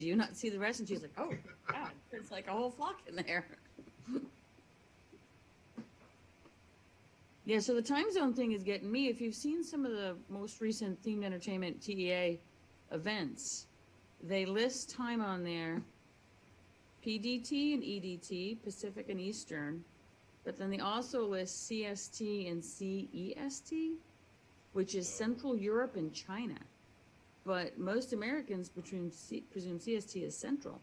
do you not see the rest? And she's like, oh, God, there's like a whole flock in there. Yeah, so the time zone thing is getting me. If you've seen some of the most recent themed entertainment TEA events, they list time on there, PDT and EDT, Pacific and Eastern, but then they also list CST and CEST, which is Central Europe and China. But most Americans presume CST is Central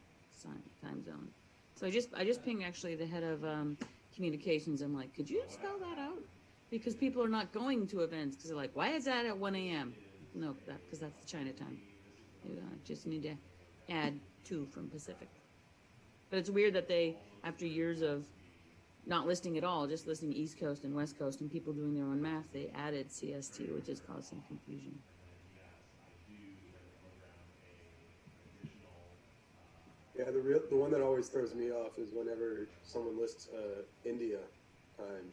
time zone. So I just pinged actually the head of communications. I'm like, could you spell that out? Because people are not going to events because they're like, why is that at 1 a.m.? No, because that's the China time. You just need to add 2 from Pacific. But it's weird that they, after years of not listing at all, just listing East Coast and West Coast and people doing their own math, they added CST, which has caused some confusion. Yeah, the one that always throws me off is whenever someone lists India time,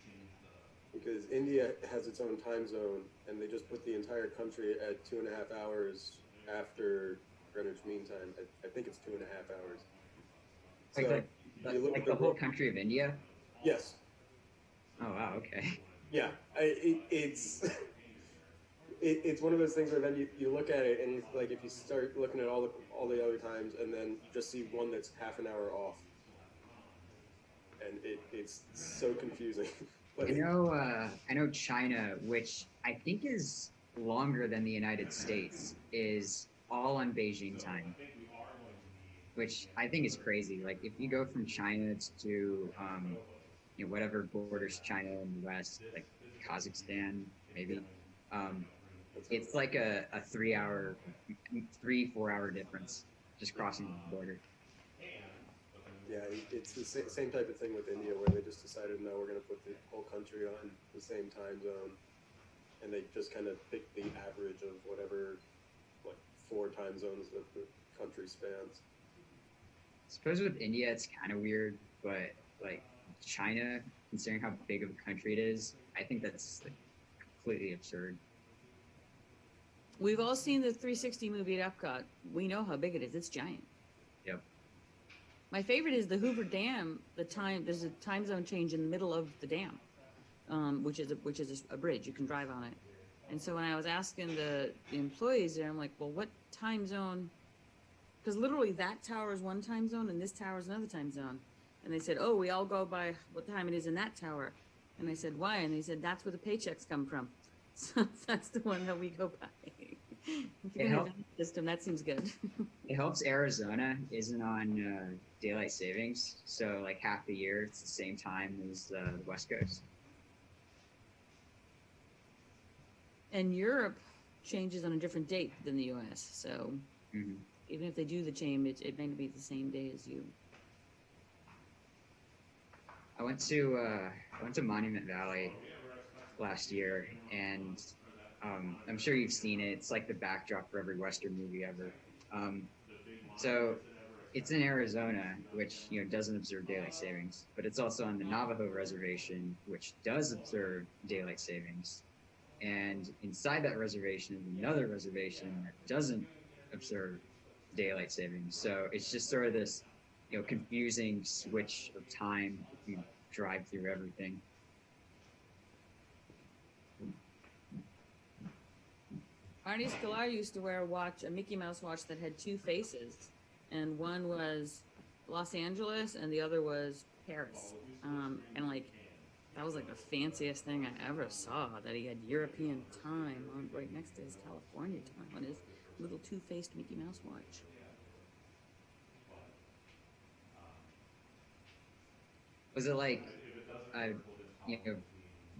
because India has its own time zone, and they just put the entire country at 2.5 hours after Greenwich Mean Time. I think it's 2.5 hours. Like So you look like at the the whole country of India. yes, Oh wow, okay. yeah, it's it's one of those things where then you look at it and you like if you start looking at all the other times and then you just see one that's half an hour off, and it's so confusing. But I know China, which I think is longer than the United States, is all on Beijing time, which I think is crazy. Like if you go from China to whatever borders China and the West, like Kazakhstan, yeah, maybe, um, that's it's like a 3 hour, 3, 4 hour difference just crossing the border. yeah, it's the same type of thing with India where they just decided no, we're going to put the whole country on the same time zone, and they just kind of pick the average of whatever like 4 time zones that the country spans. I suppose with India, it's kind of weird, but like China, considering how big of a country it is, I think that's like completely absurd. We've all seen the 360 movie at Epcot. We know how big it is. It's giant. Yep. My favorite is the Hoover Dam. There's a time zone change in the middle of the dam, which is a bridge. You can drive on it. And so when I was asking the employees there, I'm like, well, what time zone? Because literally that tower is one time zone and this tower is another time zone. And they said, oh, we all go by what time it is in that tower. And I said, why? And they said, that's where the paychecks come from. So that's the one that we go by. If you're It gonna have helps. a system, that seems good. It helps Arizona isn't on daylight savings, so like half the year it's the same time as the West Coast. And Europe changes on a different date than the U.S. So Hmm. even if they do the change, it may not be the same day as you. I went to Monument Valley last year, and I'm sure you've seen it. It's like the backdrop for every Western movie ever. Um, so it's in Arizona, which doesn't observe daylight savings, but it's also on the Navajo reservation, which does observe daylight savings. And inside that reservation is another reservation that doesn't observe daylight savings. So it's just sort of this, confusing switch of time if you drive through everything. Marty Sklar used to wear a Mickey Mouse watch that had 2 faces, and one was Los Angeles and the other was Paris. And like that was like the fanciest thing I ever saw. That he had European time on right next to his California time on his little 2-faced Mickey Mouse watch. Was it like, uh, you know,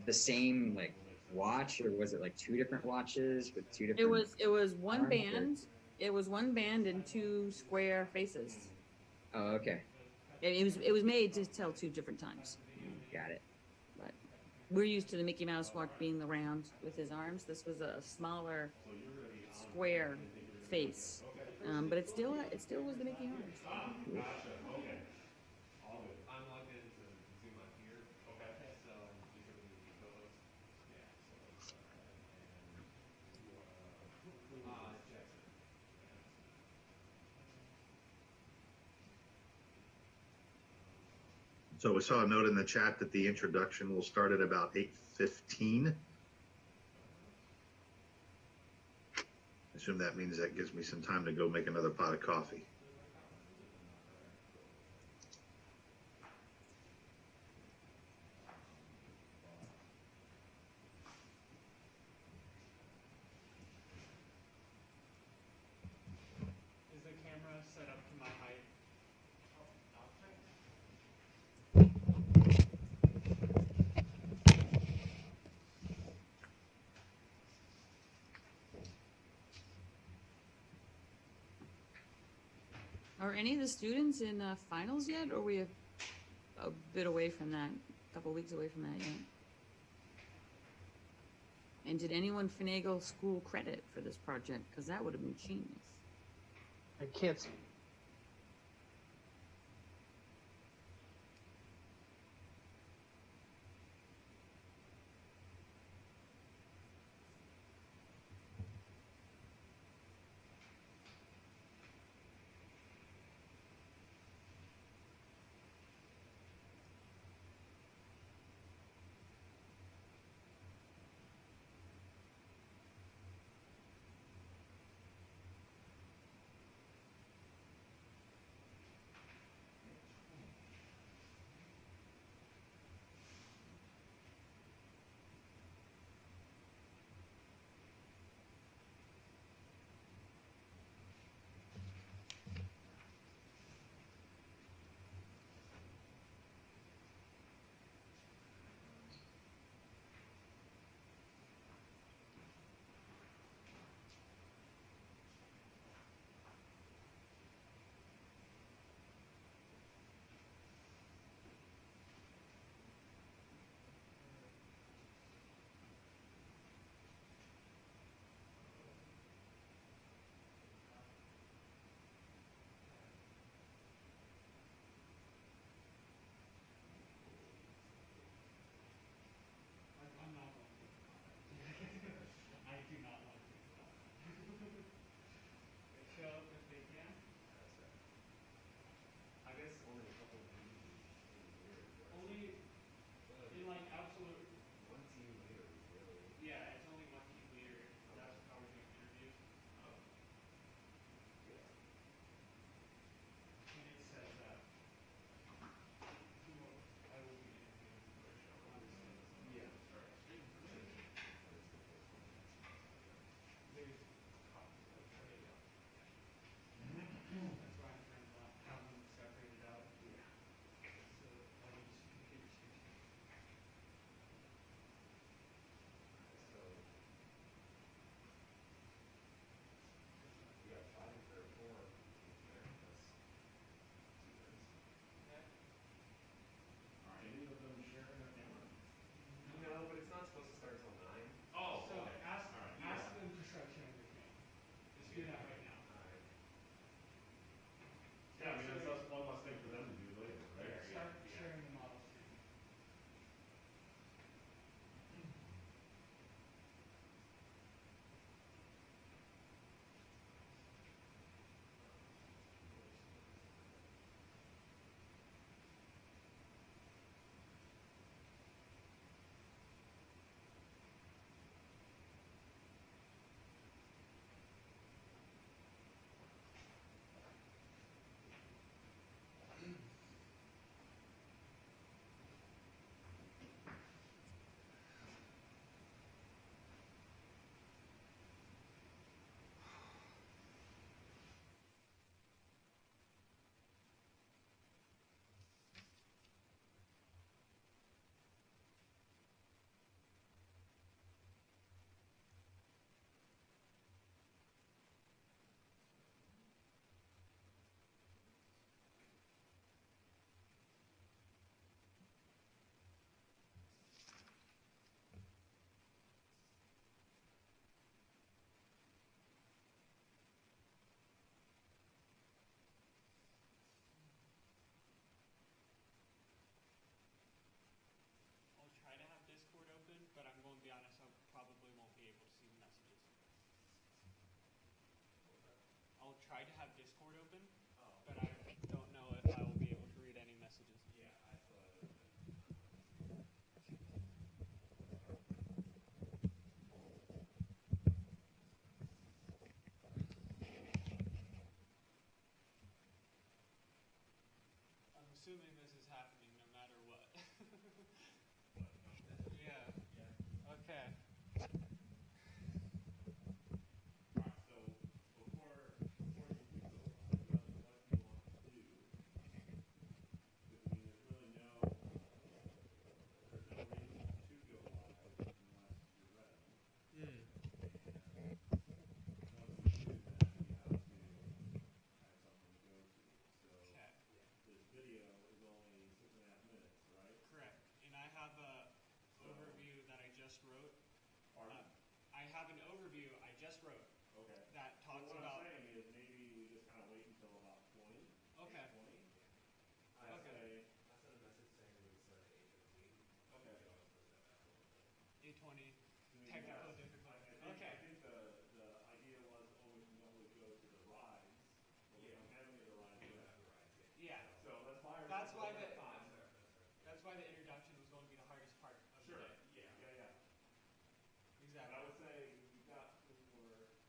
the same like watch, or was it like two different watches with two It different was it was one arms? Or... band. It was one band and 2 square faces. Oh, okay, It was made to tell 2 different times. got it. But we're used to the Mickey Mouse watch being the round with his arms. This was a smaller square face, but it still was the Mickey arms. Cool. So we saw a note in the chat that the introduction will start at about 8:15. I assume that means that gives me some time to go make another pot of coffee. Is the camera set up to my height? Are any of the students in finals yet, or are we a bit away from that, a couple weeks away from that yet? And did anyone finagle school credit for this project? Because that would have been genius. I can't. assuming this is happening no matter what. Yeah. Okay. Alright, so before you do go live, what do you want to do? Because I mean, there's no reason to go live unless you're ready. Hmm. Once you do, then you have to have something to go to. So Okay. this video is only 6.5 minutes, right? Correct. And I have a overview that I just wrote. Pardon? I have an overview I just wrote Okay. that So talks what about. I'm saying is maybe we just kind of wait until about 20. Okay. 20. Okay. I say, I sent a message saying we would start at 8:15. okay. We can always push that back a little bit. 8:20. I mean, Technical yes. difficulty. I Okay. think the idea was always we always go to the rides. But we don't have any of the rides We don't yet. have the rides yet. Yeah. So let's buy ourselves That's a why little the- time. That's fair, that's fair. That's why the introduction was going to be the hardest part of Sure. the day. Yeah. But Exactly. I would say we've got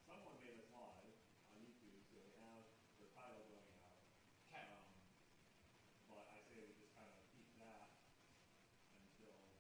someone made us live on YouTube, so we have the title going out. Okay. But I say we just kind of keep that until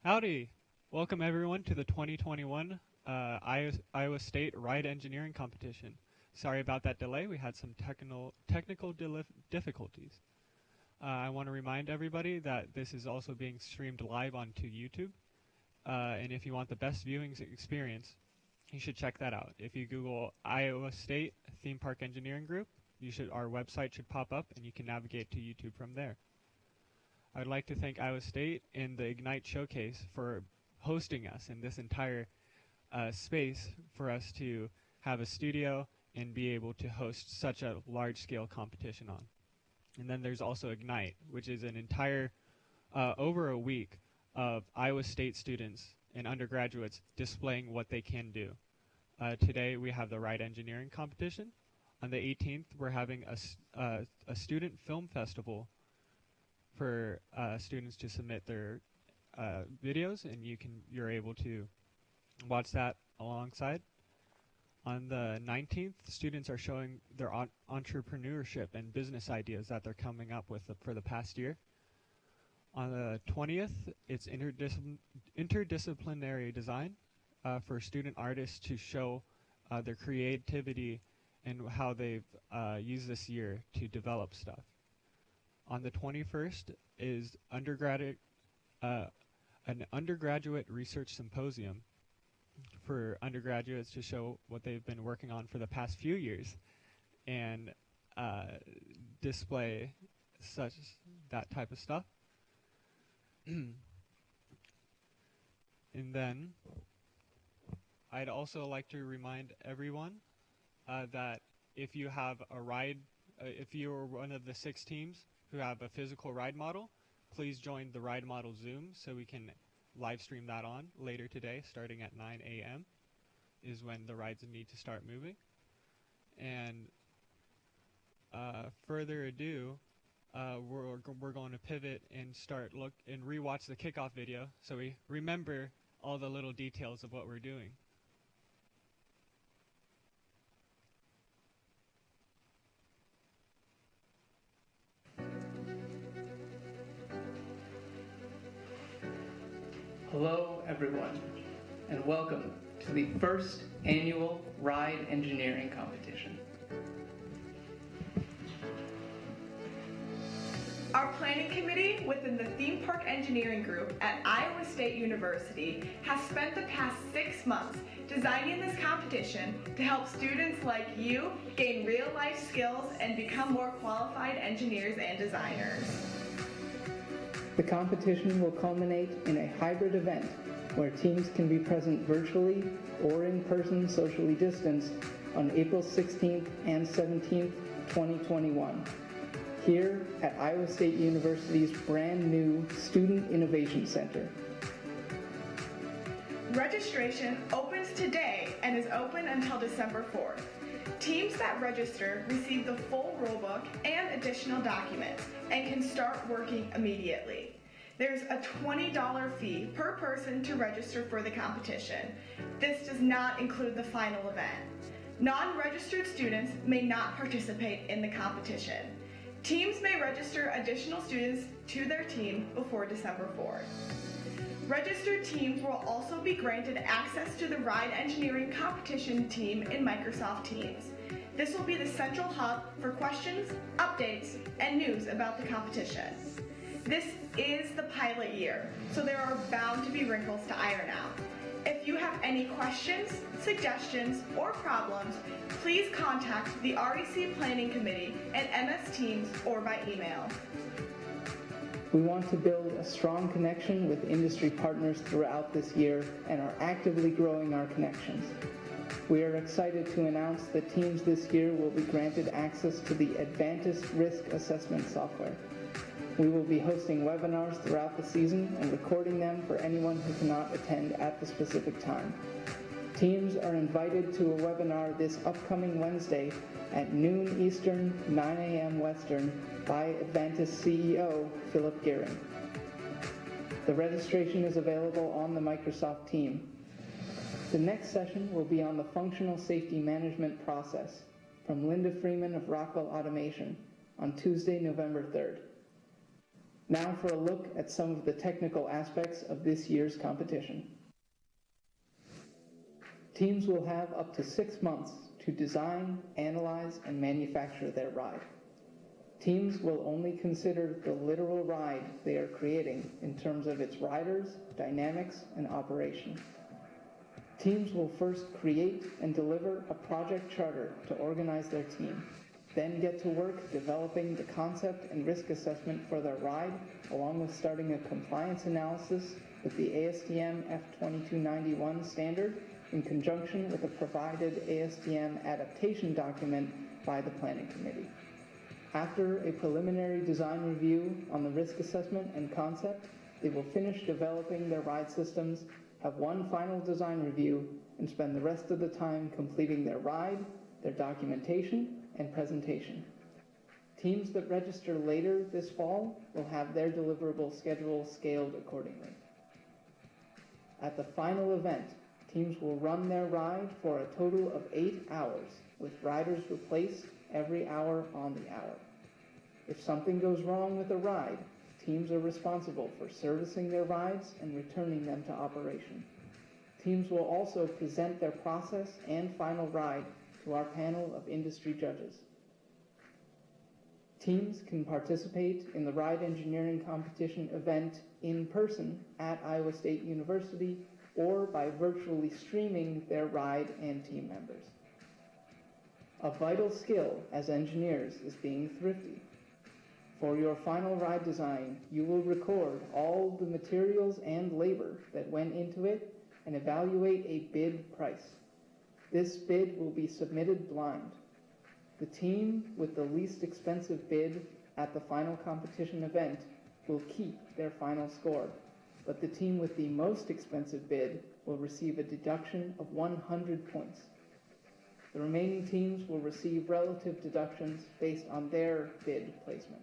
Howdy! Welcome everyone to the 2021 Iowa State Ride Engineering Competition. Sorry about that delay. We had some technical difficulties. I want to remind everybody that this is also being streamed live onto YouTube. And if you want the best viewing experience, you should check that out. If you Google Iowa State Theme Park Engineering Group, our website should pop up and you can navigate to YouTube from there. I'd like to thank Iowa State and the Ignite Showcase for hosting us in this entire space for us to have a studio and be able to host such a large-scale competition on. And then there's also Ignite, which is an entire, over a week of Iowa State students and undergraduates displaying what they can do. Today we have the Ride Engineering Competition. On the 18th, we're having a student film festival for students to submit their videos, and you're able to watch that alongside. On the 19th, students are showing their entrepreneurship and business ideas that they're coming up with for the past year. On the 20th, it's interdisciplinary design for student artists to show their creativity and how they've used this year to develop stuff. On the 21st is an undergraduate research symposium for undergraduates to show what they've been working on for the past few years and display that type of stuff. And then I'd also like to remind everyone that if you have a ride, if you're one of the 6 teams who have a physical ride model, please join the ride model Zoom so we can live stream that on later today, starting at 9 a.m. is when the rides need to start moving. And further ado, we're going to pivot and and rewatch the kickoff video so we remember all the little details of what we're doing. Hello, everyone, and welcome to the first annual Ride Engineering Competition. Our planning committee within the Theme Park Engineering Group at Iowa State University has spent the past 6 months designing this competition to help students like you gain real-life skills and become more qualified engineers and designers. The competition will culminate in a hybrid event where teams can be present virtually or in person socially distanced on April 16th and 17th, 2021. Here at Iowa State University's brand new Student Innovation Center. Registration opens today and is open until December 4th. Teams that register receive the full rulebook and additional documents and can start working immediately. There's a $20 fee per person to register for the competition. This does not include the final event. Non-registered students may not participate in the competition. Teams may register additional students to their team before December 4th. Registered teams will also be granted access to the Ride Engineering Competition team in Microsoft Teams. This will be the central hub for questions, updates, and news about the competition. This is the pilot year, so there are bound to be wrinkles to iron out. If you have any questions, suggestions, or problems, please contact the REC Planning Committee at MS Teams or by email. We want to build a strong connection with industry partners throughout this year and are actively growing our connections. We are excited to announce that teams this year will be granted access to the Advantis Risk Assessment software. We will be hosting webinars throughout the season and recording them for anyone who cannot attend at the specific time. Teams are invited to a webinar this upcoming Wednesday at noon Eastern, 9 a.m. Western by Advantis CEO Philip Gehring. The registration is available on the Microsoft team. The next session will be on the functional safety management process from Linda Freeman of Rockwell Automation on Tuesday, November 3rd. Now for a look at some of the technical aspects of this year's competition. Teams will have up to 6 months to design, analyze, and manufacture their ride. Teams will only consider the literal ride they are creating in terms of its riders, dynamics, and operation. Teams will first create and deliver a project charter to organize their team, then get to work developing the concept and risk assessment for their ride, along with starting a compliance analysis with the ASTM F2291 standard in conjunction with a provided ASTM adaptation document by the planning committee. After a preliminary design review on the risk assessment and concept, they will finish developing their ride systems, have one final design review, and spend the rest of the time completing their ride, their documentation, and presentation. Teams that register later this fall will have their deliverable schedule scaled accordingly. At the final event, teams will run their ride for a total of 8 hours, with riders replaced every hour on the hour. If something goes wrong with a ride, teams are responsible for servicing their rides and returning them to operation. Teams will also present their process and final ride to our panel of industry judges. Teams can participate in the ride engineering competition event in person at Iowa State University or by virtually streaming their ride and team members. A vital skill as engineers is being thrifty. For your final ride design, you will record all the materials and labor that went into it and evaluate a bid price. This bid will be submitted blind. The team with the least expensive bid at the final competition event will keep their final score, but the team with the most expensive bid will receive a deduction of 100 points. The remaining teams will receive relative deductions based on their bid placement.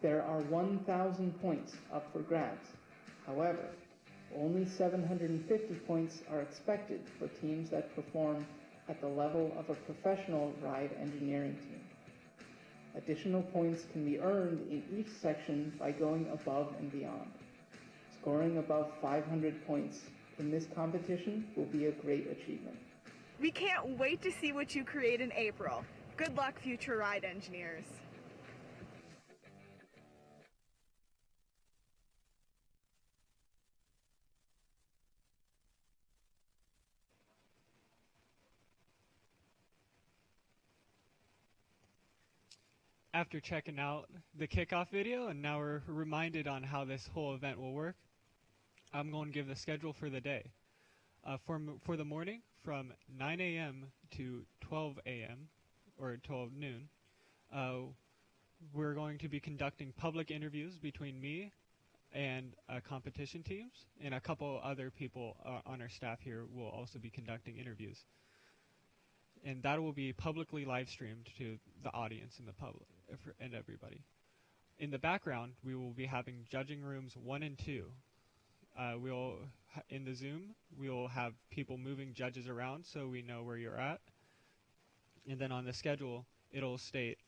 There are 1,000 points up for grabs. However, only 750 points are expected for teams that perform at the level of a professional ride engineering team. Additional points can be earned in each section by going above and beyond. Scoring above 500 points in this competition will be a great achievement. We can't wait to see what you create in April. Good luck, future ride engineers. After checking out the kickoff video, and now we're reminded on how this whole event will work, I'm going to give the schedule for the day. For the morning, from 9 a.m. to 12 a.m. or 12 noon, we're going to be conducting public interviews between me and competition teams, and a couple other people on our staff here will also be conducting interviews. And that will be publicly live streamed to the audience and the public and everybody. In the background, we will be having judging rooms 1 and 2. In the Zoom, we will have people moving judges around so we know where you're at. And then on the schedule, it'll state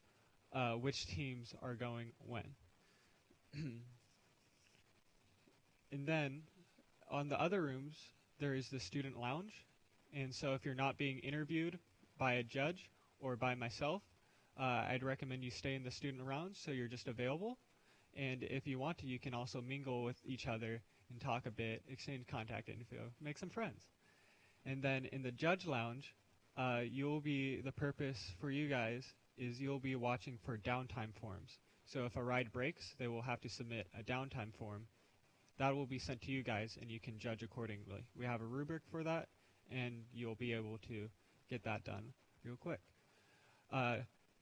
which teams are going when. And then on the other rooms, there is the student lounge. And so if you're not being interviewed by a judge or by myself, I'd recommend you stay in the student lounge so you're just available. And if you want to, you can also mingle with each other and talk a bit, exchange contact info, make some friends. And then in the judge lounge, the purpose for you guys is you'll be watching for downtime forms. So if a ride breaks, they will have to submit a downtime form. That will be sent to you guys and you can judge accordingly. We have a rubric for that and you'll be able to get that done real quick.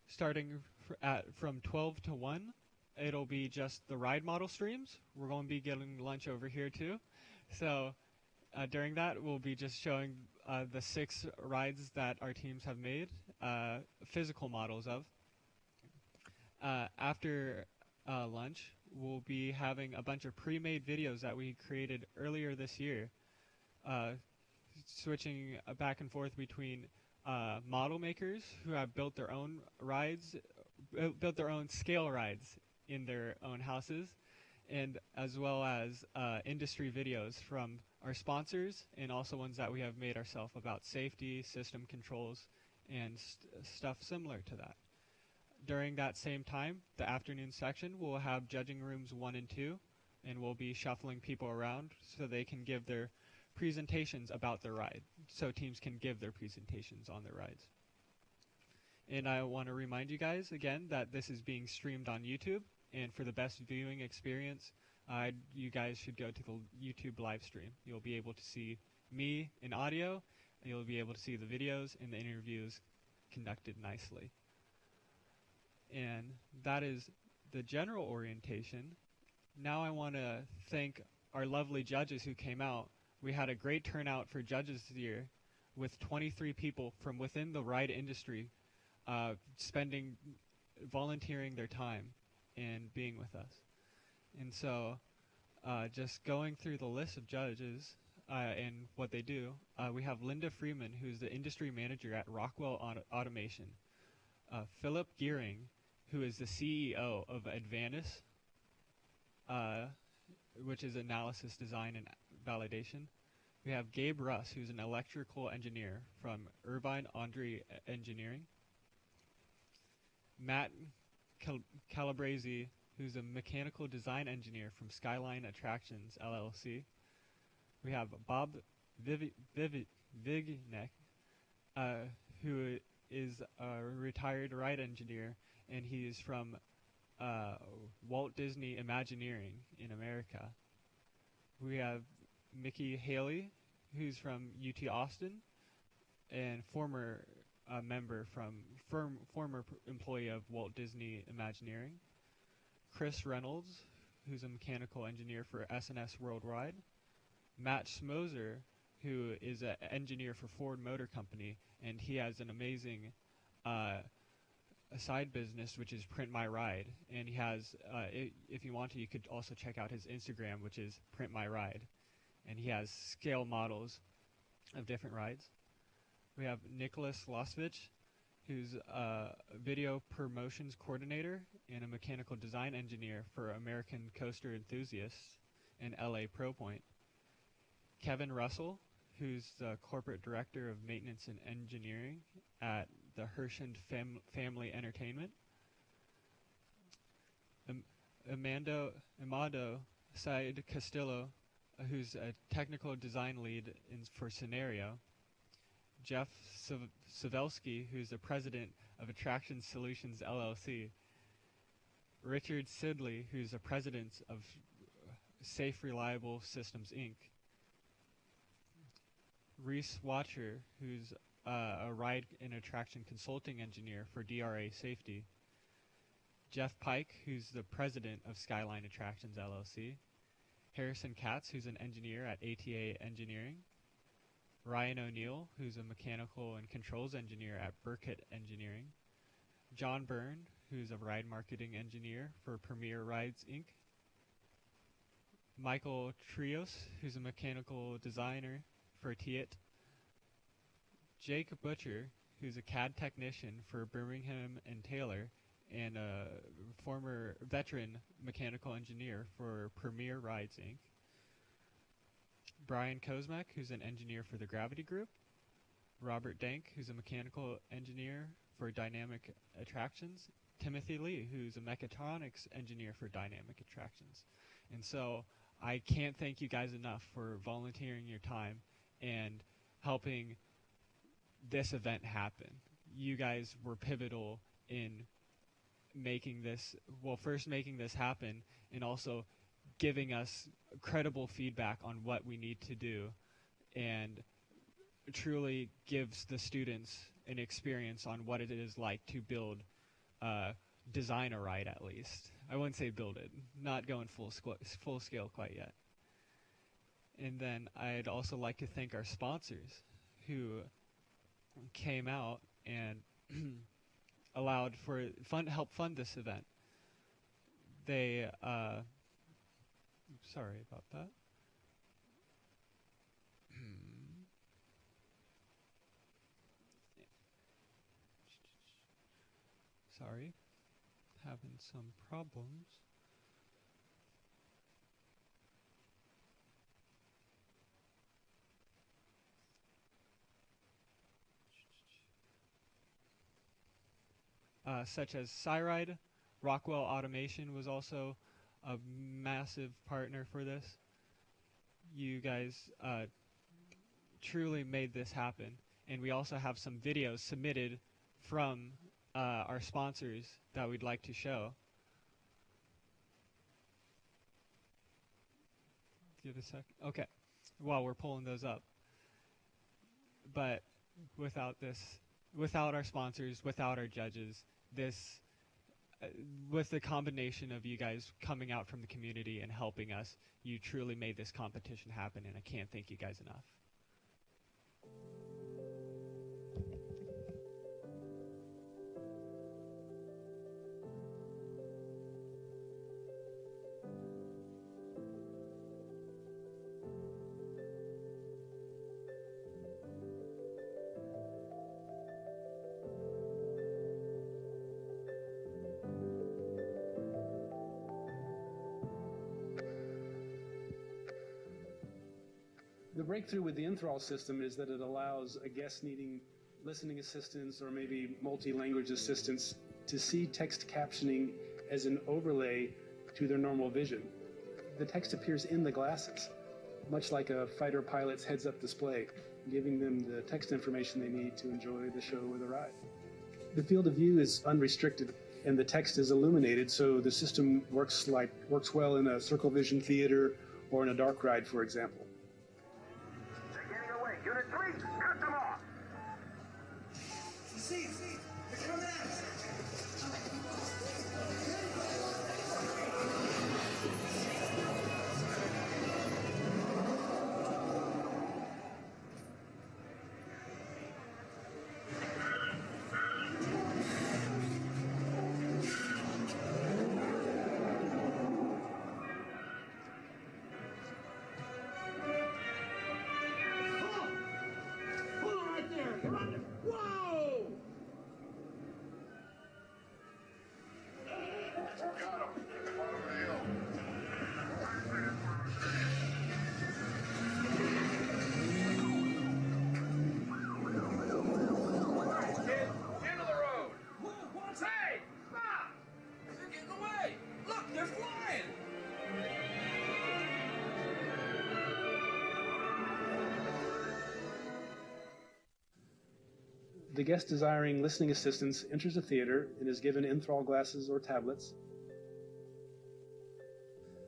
Starting from 12 to 1, it'll be just the ride model streams. We're going to be getting lunch over here too. So during that, we'll be just showing the 6 rides that our teams have made, physical models of. After lunch, we'll be having a bunch of pre-made videos that we created earlier this year, switching back and forth between model makers who have built their own rides, built their own scale rides in their own houses, and as well as industry videos from our sponsors and also ones that we have made ourselves about safety, system controls, and stuff similar to that. During that same time, the afternoon section will have judging rooms 1 and 2, and we'll be shuffling people around so they can give their presentations about the ride, so teams can give their presentations on their rides. And I want to remind you guys again that this is being streamed on YouTube, and for the best viewing experience, you guys should go to the YouTube live stream. You'll be able to see me in audio, and you'll be able to see the videos and the interviews conducted nicely. And that is the general orientation. Now I want to thank our lovely judges who came out. We had a great turnout for judges this year, with 23 people from within the ride industry volunteering their time and being with us. And so just going through the list of judges and what they do, we have Linda Freeman, who's the industry manager at Rockwell Automation. Philip Gearing, who is the CEO of Advantis, which is analysis, design, and validation. We have Gabe Russ, who's an electrical engineer from Irvine Andre Engineering. Matt Calabrese, who's a mechanical design engineer from Skyline Attractions, LLC. We have Bob Vignek, who is a retired ride engineer, and he is from Walt Disney Imagineering in America. We have Mickey Haley, who's from UT Austin, and former employee of Walt Disney Imagineering. Chris Reynolds, who's a mechanical engineer for S&S Worldwide. Matt Schmoser, who is an engineer for Ford Motor Company, and he has an amazing a side business, which is Print My Ride. And he has, if you want to, you could also check out his Instagram, which is Print My Ride. And he has scale models of different rides. We have Nicholas Losvich, who's a video promotions coordinator and a mechanical design engineer for American Coaster Enthusiasts and LA Pro Point. Kevin Russell, who's the corporate director of maintenance and engineering at the Hershend Family Entertainment. Amado Said Castillo, who's a technical design lead for Scenario. Jeff Savelsky, who's the president of Attraction Solutions LLC. Richard Sidley, who's the president of Safe Reliable Systems Inc. Reese Watcher, who's a ride and attraction consulting engineer for DRA Safety. Jeff Pike, who's the president of Skyline Attractions LLC. Harrison Katz, who's an engineer at ATA Engineering. Ryan O'Neill, who's a mechanical and controls engineer at Burkett Engineering. John Byrne, who's a ride marketing engineer for Premier Rides Inc. Michael Trios, who's a mechanical designer for Tiet. Jake Butcher, who's a CAD technician for Birmingham and Taylor, and a former veteran mechanical engineer for Premier Rides Inc. Brian Kozmak, who's an engineer for the Gravity Group. Robert Dank, who's a mechanical engineer for Dynamic Attractions. Timothy Lee, who's a mechatronics engineer for Dynamic Attractions. And so I can't thank you guys enough for volunteering your time and helping this event happen. You guys were pivotal in making this, well, first making this happen, and also giving us credible feedback on what we need to do, and truly gives the students an experience on what it is like to build, design a ride at least. I wouldn't say build it, not going full scale quite yet. And then I'd also like to thank our sponsors who came out and allowed for help fund this event. They sorry about that. Sorry. having some problems. Such as Cyride, Rockwell Automation was also a massive partner for this. You guys truly made this happen, and we also have some videos submitted from our sponsors that we'd like to show. Give a sec. Okay, while we're pulling those up. But without this, without our sponsors, without our judges, this, with the combination of you guys coming out from the community and helping us, you truly made this competition happen, and I can't thank you guys enough. The breakthrough with the Enthrall system is that it allows a guest needing listening assistance or maybe multi-language assistance to see text captioning as an overlay to their normal vision. The text appears in the glasses, much like a fighter pilot's heads-up display, giving them the text information they need to enjoy the show or the ride. The field of view is unrestricted and the text is illuminated, so the system works well in a circle vision theater or in a dark ride, for example. Unit 3, cut them off! See, they're coming at us! The guest desiring listening assistance enters a theater and is given Enthrall glasses or tablets.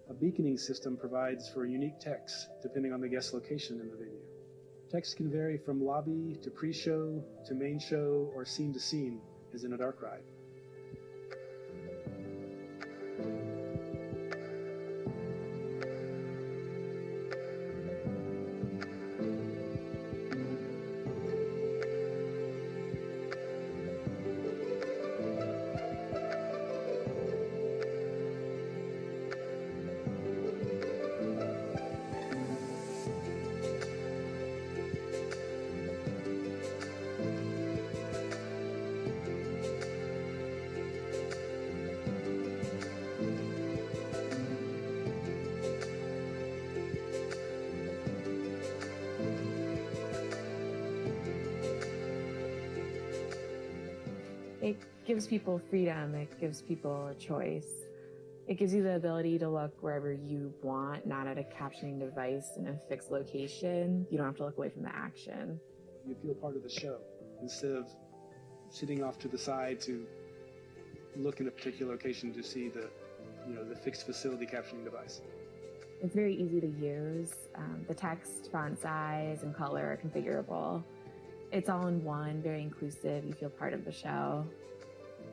A beaconing system provides for unique text depending on the guest's location in the venue. Text can vary from lobby to pre-show to main show or scene to scene, as in a dark ride. It gives people freedom, it gives people a choice. It gives you the ability to look wherever you want, not at a captioning device in a fixed location. You don't have to look away from the action. You feel part of the show instead of sitting off to the side to look in a particular location to see the fixed facility captioning device. It's very easy to use. The text, font size, and color are configurable. It's all in one, very inclusive. You feel part of the show.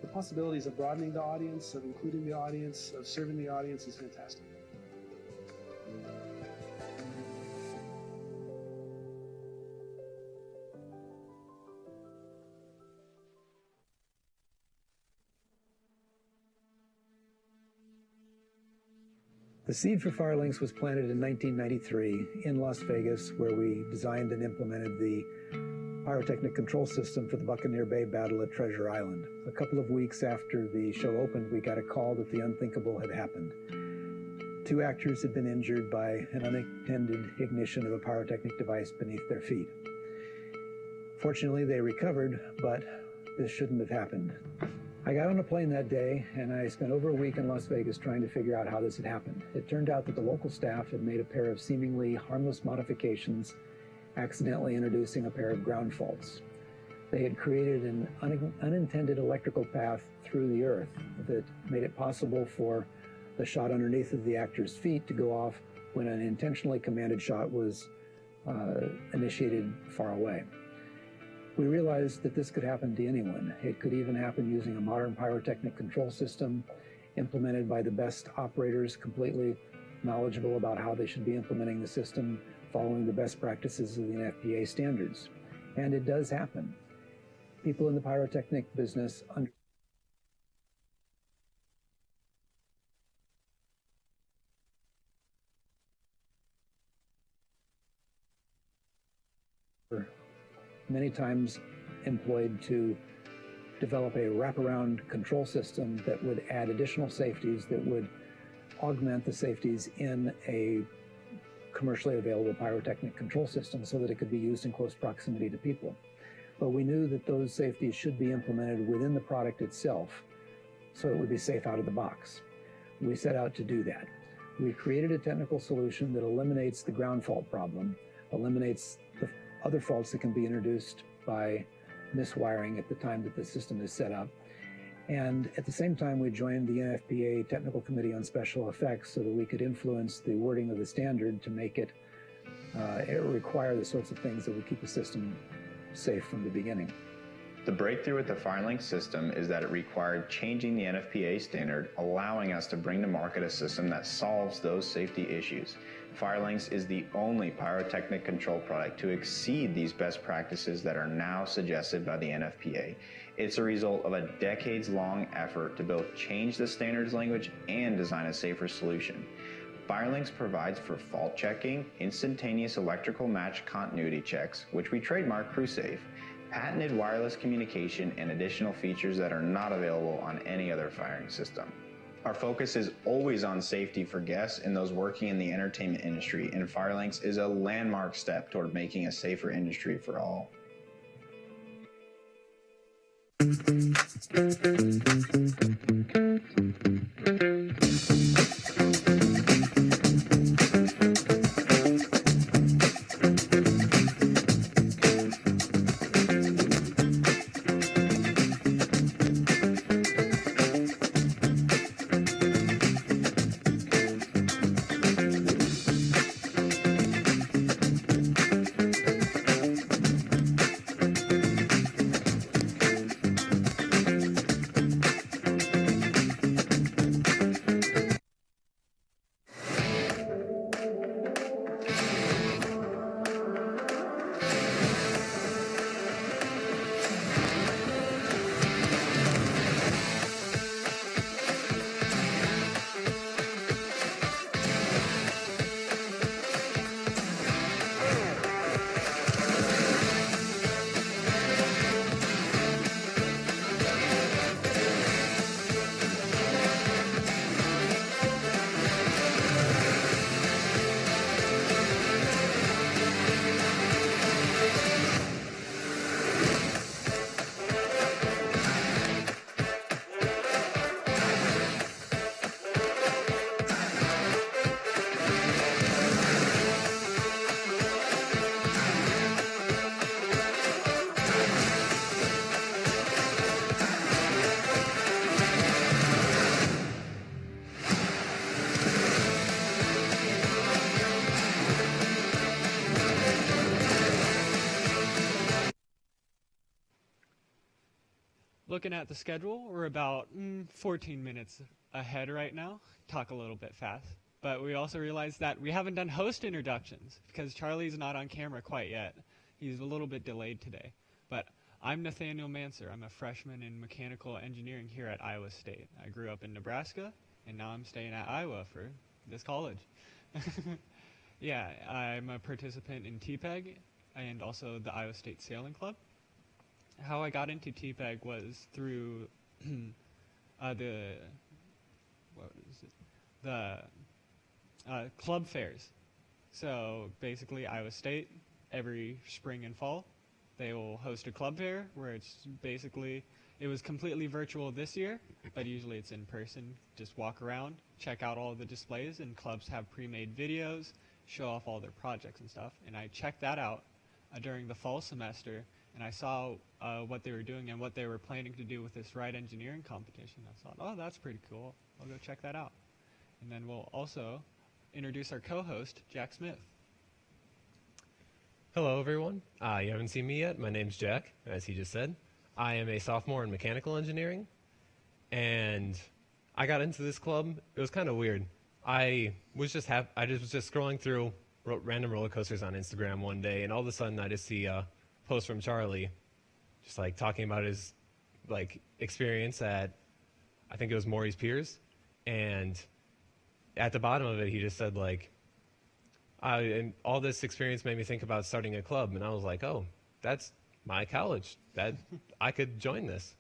The possibilities of broadening the audience, of including the audience, of serving the audience is fantastic. The seed for Farlinks was planted in 1993 in Las Vegas, where we designed and implemented the pyrotechnic control system for the Buccaneer Bay battle at Treasure Island. A couple of weeks after the show opened, we got a call that the unthinkable had happened. 2 actors had been injured by an unintended ignition of a pyrotechnic device beneath their feet. Fortunately, they recovered, but this shouldn't have happened. I got on a plane that day, and I spent over a week in Las Vegas trying to figure out how this had happened. It turned out that the local staff had made a pair of seemingly harmless modifications, accidentally introducing a pair of ground faults. They had created an unintended electrical path through the earth that made it possible for the shot underneath of the actor's feet to go off when an intentionally commanded shot was initiated far away. We realized that this could happen to anyone. It could even happen using a modern pyrotechnic control system implemented by the best operators, completely knowledgeable about how they should be implementing the system, following the best practices of the NFPA standards. And it does happen. People in the pyrotechnic business many times employed to develop a wraparound control system that would add additional safeties that would augment the safeties in a commercially available pyrotechnic control system so that it could be used in close proximity to people. But we knew that those safeties should be implemented within the product itself so it would be safe out of the box. We set out to do that. We created a technical solution that eliminates the ground fault problem, eliminates the other faults that can be introduced by miswiring at the time that the system is set up. And at the same time, we joined the NFPA Technical Committee on Special Effects so that we could influence the wording of the standard to make it require the sorts of things that would keep the system safe from the beginning. The breakthrough with the FireLink system is that it required changing the NFPA standard, allowing us to bring to market a system that solves those safety issues. FireLinks is the only pyrotechnic control product to exceed these best practices that are now suggested by the NFPA. It's a result of a decades-long effort to both change the standards language and design a safer solution. FireLinks provides for fault checking, instantaneous electrical match continuity checks, which we trademark CrewSafe, patented wireless communication, and additional features that are not available on any other firing system. Our focus is always on safety for guests and those working in the entertainment industry, and FireLinks is a landmark step toward making a safer industry for all. Looking at the schedule, we're about 14 minutes ahead right now. Talk a little bit fast. But we also realized that we haven't done host introductions because Charlie's not on camera quite yet. He's a little bit delayed today. But I'm Nathaniel Manser. I'm a freshman in mechanical engineering here at Iowa State. I grew up in Nebraska, and now I'm staying at Iowa for this college. Yeah, I'm a participant in TPEG, and also the Iowa State Sailing Club. How I got into TPEG was through the club fairs. So basically, Iowa State every spring and fall, they will host a club fair where it's basically, it was completely virtual this year, but usually it's in person. Just walk around, check out all the displays, and clubs have pre-made videos, show off all their projects and stuff. And I checked that out during the fall semester, and I saw what they were doing and what they were planning to do with this ride engineering competition. I thought, oh, that's pretty cool. I'll go check that out. And then we'll also introduce our co-host, Jack Smith. Hello, everyone. You haven't seen me yet. My name's Jack, as he just said. I am a sophomore in mechanical engineering, and I got into this club. It was kind of weird. I was just scrolling through random roller coasters on Instagram one day, and all of a sudden I just see a post from Charlie, just like talking about his like experience at, I think it was Maury's Piers, and at the bottom of it he just said like, and all this experience made me think about starting a club, and I was like, oh, that's my college. That I could join this,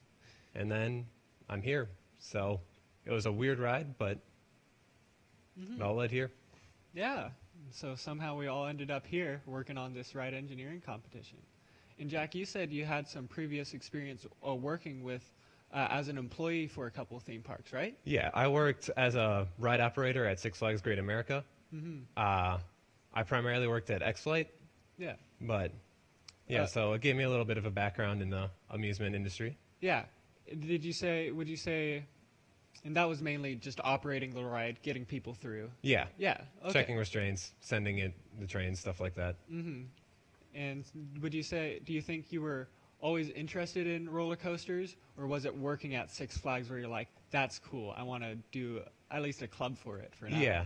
and then I'm here. So it was a weird ride, but it all led here. Yeah. So somehow we all ended up here working on this ride engineering competition. And Jack, you said you had some previous experience working with as an employee for a couple of theme parks, right? Yeah, I worked as a ride operator at Six Flags Great America. I primarily worked at X-Flight. Yeah. But yeah, so it gave me a little bit of a background in the amusement industry. Yeah. Would you say, and that was mainly just operating the ride, getting people through? Yeah. Yeah. Okay. Checking restraints, sending the train, stuff like that. And do you think you were always interested in roller coasters, or was it working at Six Flags where you're like, that's cool, I want to do at least a club for it for now? Yeah.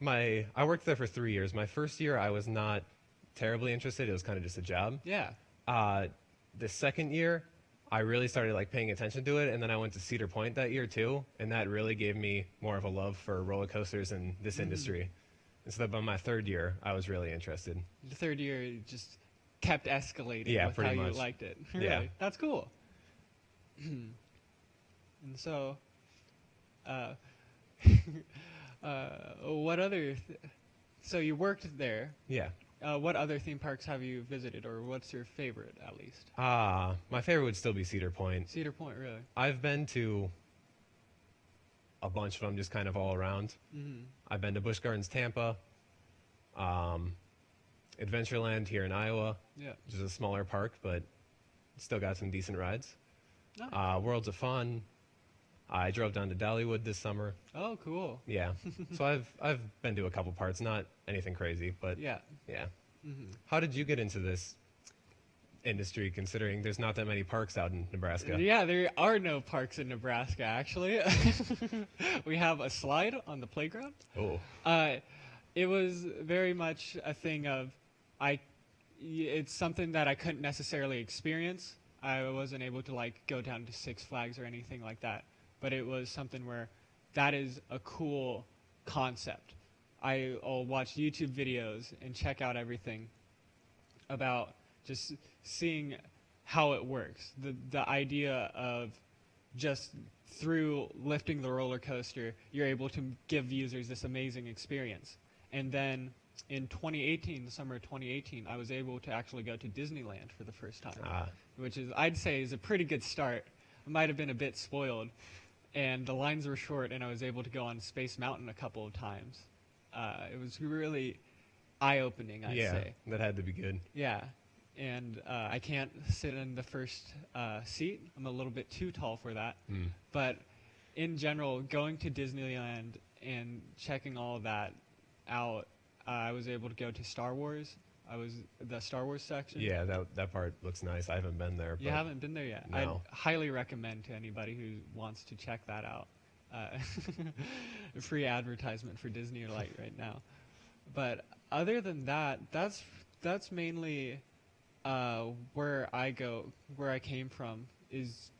I worked there for 3 years. My first year, I was not terribly interested. It was kind of just a job. Yeah. The second year, I really started like paying attention to it, and then I went to Cedar Point that year too, and that really gave me more of a love for roller coasters and this industry. And so that by my third year, I was really interested. The third year, it just kept escalating with pretty how much. you liked it. Really? Yeah. That's cool. And so, what other... So you worked there. Yeah. What other theme parks have you visited, or what's your favorite, at least? My favorite would still be Cedar Point. Cedar Point, really? I've been to a bunch of them, just kind of all around. I've been to Busch Gardens Tampa, Adventureland here in Iowa, which is a smaller park, but still got some decent rides. Nice. Worlds of Fun. I drove down to Dollywood this summer. Oh, cool. Yeah. So I've been to a couple parts, not anything crazy, but yeah. How did you get into this industry, considering there's not that many parks out in Nebraska? Yeah, there are no parks in Nebraska, actually. We have a slide on the playground. Oh. It was very much a thing of, it's something that I couldn't necessarily experience. I wasn't able to like go down to Six Flags or anything like that. But it was something where that is a cool concept. I'll watch YouTube videos and check out everything about just seeing how it works. The idea of just through lifting the roller coaster, you're able to give users this amazing experience. And then in 2018, the summer of 2018, I was able to actually go to Disneyland for the first time, which is, I'd say, is a pretty good start. I might have been a bit spoiled. And the lines were short, and I was able to go on Space Mountain a couple of times. It was really eye-opening, I'd say. Yeah, that had to be good. Yeah, and I can't sit in the first seat. I'm a little bit too tall for that. But in general, going to Disneyland and checking all of that out, I was able to go to Star Wars. The Star Wars section. Yeah, that part looks nice. I haven't been there. You haven't been there yet? No. I'd highly recommend to anybody who wants to check that out. A free advertisement for Disney Light right now. But other than that, that's mainly where I came from, is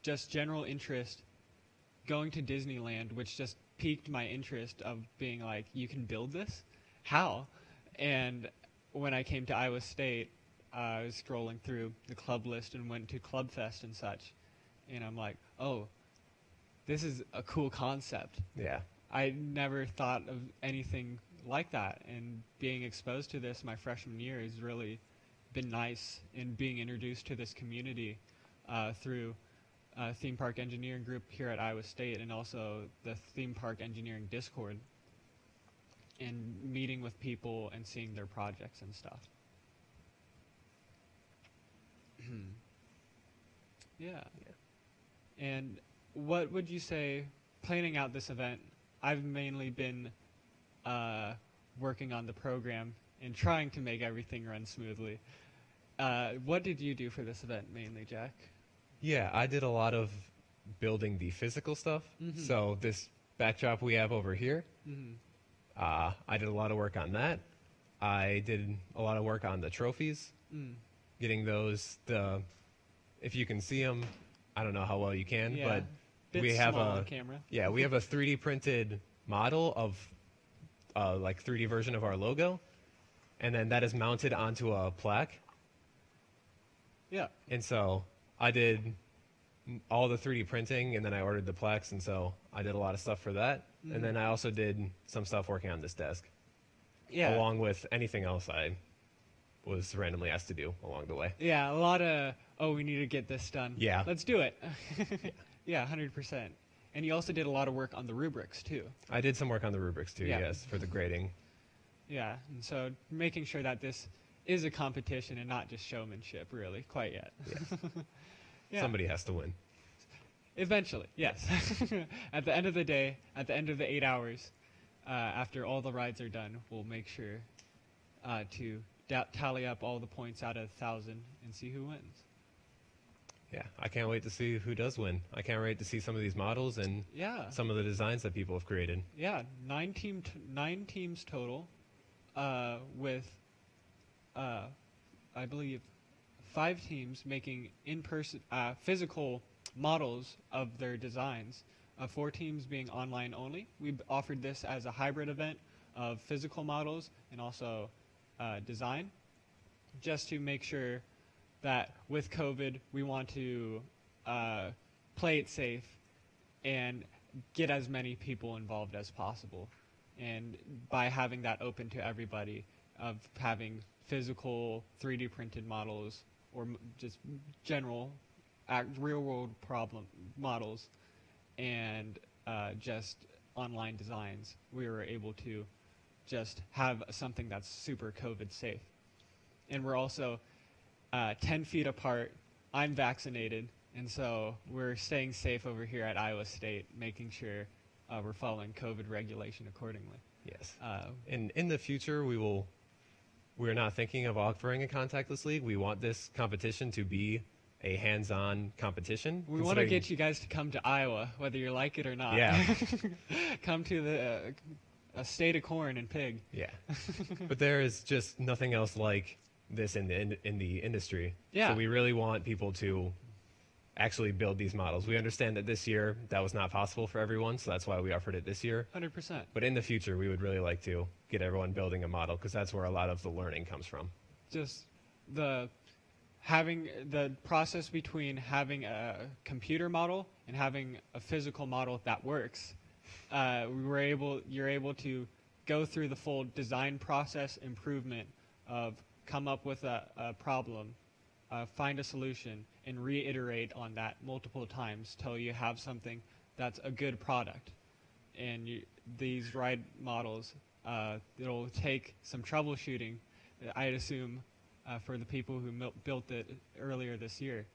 just general interest going to Disneyland, which just piqued my interest of being like, you can build this? How? And when I came to Iowa State, I was scrolling through the club list and went to Club Fest and such, and I'm like, oh, this is a cool concept. Yeah. I never thought of anything like that, and being exposed to this my freshman year has really been nice, in being introduced to this community through theme park engineering group here at Iowa State, and also the theme park engineering Discord, and meeting with people and seeing their projects and stuff. Yeah. And what would you say, planning out this event, I've mainly been working on the program and trying to make everything run smoothly. What did you do for this event mainly, Jack? Yeah, I did a lot of building the physical stuff. Mhm. So this backdrop we have over here, Mhm. I did a lot of work on that. I did a lot of work on the trophies, getting those. If you can see them, I don't know how well you can, Yeah, but bit we have small a on camera. Yeah, we have a 3D printed model of like 3D version of our logo, and then that is mounted onto a plaque. Yeah. And so I did all the 3D printing, and then I ordered the plaques, and so I did a lot of stuff for that. Mhm. And then I also did some stuff working on this desk. Yeah. Along with anything else I was randomly asked to do along the way. Yeah, a lot of, oh, we need to get this done. Yeah. Let's do it. Yeah, 100%. And you also did a lot of work on the rubrics, too. I did some work on the rubrics too, Yeah. yes, for the grading. Yeah, and so making sure that this is a competition and not just showmanship, really, quite yet. Yes. Yeah. Somebody has to win. Eventually, yes. At the end of the day, at the end of the 8 hours, after all the rides are done, we'll make sure to tally up all the points out of 1,000 and see who wins. Yeah, I can't wait to see who does win. I can't wait to see some of these models and Yeah. some of the designs that people have created. Yeah, 9 teams total, with I believe 5 teams making in-person physical models of their designs. 4 teams being online only. We offered this as a hybrid event of physical models and also design, just to make sure that with COVID we want to play it safe and get as many people involved as possible. And by having that open to everybody, of having physical 3D printed models or just general real world problem models and just online designs, we were able to just have something that's super COVID safe. And we're also 10 feet apart. I'm vaccinated, and so we're staying safe over here at Iowa State, making sure we're following COVID regulation accordingly. Yes. In the future, we're not thinking of offering a contactless league. We want this competition to be a hands-on competition. We want to get you guys to come to Iowa, whether you like it or not. Yeah. Come to the a state of corn and pig. Yeah. But there is just nothing else like this in the industry. Yeah. So we really want people to actually build these models. We understand that this year that was not possible for everyone, so that's why we offered it this year. 100%. But in the future, we would really like to get everyone building a model, because that's where a lot of the learning comes from. Just having the process between having a computer model and having a physical model that works. You're able to go through the full design process improvement of come up with a problem, find a solution, and reiterate on that multiple times till you have something that's a good product. And these ride models, it'll take some troubleshooting, I'd assume, for the people who built it earlier this year.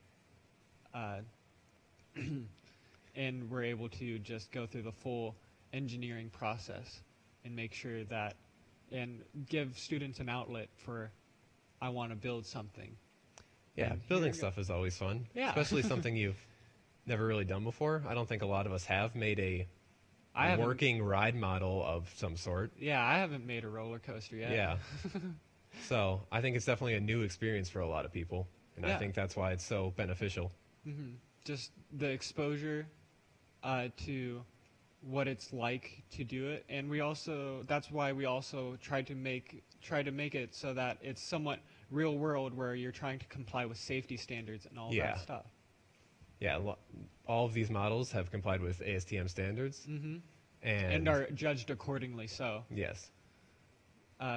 And we're able to just go through the full engineering process and make sure that, and give students an outlet for, I want to build something. Yeah, And building hearing- stuff is always fun. Yeah. Especially something you've never really done before. I don't think a lot of us have made a I haven't- working ride model of some sort. Yeah, I haven't made a roller coaster yet. Yeah. So I think it's definitely a new experience for a lot of people. And I Yeah. think that's why it's so beneficial. Just the exposure to what it's like to do it, and that's why we also try to make it so that it's somewhat real world, where you're trying to comply with safety standards and all that stuff. Yeah, all of these models have complied with ASTM standards, and are judged accordingly. So yes,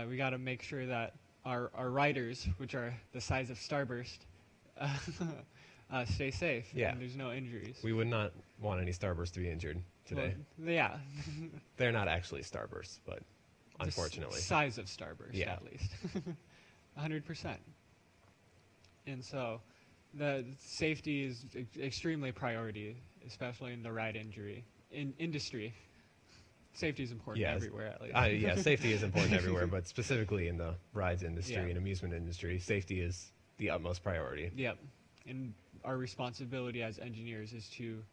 we got to make sure that our riders, which are the size of Starburst, stay safe. Yeah. And there's no injuries. We would not want any Starbursts to be injured today. Well, yeah. They're not actually Starbursts, but unfortunately. The size of Starburst, Yeah. at least. 100%. And so the safety is extremely priority, especially in the ride industry. Safety is important everywhere, at least. Yeah, safety is important everywhere, but specifically in the rides industry Yeah. and amusement industry, safety is the utmost priority. Yep. And our responsibility as engineers is to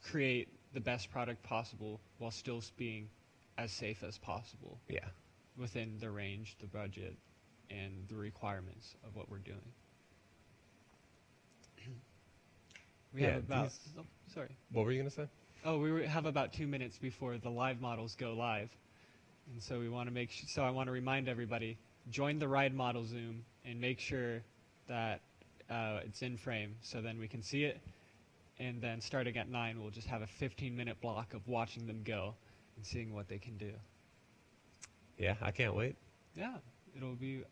create the best product possible while still being as safe as possible. Yeah. Within the range, the budget, and the requirements of what we're doing. We have about... sorry. What were you going to say? Oh, we have about 2 minutes before the live models go live. And so we want to so I want to remind everybody, join the ride model Zoom and make sure that it's in frame, so then we can see it. And then starting at 9, we'll just have a 15-minute block of watching them go and seeing what they can do. Yeah, I can't wait. Yeah, it'll be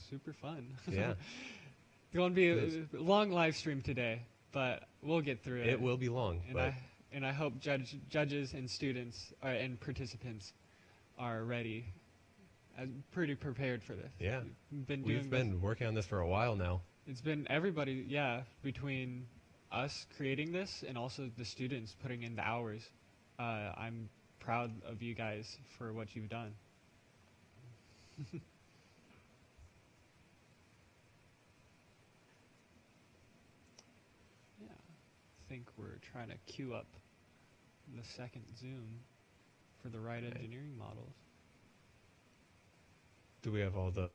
super fun. Yeah. It's going to be a long live stream today, but we'll get through it. It will be long, and I hope judges and students and participants are ready, pretty prepared for this. Yeah. We've been working on this for a while now. It's been everybody, between us creating this and also the students putting in the hours. I'm proud of you guys for what you've done. Yeah, I think we're trying to queue up the second Zoom for the ride engineering models. Do we have all the...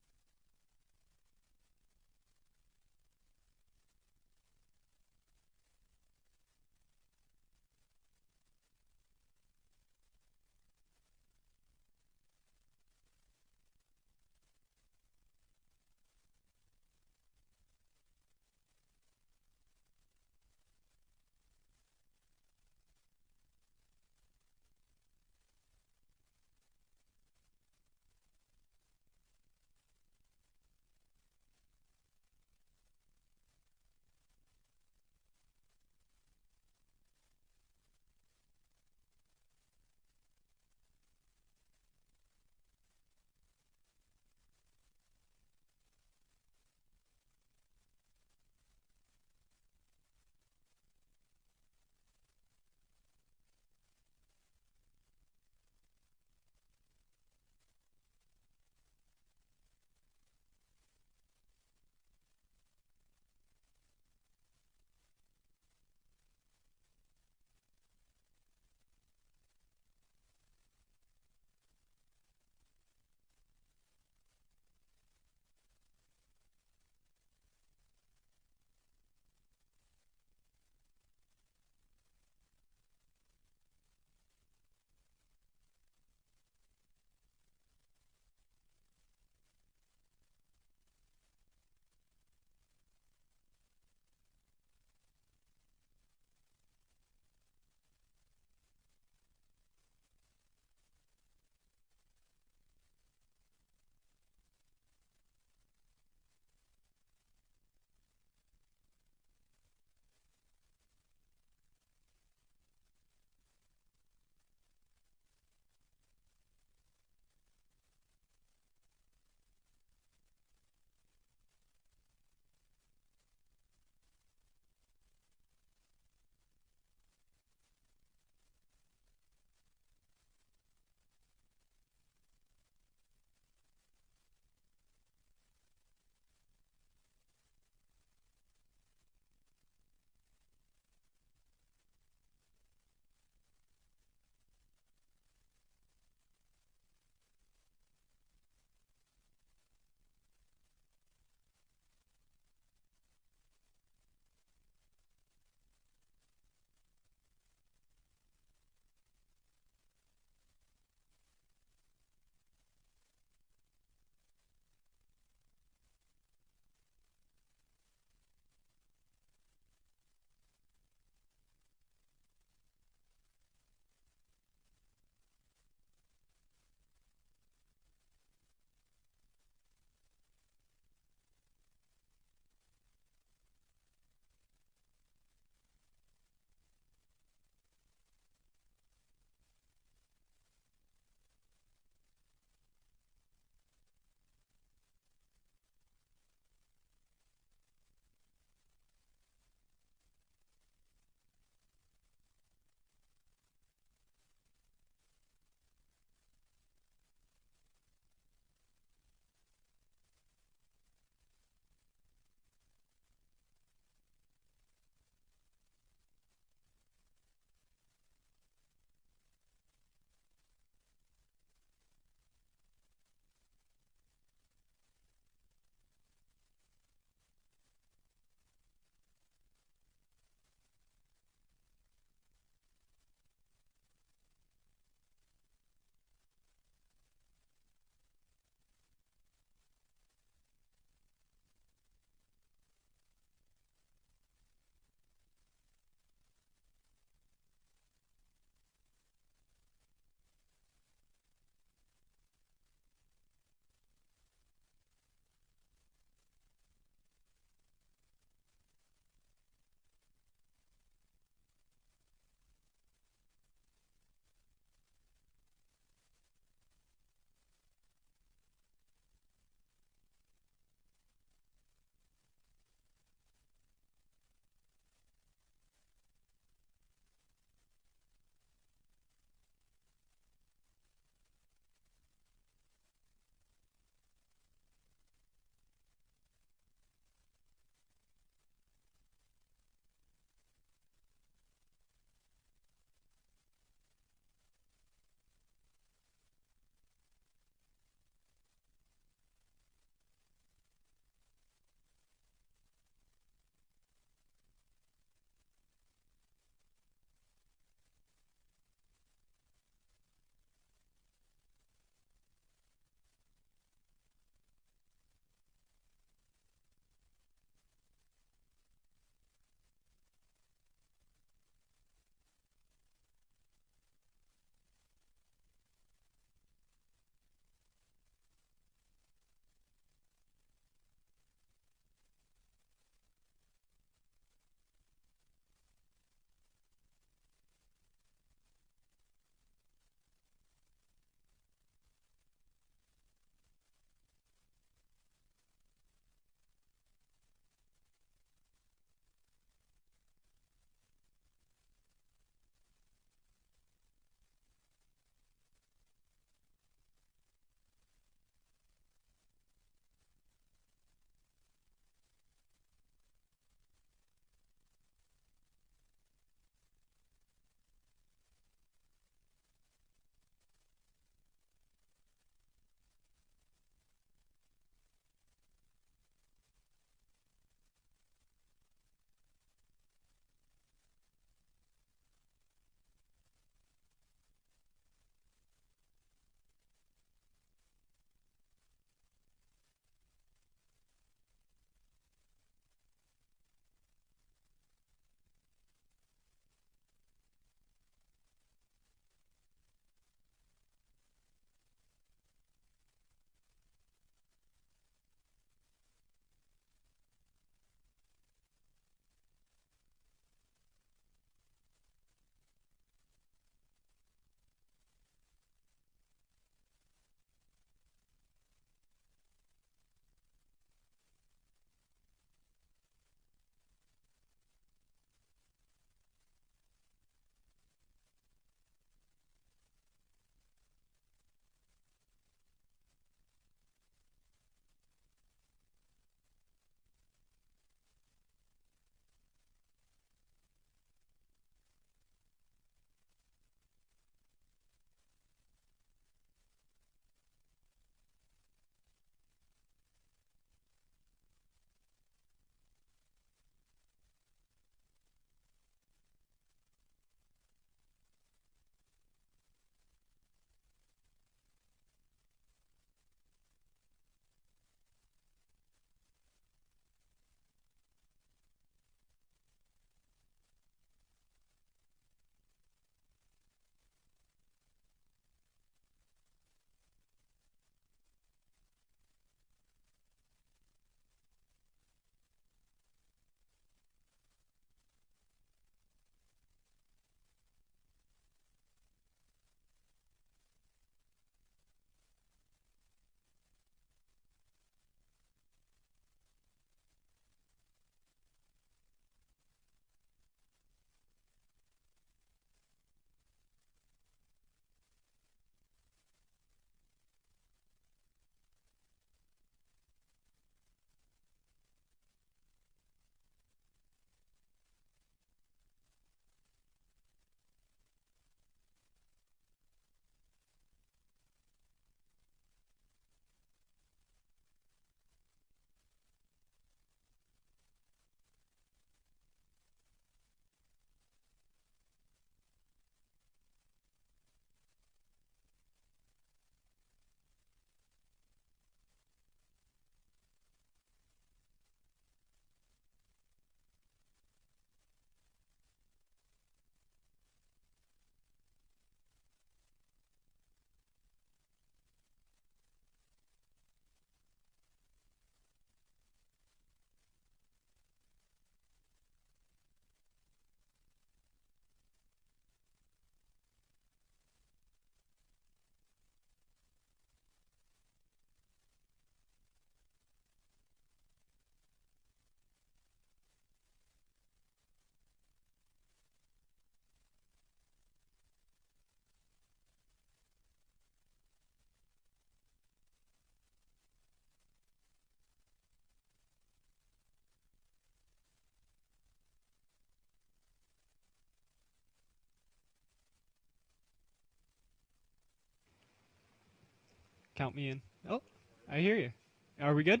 count me in. Oh, I hear you. Are we good?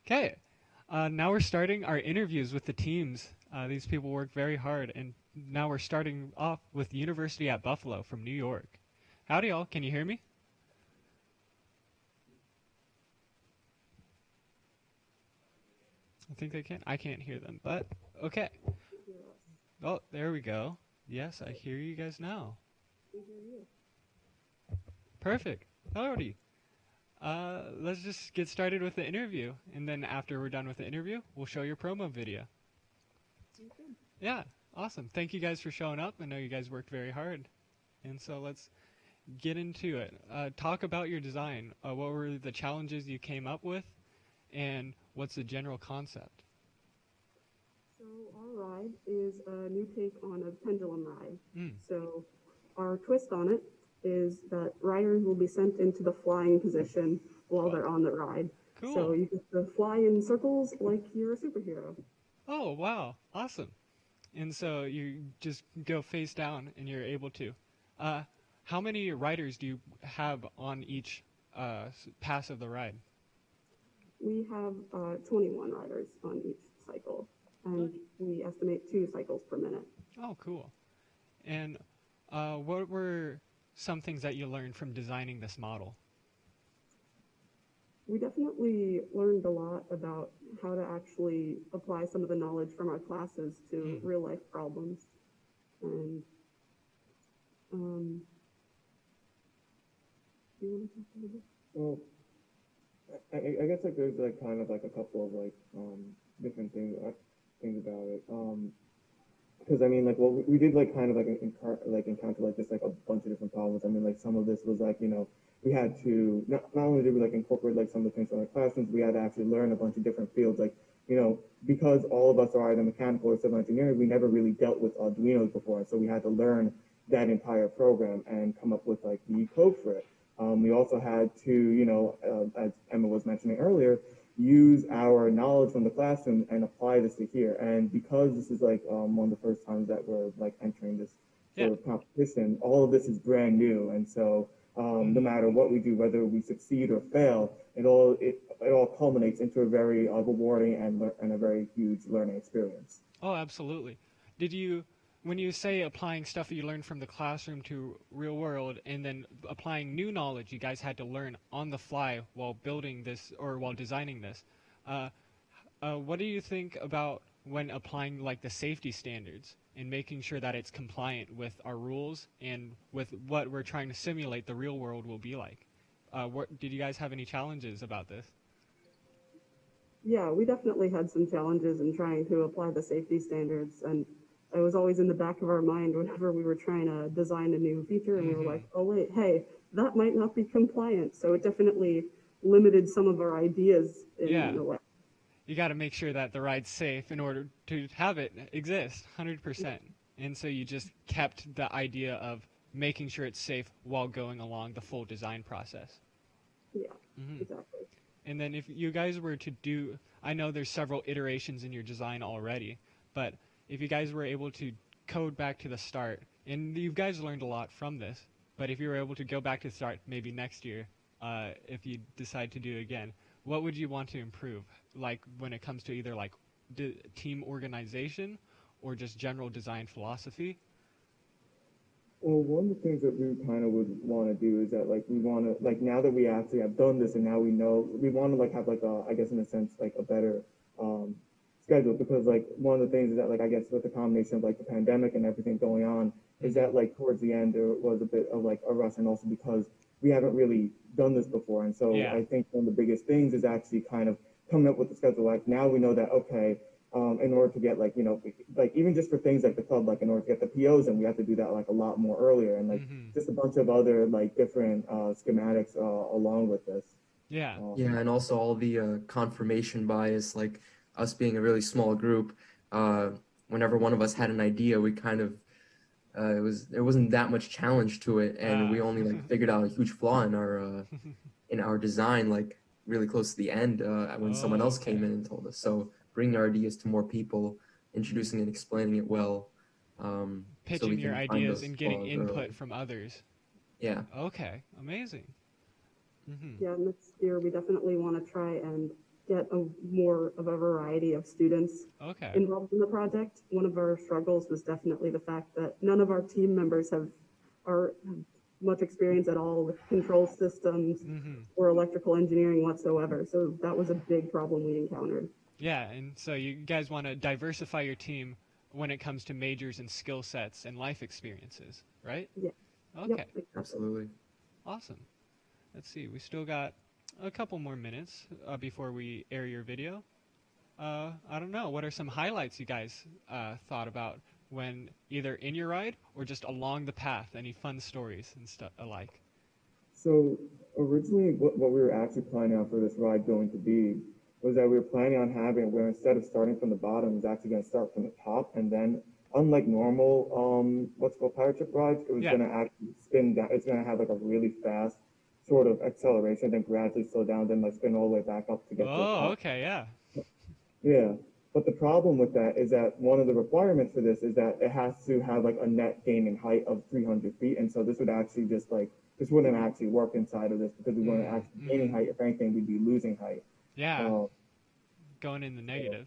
Okay. Now we're starting our interviews with the teams. These people work very hard, and now we're starting off with the University at Buffalo from New York. Howdy, y'all. Can you hear me? I think they can. I can't hear them, but okay. Oh, there we go. Yes, I hear you guys now. Perfect. Alrighty. Let's just get started with the interview, and then after we're done with the interview, we'll show your promo video. Yeah, awesome. Thank you guys for showing up. I know you guys worked very hard. And so let's get into it. Talk about your design. What were the challenges you came up with, and what's the general concept? So our ride is a new take on a pendulum ride. So our twist on it is that riders will be sent into the flying position while they're on the ride. Cool. So you get to fly in circles like you're a superhero. Oh, wow. Awesome. And so you just go face down and you're able to. How many riders do you have on each pass of the ride? We have 21 riders on each cycle, and we estimate 2 cycles per minute. Oh, cool. And what were some things that you learned from designing this model? We definitely learned a lot about how to actually apply some of the knowledge from our classes to real-life problems. And do you want to talk a little bit? Well, I guess like there's like kind of like a couple of like different things about it. Because I mean, like, well, we did like kind of like encounter like just like a bunch of different problems. I mean, like some of this was like, you know, we had to not only did we like incorporate like some of the things from our classrooms, we had to actually learn a bunch of different fields. Like, you know, because all of us are either mechanical or civil engineering, we never really dealt with Arduinos before, so we had to learn that entire program and come up with like the code for it. We also had to, you know, as Emma was mentioning earlier, use our knowledge from the classroom and apply this to here. And because this is like one of the first times that we're like entering this sort of competition, all of this is brand new. And so no matter what we do, whether we succeed or fail, it all culminates into a very rewarding and a very huge learning experience. Oh, absolutely. Did you, when you say applying stuff that you learned from the classroom to real world and then applying new knowledge you guys had to learn on the fly while building this or while designing this, what do you think about when applying like the safety standards and making sure that it's compliant with our rules and with what we're trying to simulate the real world will be like? Did you guys have any challenges about this? Yeah, we definitely had some challenges in trying to apply the safety standards, and it was always in the back of our mind whenever we were trying to design a new feature, and we were like, oh wait, hey, that might not be compliant. So it definitely limited some of our ideas in a way. You got to make sure that the ride's safe in order to have it exist, 100%. And so you just kept the idea of making sure it's safe while going along the full design process. Yeah, exactly. And then if you guys were to do, I know there's several iterations in your design already, but if you guys were able to code back to the start, and you guys learned a lot from this, but if you were able to go back to the start maybe next year, if you decide to do it again, what would you want to improve? Like when it comes to either like team organization or just general design philosophy? Well, one of the things that we kind of would want to do is that like we want to like now that we actually have done this and now we know we want to like have like a I guess in a sense like a better schedule, because like one of the things is that like I guess with the combination of like the pandemic and everything going on is that like towards the end there was a bit of like a rush, and also because we haven't really done this before, and so I think one of the biggest things is actually kind of coming up with the schedule. Like now we know that okay, in order to get like, you know, like even just for things like the club, like in order to get the POs, and we have to do that like a lot more earlier, and like just a bunch of other like different schematics along with this. Yeah, and also all the confirmation bias, like us being a really small group. Whenever one of us had an idea, we kind of there wasn't that much challenge to it, and we only like figured out a huge flaw in our design like really close to the end when someone else came in and told us. So bringing our ideas to more people, introducing and explaining it well, pitching your ideas and getting input from others. Yeah. Okay, amazing. Yeah, next year we definitely want to try and get more of a variety of students Okay. involved in the project. One of our struggles was definitely the fact that none of our team members have much experience at all with control systems or electrical engineering whatsoever. So that was a big problem we encountered. Yeah, and so you guys want to diversify your team when it comes to majors and skill sets and life experiences, right? Yeah. Okay. Yep, Absolutely. Awesome. Let's see. We still got a couple more minutes before we air your video. I don't know. What are some highlights you guys thought about when either in your ride or just along the path? Any fun stories and stuff alike? So originally, what we were actually planning on for this ride going to be was that we were planning on having where instead of starting from the bottom, it's actually going to start from the top, and then unlike normal what's called power trip rides, it was going to actually spin down. It's going to have like a really fast sort of acceleration, then gradually slow down, then like spin all the way back up to get to the top. Okay, yeah. Yeah, but the problem with that is that one of the requirements for this is that it has to have like a net gain in height of 300 feet, and so this would actually just like, this wouldn't actually work inside of this because we wouldn't actually gaining height. If anything, we'd be losing height. Yeah, going in the negative.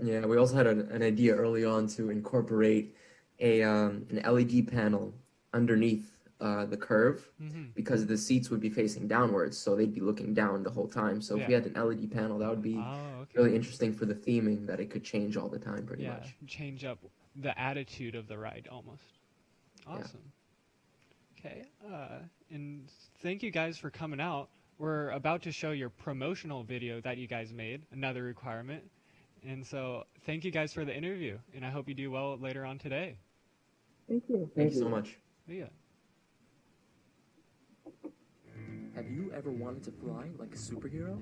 Yeah, we also had an idea early on to incorporate an LED panel underneath the curve because the seats would be facing downwards, so they'd be looking down the whole time. So if we had an LED panel, that would be really interesting for the theming, that it could change all the time pretty much. Change up the attitude of the ride almost. Awesome. Okay, and thank you guys for coming out. We're about to show your promotional video that you guys made, another requirement. And so thank you guys for the interview, and I hope you do well later on today. Thank you. Thank you so much. Yeah. Have you ever wanted to fly like a superhero?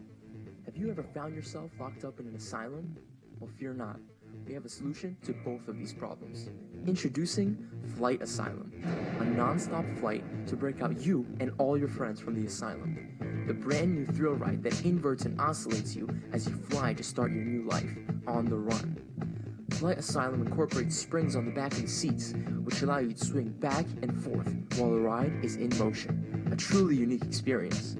Have you ever found yourself locked up in an asylum? Well, fear not. We have a solution to both of these problems. Introducing Flight Asylum, a non-stop flight to break out you and all your friends from the asylum. The brand new thrill ride that inverts and oscillates you as you fly to start your new life on the run. Flight Asylum incorporates springs on the back of the seats, which allow you to swing back and forth while the ride is in motion. A truly unique experience.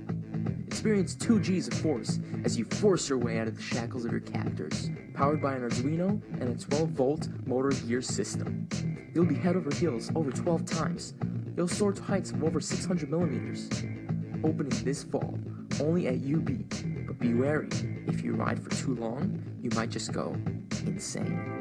Experience 2 Gs of force as you force your way out of the shackles of your captors. Powered by an Arduino and a 12-volt motor gear system. You'll be head over heels over 12 times. You'll soar to heights of over 600 millimeters. Opening this fall, only at UB. But be wary, if you ride for too long, you might just go insane.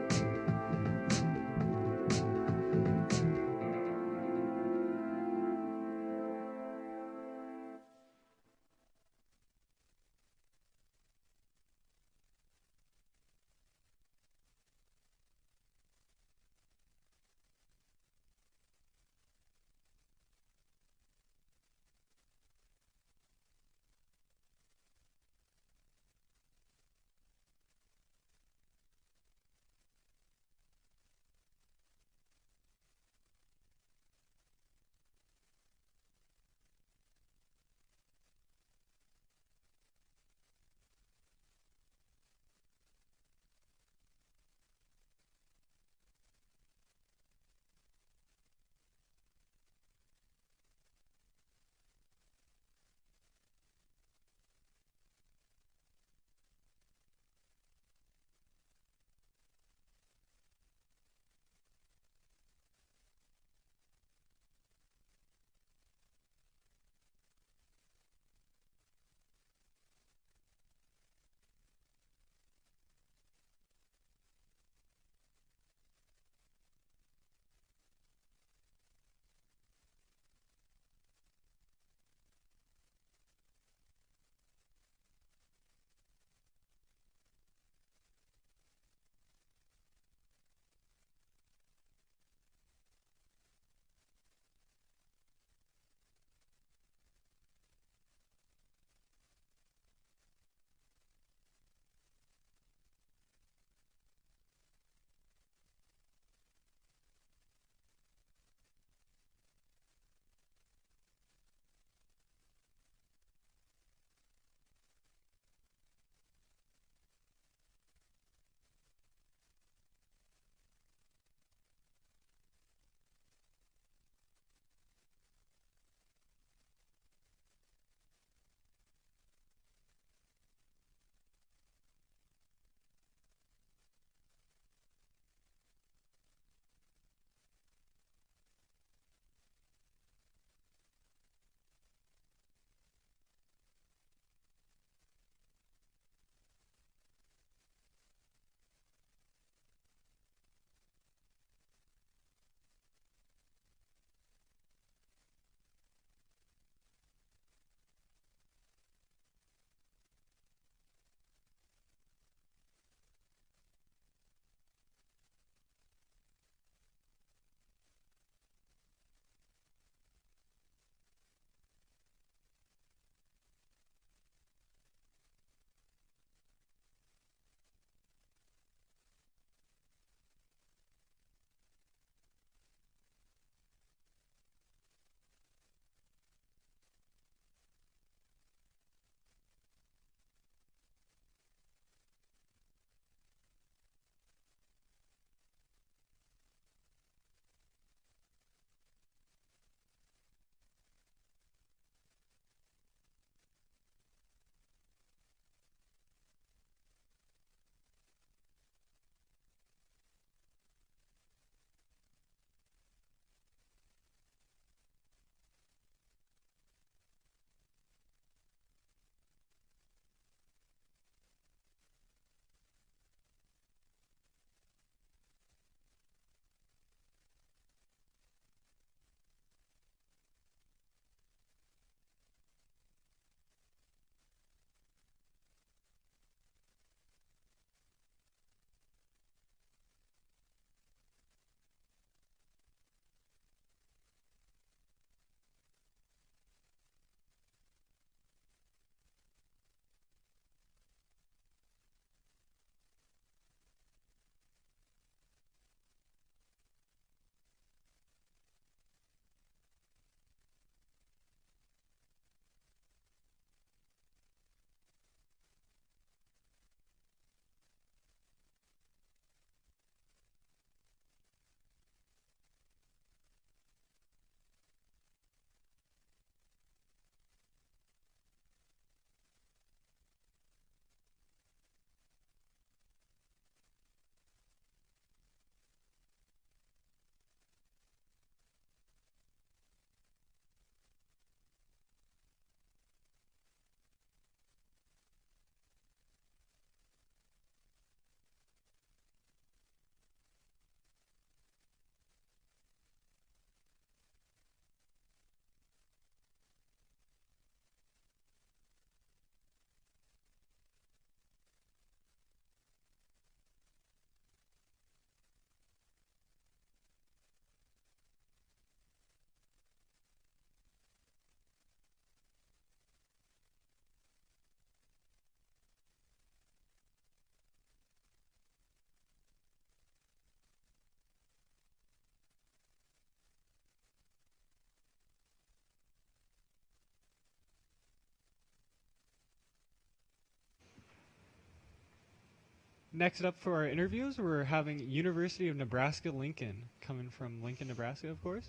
Next up for our interviews, we're having University of Nebraska-Lincoln, coming from Lincoln, Nebraska, of course.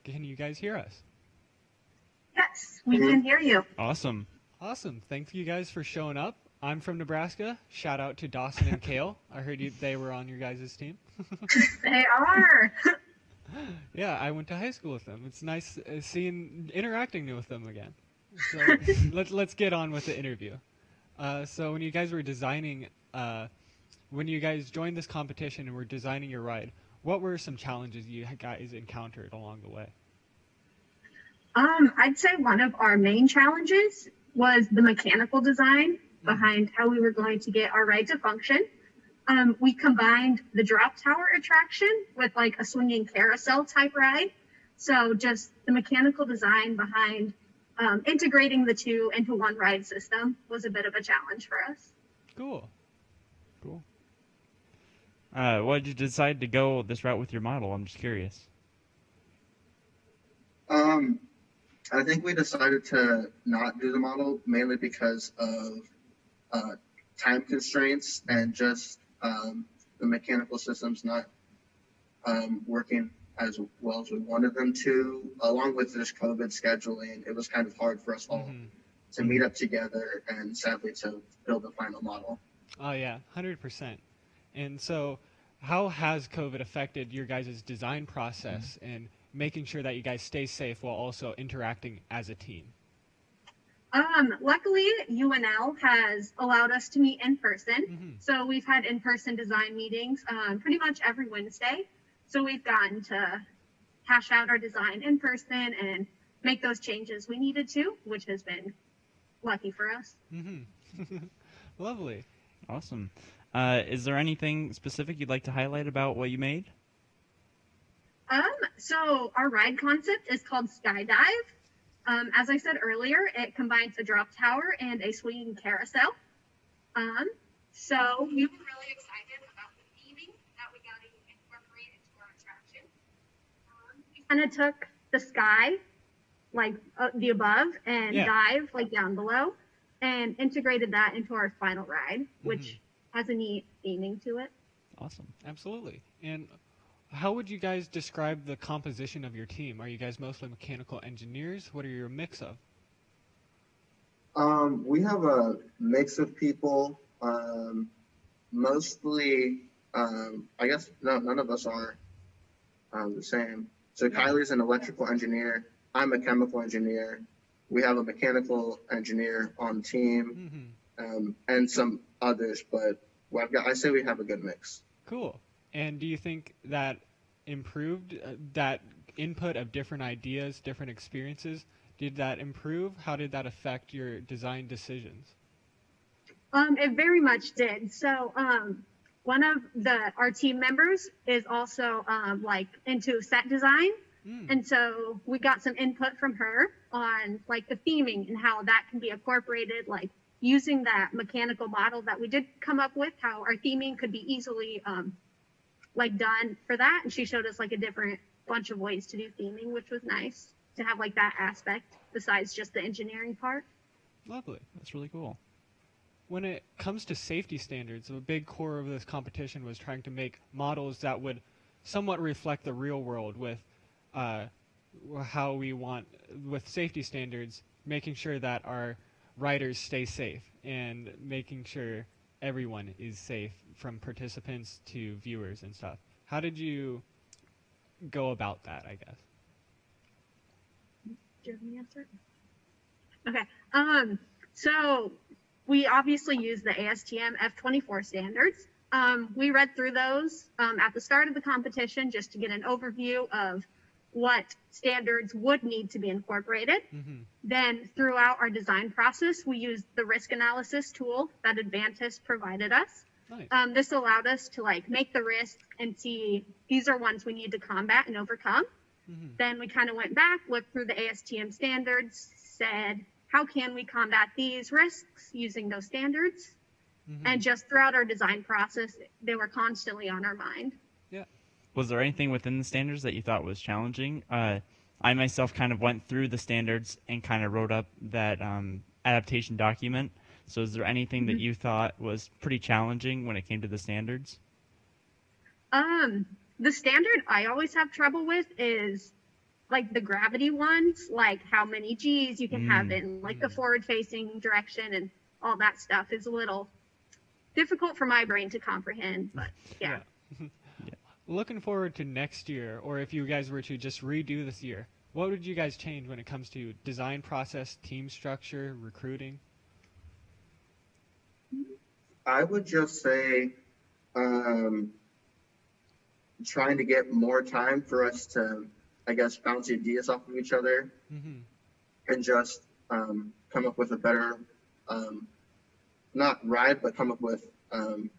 Can you guys hear us? Yes, we can hear you. Awesome. Awesome. Thank you guys for showing up. I'm from Nebraska. Shout out to Dawson and Kale. I heard they were on your guys' team. They are. Yeah, I went to high school with them. It's nice interacting with them again. So let's get on with the interview. So when you guys were designing, when you guys joined this competition and were designing your ride, what were some challenges you guys encountered along the way? I'd say one of our main challenges was the mechanical design behind how we were going to get our ride to function. We combined the drop tower attraction with like a swinging carousel type ride. So just the mechanical design behind integrating the two into one ride system was a bit of a challenge for us. Cool. Cool. Why did you decide to go this route with your model? I'm just curious. I think we decided to not do the model mainly because of time constraints and just the mechanical systems not working as well as we wanted them to. Along with this COVID scheduling, it was kind of hard for us all to meet up together and sadly to build the final model. Oh yeah, 100%. And so how has COVID affected your guys' design process and making sure that you guys stay safe while also interacting as a team? Luckily, UNL has allowed us to meet in person. So we've had in-person design meetings pretty much every Wednesday. So we've gotten to hash out our design in person and make those changes we needed to, which has been lucky for us. Lovely. Awesome. Is there anything specific you'd like to highlight about what you made? So our ride concept is called Skydive. As I said earlier, it combines a drop tower and a swinging carousel. So we were really excited about the theming that we got to incorporate into our attraction. We kind of took the sky, like the above, and dive like down below, and integrated that into our final ride, which has a neat theming to it. Awesome. Absolutely. And how would you guys describe the composition of your team? Are you guys mostly mechanical engineers? What are your mix of? We have a mix of people, mostly, I guess none of us are the same. So Kylie's an electrical engineer. I'm a chemical engineer. We have a mechanical engineer on the team, and some others, but I say we have a good mix. Cool. And do you think that improved that input of different ideas, different experiences? Did that improve? How did that affect your design decisions? It very much did. So one of our team members is also like into set design. And so we got some input from her on like the theming and how that can be incorporated, like using that mechanical model that we did come up with, how our theming could be easily like done for that. And she showed us like a different bunch of ways to do theming, which was nice to have like that aspect besides just the engineering part. Lovely. That's really cool. When it comes to safety standards, a big core of this competition was trying to make models that would somewhat reflect the real world with how we want, with safety standards, making sure that our riders stay safe and making sure everyone is safe, from participants to viewers and stuff. How did you go about that, I guess? Do you have an answer? Okay. So we obviously use the ASTM F24 standards. We read through those at the start of the competition just to get an overview of what standards would need to be incorporated. Then throughout our design process, we used the risk analysis tool that Advantis provided us. Nice. This allowed us to like make the risk and see these are ones we need to combat and overcome. Then we kind of went back, looked through the ASTM standards, said, how can we combat these risks using those standards? And just throughout our design process, they were constantly on our mind. Yeah. Was there anything within the standards that you thought was challenging? I myself kind of went through the standards and kind of wrote up that adaptation document. So is there anything that you thought was pretty challenging when it came to the standards? The standard I always have trouble with is like the gravity ones, like how many G's you can have in like the forward facing direction and all that stuff is a little difficult for my brain to comprehend, but yeah. Looking forward to next year, or if you guys were to just redo this year, what would you guys change when it comes to design process, team structure, recruiting? I would just say trying to get more time for us to, I guess, bounce ideas off of each other and just come up with a better, not ride, but come up with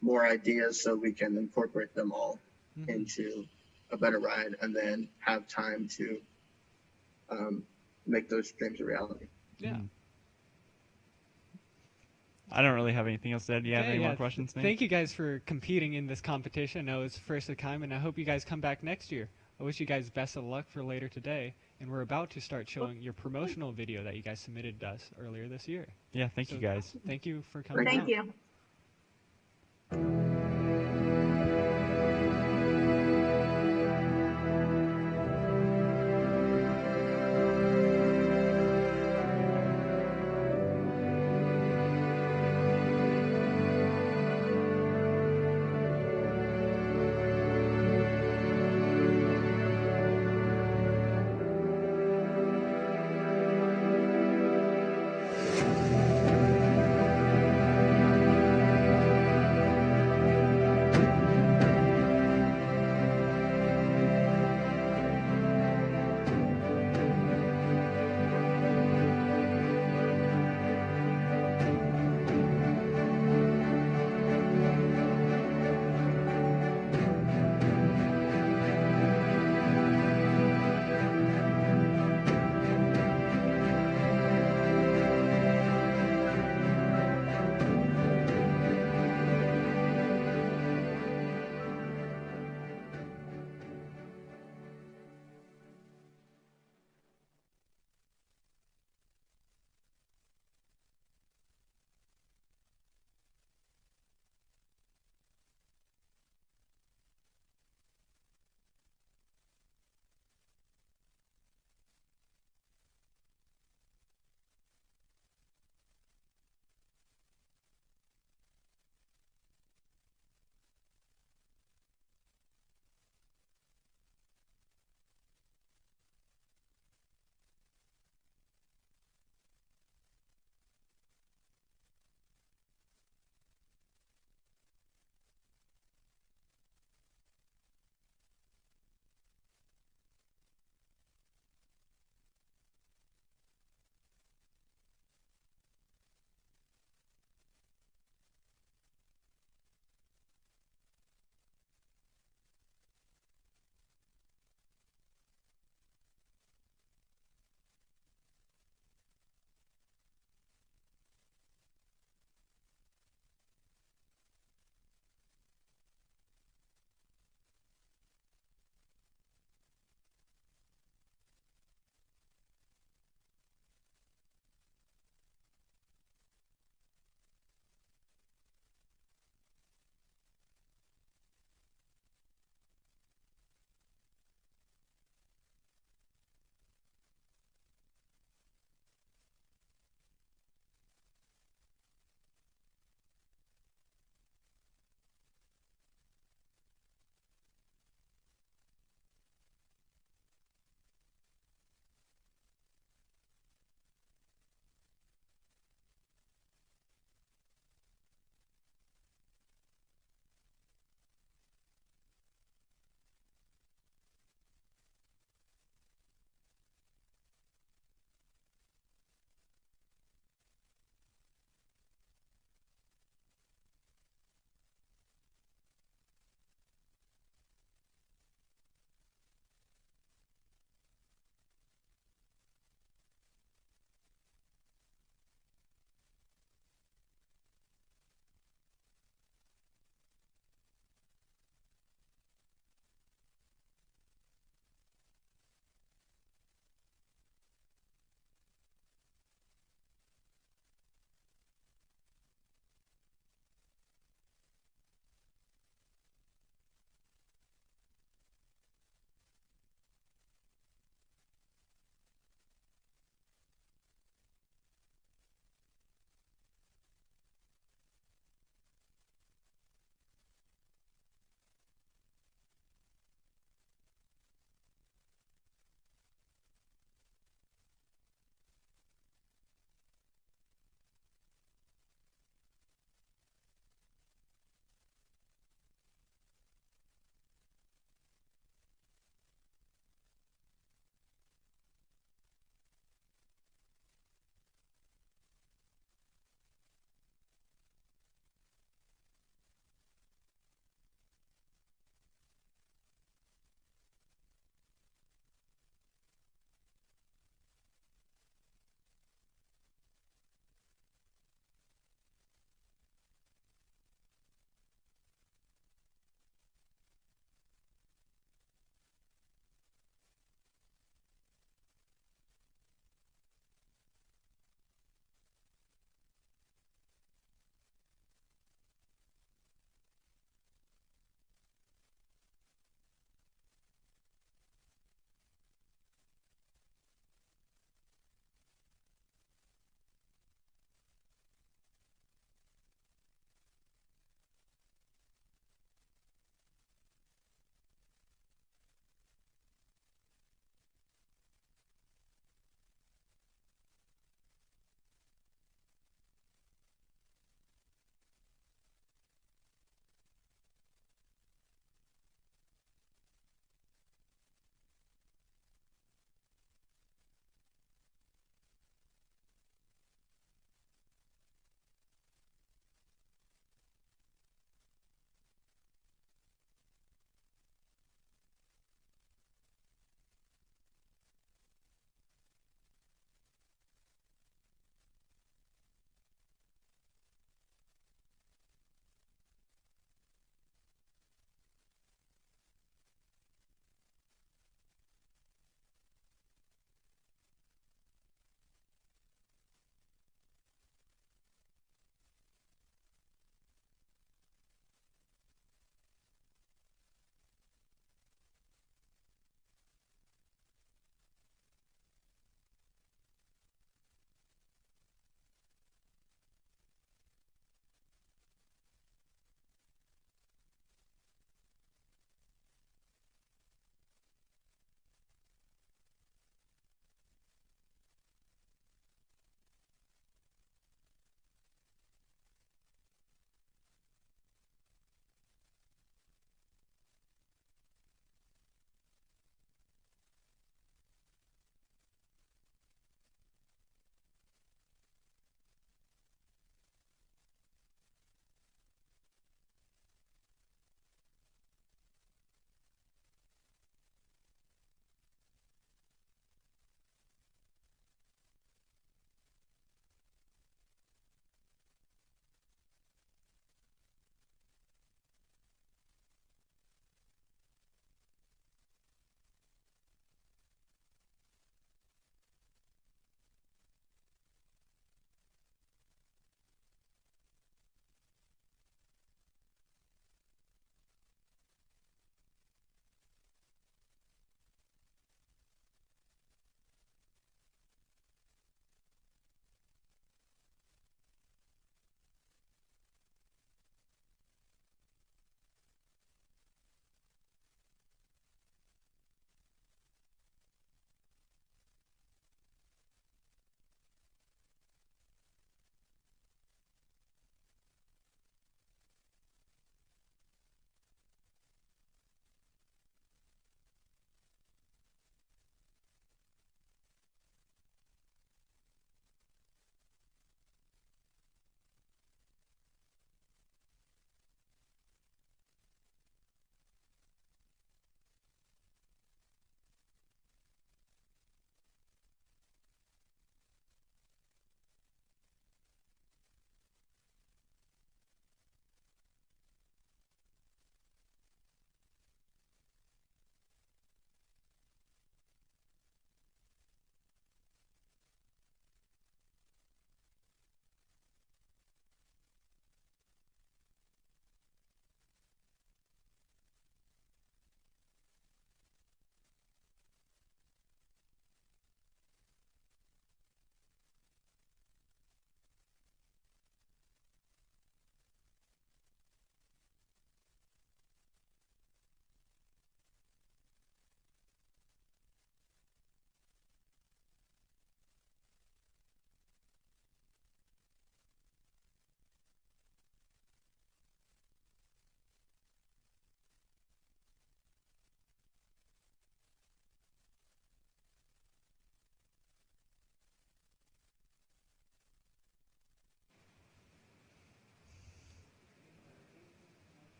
more ideas so we can incorporate them all into a better ride and then have time to make those dreams a reality. Yeah. I don't really have anything else to add. Do you have Okay, any yeah. more questions, Nate? Thank you guys for competing in this competition. I know it's first of time, and I hope you guys come back next year. I wish you guys best of luck for later today, and we're about to start showing your promotional video that you guys submitted to us earlier this year. Yeah, thank you guys. Thank you for coming Thank out. you.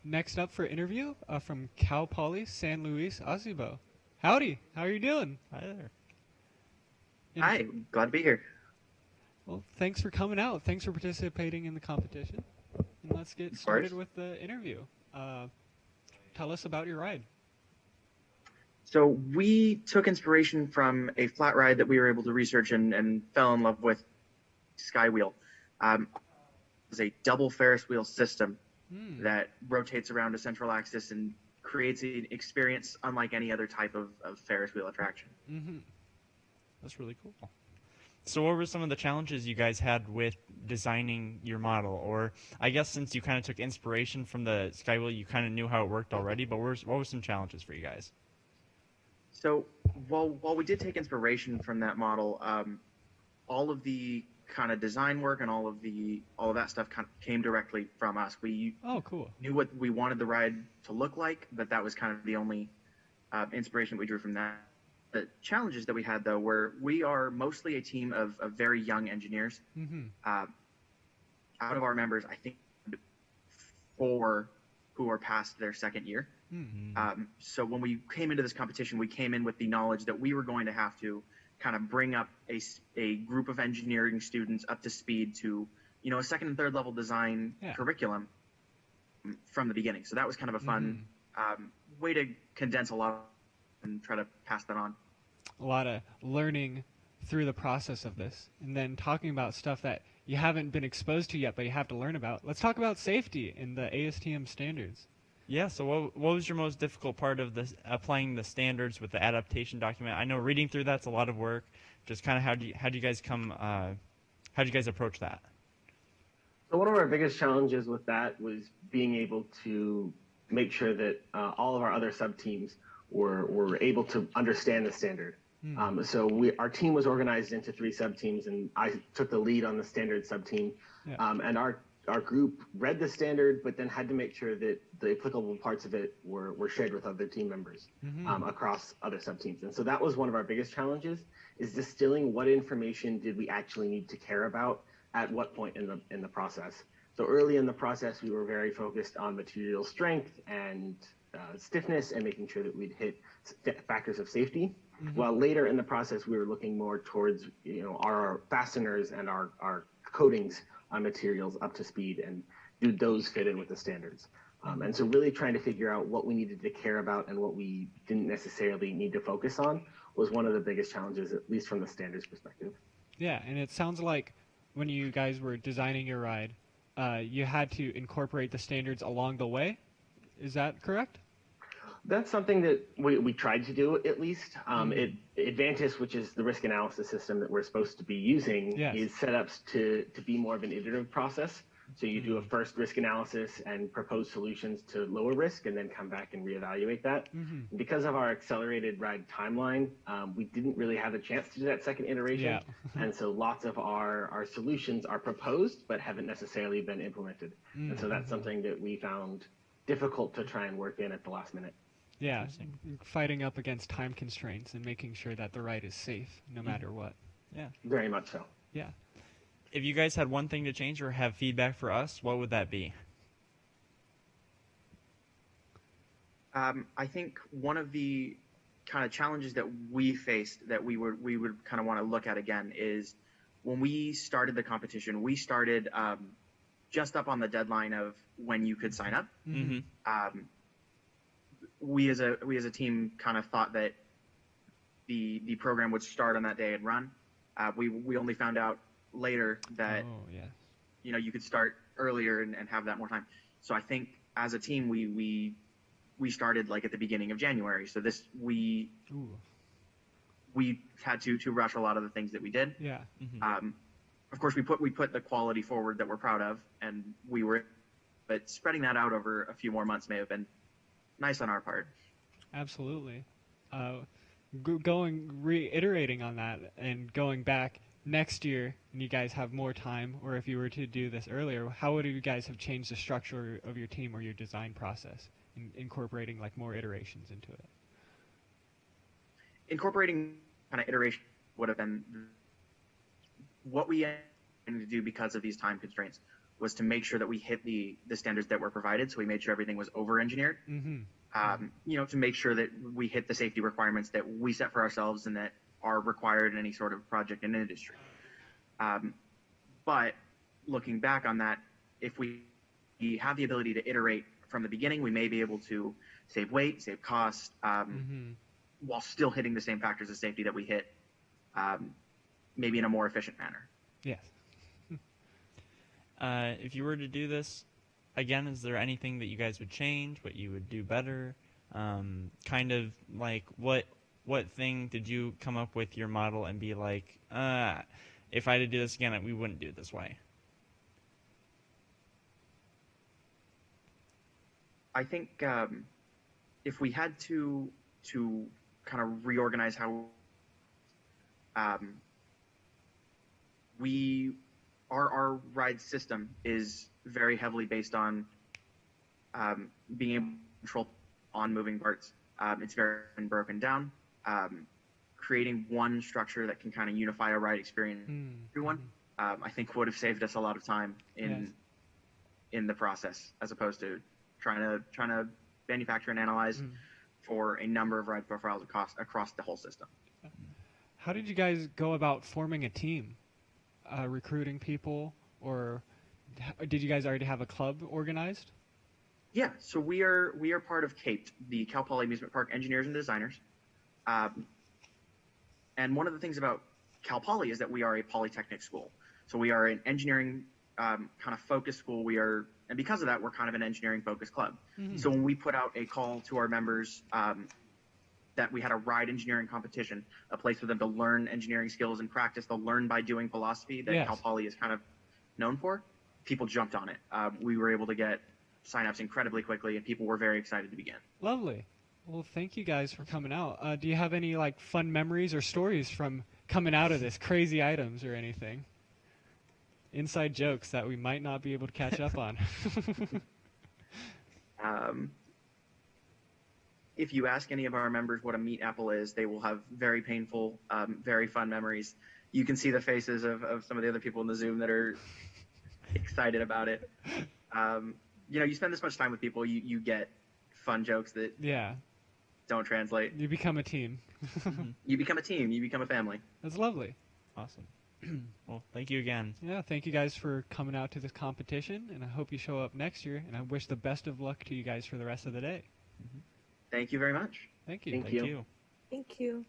Next up for interview from Cal Poly San Luis Obispo. Howdy, how are you doing? Hi there. Hi, glad to be here. Well, thanks for coming out. Thanks for participating in the competition. And let's get started with the interview. Tell us about your ride. So we took inspiration from a flat ride that we were able to research and fell in love with, Skywheel. It's a double Ferris wheel system that rotates around a central axis and creates an experience unlike any other type of Ferris wheel attraction. That's really cool. So what were some of the challenges you guys had with designing your model? Or I guess since you kind of took inspiration from the Skywheel, you kind of knew how it worked already, but what were some challenges for you guys? So while we did take inspiration from that model, all of the kind of design work and all of that stuff kind of came directly from us. We knew what we wanted the ride to look like, but that was kind of the only inspiration we drew from that. The challenges that we had, though, were we are mostly a team of very young engineers. Out of our members, I think 4 who are past their second year. So when we came into this competition, we came in with the knowledge that we were going to have to kind of bring up a group of engineering students up to speed to, a second and third level design curriculum from the beginning. So that was kind of a fun way to condense a lot and try to pass that on. A lot of learning through the process of this, and then talking about stuff that you haven't been exposed to yet, but you have to learn about. Let's talk about safety in the ASTM standards. Yeah, so what was your most difficult part of this, applying the standards with the adaptation document? I know reading through that's a lot of work. Just kind of how do you guys approach that? So one of our biggest challenges with that was being able to make sure that all of our other sub-teams were able to understand the standard. So our team was organized into 3 sub-teams, and I took the lead on the standard sub-team. And our group read the standard, but then had to make sure that the applicable parts of it were shared with other team members across other sub-teams. And so that was one of our biggest challenges, is distilling what information did we actually need to care about at what point in the process. So early in the process, we were very focused on material strength and stiffness and making sure that we'd hit factors of safety. While later in the process, we were looking more towards our fasteners and our coatings materials up to speed, and do those fit in with the standards. And so really trying to figure out what we needed to care about and what we didn't necessarily need to focus on was one of the biggest challenges, at least from the standards perspective. Yeah, and it sounds like when you guys were designing your ride, you had to incorporate the standards along the way. Is that correct? That's something that we tried to do, at least. Advantis, which is the risk analysis system that we're supposed to be using, is set up to be more of an iterative process. So you do a first risk analysis and propose solutions to lower risk, and then come back and reevaluate that. Because of our accelerated ride timeline, we didn't really have a chance to do that second iteration. And so lots of our solutions are proposed, but haven't necessarily been implemented. And so that's something that we found difficult to try and work in at the last minute. Yeah, fighting up against time constraints and making sure that the ride is safe no matter what. Yeah. Very much so. Yeah. If you guys had one thing to change or have feedback for us, what would that be? I think one of the kind of challenges that we faced that we would kind of want to look at again is when we started the competition, we started just up on the deadline of when you could sign up. We as a team kind of thought that the program would start on that day and run. We only found out later that you could start earlier and have that more time. So I think as a team we started like at the beginning of January. So we had to rush a lot of the things that we did. Yeah. Of course, we put the quality forward that we're proud of, and but spreading that out over a few more months may have been nice on our part. Absolutely. Reiterating on that and going back next year, and you guys have more time, or if you were to do this earlier, how would you guys have changed the structure of your team or your design process, incorporating like more iterations into it? Incorporating kind of iteration would have been what we had to do because of these time constraints. was to make sure that we hit the standards that were provided. So we made sure everything was over-engineered. To make sure that we hit the safety requirements that we set for ourselves and that are required in any sort of project in industry. But looking back on that, if we have the ability to iterate from the beginning, we may be able to save weight, save cost, while still hitting the same factors of safety that we hit, maybe in a more efficient manner. Yes. If you were to do this again, is there anything that you guys would change, what you would do better? Kind of like what thing did you come up with your model and be like, if I had to do this again, we wouldn't do it this way? I think if we had to kind of reorganize how our ride system is very heavily based on being able to control on moving parts. It's very broken down. Creating one structure that can kind of unify a ride experience for everyone, I think would have saved us a lot of time in the process, as opposed to trying to manufacture and analyze for a number of ride profiles across the whole system. How did you guys go about forming a team, recruiting people, or did you guys already have a club organized? Yeah, so we are part of CAPE, the Cal Poly Amusement Park Engineers and Designers. And one of the things about Cal Poly is that we are a polytechnic school. So we are an engineering kind of focused school. And because of that, we're kind of an engineering focused club. So when we put out a call to our members that we had a ride engineering competition, a place for them to learn engineering skills and practice, they'll learn by doing philosophy that Cal Poly is kind of known for, people jumped on it. We were able to get signups incredibly quickly, and people were very excited to begin. Lovely. Well, thank you guys for coming out. Do you have any fun memories or stories from coming out of this, crazy items or anything? Inside jokes that we might not be able to catch up on. If you ask any of our members what a meat apple is, they will have very painful, very fun memories. You can see the faces of some of the other people in the Zoom that are excited about it. You spend this much time with people, you get fun jokes that don't translate. You become a team. You become a team. You become a family. That's lovely. Awesome. Well, thank you again. Yeah, thank you guys for coming out to this competition, and I hope you show up next year, and I wish the best of luck to you guys for the rest of the day. Thank you very much. Thank you. Thank you. Thank you.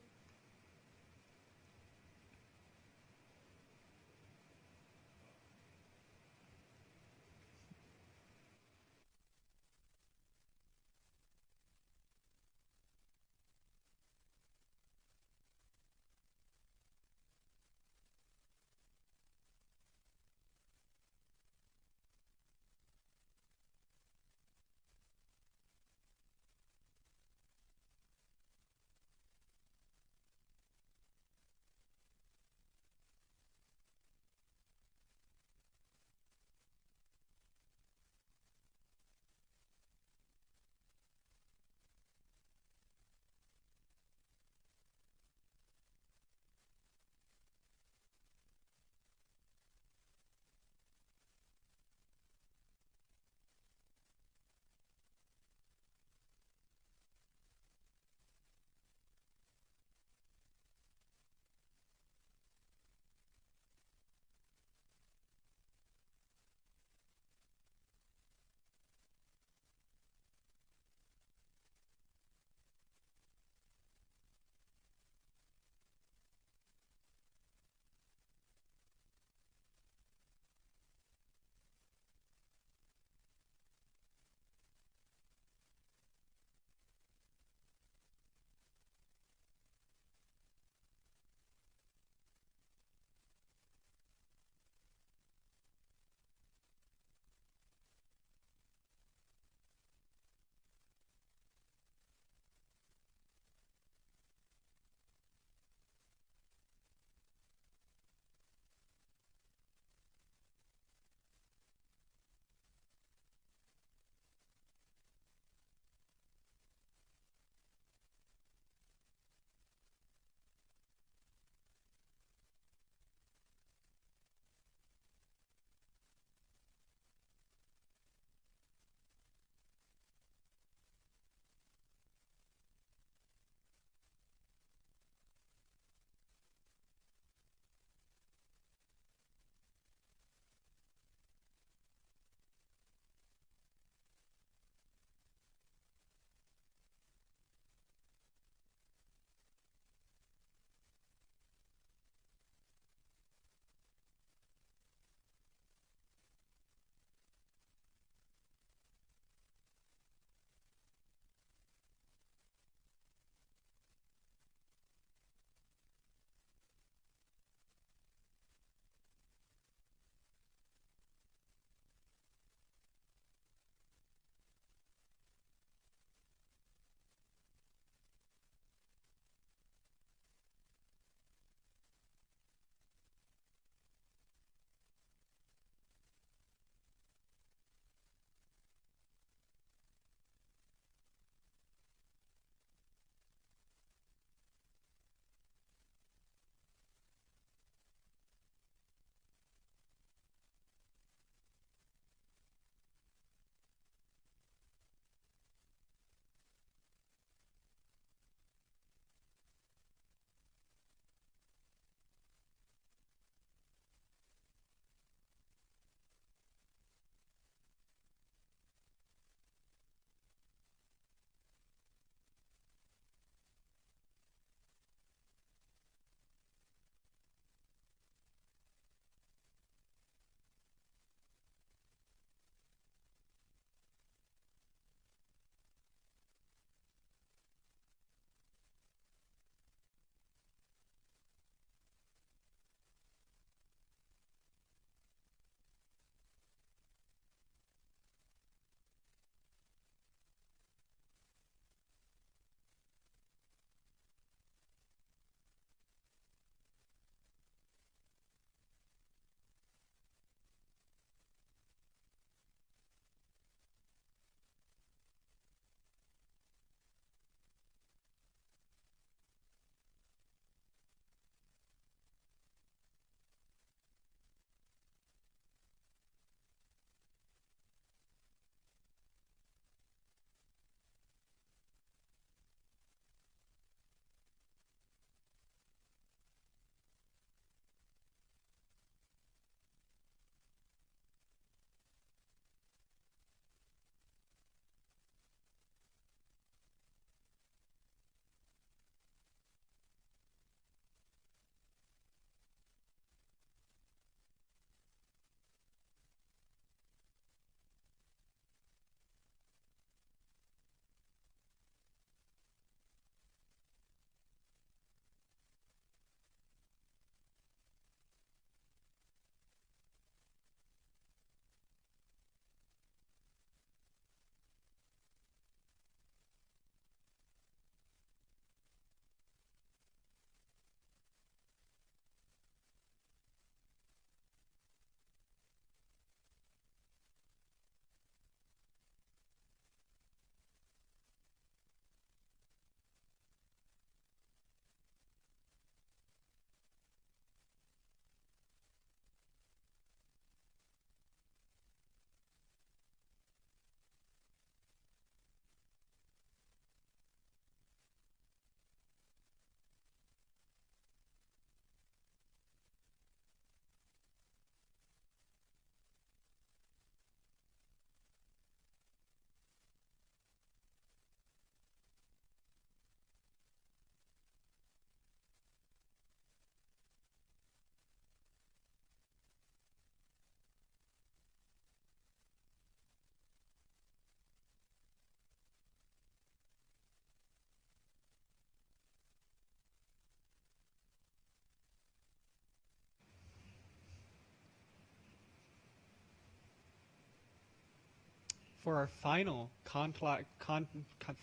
for our final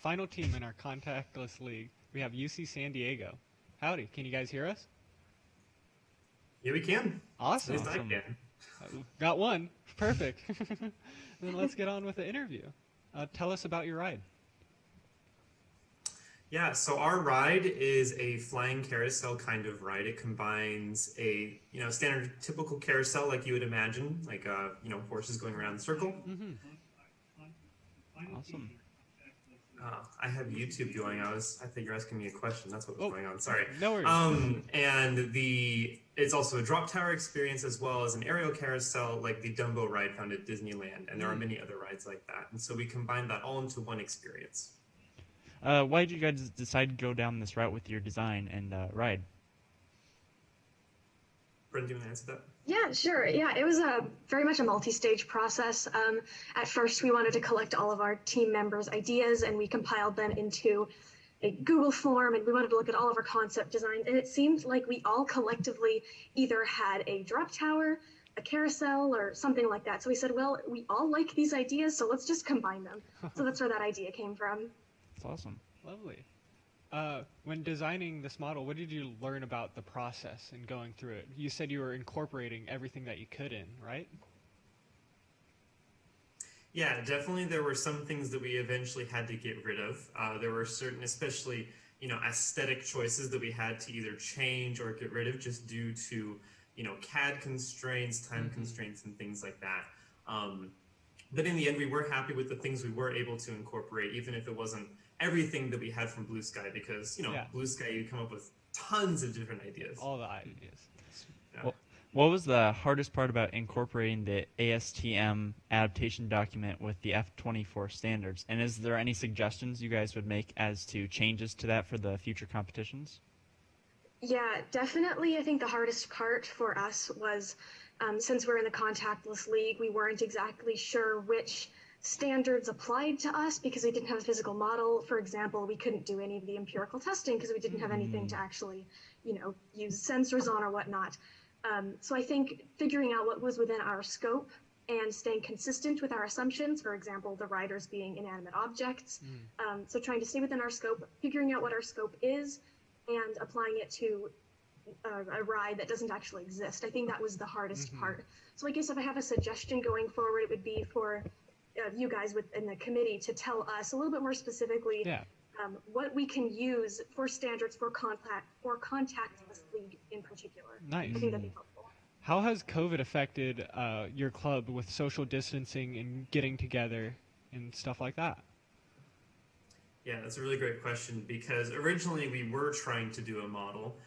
final team in our contactless league, we have UC San Diego. Howdy, can you guys hear us? Yeah, we can. Awesome. At least I can. Got one. Perfect. Then let's get on with the interview. Tell us about your ride. Yeah, so our ride is a flying carousel kind of ride. It combines a standard typical carousel like you would imagine, like horses going around in a circle. Mm-hmm. Awesome. I have YouTube going. I thought you were asking me a question. That's what was going on. Sorry. No worries. And it's also a drop tower experience as well as an aerial carousel like the Dumbo ride found at Disneyland, and there are many other rides like that. And so we combined that all into one experience. Why did you guys decide to go down this route with your design and ride? Brendan, do you want to answer that? Yeah, sure. Yeah, it was very much a multi-stage process. At first, we wanted to collect all of our team members' ideas, and we compiled them into a Google form, and we wanted to look at all of our concept designs. And it seemed like we all collectively either had a drop tower, a carousel, or something like that. So we said, well, we all like these ideas, so let's just combine them. So that's where that idea came from. That's awesome. Lovely. When designing this model, what did you learn about the process and going through it? You said you were incorporating everything that you could in, right? Yeah, definitely there were some things that we eventually had to get rid of. There were certain, especially, aesthetic choices that we had to either change or get rid of just due to, CAD constraints, time constraints, and things like that. But in the end, we were happy with the things we were able to incorporate, even if it wasn't everything that we had from Blue Sky, because, Blue Sky, you come up with tons of different ideas. All the ideas. Yeah. Well, what was the hardest part about incorporating the ASTM adaptation document with the F24 standards? And is there any suggestions you guys would make as to changes to that for the future competitions? Yeah, definitely. I think the hardest part for us was, since we're in the contactless league, we weren't exactly sure which standards applied to us because we didn't have a physical model. For example, we couldn't do any of the empirical testing because we didn't have anything to actually, use sensors on or whatnot. So I think figuring out what was within our scope and staying consistent with our assumptions, for example, the riders being inanimate objects. So trying to stay within our scope, figuring out what our scope is, and applying it to a ride that doesn't actually exist. I think that was the hardest part. So I guess if I have a suggestion going forward, it would be for you guys within the committee to tell us a little bit more specifically what we can use for standards for contactless league in particular. Nice. I think that'd be helpful. How has COVID affected your club with social distancing and getting together and stuff like that? Yeah, that's a really great question, because originally we were trying to do a model.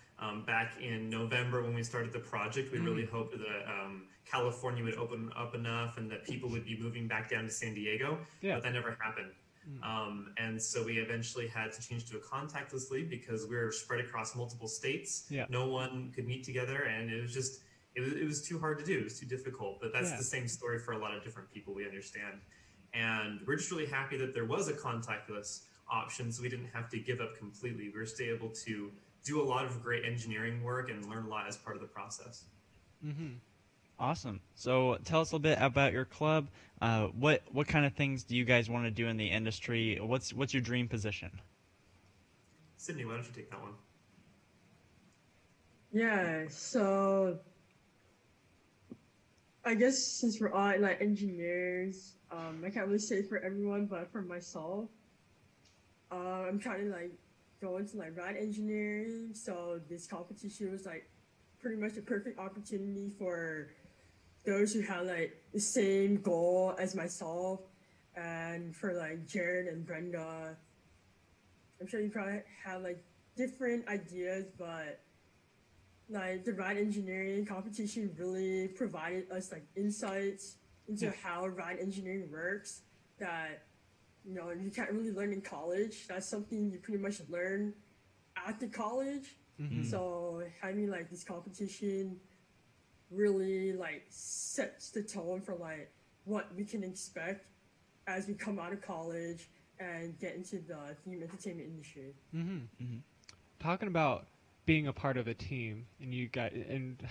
Back in November when we started the project, we really hoped that California would open up enough and that people would be moving back down to San Diego, but that never happened. And so we eventually had to change to a contactless league because we were spread across multiple states. No one could meet together, and it was just, it was too hard to do. It was too difficult, but that's the same story for a lot of different people, we understand. And we're just really happy that there was a contactless option, so we didn't have to give up completely. We were still able to do a lot of great engineering work and learn a lot as part of the process. Awesome. So tell us a little bit about your club. What kind of things do you guys want to do in the industry? What's your dream position? Sydney, why don't you take that one? Yeah, so I guess since we're all like engineers, I can't really say for everyone, but for myself, I'm trying to like go into like ride engineering. So this competition was like pretty much a perfect opportunity for those who have like the same goal as myself, and for like Jared and Brenda. I'm sure you probably have like different ideas, but like the ride engineering competition really provided us like insights into how ride engineering works that you can't really learn in college. That's something you pretty much learn at the college. So having like this competition really like sets the tone for like what we can expect as we come out of college and get into the theme entertainment industry. Talking about being a part of a team, and you guys, and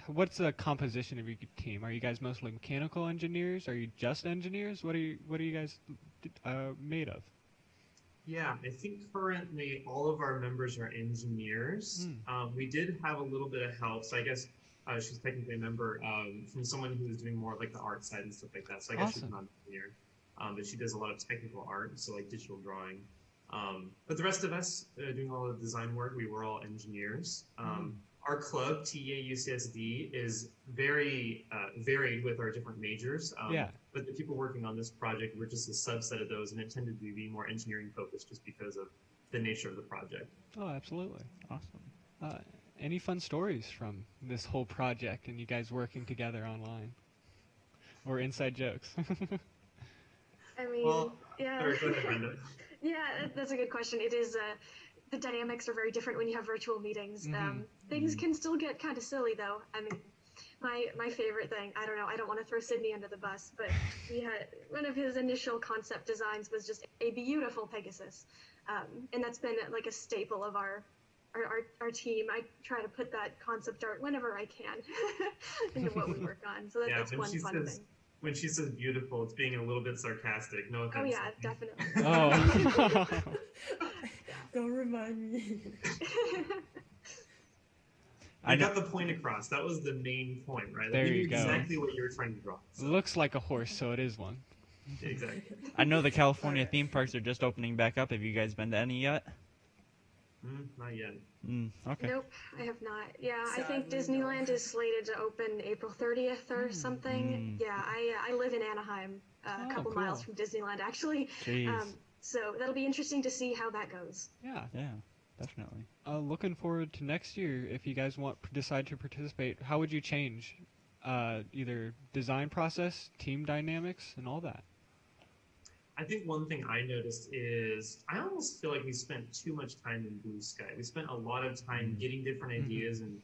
what's the composition of your team? Are you guys mostly mechanical engineers? Are you just engineers? What are you guys made of? Yeah, I think currently all of our members are engineers. We did have a little bit of help, so I guess she's technically a member from someone who is doing more like the art side and stuff like that. So I guess she's not an engineer, but she does a lot of technical art, so like digital drawing. But the rest of us doing all the design work, we were all engineers. Our club, TA UCSD, is very varied with our different majors. But the people working on this project were just a subset of those, and it tended to be more engineering focused just because of the nature of the project. Oh, absolutely. Awesome. Any fun stories from this whole project and you guys working together online? Or inside jokes? I mean, well, yeah. Sorry, go ahead, Brenda. Yeah, that's a good question. It is, the dynamics are very different when you have virtual meetings. Things can still get kind of silly, though. I mean, my favorite thing, I don't know, I don't want to throw Sydney under the bus, but we had one of his initial concept designs was just a beautiful Pegasus. And that's been like a staple of our team. I try to put that concept art whenever I can into what we work on. So that's one fun thing. When she says beautiful, it's being a little bit sarcastic. No offense. Oh yeah, definitely. Oh. Don't remind me. I got the point across. That was the main point, right? There you you knew go. exactly what you were trying to draw. So. Looks like a horse, so it is one. Exactly. I know the California theme parks are just opening back up. Have you guys been to any yet? Not yet. Okay. Nope, I have not. Yeah, I think Disneyland is slated to open April 30th or something. Yeah, I live in Anaheim, a couple miles from Disneyland, actually. Jeez. So that'll be interesting to see how that goes. Yeah. Yeah, definitely. Looking forward to next year. If you guys decide to participate, how would you change either design process, team dynamics, and all that? I think one thing I noticed is I almost feel like we spent too much time in Blue Sky. We spent a lot of time getting different ideas and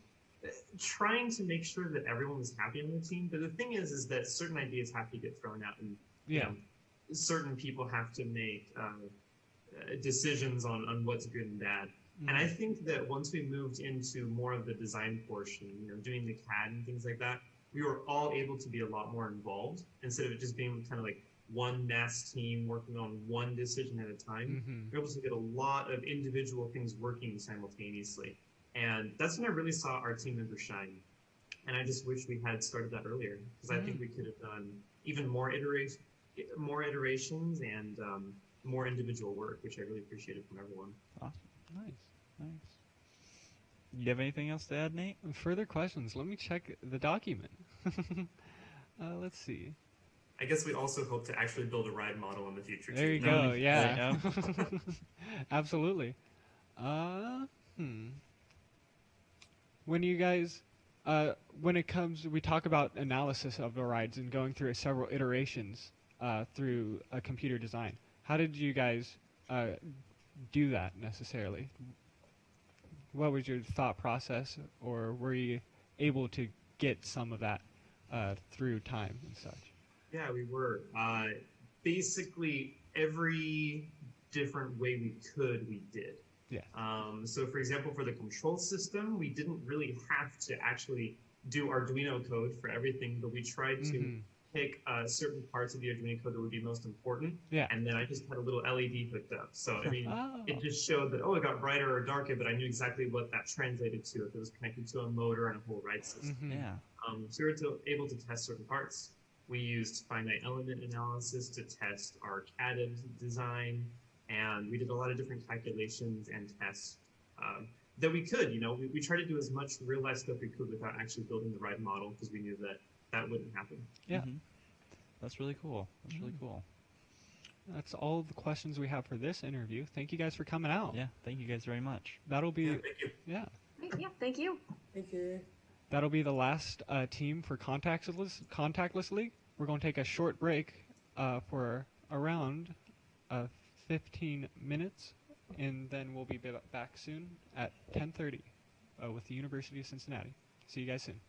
trying to make sure that everyone was happy on the team. But the thing is that certain ideas have to get thrown out, and you know, certain people have to make decisions on what's good and bad. And I think that once we moved into more of the design portion, you know, doing the CAD and things like that, we were all able to be a lot more involved instead of it just being kind of like one mass team working on one decision at a time. We're able to get a lot of individual things working simultaneously. And that's when I really saw our team members shine. And I just wish we had started that earlier, because I think we could have done even more iterations and more individual work, which I really appreciated from everyone. Awesome. Nice. You have anything else to add, Nate? Further questions? Let me check the document. Let's see. I guess we also hope to actually build a ride model in the future. There you go. Yeah. Absolutely. When you guys, when it comes, we talk about analysis of the rides and going through several iterations through a computer design. How did you guys do that necessarily? What was your thought process, or were you able to get some of that through time and such? Yeah, we were. Basically, every different way we could, we did. Yeah. So, for example, for the control system, we didn't really have to actually do Arduino code for everything, but we tried to pick certain parts of the Arduino code that would be most important. Yeah. And then I just had a little LED hooked up. So, I mean, it just showed that, it got brighter or darker, but I knew exactly what that translated to, if it was connected to a motor and a whole ride system. Yeah. So we were able to test certain parts. We used finite element analysis to test our CAD design, and we did a lot of different calculations and tests that we could. You know, we tried to do as much real life stuff we could without actually building the ride model, because we knew that that wouldn't happen. Yeah. That's really cool. That's really cool. That's all the questions we have for this interview. Thank you guys for coming out. Yeah, thank you guys very much. That'll be thank you. Yeah. Yeah, thank you. Thank you. That'll be the last team for Contactless League. We're going to take a short break for around 15 minutes, and then we'll be back soon at 10:30 with the University of Cincinnati. See you guys soon.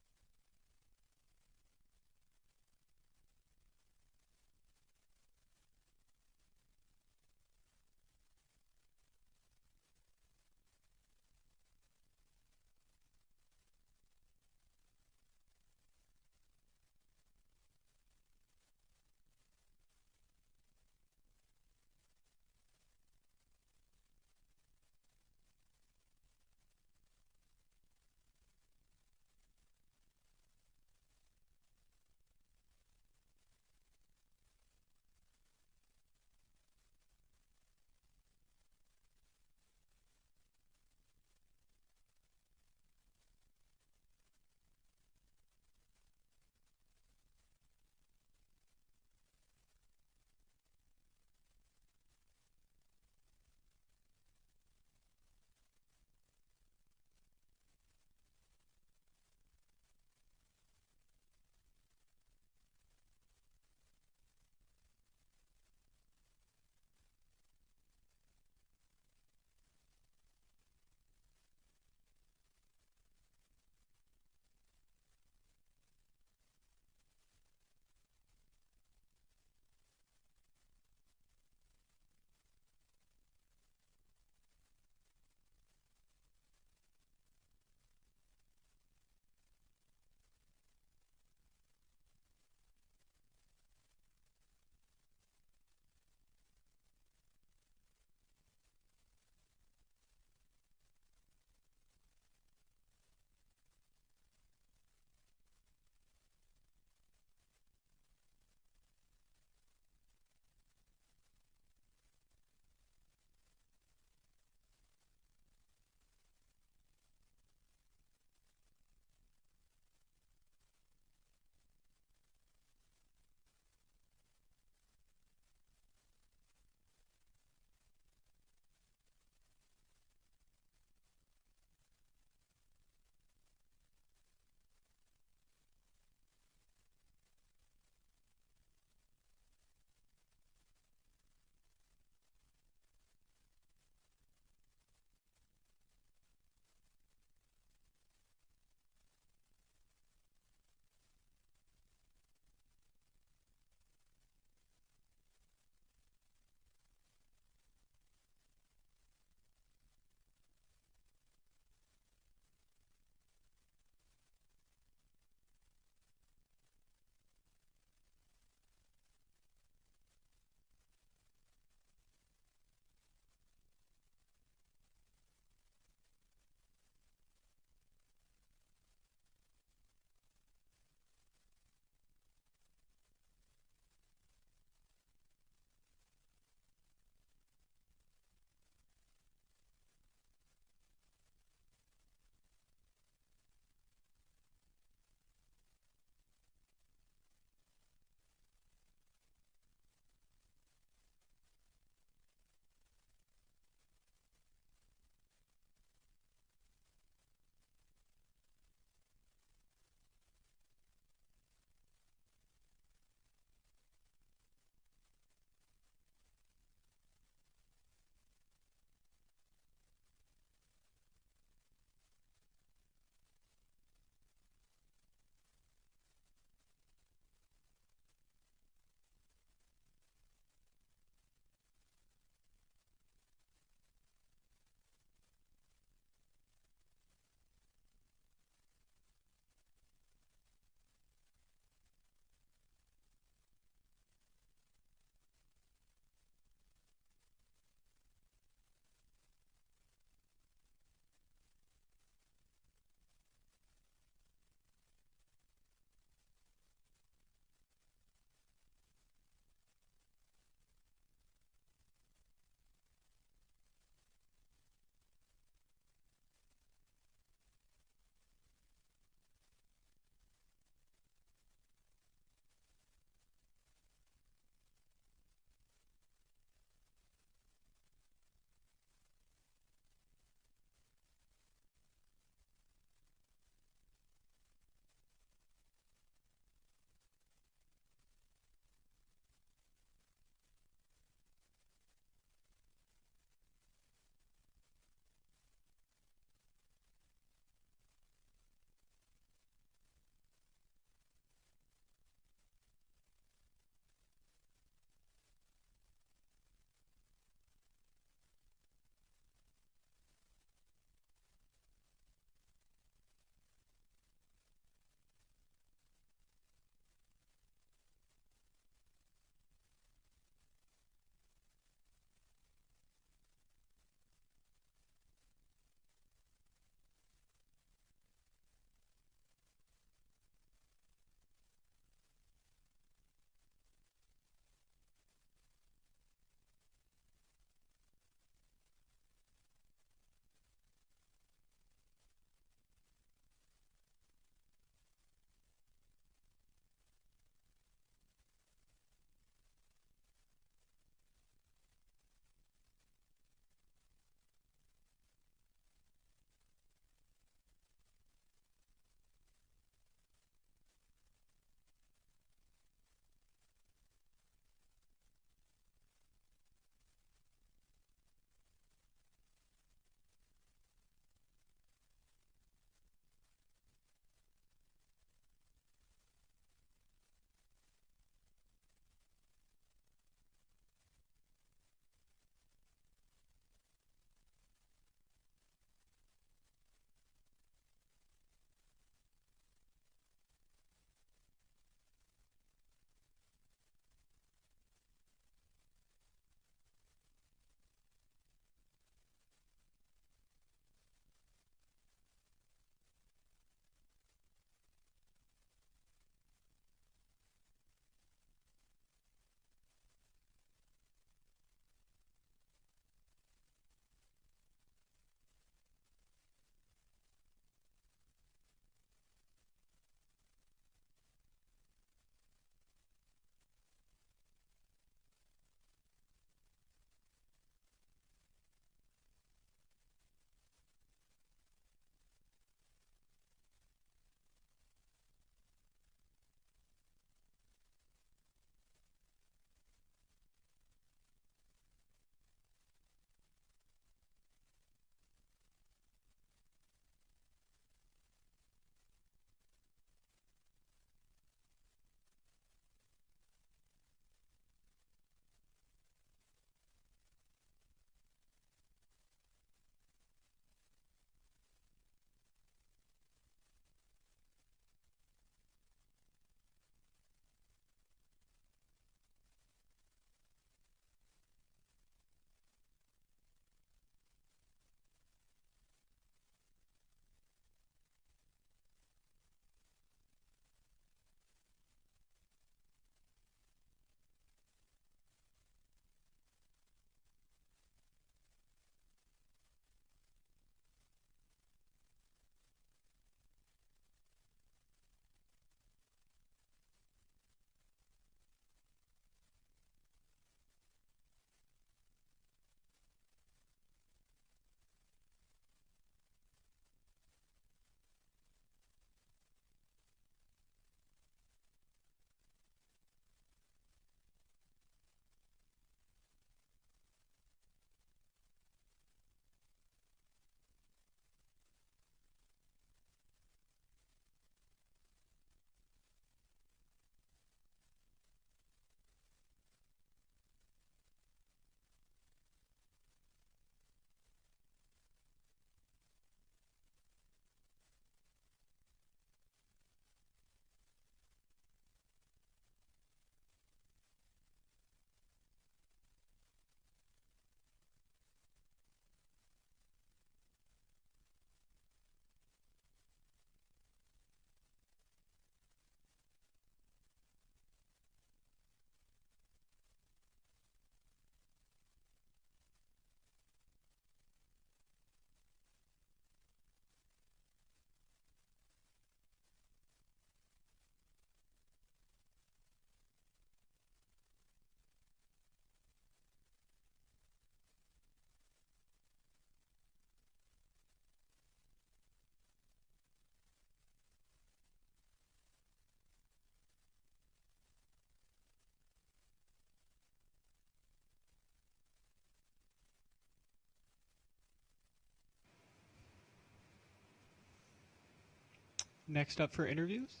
Next up for interviews,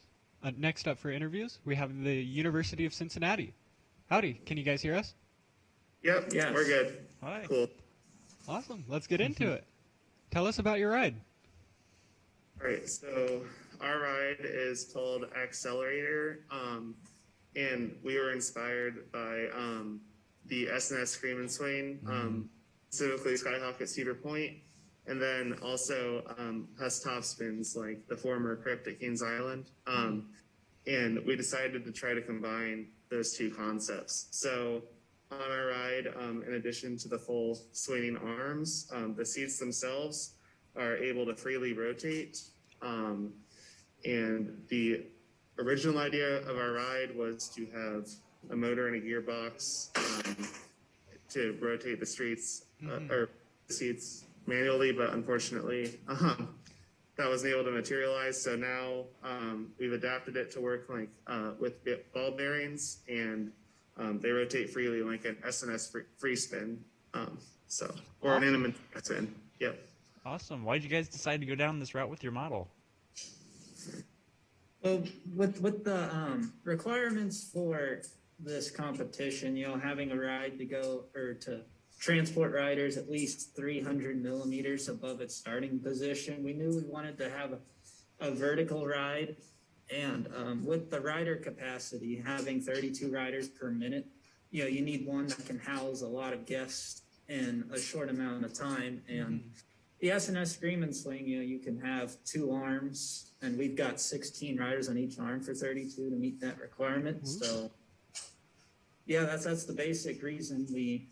we have the University of Cincinnati. Howdy, can you guys hear us? Yep, yeah, we're good. Hi. Cool. Awesome, let's get into it. Tell us about your ride. All right, so our ride is called Accelerator, and we were inspired by the SNS Scream and Swing, specifically Skyhawk at Cedar Point, and then also Huss Topspins, like the former Crypt at Kings Island. And we decided to try to combine those two concepts. So on our ride, in addition to the full swinging arms, the seats themselves are able to freely rotate. And the original idea of our ride was to have a motor and a gearbox to rotate the streets or the seats manually, but unfortunately that wasn't able to materialize. So now we've adapted it to work like with ball bearings, and they rotate freely like an SNS free spin. Or an animate spin. Yep. Awesome. Why did you guys decide to go down this route with your model? Well, with the requirements for this competition, having a ride to go or to transport riders at least 300 millimeters above its starting position, we knew we wanted to have a vertical ride. And with the rider capacity, having 32 riders per minute, you need one that can house a lot of guests in a short amount of time. And the SNS Scream and Swing, you can have 2 arms, and we've got 16 riders on each arm for 32 to meet that requirement. So, yeah, that's the basic reason we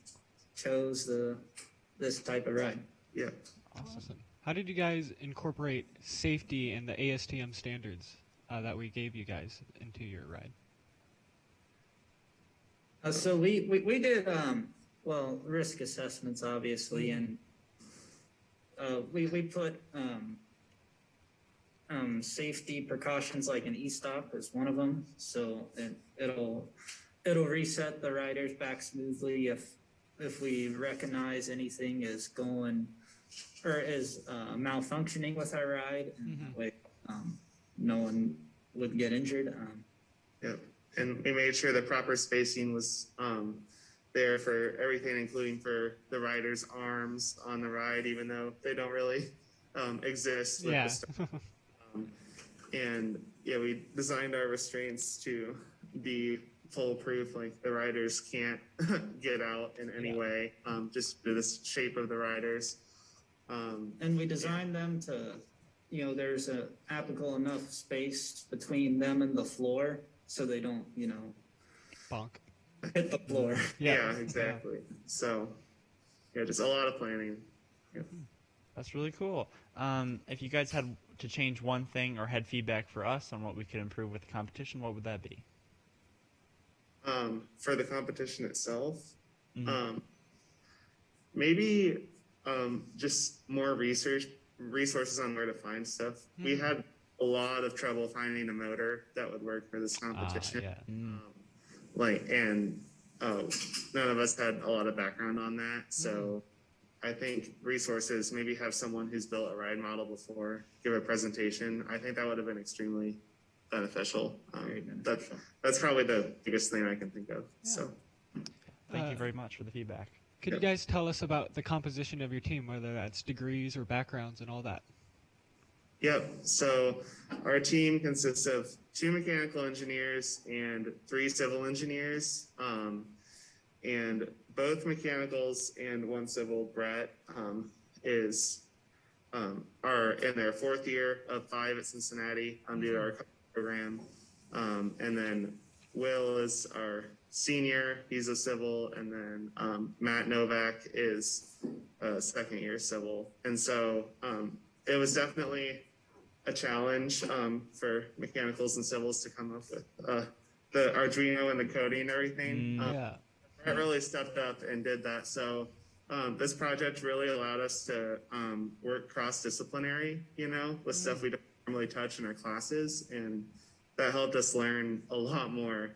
chose this type of ride. Yeah. Awesome. How did you guys incorporate safety and the ASTM standards that we gave you guys into your ride? So we did risk assessments, obviously, and we put safety precautions like an e-stop is one of them. So it'll reset the riders back smoothly if we recognize anything is going or is malfunctioning with our ride, and that way no one would get injured. Yep. And we made sure the proper spacing was there for everything, including for the riders' arms on the ride, even though they don't really exist. With the stuff. And yeah, we designed our restraints to be foolproof, like the riders can't get out in any way, just to the shape of the riders. And we designed them to, there's a applicable enough space between them and the floor so they don't, bonk. Hit the floor. Yeah, exactly. So, yeah, just a lot of planning. Yeah. That's really cool. If you guys had to change one thing or had feedback for us on what we could improve with the competition, what would that be? For the competition itself, maybe just more resources on where to find stuff. We had a lot of trouble finding a motor that would work for this competition. None of us had a lot of background on that, so I think resources, maybe have someone who's built a ride model before give a presentation. I think that would have been extremely beneficial. That's probably the biggest thing I can think of. So thank you very much for the feedback. Could you guys tell us about the composition of your team, whether that's degrees or backgrounds and all that? Yep. So our team consists of 2 mechanical engineers and 3 civil engineers. And both mechanicals and 1 civil, Brett, are in their 4th year of 5 at Cincinnati due to our program. And then Will is our senior, he's a civil, and then Matt Novak is a 2nd year civil. And so it was definitely a challenge for mechanicals and civils to come up with the Arduino and the coding and everything. Brett really stepped up and did that. So this project really allowed us to work cross-disciplinary, with stuff we don't normally touch in our classes, and that helped us learn a lot more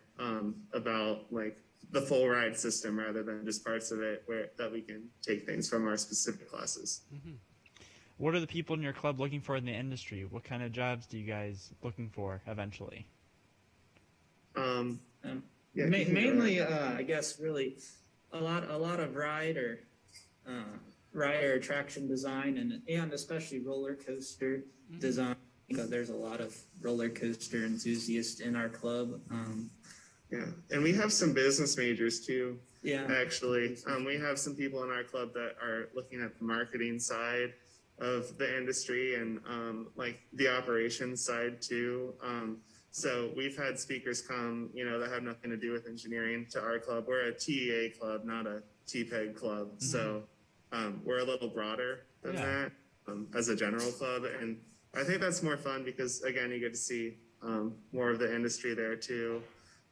about like the full ride system rather than just parts of it that we can take things from our specific classes. what are the people in your club looking for in the industry? What kind of jobs do you guys looking for eventually? Mainly, I guess, really a lot of ride or attraction design and especially roller coaster design. Because there's a lot of roller coaster enthusiasts in our club. Yeah, and we have some business majors too. Yeah, actually, we have some people in our club that are looking at the marketing side of the industry and like the operations side too. So we've had speakers come, that have nothing to do with engineering to our club. We're a TEA club, not a TPEG club. So we're a little broader than that as a general club. And I think that's more fun because, again, you get to see more of the industry there too.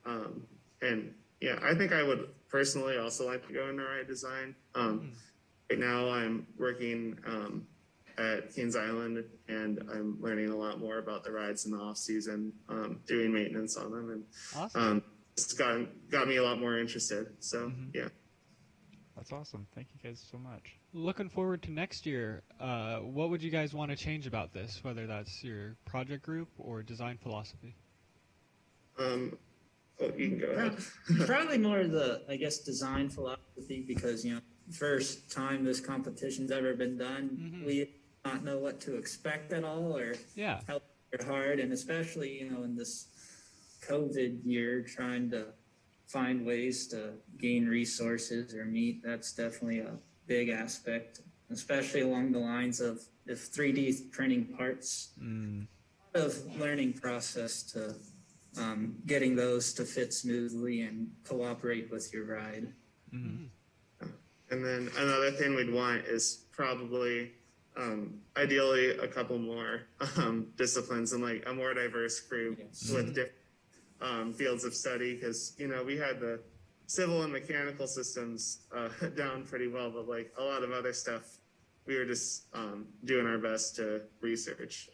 And yeah, I think I would personally also like to go into ride design. Right now I'm working at Kings Island, and I'm learning a lot more about the rides in the off season, doing maintenance on them, and awesome. It's got me a lot more interested. So yeah, that's awesome. Thank you guys so much. Looking forward to next year. What would you guys want to change about this, whether that's your project group or design philosophy? You can go ahead. Probably more the, I guess, design philosophy, because first time this competition's ever been done, we not know what to expect at all, or how hard, and especially in this COVID year, trying to find ways to gain resources or meet. That's definitely a big aspect, especially along the lines of if 3D printing parts. Of learning process to getting those to fit smoothly and cooperate with your ride. And then another thing we'd want is probably ideally a couple more disciplines and like a more diverse group with different fields of study, because we had the civil and mechanical systems down pretty well, but like a lot of other stuff we were just doing our best to research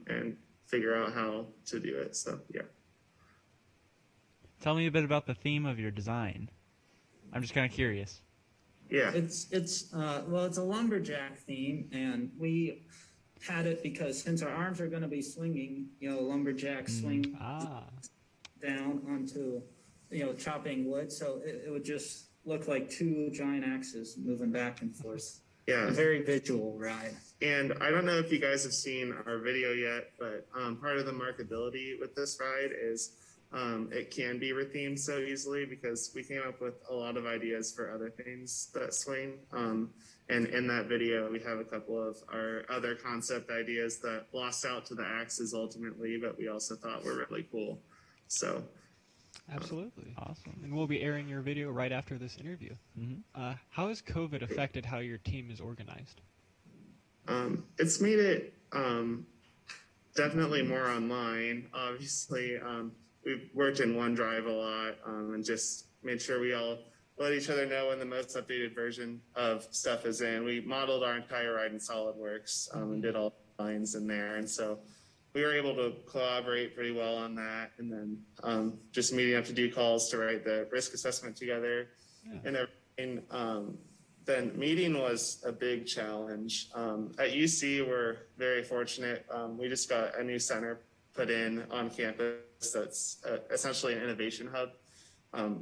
and figure out how to do it. So yeah. Tell me a bit about the theme of your design. I'm just kind of curious. Yeah. It's a lumberjack theme, and we had it because since our arms are going to be swinging, lumberjack swing down onto, chopping wood, so it would just look like two giant axes moving back and forth. Yeah. A very visual ride. And I don't know if you guys have seen our video yet, but part of the marketability with this ride is it can be rethemed so easily, because we came up with a lot of ideas for other things that swing. And in that video, we have a couple of our other concept ideas that lost out to the axes ultimately, but we also thought were really cool. So. Absolutely. Awesome. And we'll be airing your video right after this interview. How has COVID affected how your team is organized? It's made it definitely more online. Obviously, we've worked in OneDrive a lot and just made sure we all let each other know when the most updated version of stuff is in. We modeled our entire ride in SolidWorks and did all the lines in there. And so we were able to collaborate pretty well on that. And then just meeting up to do calls to write the risk assessment together and everything. Then meeting was a big challenge. At UC, we're very fortunate. We just got a new center put in on campus that's essentially an innovation hub.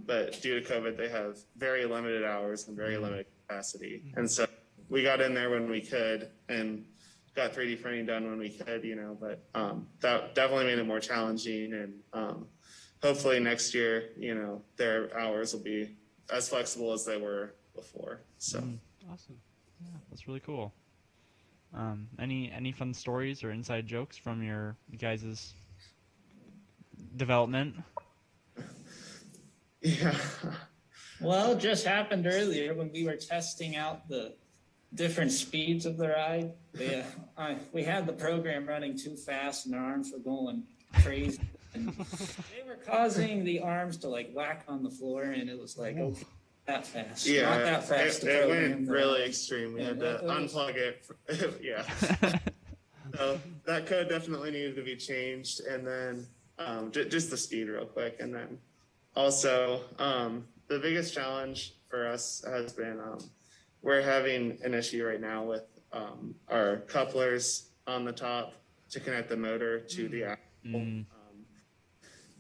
But due to COVID, they have very limited hours and very limited capacity. And so we got in there when we could and got 3D printing done when we could, but that definitely made it more challenging. And hopefully next year, their hours will be as flexible as they were before. So awesome. Yeah, that's really cool. Any fun stories or inside jokes from your guys' development? Yeah. Well, it just happened earlier when we were testing out the different speeds of the ride. We had the program running too fast and our arms were going crazy. And they were causing the arms to whack on the floor, and it was like, okay, that fast. Yeah, not that fast. It went really extreme. We had to unplug it. Yeah. So that code definitely needed to be changed, and then just the speed real quick, and then also the biggest challenge for us has been we're having an issue right now with our couplers on the top to connect the motor to the axle.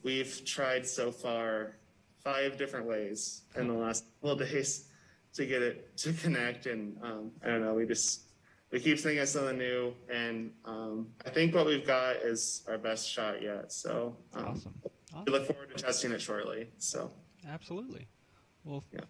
We've tried so far 5 different ways in the last couple of days to get it to connect, and I don't know, we keep thinking of something new, and I think what we've got is our best shot yet. So awesome. We look forward to testing it shortly. So absolutely. Well, yeah.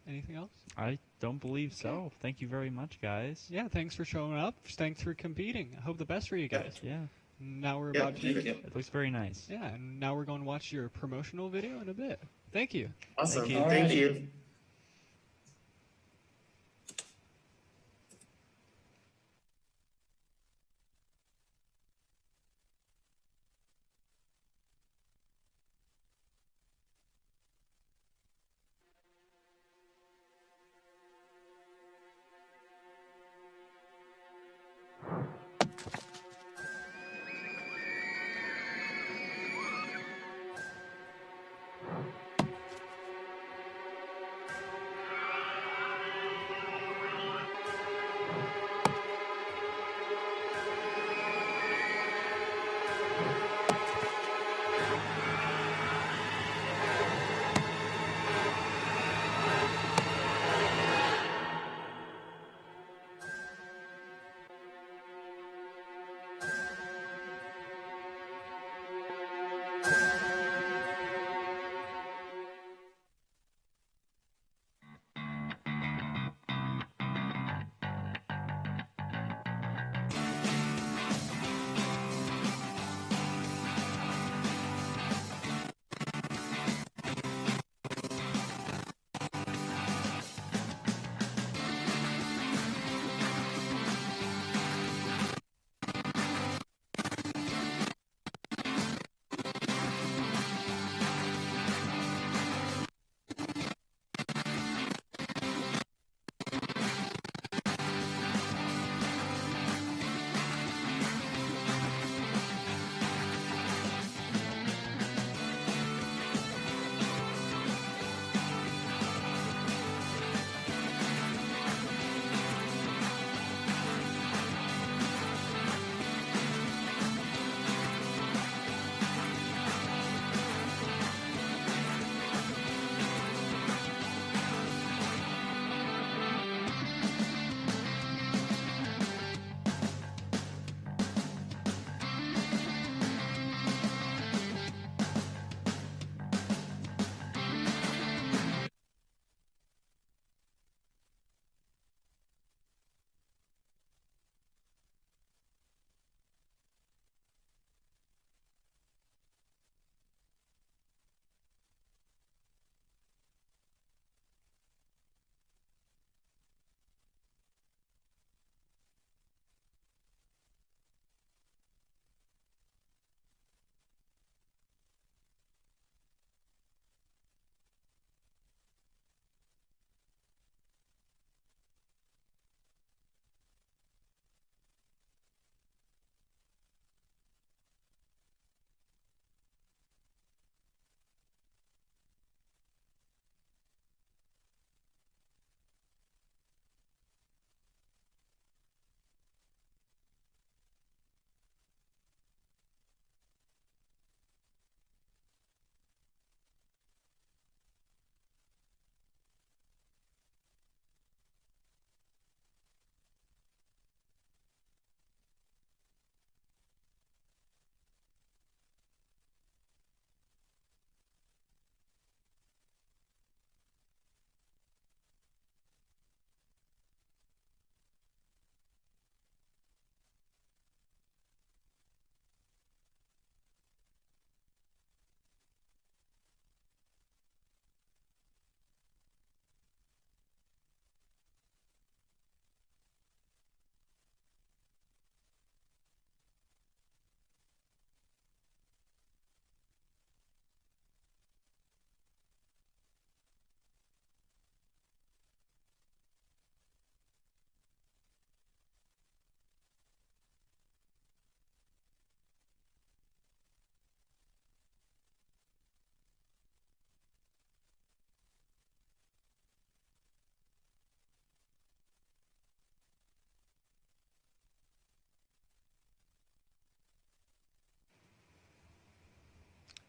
Anything else? I don't believe so. Thank you very much, guys. Yeah, thanks for showing up. Thanks for competing. I hope the best for you guys. Yeah. Now we're about to. It looks very nice. Yeah, and now we're going to watch your promotional video in a bit. Thank you. Awesome. Thank you.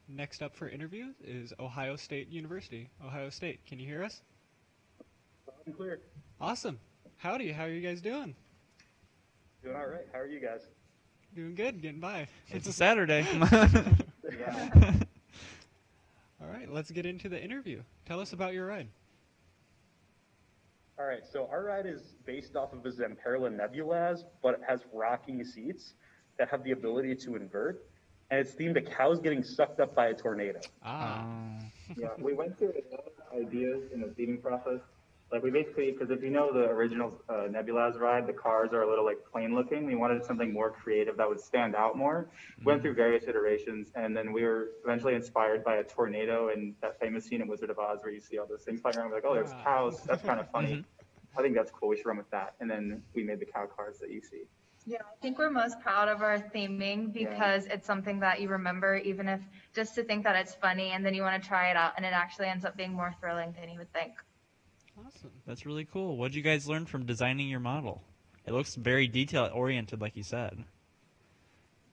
Next up for interview is Ohio State University. Ohio State, can you hear us? I'm clear. Awesome. Howdy, how are you guys doing? Doing all right. How are you guys? Doing good, getting by. It's a Saturday. Yeah. All right, let's get into the interview. Tell us about your ride. All right. So our ride is based off of a Zamperla Nebulaz, but it has rocking seats that have the ability to invert, and it's themed to cows getting sucked up by a tornado. Yeah, we went through a lot of ideas in the theming process. Like we basically, because if you know the original Nebulaz ride, the cars are a little like plain looking. We wanted something more creative that would stand out more. Went through various iterations, and then we were eventually inspired by a tornado and that famous scene in Wizard of Oz where you see all those things flying around. We're like, oh, there's cows. That's kind of funny. I think that's cool. We should run with that. And then we made the cow cars that you see. Yeah, I think we're most proud of our theming because it's something that you remember, even if just to think that it's funny, and then you want to try it out, and it actually ends up being more thrilling than you would think. Awesome. That's really cool. What did you guys learn from designing your model? It looks very detail-oriented, like you said.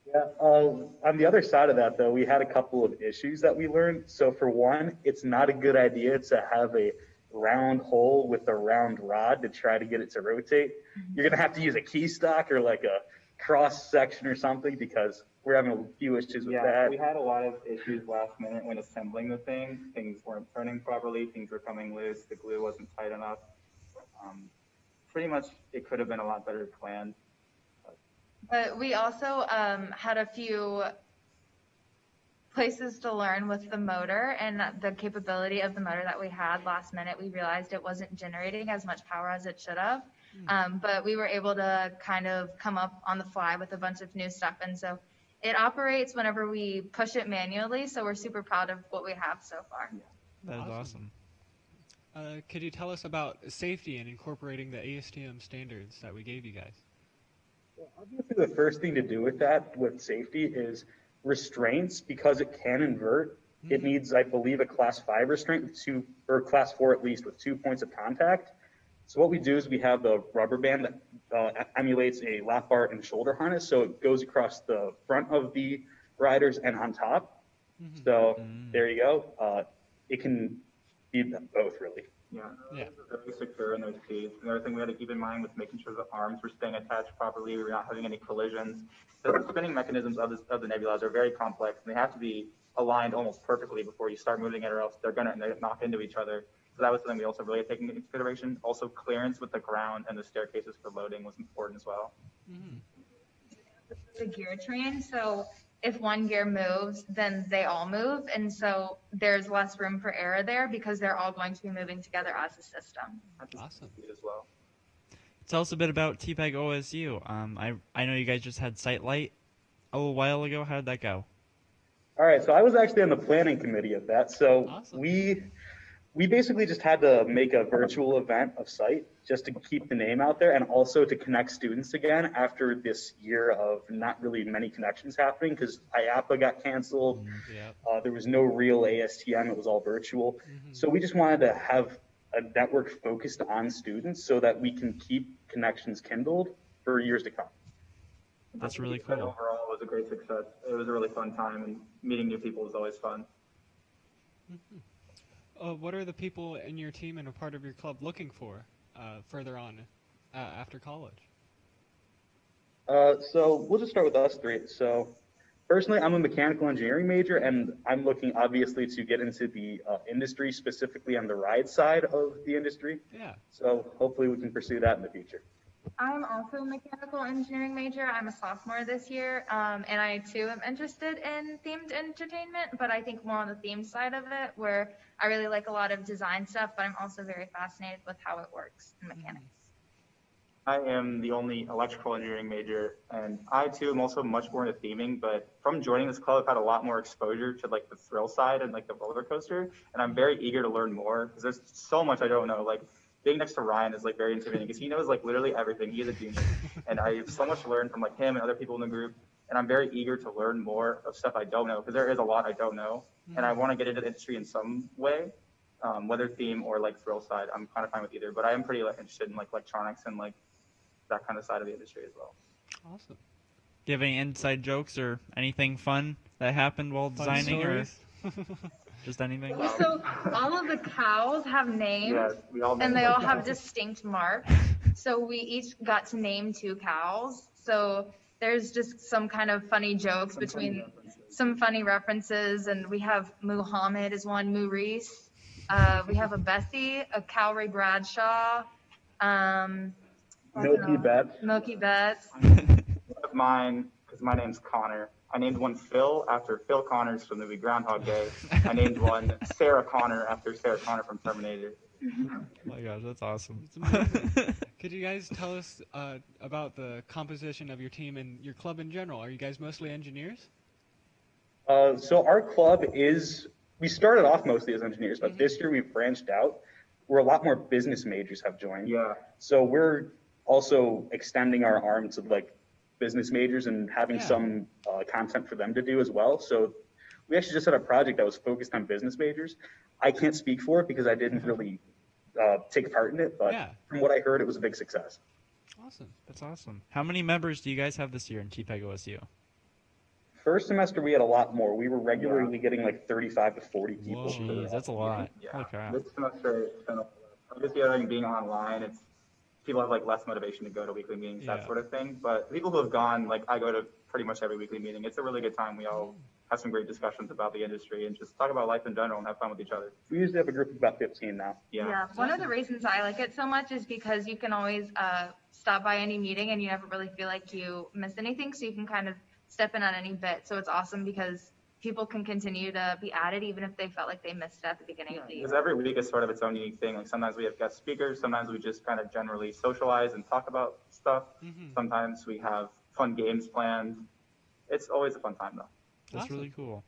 Yeah. On the other side of that, though, we had a couple of issues that we learned. So for one, it's not a good idea to have a round hole with a round rod to try to get it to rotate. You're going to have to use a key stock or like a cross section or something because we're having a few issues with that. We had a lot of issues last minute when assembling the thing. Things weren't turning properly. Things were coming loose. The glue wasn't tight enough. Pretty much, it could have been a lot better planned. But we also had a few places to learn with the motor and the capability of the motor that we had last minute. We realized it wasn't generating as much power as it should have. But we were able to kind of come up on the fly with a bunch of new stuff. And so it operates whenever we push it manually. So we're super proud of what we have so far. That is awesome. Could you tell us about safety and incorporating the ASTM standards that we gave you guys? Well, obviously, the first thing to do with that, with safety, is restraints, because it can invert. It needs, I believe, a class 5 restraint with or class 4 at least, with 2 points of contact. So what we do is we have the rubber band that emulates a lap bar and shoulder harness, so it goes across the front of the riders and on top. So there you go. It can be both, really. Yeah, those are very secure in those keys. Another thing we had to keep in mind was making sure the arms were staying attached properly. We were not having any collisions. The spinning mechanisms of the Nebulaz are very complex, and they have to be aligned almost perfectly before you start moving it, or else they're going to knock into each other. So that was something we also really had taken into consideration. Also, clearance with the ground and the staircases for loading was important as well. The gear train, so if one gear moves, then they all move, and so there's less room for error there because they're all going to be moving together as a system. Awesome. As well. Tell us a bit about Teabag OSU. I know you guys just had Sightlight a little while ago. How did that go? All right, so I was actually on the planning committee of that. So we basically just had to make a virtual event of Sight just to keep the name out there and also to connect students again after this year of not really many connections happening because IAPA got canceled. There was no real ASTM. It was all virtual. So we just wanted to have a network focused on students so that we can keep connections kindled for years to come. That's really cool. Overall, it was a great success. It was a really fun time, and meeting new people is always fun. What are the people in your team and a part of your club looking for further on after college? So we'll just start with us three. So personally, I'm a mechanical engineering major, and I'm looking obviously to get into the industry, specifically on the ride side of the industry. Yeah. So hopefully we can pursue that in the future. I'm also a mechanical engineering major. I'm a sophomore this year, and I too am interested in themed entertainment, but I think more on the theme side of it, where I really like a lot of design stuff, but I'm also very fascinated with how it works in mechanics. I am the only electrical engineering major, and I too am also much more into theming, but from joining this club, I've had a lot more exposure to like the thrill side and like the roller coaster, and I'm very eager to learn more because there's so much I don't know. Like being next to Ryan is like very intimidating because he knows like literally everything. He is a genius, and I have so much to learn from like him and other people in the group, and I'm very eager to learn more of stuff I don't know because there is a lot I don't know, and I want to get into the industry in some way, whether theme or like thrill side. I'm kind of fine with either, but I am pretty like interested in like electronics and like that kind of side of the industry as well. Awesome. Do you have any inside jokes or anything fun that happened while Fun designing, or stories? just anything? So all of the cows have names, Yes, we all and know they all those. have distinct marks. So we each got to name 2 cows. So there's just some kind of funny jokes between some funny references, and we have Muhammad is one, Maurice. We have a Bessie, a Cowrie Bradshaw, Milky Beth. Milky Beth. One of mine, because my name's Connor. I named one Phil after Phil Connors from the movie Groundhog Day. I named one Sarah Connor after Sarah Connor from Terminator. Oh my gosh, that's awesome. Could you guys tell us about the composition of your team and your club in general? Are you guys mostly engineers? So our club we started off mostly as engineers, but this year we've branched out where a lot more business majors have joined. Yeah. So we're also extending our arm to like business majors and having some content for them to do as well. So we actually just had a project that was focused on business majors. I can't speak for it because I didn't really take part in it, but from what I heard, it was a big success. Awesome. That's awesome. How many members do you guys have this year in TPEG OSU? First semester, we had a lot more. We were regularly getting like 35 to 40 people. Jeez, that's a lot. Yeah. Holy crap. This semester, it's been this year, being online, people have like less motivation to go to weekly meetings, that sort of thing. But the people who have gone, like I go to pretty much every weekly meeting. It's a really good time. We all have some great discussions about the industry and just talk about life in general and have fun with each other. We usually have a group of about 15 now. Yeah. One of the reasons I like it so much is because you can always stop by any meeting and you never really feel like you missed anything. So you can kind of step in on any bit. So it's awesome because people can continue to be added even if they felt like they missed it at the beginning of the year. Because every week is sort of its own unique thing. Like sometimes we have guest speakers, sometimes we just kind of generally socialize and talk about stuff. Sometimes we have fun games planned. It's always a fun time though. That's really cool.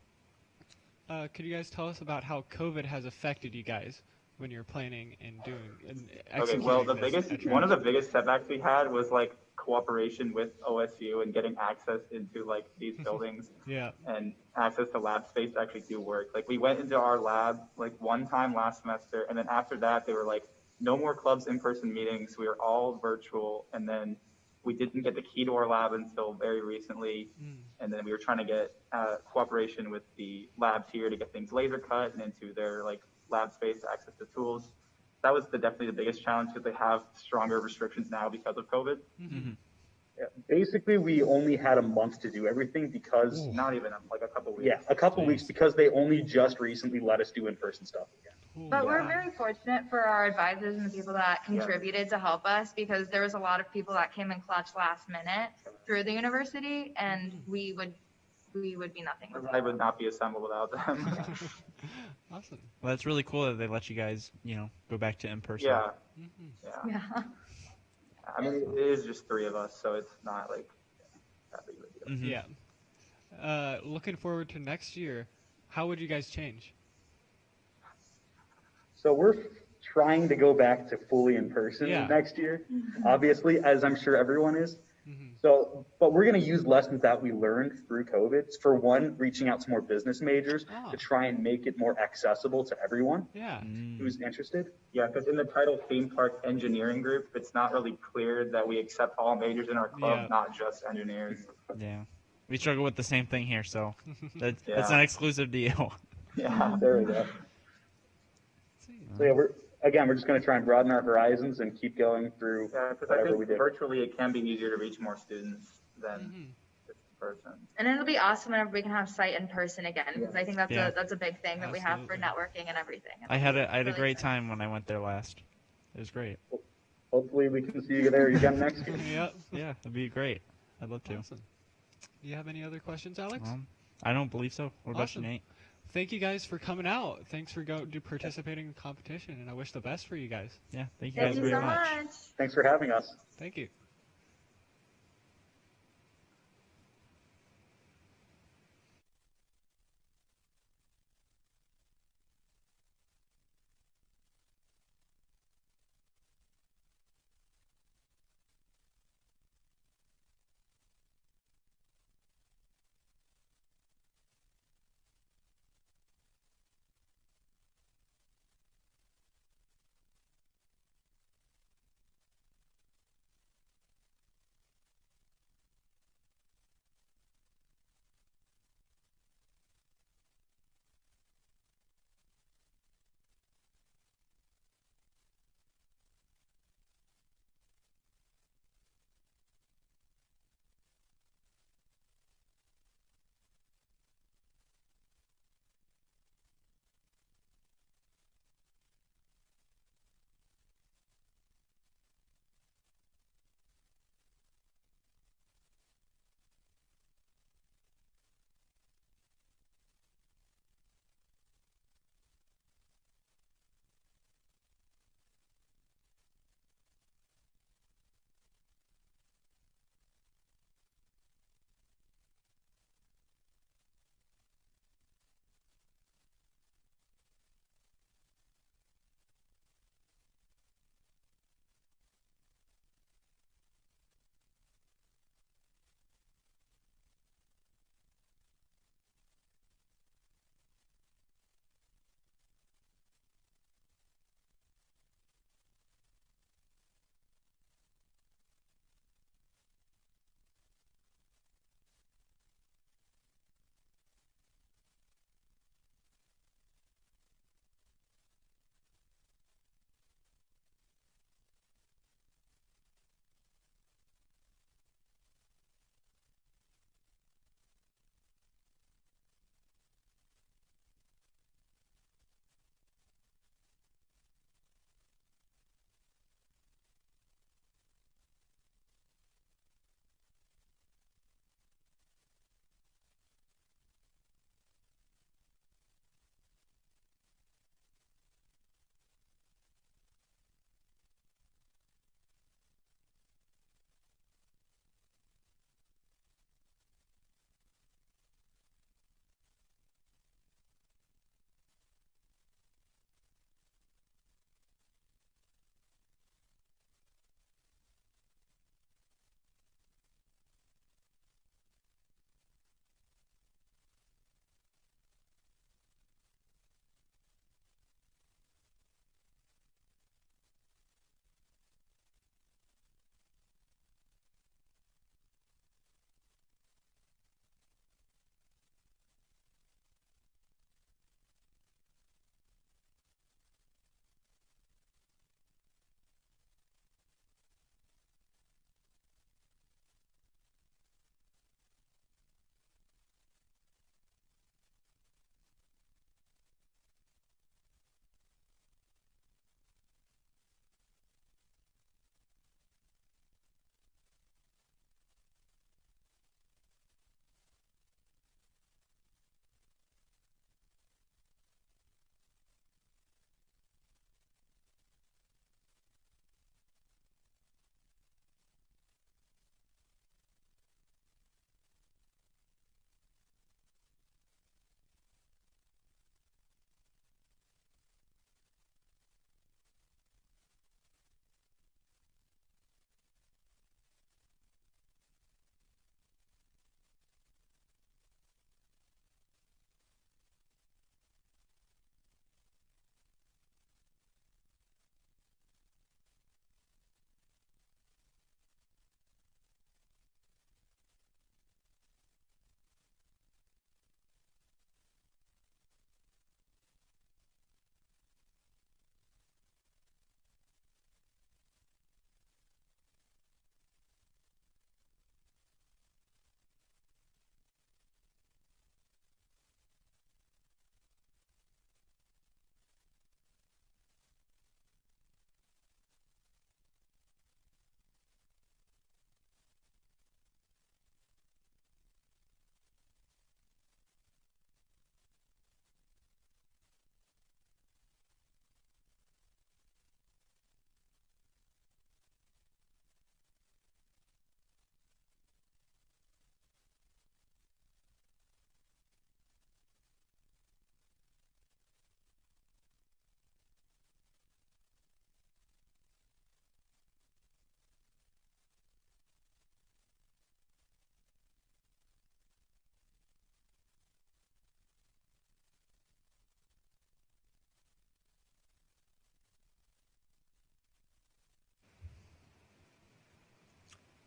Could you guys tell us about how COVID has affected you guys when you're planning and doing and Okay, well, executing one of the biggest setbacks we had was like cooperation with OSU and getting access into like these buildings Yeah. and access to lab space to actually do work. Like we went into our lab like one time last semester, and then after that they were like, no more clubs in-person meetings. We were all virtual, and then we didn't get the key to our lab until very recently. And then we were trying to get cooperation with the labs here to get things laser cut and into their like lab space, access to tools. That was definitely the biggest challenge because they have stronger restrictions now because of COVID. Yeah, basically, we only had a month to do everything because not even like a couple weeks. Yeah, a couple weeks because they only just recently let us do in-person stuff again. But we're very fortunate for our advisors and the people that contributed to help us because there was a lot of people that came in clutch last minute through the university, and we would be nothing without I would not be assembled without them. Awesome. Well, that's really cool that they let you guys, go back to in-person. Yeah. Yeah. I mean, it is just 3 of us, so it's not like that big of a deal. Yeah. Looking forward to next year, how would you guys change? So we're trying to go back to fully in person next year, obviously, as I'm sure everyone is. So, but we're going to use lessons that we learned through COVID. For one, reaching out to more business majors to try and make it more accessible to everyone who's interested. Yeah, because in the title theme park engineering group, it's not really clear that we accept all majors in our club, not just engineers. Yeah. We struggle with the same thing here, so that's not exclusive to you. Yeah, there we go. So yeah, we're just going to try and broaden our horizons and keep going through whatever we do. Virtually, it can be easier to reach more students than in person. And it'll be awesome whenever we can have site in person again because I think that's a big thing that we have for networking and everything. I had a great time when I went there last. It was great. Hopefully, we can see you there again next year. Yeah, that'd be great. I'd love to. Awesome. Do you have any other questions, Alex? I don't believe so. What about you, Nate? Thank you guys for coming out. Thanks for participating in the competition, and I wish the best for you guys. Yeah, thank you guys very much. Thanks for having us. Thank you.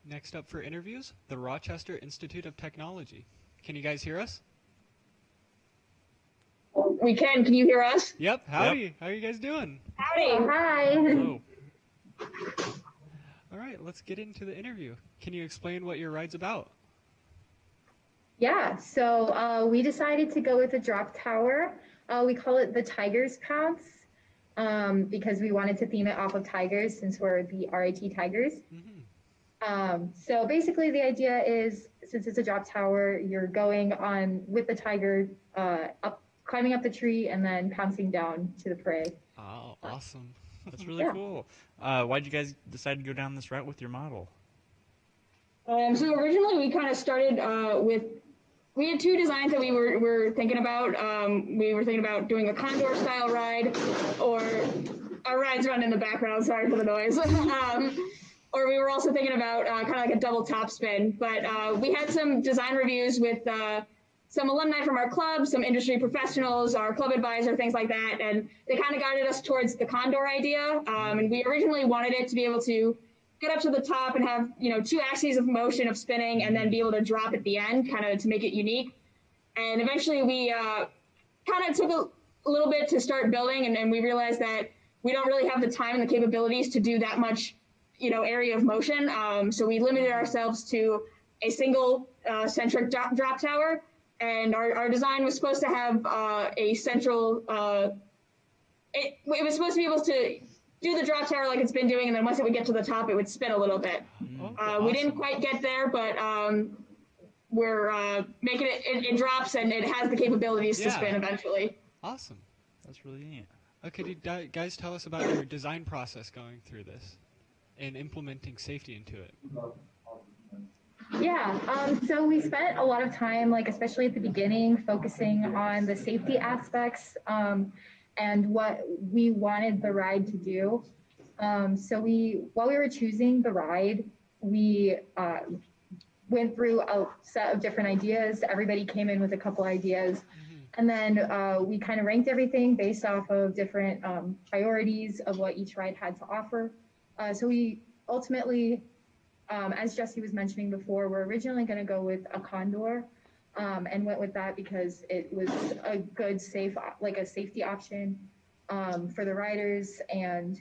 Next up for interviews, the Rochester Institute of Technology. Can you guys hear us? We can. Can you hear us? Yep. Howdy. Yep. How are you guys doing? Howdy. Hi. Hello. All right, let's get into the interview. Can you explain what your ride's about? Yeah, so we decided to go with a drop tower. We call it the Tigers Pounce because we wanted to theme it off of tigers since we're the RIT Tigers. So basically the idea is, since it's a drop tower, you're going on with the tiger, climbing up the tree and then pouncing down to the prey. Oh, awesome. That's really cool. Why'd you guys decide to go down this route with your model? So originally we kind of started we had two designs that we were thinking about. We were thinking about doing a condor style ride, or our ride's running in the background, sorry for the noise. Or we were also thinking about kind of like a double top spin. But we had some design reviews with some alumni from our club, some industry professionals, our club advisor, things like that. And they kind of guided us towards the condor idea. And we originally wanted it to be able to get up to the top and have, two axes of motion of spinning and then be able to drop at the end, kind of to make it unique. And eventually we kind of took a little bit to start building, and then we realized that we don't really have the time and the capabilities to do that much, area of motion. So we limited ourselves to a single centric drop tower. And our design was supposed to have a central, it was supposed to be able to do the drop tower like it's been doing, and then once it would get to the top, it would spin a little bit. Awesome. We didn't quite get there, but we're making it drops, and it has the capabilities to spin eventually. Awesome. That's really neat. Could you guys tell us about your design process going through this and implementing safety into it? Yeah, so we spent a lot of time, especially at the beginning, focusing on the safety aspects and what we wanted the ride to do. So while we were choosing the ride, we went through a set of different ideas. Everybody came in with a couple ideas. And then we kind of ranked everything based off of different priorities of what each ride had to offer. So we ultimately, as Jesse was mentioning before, we're originally going to go with a condor and went with that because it was a good, a safety option for the riders. And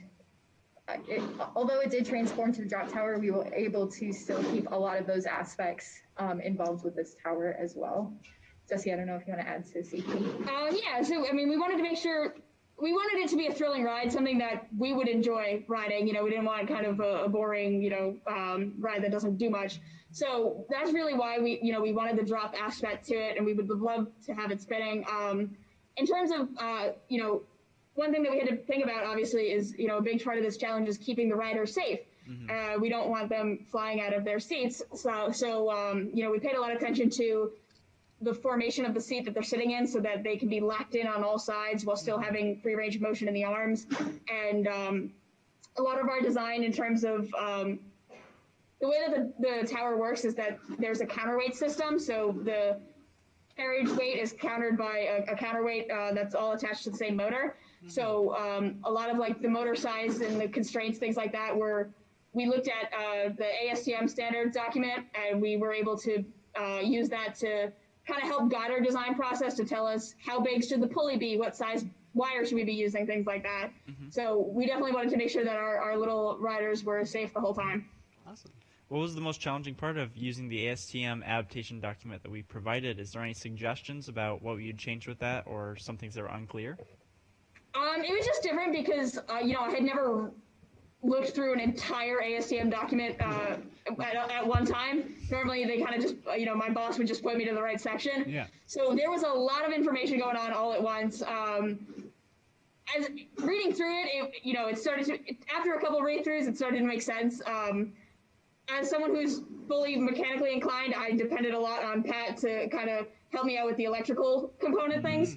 although it did transform to the drop tower, we were able to still keep a lot of those aspects involved with this tower as well. Jesse, I don't know if you want to add to safety. Yeah, so we wanted to make sure, we wanted it to be a thrilling ride, something that we would enjoy riding. We didn't want kind of a boring, ride that doesn't do much. So that's really why we wanted the drop aspect to it, and we would love to have it spinning. In terms of, one thing that we had to think about, obviously, is, a big part of this challenge is keeping the riders safe. We don't want them flying out of their seats. So we paid a lot of attention to the formation of the seat that they're sitting in so that they can be locked in on all sides while still having free range of motion in the arms. And a lot of our design in terms of the way that the tower works is that there's a counterweight system. So the carriage weight is countered by a counterweight that's all attached to the same motor. So a lot of the motor size and the constraints, things like that, we looked at the ASTM standard document, and we were able to use that to kind of help guide our design process, to tell us how big should the pulley be, what size wire should we be using, things like that. So we definitely wanted to make sure that our little riders were safe the whole time. Awesome. What was the most challenging part of using the ASTM adaptation document that we provided? Is there any suggestions about what you'd change with that, or some things that were unclear? It was just different because, I had never looked through an entire ASTM document at one time. Normally they kind of just, my boss would just point me to the right section. Yeah. So there was a lot of information going on all at once. As reading through it, it started to, after a couple read-throughs, it started to make sense. As someone who's fully mechanically inclined, I depended a lot on Pat to kind of help me out with the electrical component things.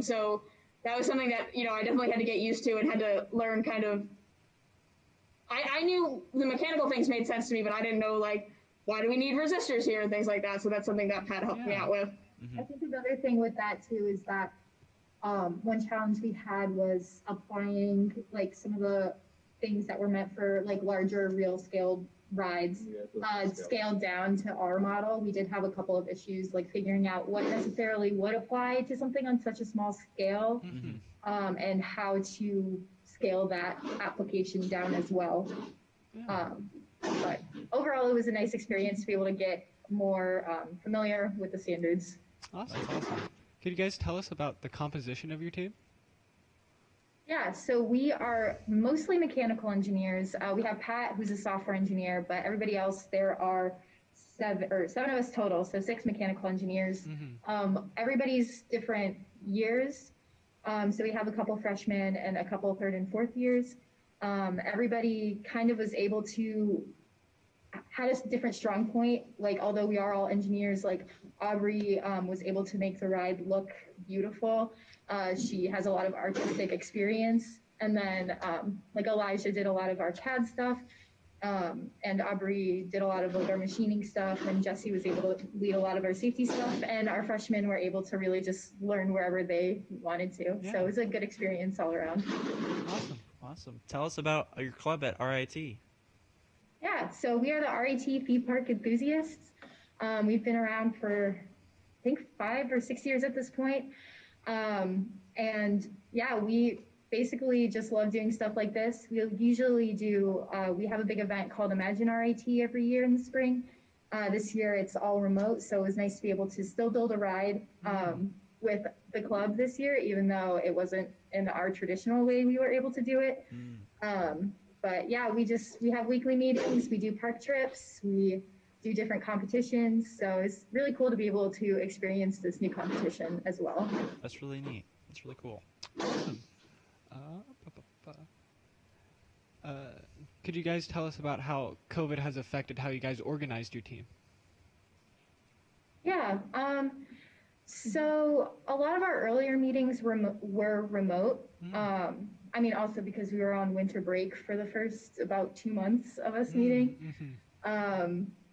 So that was something that, I definitely had to get used to and had to learn kind of. I knew the mechanical things made sense to me, but I didn't know, why do we need resistors here and things like that. So that's something that Pat helped me out with. I think another thing with that too is that one challenge we had was applying some of the things that were meant for larger real scale rides scaled down to our model. We did have a couple of issues like figuring out what necessarily would apply to something on such a small scale, and how to scale that application down as well. But overall, it was a nice experience to be able to get more familiar with the standards. Awesome. Could you guys tell us about the composition of your team? Yeah, so we are mostly mechanical engineers. We have Pat, who's a software engineer, but everybody else, there are seven of us total, so 6 mechanical engineers. Everybody's different years. So we have a couple freshmen and a couple 3rd and 4th years. Everybody kind of was able to had a different strong point. Like, although we are all engineers, like Aubrey was able to make the ride look beautiful. She has a lot of artistic experience. And then like Elijah did a lot of our CAD stuff. And Aubrey did a lot of like our machining stuff, and Jesse was able to lead a lot of our safety stuff. And our freshmen were able to really just learn wherever they wanted to. Yeah. So it was a good experience all around. Awesome. Tell us about your club at RIT. Yeah, so we are the RIT Theme Park Enthusiasts. We've been around for, I think, 5 or 6 years at this point. And yeah, we basically just love doing stuff like this. We usually do, we have a big event called Imagine RIT every year in the spring. This year it's all remote, so it was nice to be able to still build a ride with the club this year, even though it wasn't in our traditional way we were able to do it. But yeah, we have weekly meetings, we do park trips, we do different competitions. So it's really cool to be able to experience this new competition as well. That's really neat. That's really cool. Awesome. Could you guys tell us about how COVID has affected how you guys organized your team? Yeah. So a lot of our earlier meetings were remote. I mean, also because we were on winter break for the first about 2 months of us meeting.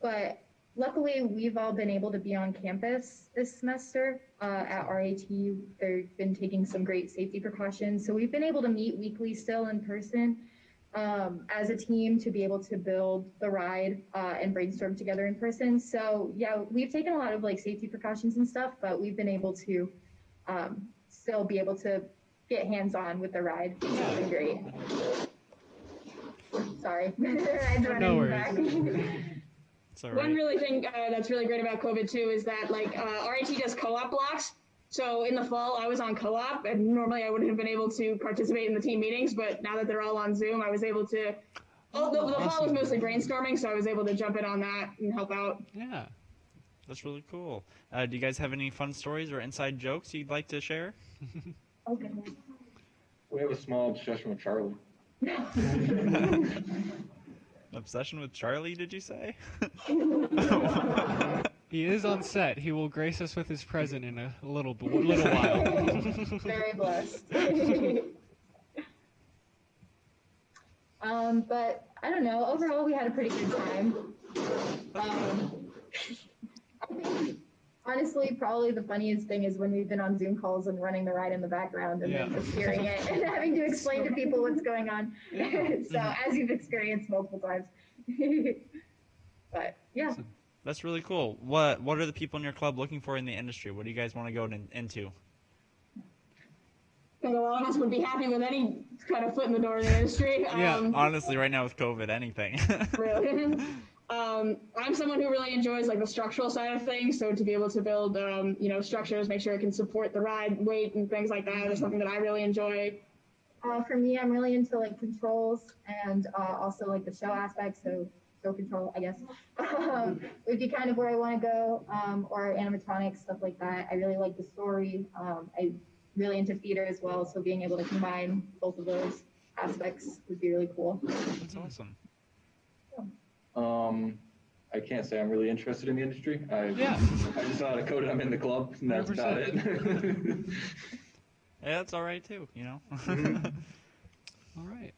But luckily, we've all been able to be on campus this semester at RIT. They've been taking some great safety precautions. So we've been able to meet weekly still in person as a team to be able to build the ride and brainstorm together in person. So yeah, we've taken a lot of like safety precautions and stuff, but we've been able to still be able to get hands-on with the ride. It's been great. Sorry. No worries. One really thing that's really great about COVID too is that like RIT does co-op blocks. So in the fall, I was on co-op, and normally I wouldn't have been able to participate in the team meetings, but now that they're all on Zoom, I was able to. The fall was mostly brainstorming, so I was able to jump in on that and help out. Yeah, that's really cool. Do you guys have any fun stories or inside jokes you'd like to share? Okay. We have a small obsession with Charlie. Obsession with Charlie, did you say? He is on set. He will grace us with his presence in a little while. Very blessed. But I don't know. Overall, we had a pretty good time. I think, honestly, probably the funniest thing is when we've been on Zoom calls and running the ride in the background and then just hearing it and having to explain to people what's going on. So as you've experienced multiple times. But yeah. That's really cool. What are the people in your club looking for in the industry? What do you guys want to go into? I think a lot of us would be happy with any kind of foot in the door in the industry. Yeah, honestly, right now with COVID, anything. Really. I'm someone who really enjoys like the structural side of things. So to be able to build, structures, make sure it can support the ride weight and things like that is something that I really enjoy. For me, I'm really into like controls and also like the show aspect. So show control, I guess, would be kind of where I want to go, or animatronics, stuff like that. I really like the story. I'm really into theater as well. So being able to combine both of those aspects would be really cool. That's awesome. I can't say I'm really interested in the industry. I just know how to code and I'm in the club, and that's about it. Yeah, that's all right too, you know. All right.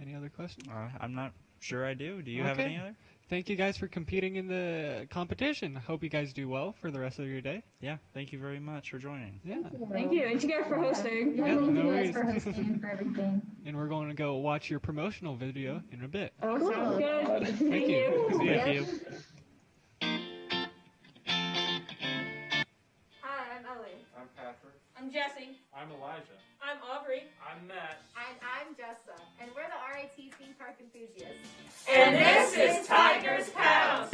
Any other questions? I'm not sure I do. Do you have any other? thank you guys for competing in the competition. Hope you guys do well for the rest of your day. Yeah, thank you very much for joining. Yeah. Thank you. And you guys for hosting. Yeah, Thank no you worries. guys for hosting and for everything. And we're going to go watch your promotional video in a bit. Oh, sounds good. Thank you. See ya. Thank you. Hi, I'm Ellie. I'm Patrick. I'm Jesse. I'm Elijah. I'm Aubrey. I'm Matt. And I'm Jessa. And we're the RIT theme park enthusiasts. And this is Tiger's Pals.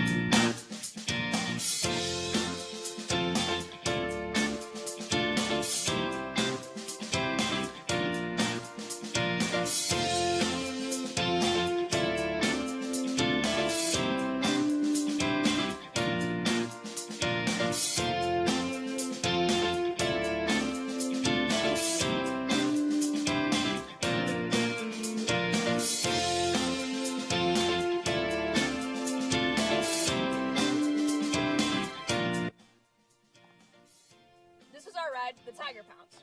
This is our ride, the Tiger Pounce.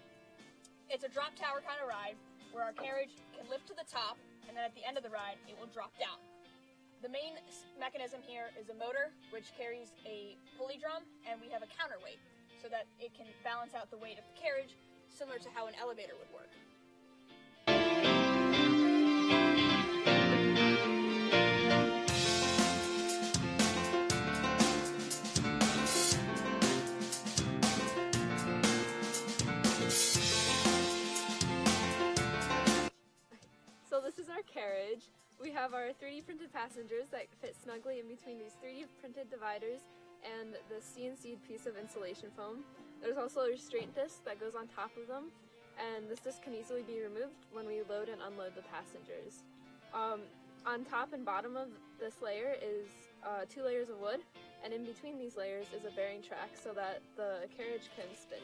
It's a drop tower kind of ride where our carriage can lift to the top, and then at the end of the ride, it will drop down. The main mechanism here is a motor, which carries a pulley drum, and we have a counterweight so that it can balance out the weight of the carriage, similar to how an elevator would work. So this is our carriage. We have our 3D printed passengers that fit snugly in between these 3D printed dividers and the CNC'd piece of insulation foam. There's also a restraint disc that goes on top of them, and this disc can easily be removed when we load and unload the passengers. On top and bottom of this layer is 2 layers of wood, and in between these layers is a bearing track so that the carriage can spin.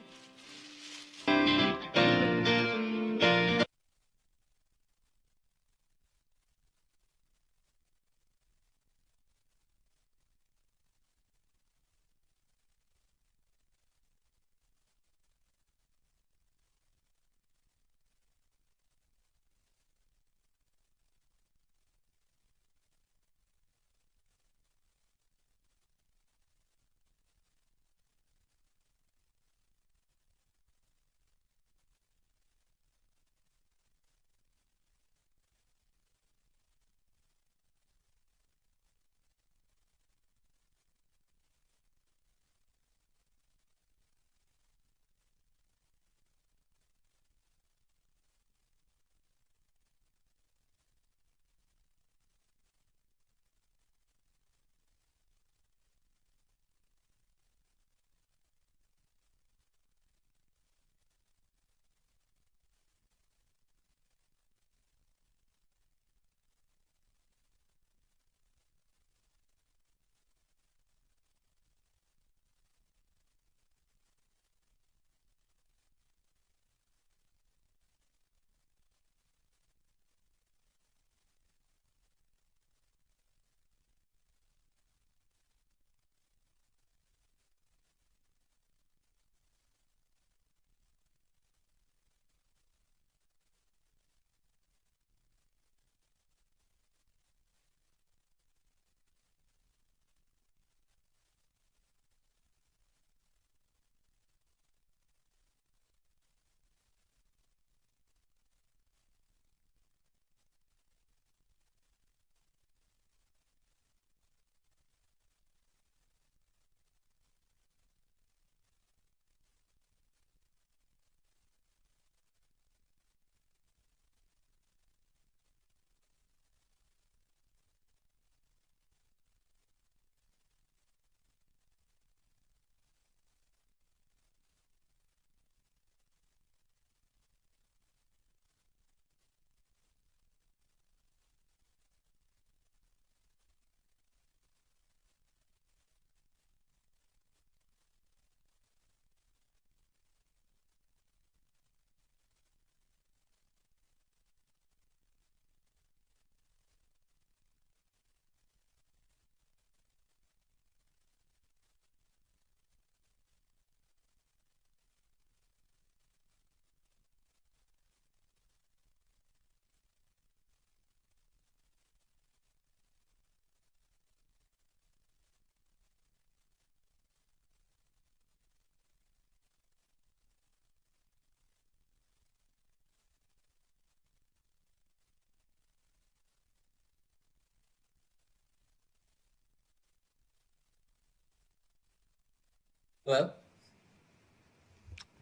Hello?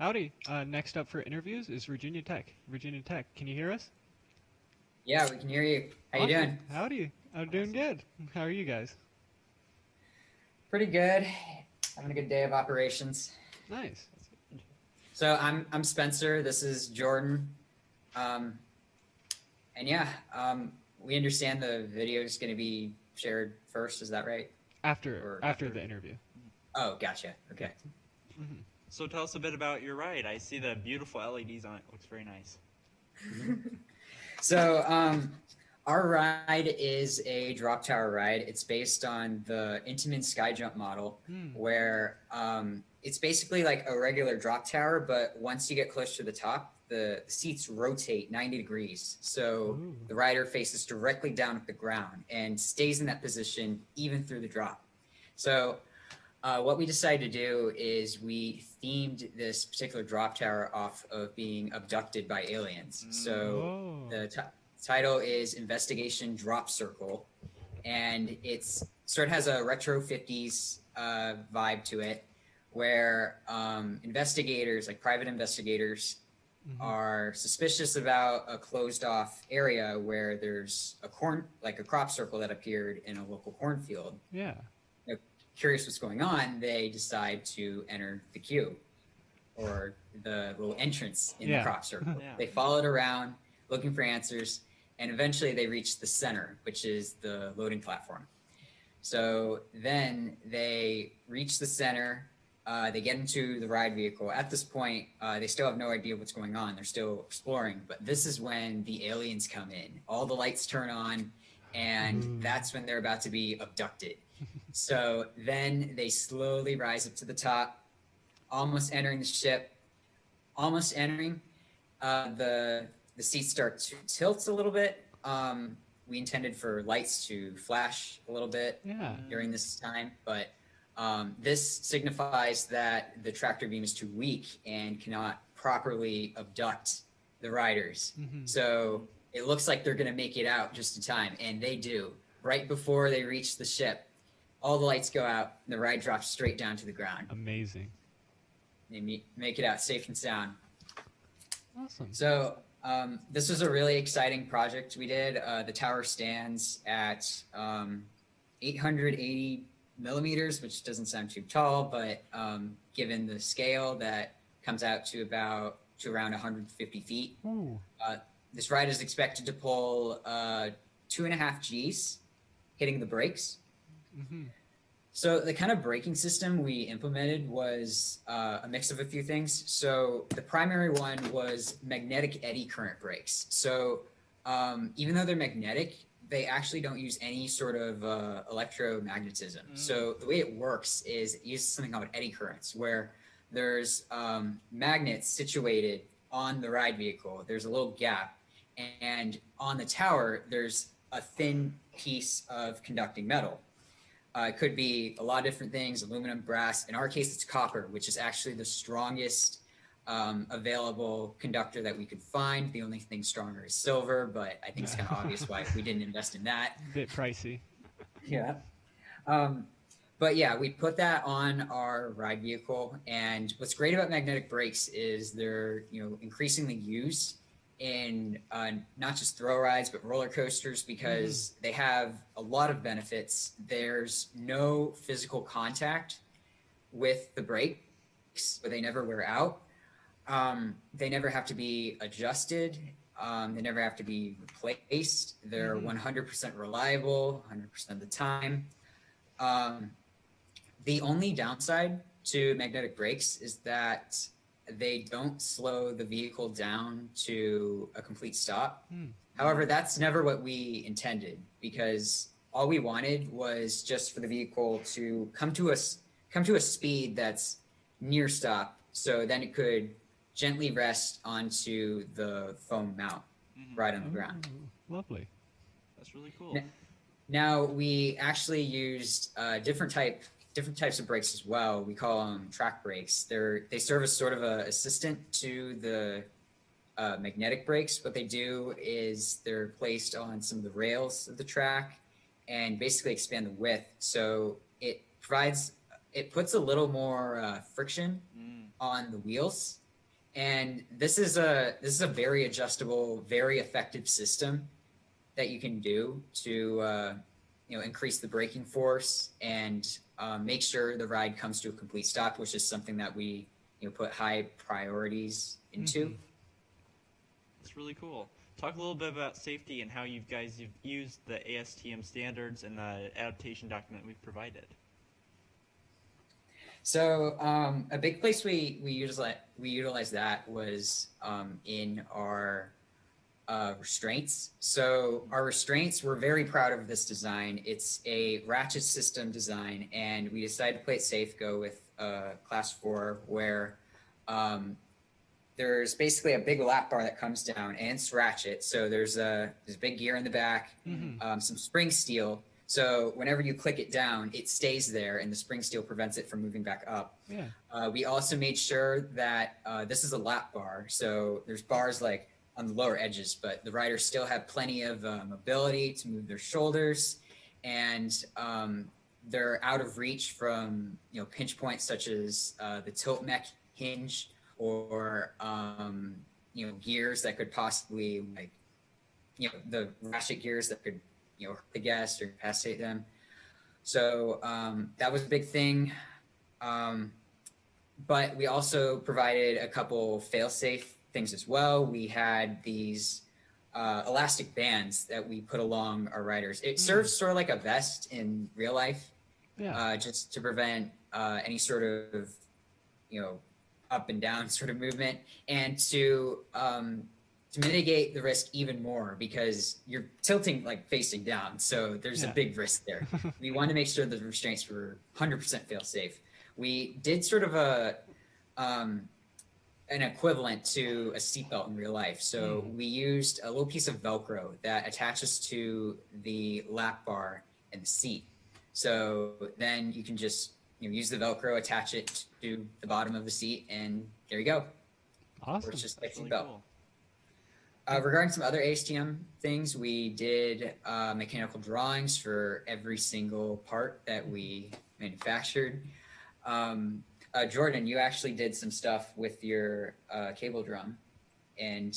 Howdy. Next up for interviews is Virginia Tech. Virginia Tech, can you hear us? Yeah, we can hear you. How you doing? Howdy. I'm doing good. How are you guys? Pretty good. Having a good day of operations. Nice. So I'm Spencer. This is Jordan. And yeah, we understand the video is going to be shared first. Is that right? After the interview. Oh, gotcha. Okay. Mm-hmm. So tell us a bit about your ride. I see the beautiful LEDs on it. Looks very nice. So our ride is a drop tower ride. It's based on the Intamin Skyjump model, where it's basically like a regular drop tower, but once you get close to the top, the seats rotate 90 degrees. So the rider faces directly down at the ground and stays in that position even through the drop. So what we decided to do is we themed this particular drop tower off of being abducted by aliens. So the title is Investigation Drop Circle, and it's sort of has a retro 50s vibe to it, where investigators, like private investigators, are suspicious about a closed off area where there's a crop circle that appeared in a local cornfield. Yeah. Curious what's going on, they decide to enter the queue, or the little entrance in the crop circle. Yeah. They follow it around looking for answers, and eventually they reach the center, which is the loading platform. So then they reach the center, they get into the ride vehicle. At this point, they still have no idea what's going on. They're still exploring, but this is when the aliens come in. All the lights turn on, and that's when they're about to be abducted. So then they slowly rise up to the top, almost entering the ship, almost entering. The seats start to tilt a little bit. We intended for lights to flash a little bit during this time, but this signifies that the tractor beam is too weak and cannot properly abduct the riders. So it looks like they're going to make it out just in time, and they do. Right before they reach the ship, all the lights go out, and the ride drops straight down to the ground. Amazing. They make it out safe and sound. Awesome. So this was a really exciting project we did. The tower stands at 880 millimeters, which doesn't sound too tall, but given the scale, that comes out to around 150 feet. This ride is expected to pull 2.5 Gs, hitting the brakes. So the kind of braking system we implemented was a mix of a few things. So the primary one was magnetic eddy current brakes. So even though they're magnetic, they actually don't use any sort of electromagnetism. So the way it works is it uses something called eddy currents, where there's magnets situated on the ride vehicle. There's a little gap, and on the tower, there's a thin piece of conducting metal. It could be a lot of different things, aluminum, brass. In our case, it's copper, which is actually the strongest available conductor that we could find. The only thing stronger is silver, but I think it's kind of obvious why we didn't invest in that. Bit pricey. Yeah. But yeah, we put that on our ride vehicle. And what's great about magnetic brakes is they're increasingly used in not just thrill rides, but roller coasters, because they have a lot of benefits. There's no physical contact with the brakes, but they never wear out. They never have to be adjusted. They never have to be replaced. They're 100% reliable, 100% of the time. The only downside to magnetic brakes is that they don't slow the vehicle down to a complete stop. However, that's never what we intended, because all we wanted was just for the vehicle to come to a speed that's near stop, so then it could gently rest onto the foam mount right on the ground. Lovely. That's really cool. Now we actually used different types of brakes as well. We call them track brakes. They serve as sort of an assistant to the magnetic brakes. What they do is they're placed on some of the rails of the track and basically expand the width. So it provides it puts a little more friction on the wheels. And this is a very adjustable, very effective system that you can do to increase the braking force and make sure the ride comes to a complete stop, which is something that we put high priorities into. That's really cool. Talk a little bit about safety and how you guys have used the ASTM standards and the adaptation document we've provided. So a big place we utilized that was in our restraints. So our restraints, we're very proud of this design. It's a ratchet system design, and we decided to play it safe, go with class 4, where there's basically a big lap bar that comes down, and it's ratchet. So there's a big gear in the back, some spring steel. So whenever you click it down, it stays there, and the spring steel prevents it from moving back up. Yeah. We also made sure that this is a lap bar. So there's bars like on the lower edges, but the riders still have plenty of mobility to move their shoulders, and they're out of reach from pinch points such as the tilt mech hinge or gears that could possibly the ratchet gears that could hurt the guest or incapacitate them. So that was a big thing. But we also provided a couple fail-safe things as well. We had these elastic bands that we put along our riders. It serves sort of like a vest in real life, just to prevent any sort of up and down sort of movement, and to mitigate the risk even more, because you're tilting like facing down, so there's a big risk there. We wanted to make sure the restraints were 100% fail safe. We did sort of an equivalent to a seatbelt in real life. So we used a little piece of Velcro that attaches to the lap bar and the seat. So then you can just use the Velcro, attach it to the bottom of the seat, and there you go. Awesome. Or it's just like Really seatbelt. cool. Regarding some other ASTM things, we did mechanical drawings for every single part that we manufactured. Jordan, you actually did some stuff with your cable drum, and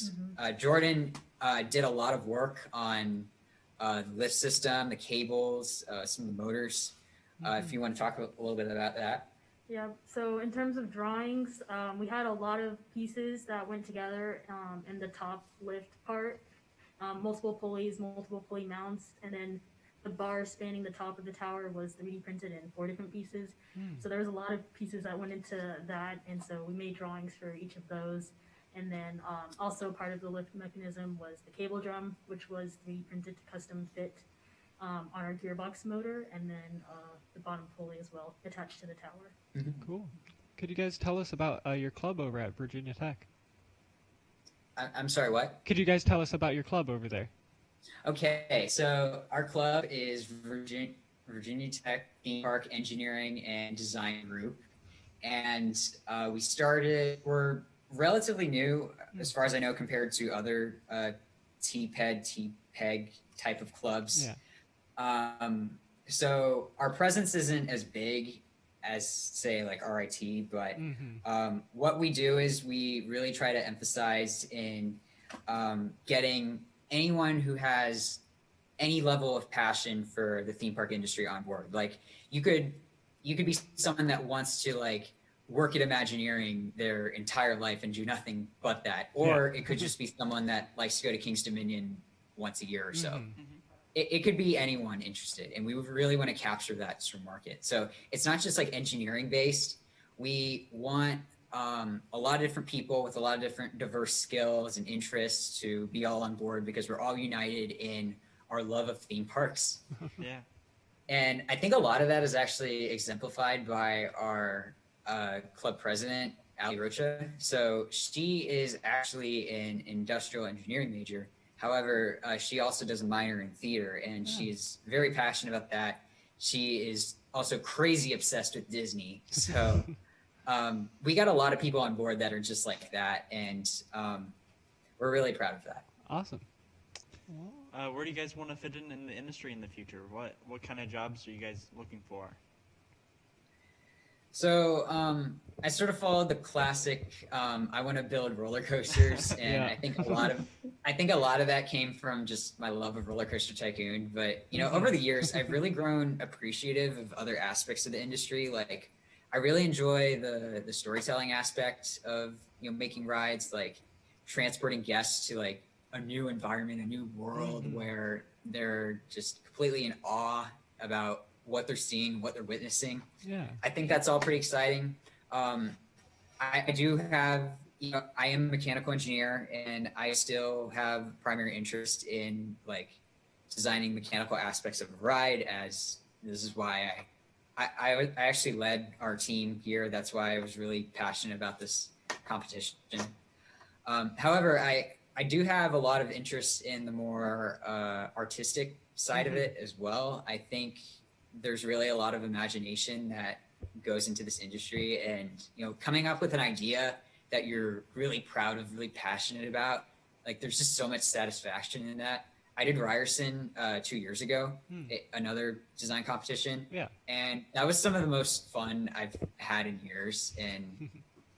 Jordan did a lot of work on the lift system, the cables, some of the motors. If you want to talk a little bit about that. Yeah, so in terms of drawings, we had a lot of pieces that went together in the top lift part, multiple pulleys, multiple pulley mounts, and then the bar spanning the top of the tower was 3D printed in 4 different pieces. So there was a lot of pieces that went into that, and so we made drawings for each of those. And then also part of the lift mechanism was the cable drum, which was 3D printed to custom fit on our gearbox motor, and then the bottom pulley as well, attached to the tower. Cool. Could you guys tell us about your club over at Virginia Tech? I'm sorry, what? Could you guys tell us about your club over there? Okay, so our club is Virginia Tech Theme Park Engineering and Design Group. And we're relatively new, as far as I know, compared to other T-PEG type of clubs. Yeah. So our presence isn't as big as, say, like RIT, but what we do is we really try to emphasize in getting anyone who has any level of passion for the theme park industry on board. Like you could be someone that wants to like work at Imagineering their entire life and do nothing but that, or it could just be someone that likes to go to King's Dominion once a year or so. It could be anyone interested, and we really want to capture that sort of market. So it's not just like engineering based. We want a lot of different people with a lot of different diverse skills and interests to be all on board, because we're all united in our love of theme parks. Yeah. And I think a lot of that is actually exemplified by our club president, Ali Rocha. So she is actually an industrial engineering major. However, she also does a minor in theater, and she's very passionate about that. She is also crazy obsessed with Disney. So we got a lot of people on board that are just like that, and we're really proud of that. Awesome. Where do you guys want to fit in the industry in the future? What kind of jobs are you guys looking for? So I sort of followed the classic. I want to build roller coasters, and I think a lot of that came from just my love of Roller Coaster Tycoon. But over the years, I've really grown appreciative of other aspects of the industry. Like, I really enjoy the storytelling aspect of making rides, like transporting guests to like a new environment, a new world where they're just completely in awe about what they're seeing, what they're witnessing. Yeah. I think that's all pretty exciting. I do have, I am a mechanical engineer, and I still have primary interest in like designing mechanical aspects of a ride, as this is why I actually led our team here. That's why I was really passionate about this competition. However, I do have a lot of interest in the more artistic side of it as well. I think there's really a lot of imagination that goes into this industry, and coming up with an idea that you're really proud of, really passionate about, like there's just so much satisfaction in that. I did Ryerson 2 years ago, another design competition, and that was some of the most fun I've had in years, and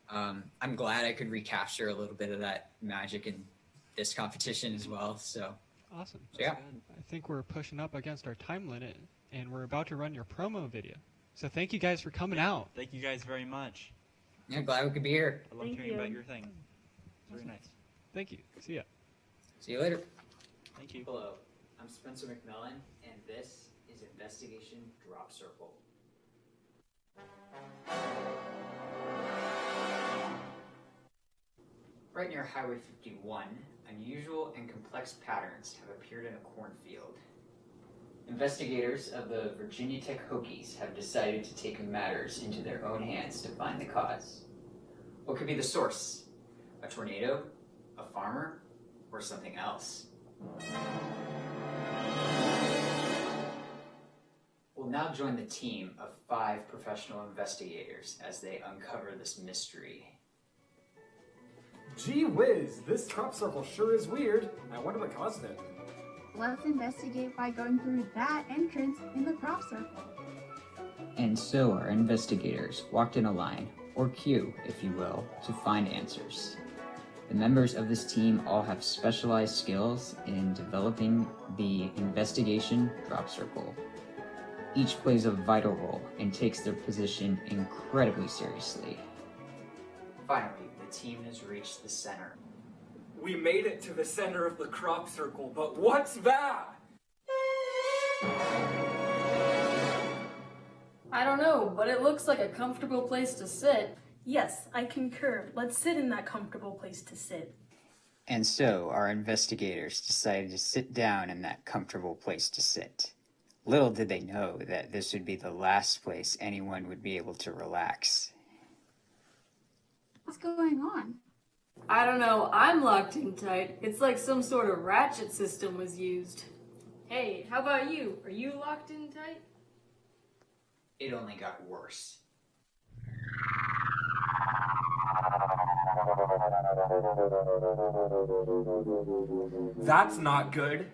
I'm glad I could recapture a little bit of that magic in this competition as well. So awesome. So, yeah. I think we're pushing up against our time limit, and we're about to run your promo video. So thank you guys for coming out. Thank you guys very much. Yeah, glad we could be here. I love hearing about your thing. Very nice. Thank you. See ya. See you later. Thank you. Hello, I'm Spencer McMillan, and this is Investigation Drop Circle. Right near Highway 51, unusual and complex patterns have appeared in a cornfield. Investigators of the Virginia Tech Hokies have decided to take matters into their own hands to find the cause. What could be the source? A tornado? A farmer? Or something else? We'll now join the team of 5 professional investigators as they uncover this mystery. Gee whiz, this crop circle sure is weird. I wonder what caused it. Let's investigate by going through that entrance in the crop circle. And so our investigators walked in a line, or queue, if you will, to find answers. The members of this team all have specialized skills in developing the investigation drop circle. Each plays a vital role and takes their position incredibly seriously. Finally, the team has reached the center. We made it to the center of the crop circle, but what's that? I don't know, but it looks like a comfortable place to sit. Yes, I concur. Let's sit in that comfortable place to sit. And so our investigators decided to sit down in that comfortable place to sit. Little did they know that this would be the last place anyone would be able to relax. What's going on? I don't know, I'm locked in tight. It's like some sort of ratchet system was used. Hey, how about you? Are you locked in tight? It only got worse. That's not good.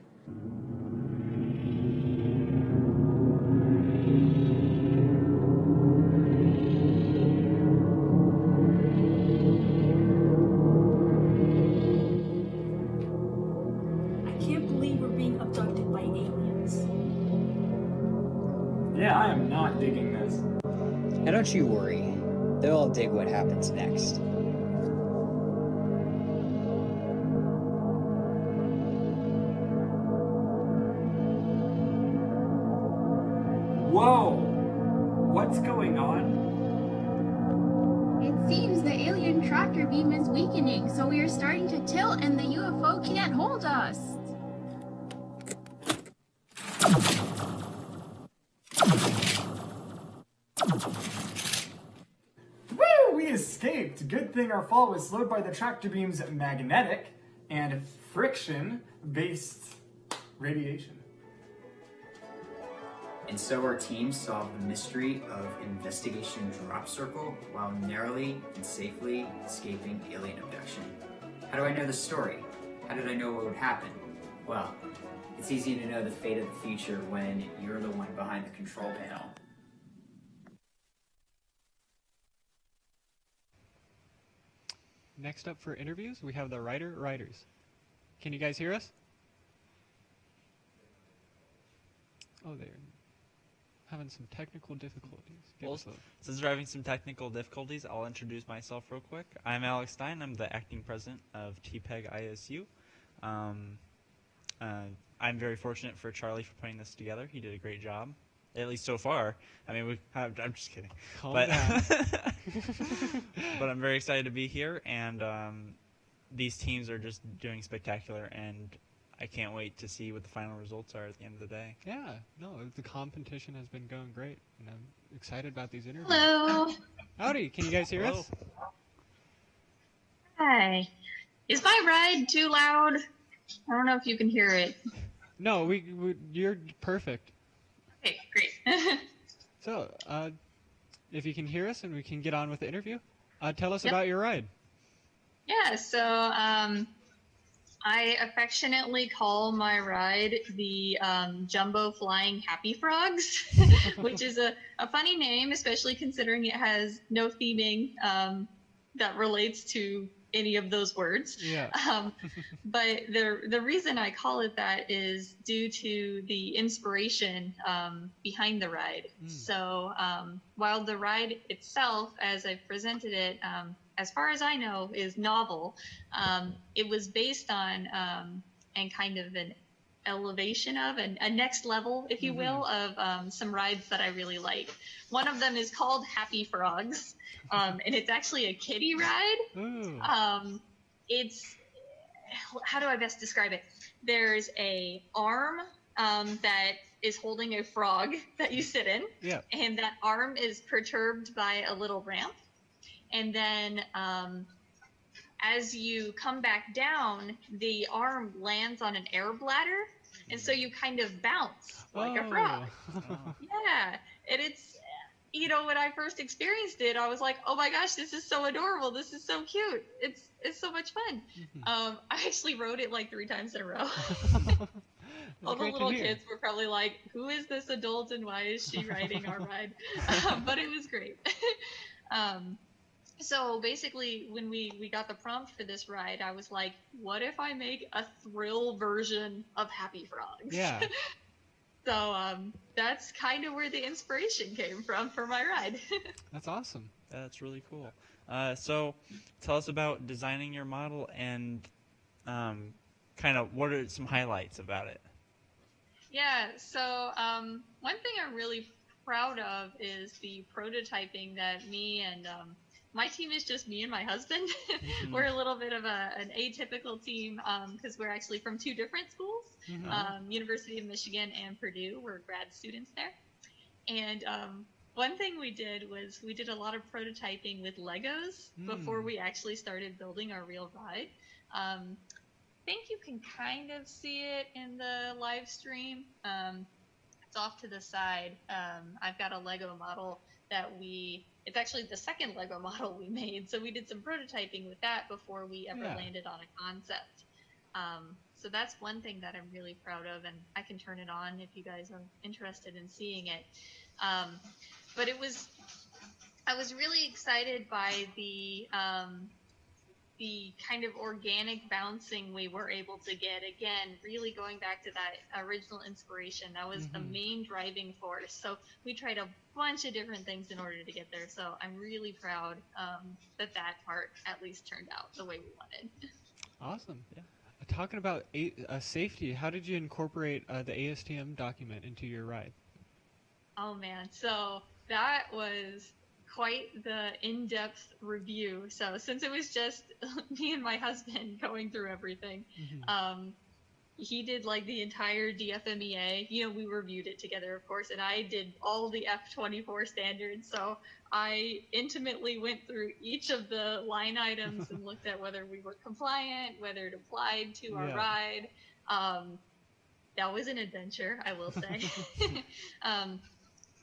Yeah, I am not digging this. Now don't you worry. They'll all dig what happens next. Whoa! What's going on? It seems the alien tractor beam is weakening, so we are starting to tilt and the UFO can't hold us. Woo! We escaped! Good thing our fall was slowed by the tractor beam's magnetic and friction-based radiation. And so our team solved the mystery of Investigation Drop Circle while narrowly and safely escaping alien abduction. How do I know the story? How did I know what would happen? Well, it's easy to know the fate of the future when you're the one behind the control panel. next up for interviews, we have the Riders. Can you guys hear us? Oh, they're having some technical difficulties. Well, since we're having some technical difficulties, I'll introduce myself real quick. I'm Alex Stein. I'm the acting president of TPEG ISU. I'm very fortunate for Charlie for putting this together. He did a great job, at least so far. I mean, I'm just kidding. But I'm very excited to be here, and these teams are just doing spectacular, and I can't wait to see what the final results are at the end of the day. Yeah, no, the competition has been going great, and I'm excited about these interviews. Hello. Howdy, can you guys hear us? Hi. Is my ride too loud? I don't know if you can hear it. No, you're perfect. Okay, great. So, if you can hear us and we can get on with the interview, tell us about your ride. Yeah, so I affectionately call my ride the Jumbo Flying Happy Frogs, which is a funny name, especially considering it has no theming that relates to any of those words. Yeah. But the reason I call it that is due to the inspiration behind the ride. So while the ride itself, as I've presented it, as far as I know, is novel, it was based on and kind of an elevation of a next level, if you will, of some rides that I really like. One of them is called Happy Frogs, and it's actually a kiddie ride. It's, how do I best describe it? There's a arm that is holding a frog that you sit in, and that arm is perturbed by a little ramp. And then as you come back down, the arm lands on an air bladder, and so you kind of bounce like a frog. Yeah, and it's, you know, when I first experienced it, I was like, oh my gosh, this is so adorable. This is so cute. It's so much fun. I actually rode it like 3 times in a row. All the little kids were probably like, who is this adult and why is she riding our ride? But it was great. So basically, when we got the prompt for this ride, I was like, what if I make a thrill version of Happy Frogs? Yeah. So that's kind of where the inspiration came from for my ride. That's awesome. That's really cool. So tell us about designing your model and kind of what are some highlights about it? Yeah, so one thing I'm really proud of is the prototyping that me and my team is just me and my husband. We're a little bit of an atypical team because we're actually from 2 different schools, University of Michigan and Purdue. We're grad students there. And one thing we did was we did a lot of prototyping with Legos before we actually started building our real ride. I think you can kind of see it in the live stream. It's off to the side. I've got a Lego model that it's actually the second Lego model we made. So we did some prototyping with that before we ever landed on a concept. So that's one thing that I'm really proud of, and I can turn it on if you guys are interested in seeing it. But I was really excited by the kind of organic bouncing we were able to get. Again, really going back to that original inspiration, that was the main driving force. So we tried a bunch of different things in order to get there. So I'm really proud that part at least turned out the way we wanted. Awesome. Yeah. Talking about safety, how did you incorporate the ASTM document into your ride? Oh man, so that was quite the in-depth review. So since it was just me and my husband going through everything, he did like the entire DFMEA. You know, we reviewed it together, of course, and I did all the F24 standards. So I intimately went through each of the line items and looked at whether we were compliant, whether it applied to our ride. That was an adventure, I will say.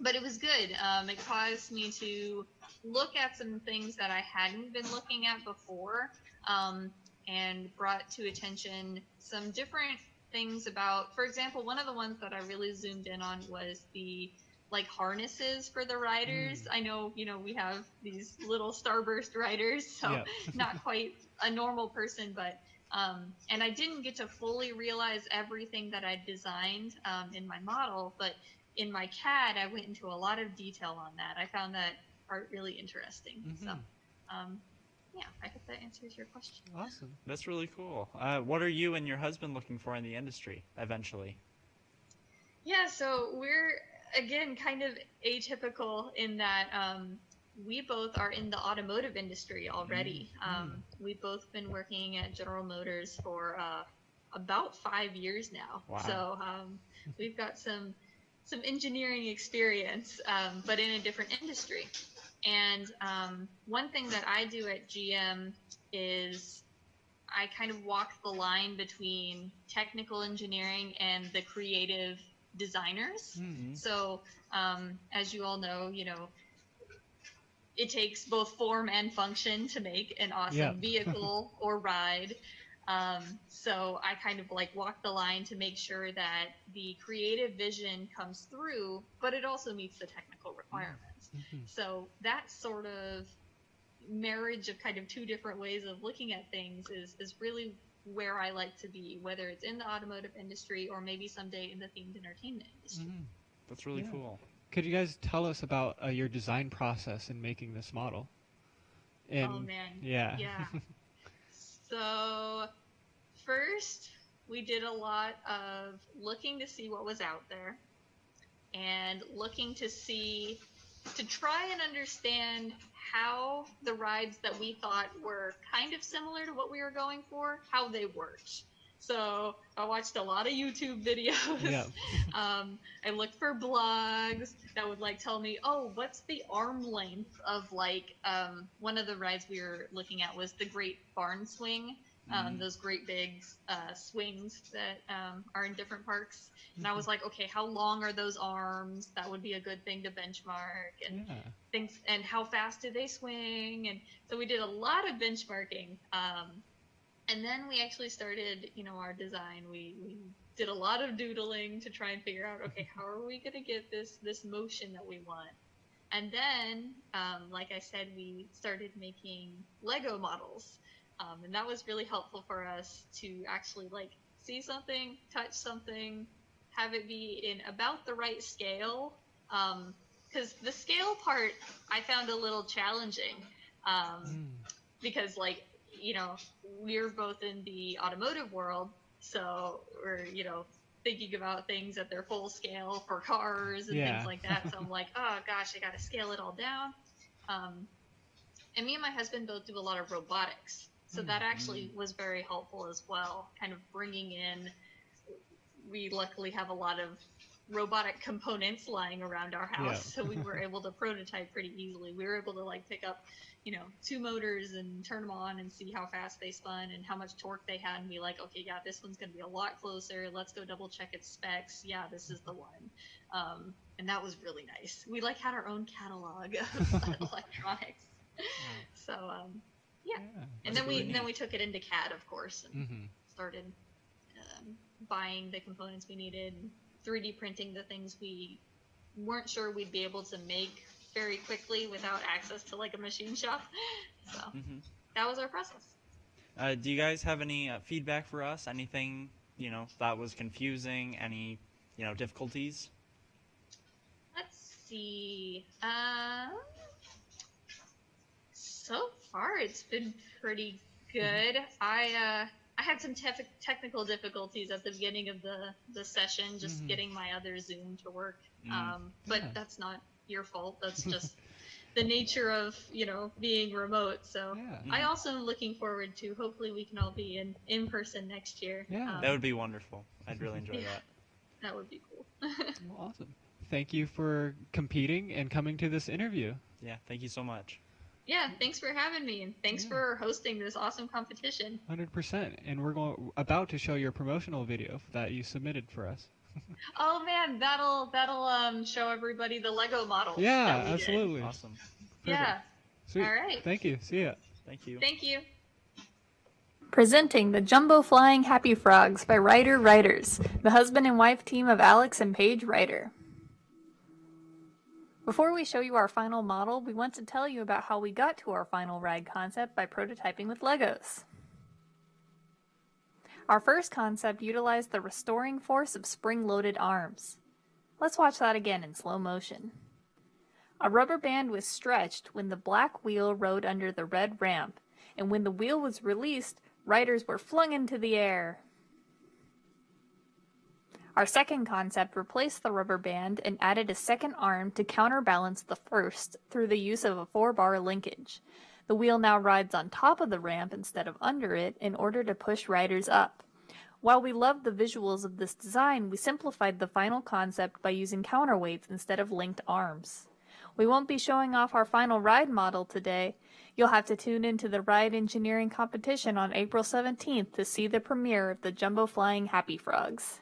But it was good. It caused me to look at some things that I hadn't been looking at before, and brought to attention some different things about, for example, one of the ones that I really zoomed in on was the like harnesses for the riders. I know, we have these little starburst riders, so not quite a normal person, but and I didn't get to fully realize everything that I designed in my model, but in my CAD, I went into a lot of detail on that. I found that part really interesting. So, yeah, I hope that answers your question. Awesome. That's really cool. What are you and your husband looking for in the industry eventually? Yeah, so we're, again, kind of atypical in that we both are in the automotive industry already. We've both been working at General Motors for about 5 years now. Wow. So we've got some engineering experience, but in a different industry. And one thing that I do at GM is I kind of walk the line between technical engineering and the creative designers. So as you all know, it takes both form and function to make an awesome vehicle or ride. So I kind of like walk the line to make sure that the creative vision comes through, but it also meets the technical requirements. So that sort of marriage of kind of two different ways of looking at things is really where I like to be, whether it's in the automotive industry or maybe someday in the themed entertainment industry. That's really cool. Could you guys tell us about your design process in making this model? Oh man. Yeah. So first, we did a lot of looking to see what was out there and looking to try and understand how the rides that we thought were kind of similar to what we were going for, how they worked. So I watched a lot of YouTube videos. I looked for blogs that would like tell me, oh, what's the arm length of like one of the rides we were looking at was the Great Barn Swing. Those great big swings that are in different parks. And I was like, okay, how long are those arms? That would be a good thing to benchmark, and things, and how fast do they swing? And so we did a lot of benchmarking. And then we actually started, our design. We did a lot of doodling to try and figure out, okay, how are we going to get this motion that we want? And then, like I said, we started making Lego models. And that was really helpful for us to actually like see something, touch something, have it be in about the right scale. Because the scale part I found a little challenging because like, we're both in the automotive world, so we're, thinking about things at their full scale for cars and things like that. So I'm like, oh gosh, I got to scale it all down. And me and my husband both do a lot of robotics. So that actually was very helpful as well, kind of bringing in, we luckily have a lot of robotic components lying around our house, so we were able to prototype pretty easily. We were able to like pick up, 2 motors and turn them on and see how fast they spun and how much torque they had and be like, okay, yeah, this one's going to be a lot closer. Let's go double check its specs. Yeah, this is the one. And that was really nice. We like had our own catalog of electronics. So, and then we took it into CAD, of course, and started buying the components we needed, 3D printing the things we weren't sure we'd be able to make very quickly without access to like a machine shop. So that was our process. Do you guys have any feedback for us? Anything that was confusing? Any difficulties? Let's see. So far, it's been pretty good. I had some technical difficulties at the beginning of the session, just getting my other Zoom to work. But that's not your fault. That's just the nature of, being remote. So I also am looking forward to, hopefully we can all be in person next year. That would be wonderful. I'd really enjoy that. That would be cool. Well, awesome. Thank you for competing and coming to this interview. Yeah, thank you so much. Yeah, thanks for having me, and thanks for hosting this awesome competition. 100%. And we're about to show your promotional video that you submitted for us. Oh man, that'll show everybody the Lego models. Yeah, absolutely. Awesome. Yeah. Sweet. All right. Thank you. See ya. Thank you. Thank you. Presenting the Jumbo Flying Happy Frogs by Ryder Riders, the husband and wife team of Alex and Paige Ryder. Before we show you our final model, we want to tell you about how we got to our final ride concept by prototyping with Legos. Our first concept utilized the restoring force of spring-loaded arms. Let's watch that again in slow motion. A rubber band was stretched when the black wheel rode under the red ramp, and when the wheel was released, riders were flung into the air. Our second concept replaced the rubber band and added a second arm to counterbalance the first through the use of a 4-bar linkage. The wheel now rides on top of the ramp instead of under it in order to push riders up. While we loved the visuals of this design, we simplified the final concept by using counterweights instead of linked arms. We won't be showing off our final ride model today. You'll have to tune into the Ride Engineering Competition on April 17th to see the premiere of the Jumbo Flying Happy Frogs.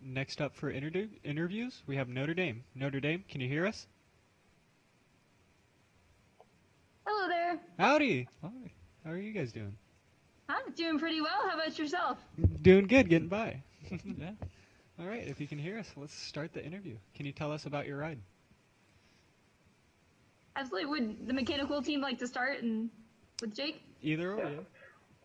next up for interviews, we have Notre Dame. Notre Dame, can you hear us? Hello there. Howdy. Hi. How are you guys doing? I'm doing pretty well. How about yourself? Doing good, getting by. Yeah. All right, if you can hear us, let's start the interview. Can you tell us about your ride? Absolutely. Would the mechanical team like to start and with Jake? Either or, yeah.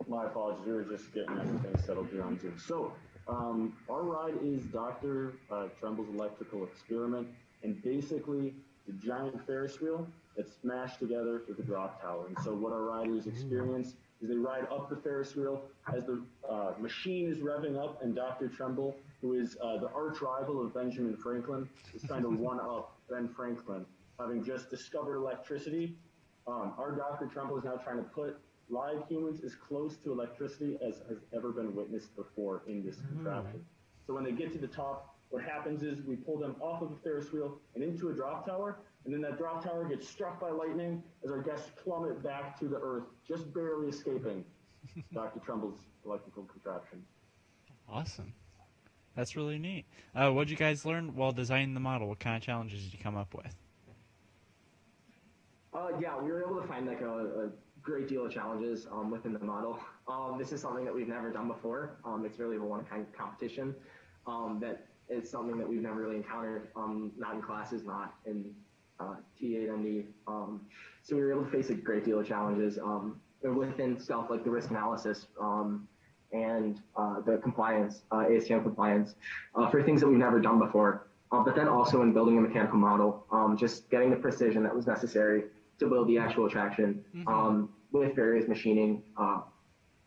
My apologies, we were just getting everything settled here on Zoom. So, our ride is Dr. Tremble's Electrical Experiment, and basically the giant Ferris wheel that's smashed together with a drop tower. And so what our riders experience is they ride up the Ferris wheel as the machine is revving up, and Dr. Tremble, who is the arch rival of Benjamin Franklin, is trying to one-up Ben Franklin, having just discovered electricity. Our Dr. Tremble is now trying to put live humans as close to electricity as has ever been witnessed before in this contraption. So when they get to the top, what happens is we pull them off of the Ferris wheel and into a drop tower, and then that drop tower gets struck by lightning as our guests plummet back to the earth, just barely escaping Dr. Tremble's electrical contraption. Awesome. That's really neat. What did you guys learn while designing the model? What kind of challenges did you come up with? Yeah, we were able to find like a great deal of challenges within the model. This is something that we've never done before. It's really a one-kind competition. That is something that we've never really encountered, not in classes, not in T8ND. So we were able to face a great deal of challenges within stuff like the risk analysis and the compliance, ASTM compliance, for things that we've never done before. But then also in building a mechanical model, just getting the precision that was necessary to build the actual attraction with various machining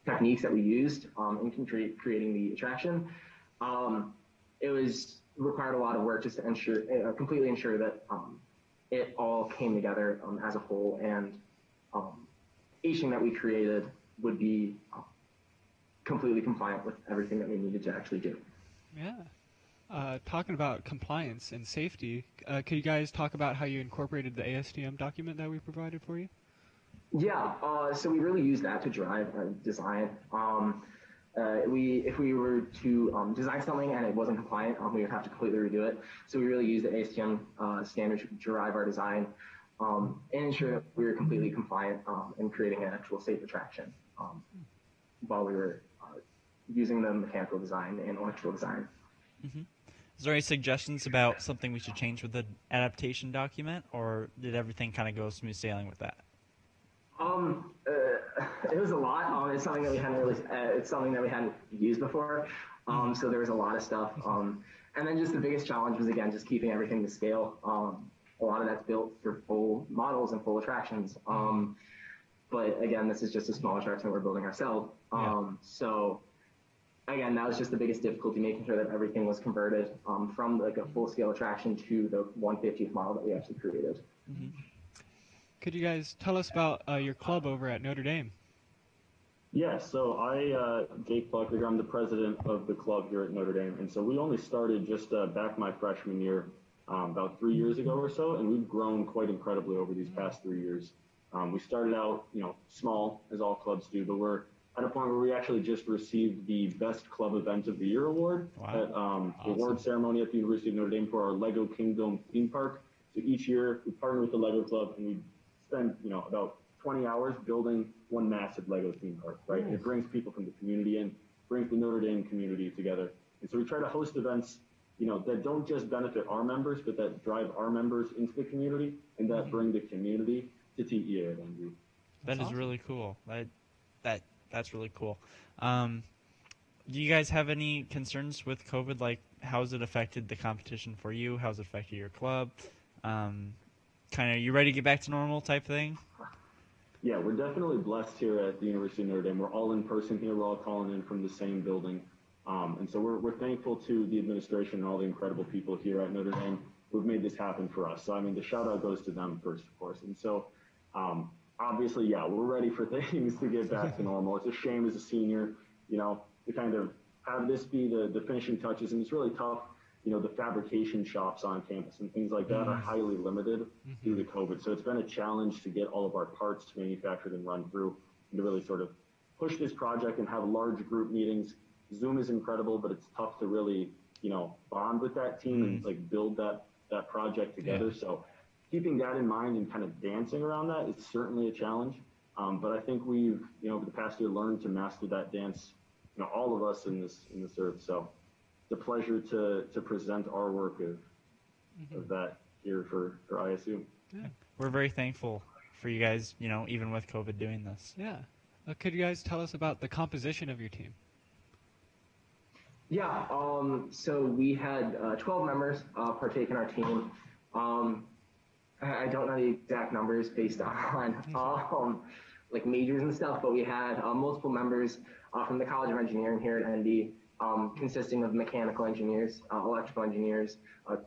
techniques that we used in creating the attraction. It required a lot of work just to ensure, completely ensure that it all came together as a whole, and each thing that we created would be completely compliant with everything that we needed to actually do. Yeah. Talking about compliance and safety, could you guys talk about how you incorporated the ASTM document that we provided for you? Yeah, so we really used that to drive our design. If we were to design something and it wasn't compliant, we would have to completely redo it. So we really used the ASTM standard to drive our design and ensure that we were completely compliant in creating an actual safe attraction while we were using the mechanical design and electrical design. Is there any suggestions about something we should change with the adaptation document, or did everything kind of go smooth sailing with that? It was a lot. It's something that we hadn't really. It's something that we hadn't used before. So there was a lot of stuff. And then just the biggest challenge was again just keeping everything to scale. A lot of that's built for full models and full attractions. But again, this is just a small attraction that we're building ourselves. So again, that was just the biggest difficulty, making sure that everything was converted from like a full scale attraction to the 1/50th model that we actually created. Could you guys tell us about your club over at Notre Dame? Yeah, so Jake Buckler, I'm the president of the club here at Notre Dame. And so we only started just back my freshman year, about 3 years ago or so, and we've grown quite incredibly over these past 3 years. We started out, small, as all clubs do, but we're at a point where we actually just received the Best Club Event of the Year award at the award ceremony at the University of Notre Dame for our Lego Kingdom theme park. So each year we partner with the Lego Club and we spend, about 20 hours building one massive Lego theme park, right? It brings people from the community in, brings the Notre Dame community together. And so we try to host events, that don't just benefit our members, but that drive our members into the community and that bring the community to TEA at ND. That is really cool. That's really cool. Do you guys have any concerns with COVID? Like, how's it affected the competition for you? How's it affected your club? You ready to get back to normal type thing? Yeah, we're definitely blessed here at the University of Notre Dame. We're all in person here. We're all calling in from the same building. And so we're thankful to the administration and all the incredible people here at Notre Dame who've made this happen for us. So, the shout out goes to them first, of course. And so, obviously, yeah, we're ready for things to get back to normal. It's a shame as a senior, to kind of have this be the finishing touches. And it's really tough. The fabrication shops on campus and things like that are highly limited due to COVID. So it's been a challenge to get all of our parts manufactured and run through and to really sort of push this project and have large group meetings. Zoom is incredible, but it's tough to really bond with that team and like build that project together. Yeah. So keeping that in mind and kind of dancing around that is certainly a challenge. But I think we've, over the past year learned to master that dance, all of us in this earth. So it's a pleasure to present our work of that here for ISU. Yeah. We're very thankful for you guys, even with COVID doing this. Yeah. Could you guys tell us about the composition of your team? Yeah, so we had 12 members partake in our team. I don't know the exact numbers based on like majors and stuff, but we had multiple members from the College of Engineering here at ND, consisting of mechanical engineers, electrical engineers,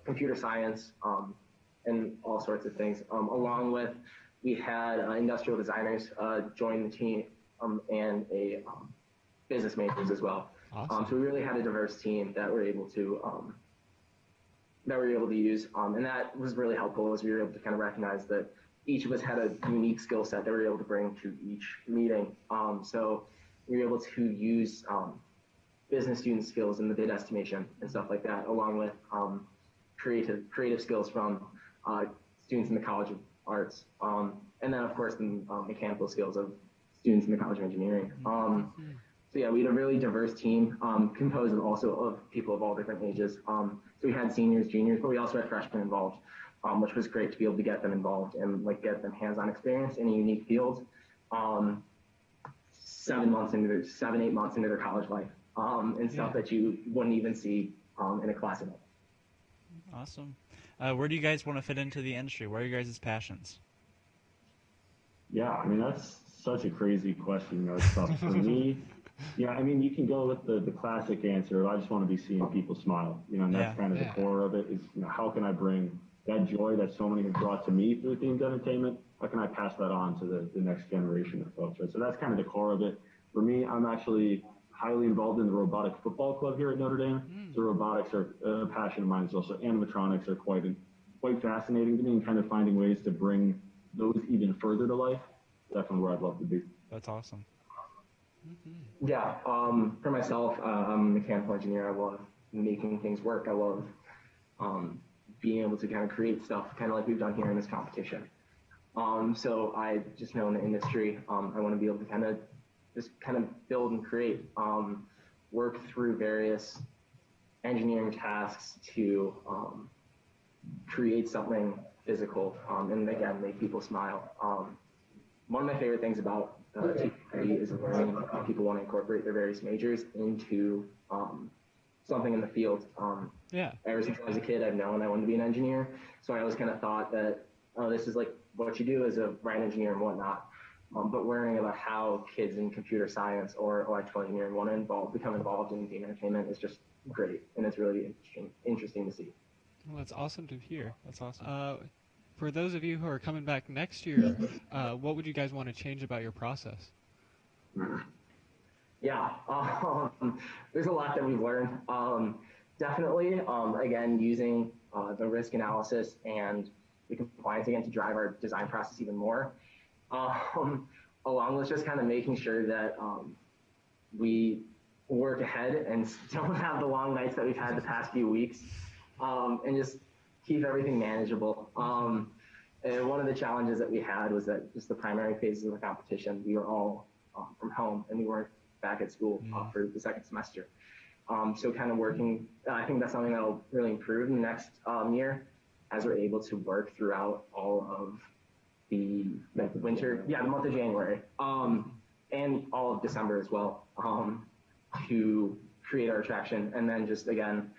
computer science, and all sorts of things. Along with, we had industrial designers join the team and a business majors as well. Awesome. So we really had a diverse team that we're able to use, and that was really helpful as we were able to kind of recognize that each of us had a unique skill set that we were able to bring to each meeting. So we were able to use business student skills in the bid estimation and stuff like that, along with creative skills from students in the College of Arts, and then of course the mechanical skills of students in the College of Engineering. So yeah, we had a really diverse team composed of people of all different ages. So we had seniors, juniors, but we also had freshmen involved, which was great to be able to get them involved and like get them hands-on experience in a unique field. 7, 8 months into their college life, and stuff that you wouldn't even see in a class event. Awesome. Where do you guys want to fit into the industry? Where are your guys' passions? Yeah, I mean, that's such a crazy question. It's tough for me. Yeah, I mean, you can go with the classic answer. I just want to be seeing people smile. And that's kind of the core of it. Is how can I bring that joy that so many have brought to me through themed entertainment? How can I pass that on to the next generation of folks? Right? So that's kind of the core of it. For me, I'm actually highly involved in the robotic football club here at Notre Dame. So robotics are a passion of mine as well. So animatronics are quite fascinating to me, and kind of finding ways to bring those even further to life. Definitely where I'd love to be. That's awesome. Yeah, for myself, I'm a mechanical engineer. I love making things work. I love being able to kind of create stuff, kind of like we've done here in this competition. So I just know in the industry, I want to be able to kind of build and create, work through various engineering tasks to create something physical, and again, make people smile. One of my favorite things about TPE is learning people want to incorporate their various majors into something in the field. Ever since I was a kid, I've known I wanted to be an engineer, so I always kind of thought that, this is like what you do as a ride engineer and whatnot. But learning about how kids in computer science or electrical engineering want to become involved in game entertainment is just great, and it's really interesting to see. Well, that's awesome to hear. That's awesome. For those of you who are coming back next year, what would you guys want to change about your process? Yeah, there's a lot that we've learned. Definitely, again, using the risk analysis and the compliance again to drive our design process even more. Along with just kind of making sure that we work ahead and don't have the long nights that we've had the past few weeks, and just keep everything manageable. And one of the challenges that we had was that just the primary phases of the competition, we were all from home and we weren't back at school for the second semester. So kind of working, I think that's something that'll really improve in the next year as we're able to work throughout all of the winter, the month of January, and all of December as well, to create our attraction. And then just again,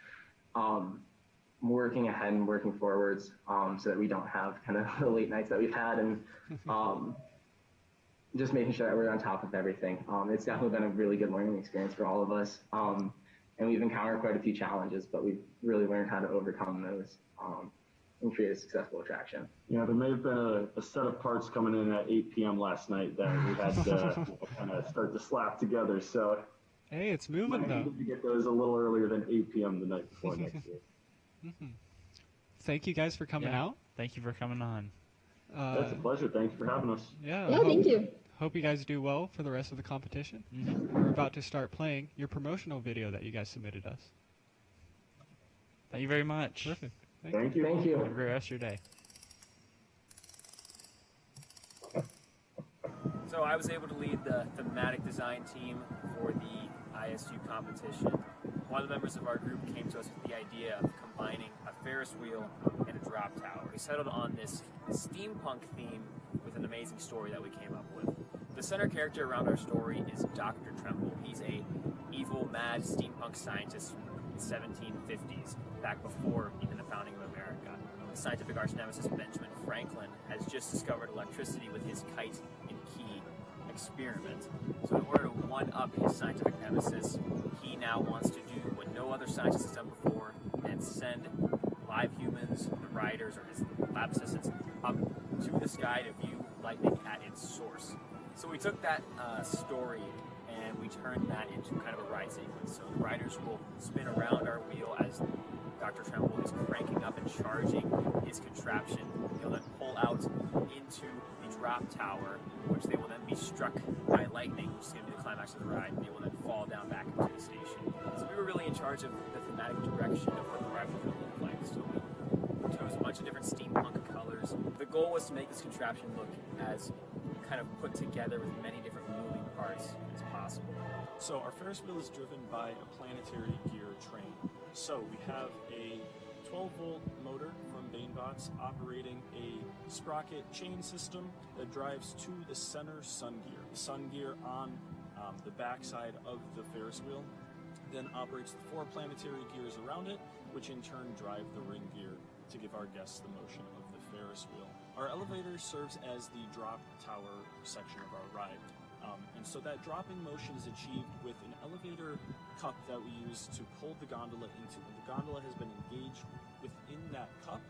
working ahead and working forwards, so that we don't have kind of the late nights that we've had, and just making sure that we're on top of everything. It's definitely been a really good learning experience for all of us. And we've encountered quite a few challenges, but we've really learned how to overcome those, and create a successful attraction. Yeah, there may have been a set of parts coming in at 8 p.m. last night that we had to kind of start to slap together. So hey, it's moving though. To get those a little earlier than 8 p.m. the night before next year. Thank you guys for coming out. Thank you for coming on. That's a pleasure. Thank you for having us. Yeah, thank you. Hope you guys do well for the rest of the competition. We're about to start playing your promotional video that you guys submitted us. Thank you very much. Perfect. Thank you. Thank you. Have a great rest of your day. So I was able to lead the thematic design team for the ISU competition. One of the members of our group came to us with the idea of combining a Ferris wheel and a drop tower. We settled on this steampunk theme with an amazing story that we came up with. The center character around our story is Dr. Tremble. He's a evil, mad steampunk scientist from the 1750s, back before even the founding of America. The scientific arch nemesis Benjamin Franklin has just discovered electricity with his kite and key experiment. So in order to one-up his scientific nemesis, he now wants to do what no other scientist has done before and send live humans, the riders, or his lab assistants, up to the sky to view lightning at its source. So we took that story and we turned that into kind of a ride sequence. So the riders will spin around our wheel as Dr. Tremble is cranking up and charging his contraption. He'll then pull out into the drop tower, which they will then be struck by lightning, which is going to be the climax of the ride. They will then fall down back into the station. So we were really in charge of the thematic direction of what the ride was going to look like. So we chose a bunch of different steampunk colors. The goal was to make this contraption look as kind of put together with many different moving parts as possible. So our Ferris wheel is driven by a planetary gear train. So we have a 12-volt motor from Banebots operating a sprocket chain system that drives to the center sun gear. The sun gear on the backside of the Ferris wheel then operates the 4 planetary gears around it, which in turn drive the ring gear to give our guests the motion of the Ferris wheel. Our elevator serves as the drop tower section of our ride. And so that dropping motion is achieved with an elevator cup that we use to pull the gondola into. When the gondola has been engaged within that cup,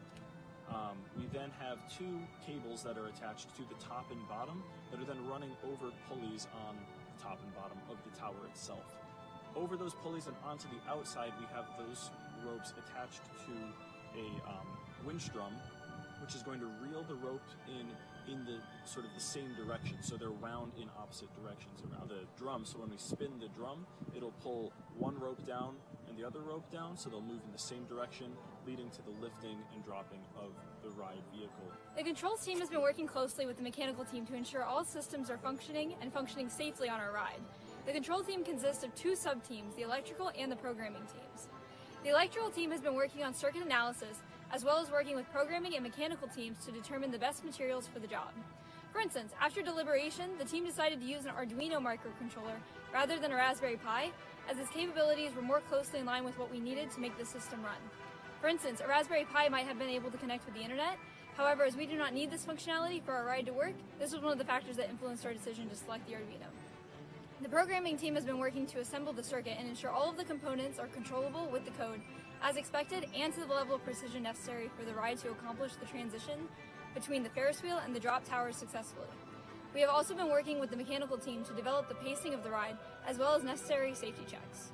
we then have 2 cables that are attached to the top and bottom that are then running over pulleys on the top and bottom of the tower itself. Over those pulleys and onto the outside, we have those ropes attached to a winch drum, which is going to reel the rope in the sort of the same direction. So they're wound in opposite directions around the drum. So when we spin the drum, it'll pull one rope down and the other rope down, so they'll move in the same direction, leading to the lifting and dropping of the ride vehicle. The controls team has been working closely with the mechanical team to ensure all systems are functioning and functioning safely on our ride. The control team consists of 2 sub-teams, the electrical and the programming teams. The electrical team has been working on circuit analysis, as well as working with programming and mechanical teams to determine the best materials for the job. For instance, after deliberation, the team decided to use an Arduino microcontroller rather than a Raspberry Pi, as its capabilities were more closely in line with what we needed to make the system run. For instance, a Raspberry Pi might have been able to connect with the internet. However, as we do not need this functionality for our ride to work, this was one of the factors that influenced our decision to select the Arduino. The programming team has been working to assemble the circuit and ensure all of the components are controllable with the code, as expected, and to the level of precision necessary for the ride to accomplish the transition between the Ferris wheel and the drop towers successfully. We have also been working with the mechanical team to develop the pacing of the ride, as well as necessary safety checks.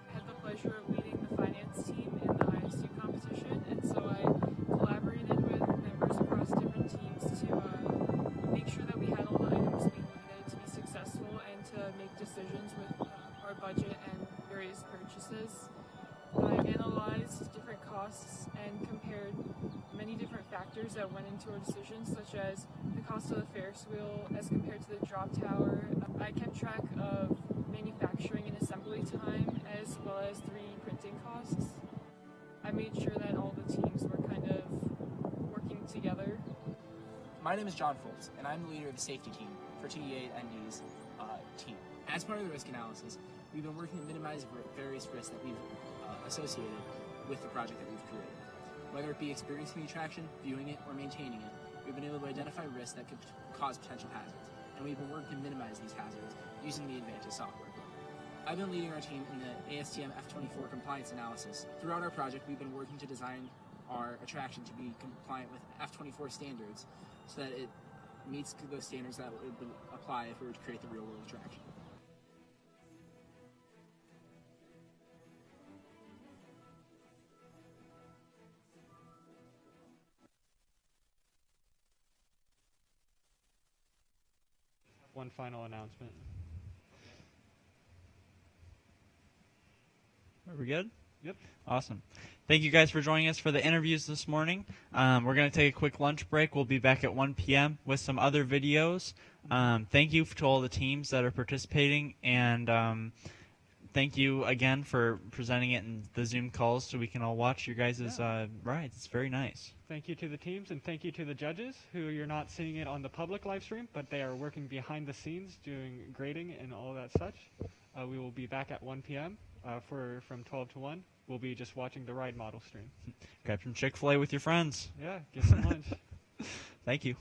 I had the pleasure of leading the finance team in the ISU competition, and so I collaborated with members across different teams to make sure that we had all the items we needed to be successful and to make decisions with our budget and various purchases. I analyzed different costs and compared many different factors that went into our decisions, such as the cost of the Ferris wheel as compared to the drop tower. I kept track of manufacturing and assembly time, as well as 3D printing costs. I made sure that all the teams were kind of working together. My name is John Foltz, and I'm the leader of the safety team for TE8ND's team. As part of the risk analysis, we've been working to minimize various risks that we've associated with the project that we've created. Whether it be experiencing the attraction, viewing it, or maintaining it, we've been able to identify risks that could cause potential hazards, and we've been working to minimize these hazards using the Advantage software. I've been leading our team in the ASTM F24 compliance analysis. Throughout our project, we've been working to design our attraction to be compliant with F24 standards so that it meets those standards that would apply if we were to create the real-world attraction. One final announcement. Are we good? Yep. Awesome. Thank you guys for joining us for the interviews this morning. We're going to take a quick lunch break. We'll be back at 1 p.m. with some other videos. Thank you to all the teams that are participating, and thank you again for presenting it in the Zoom calls so we can all watch your guys' rides. It's very nice. Thank you to the teams, and thank you to the judges, who you're not seeing it on the public live stream, but they are working behind the scenes doing grading and all that such. We will be back at 1 p.m. From 12 to 1. We'll be just watching the ride model stream. Grab some Chick-fil-A with your friends. Yeah, get some lunch. Thank you.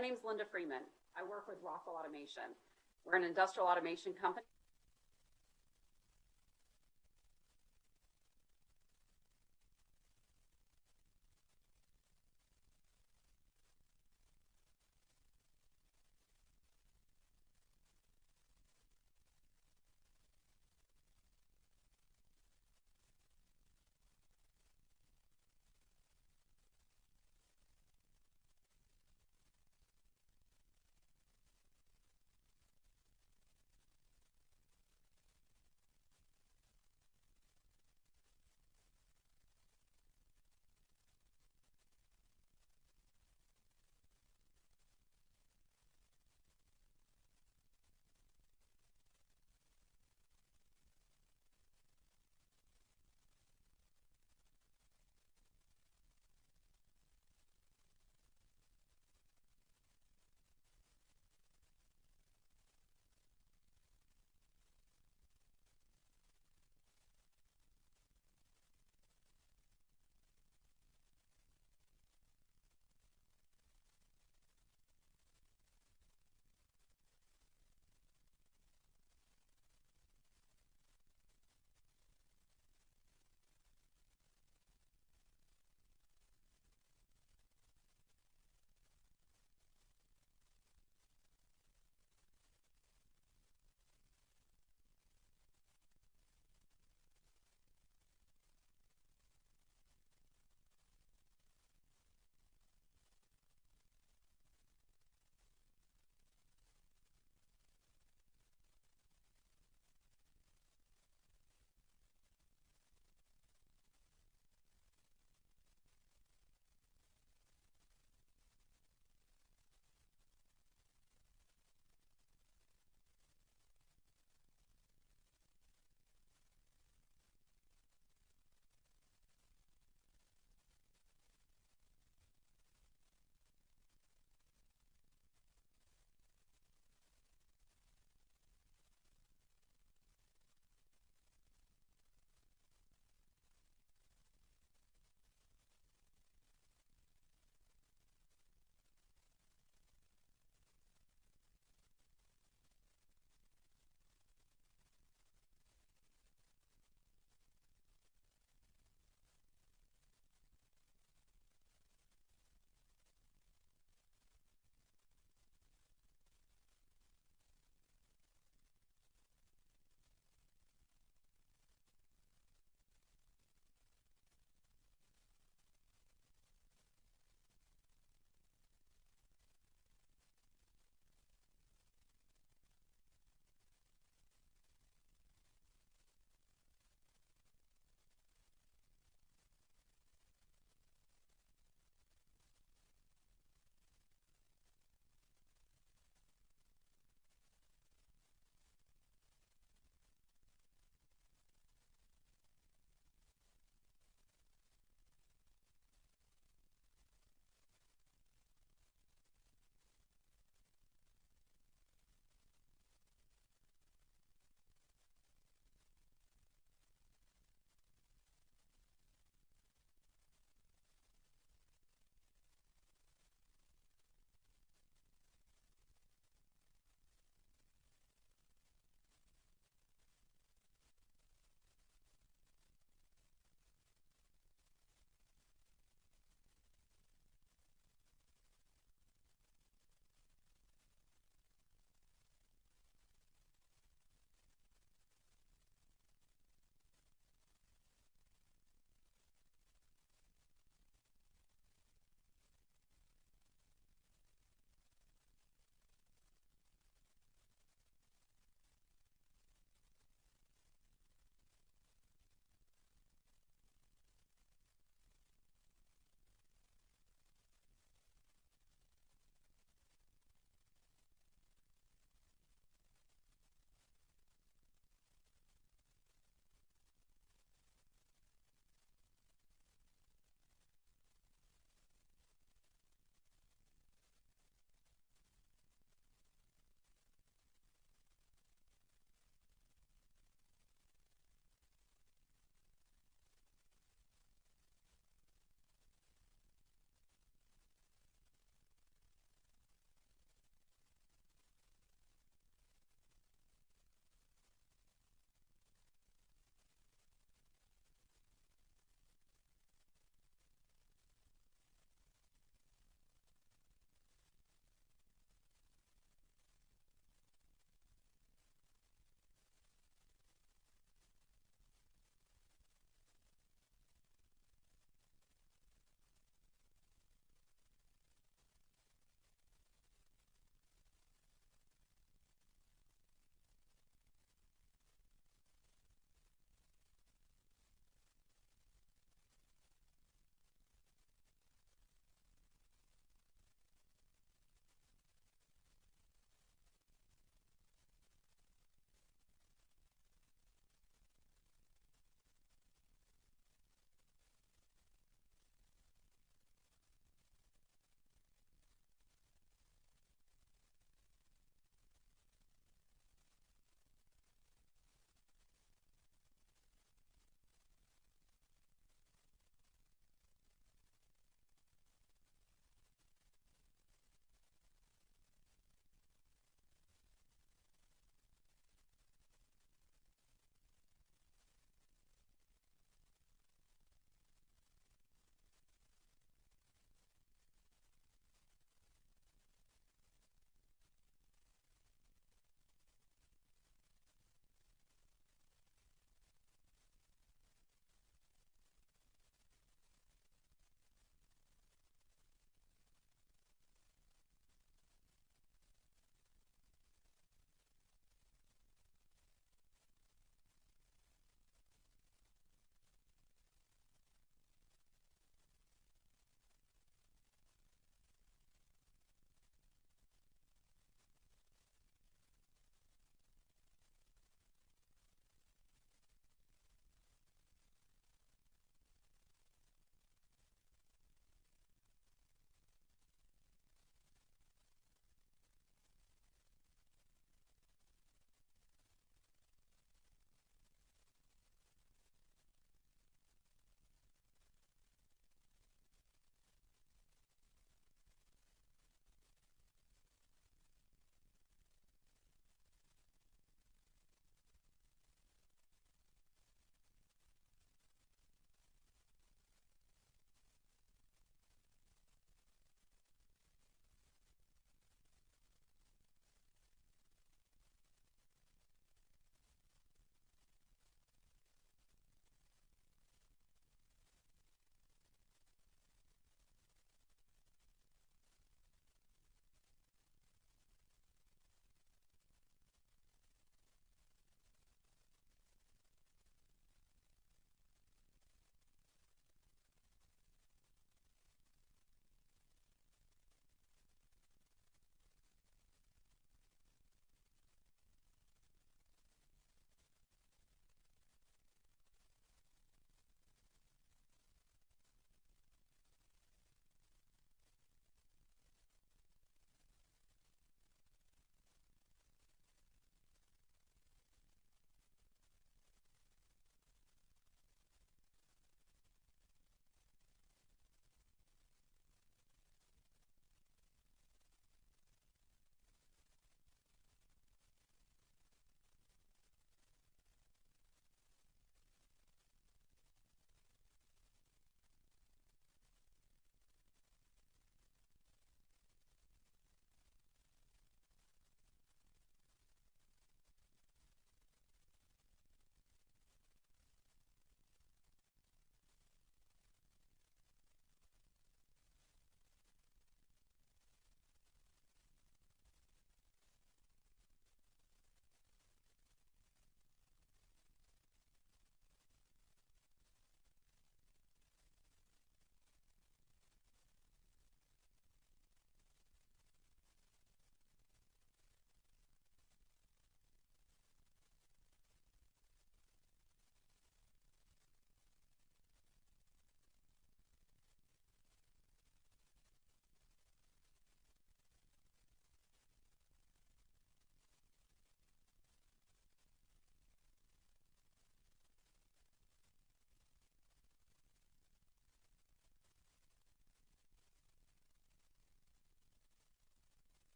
My name's Linda Freeman. I work with Rockwell Automation. We're an industrial automation company.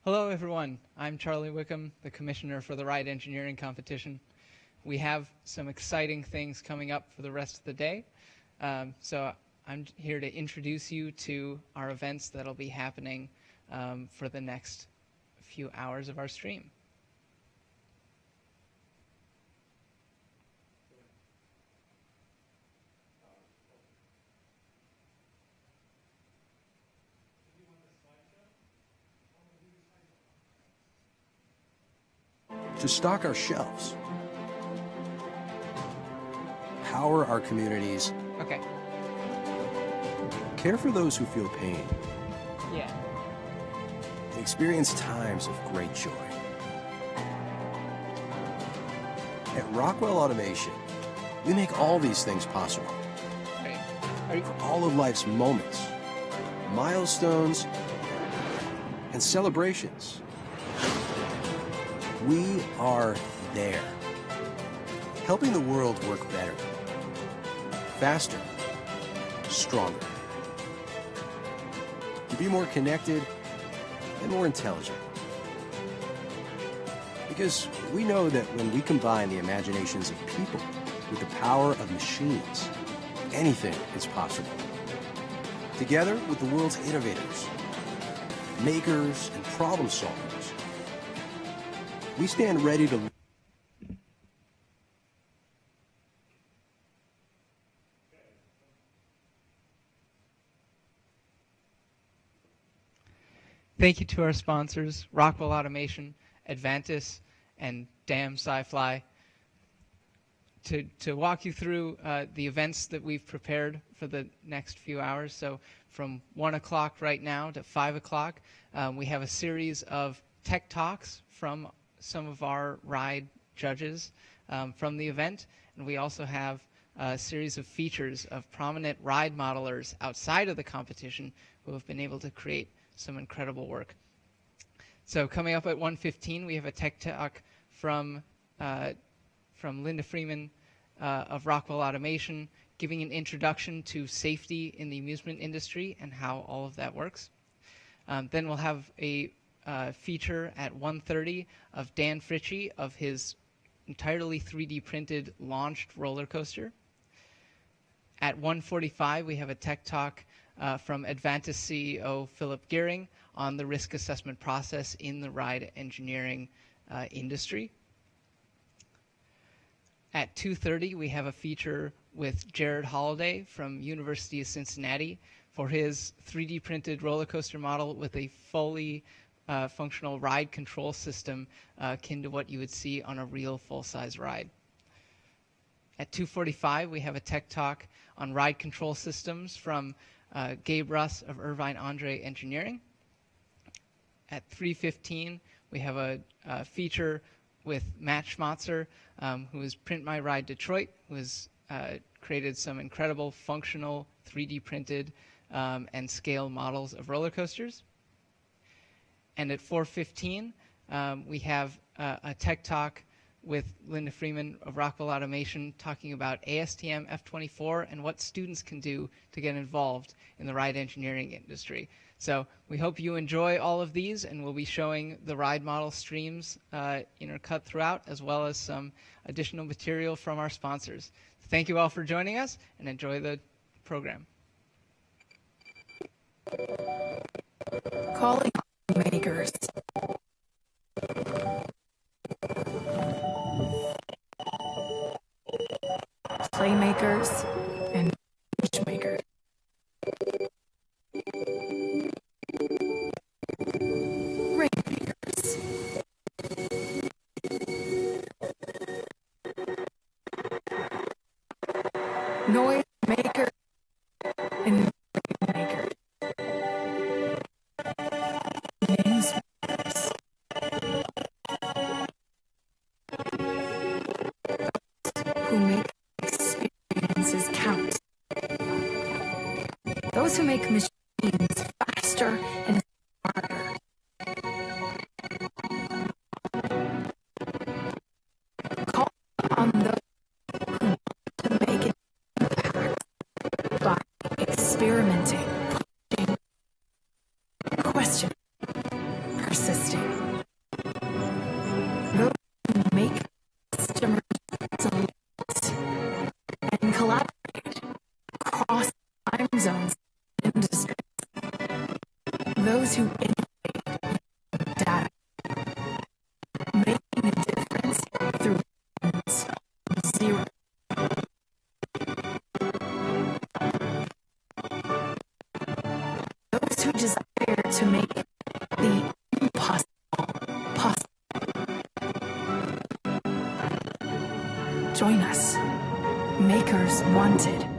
Hello, everyone. I'm Charlie Wickham, the commissioner for the Ride Engineering Competition. We have some exciting things coming up for the rest of the day. So I'm here to introduce you to our events that'll be happening for the next few hours of our stream. To stock our shelves, power our communities, Okay. care for those who feel pain, Yeah. and experience times of great joy. At Rockwell Automation, we make all these things possible. For all of life's moments, milestones, and celebrations. We are there, helping the world work better, faster, stronger, to be more connected and more intelligent. Because we know that when we combine the imaginations of people with the power of machines, anything is possible. Together with the world's innovators, makers, and problem solvers, we stand ready to Thank you to our sponsors, Rockwell Automation, Advantis, and Damn Sci-Fly. To walk you through the events that we've prepared for the next few hours. So from 1 o'clock right now to 5 o'clock, we have a series of tech talks from some of our ride judges from the event. And we also have a series of features of prominent ride modelers outside of the competition who have been able to create some incredible work. So coming up at 1:15, we have a tech talk from Linda Freeman of Rockwell Automation, giving an introduction to safety in the amusement industry and how all of that works. Then we'll have a feature at 1:30 of Dan Fritchie of his entirely 3D printed launched roller coaster. At 1:45, we have a tech talk from Advantis CEO Philip Gearing on the risk assessment process in the ride engineering industry. At 2:30, we have a feature with Jared Holliday from University of Cincinnati for his 3D printed roller coaster model with a fully functional ride control system akin to what you would see on a real full-size ride. At 2:45, we have a tech talk on ride control systems from Gabe Russ of Irvine Andre Engineering. At 3:15, we have a feature with Matt Schmatzer, who is Print My Ride Detroit, who has created some incredible functional 3D printed and scale models of roller coasters. And at 4:15, we have a tech talk with Linda Freeman of Rockwell Automation talking about ASTM F24 and what students can do to get involved in the ride engineering industry. So we hope you enjoy all of these, and we'll be showing the ride model streams intercut throughout, as well as some additional material from our sponsors. Thank you all for joining us, and enjoy the program. Calling makers. Playmakers and makers. Rainmakers. Noise maker and makers. Names makers. Who make experiences count. Those who make machines faster and smarter. Call on those who want to make an impact by experimenting, pushing, questioning, persisting. those who innovate data, making a difference through zero. Those who desire to make the impossible possible. Join us. Makers Wanted.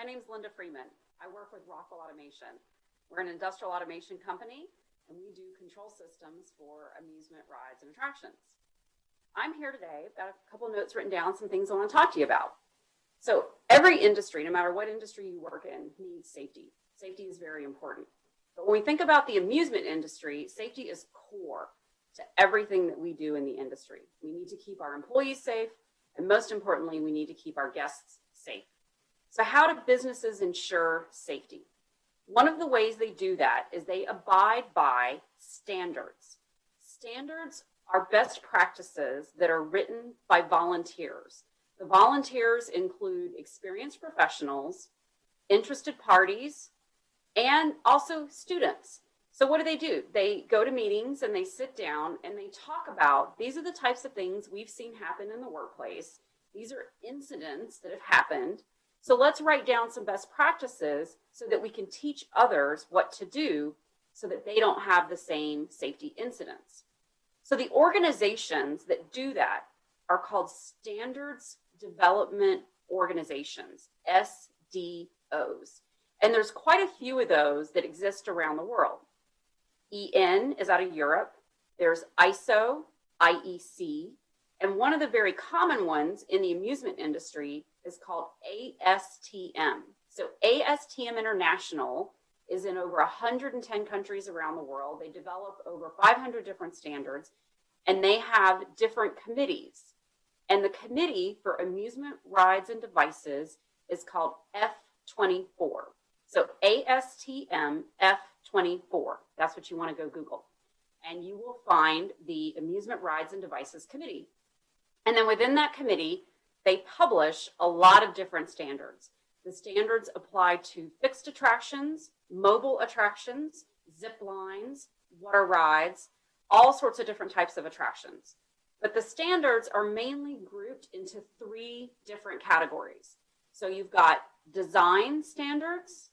My name's Linda Freeman. I work with Rockwell Automation. We're an industrial automation company, and we do control systems for amusement rides and attractions. I'm here today. I've got a couple of notes written down, some things I want to talk to you about. So every industry, no matter what industry you work in, needs safety. Safety is very important. But when we think about the amusement industry, safety is core to everything that we do in the industry. We need to keep our employees safe, and most importantly, we need to keep our guests safe. So how do businesses ensure safety? One of the ways they do that is they abide by standards. Standards are best practices that are written by volunteers. The volunteers include experienced professionals, interested parties, and also students. So what do? They go to meetings and they sit down and they talk about, these are the types of things we've seen happen in the workplace. These are incidents that have happened. So let's write down some best practices so that we can teach others what to do so that they don't have the same safety incidents. So the organizations that do that are called Standards Development Organizations, SDOs. And there's quite a few of those that exist around the world. EN is out of Europe. There's ISO, IEC, and one of the very common ones in the amusement industry is called ASTM. So ASTM International is in over 110 countries around the world. They develop over 500 different standards, and they have different committees. And the committee for amusement rides and devices is called F24. So ASTM F24. That's what you want to go Google. And you will find the Amusement Rides and Devices Committee. And then within that committee, they publish a lot of different standards. The standards apply to fixed attractions, mobile attractions, zip lines, water rides, all sorts of different types of attractions. But the standards are mainly grouped into 3 different categories. So you've got design standards,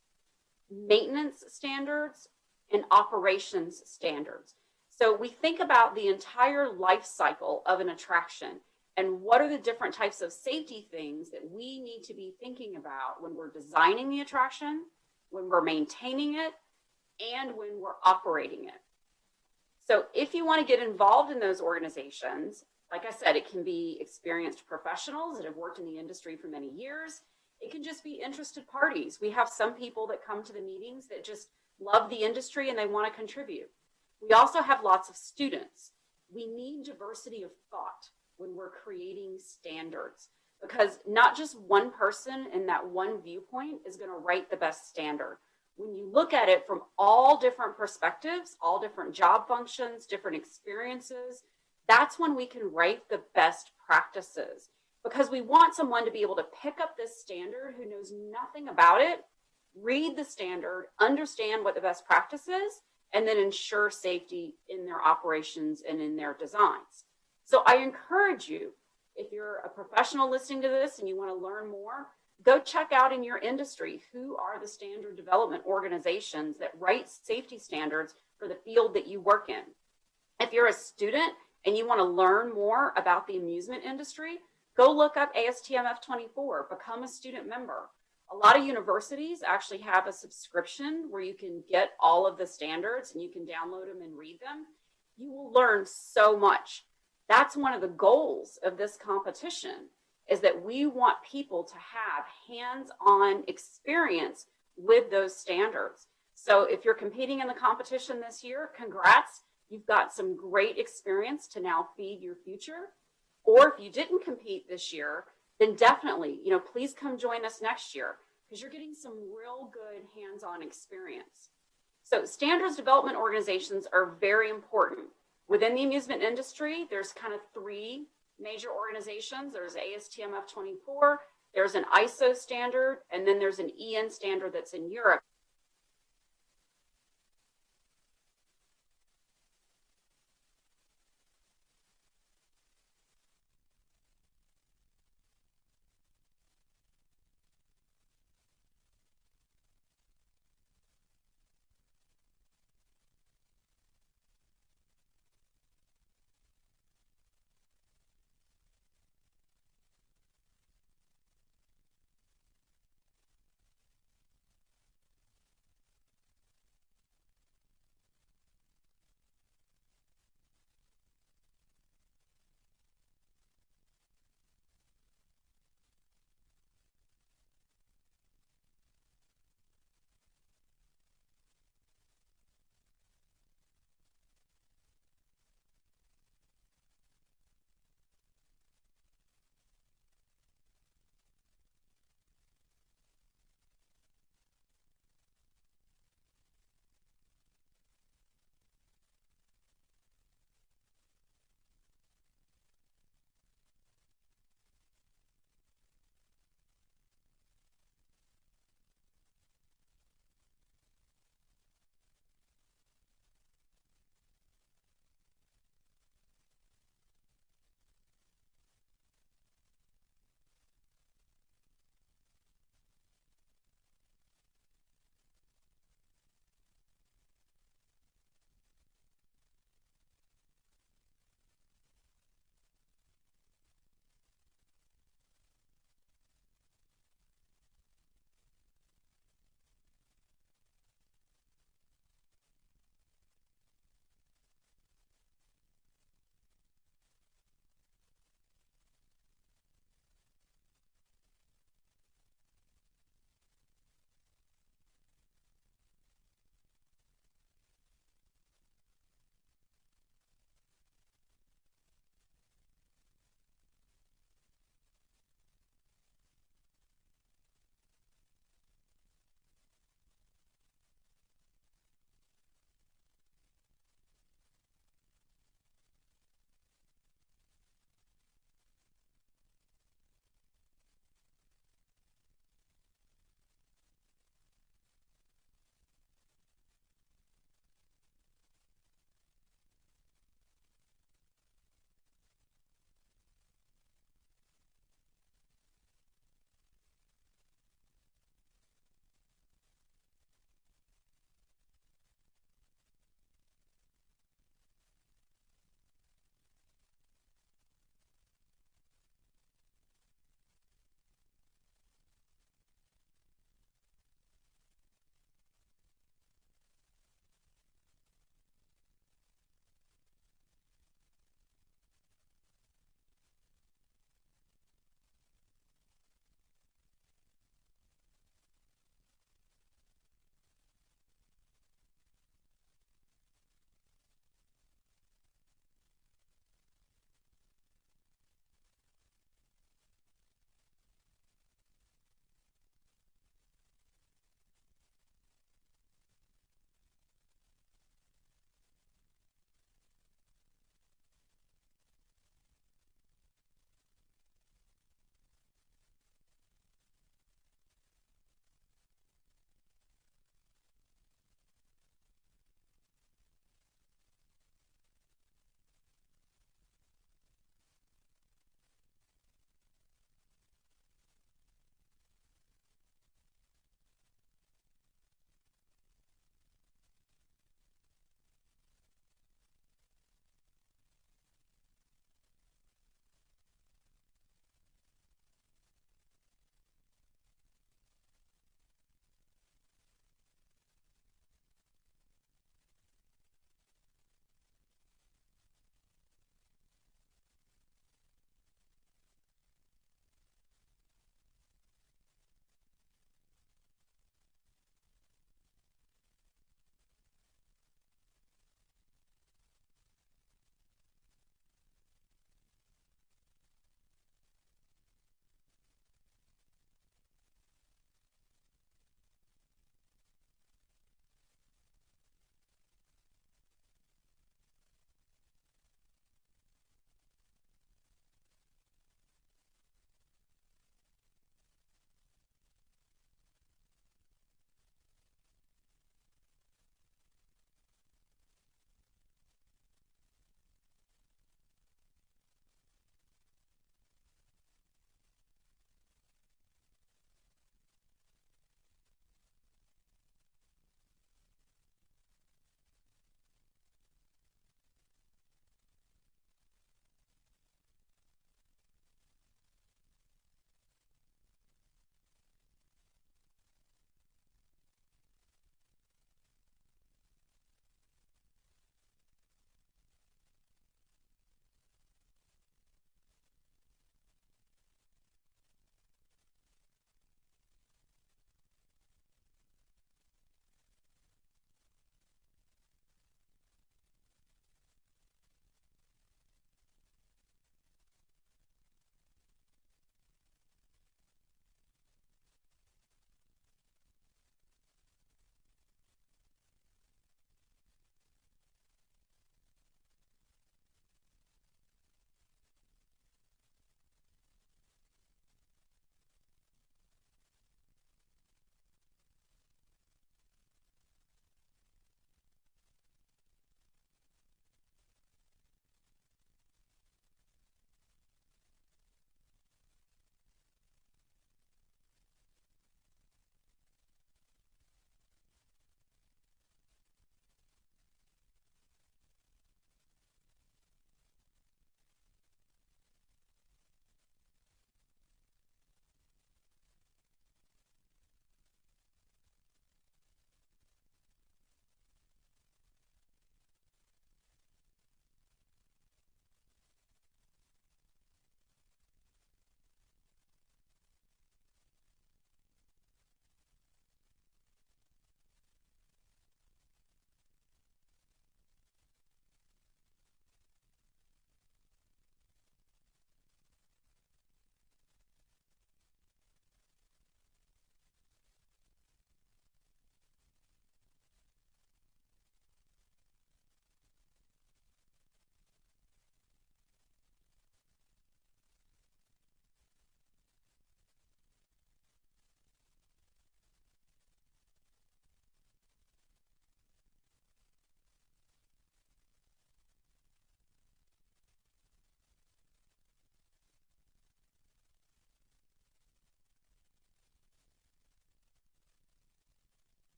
maintenance standards, and operations standards. So we think about the entire life cycle of an attraction and what are the different types of safety things that we need to be thinking about when we're designing the attraction, when we're maintaining it, and when we're operating it. So if you want to get involved in those organizations, like I said, it can be experienced professionals that have worked in the industry for many years. It can just be interested parties. We have some people that come to the meetings that just love the industry and they want to contribute. We also have lots of students. We need diversity of thought when we're creating standards, because not just one person in that one viewpoint is going to write the best standard. When you look at it from all different perspectives, all different job functions, different experiences, that's when we can write the best practices, because we want someone to be able to pick up this standard who knows nothing about it, read the standard, understand what the best practice is, and then ensure safety in their operations and in their designs. So I encourage you, if you're a professional listening to this and you want to learn more, go check out in your industry who are the standard development organizations that write safety standards for the field that you work in. If you're a student and you want to learn more about the amusement industry, go look up ASTM F24, become a student member. A lot of universities actually have a subscription where you can get all of the standards and you can download them and read them. You will learn so much. That's one of the goals of this competition, is that we want people to have hands-on experience with those standards. So if you're competing in the competition this year, congrats. You've got some great experience to now feed your future. Or if you didn't compete this year, then definitely, please come join us next year, because you're getting some real good hands-on experience. So standards development organizations are very important. Within the amusement industry, there's kind of 3 major organizations. There's ASTM F24, there's an ISO standard, and then there's an EN standard that's in Europe.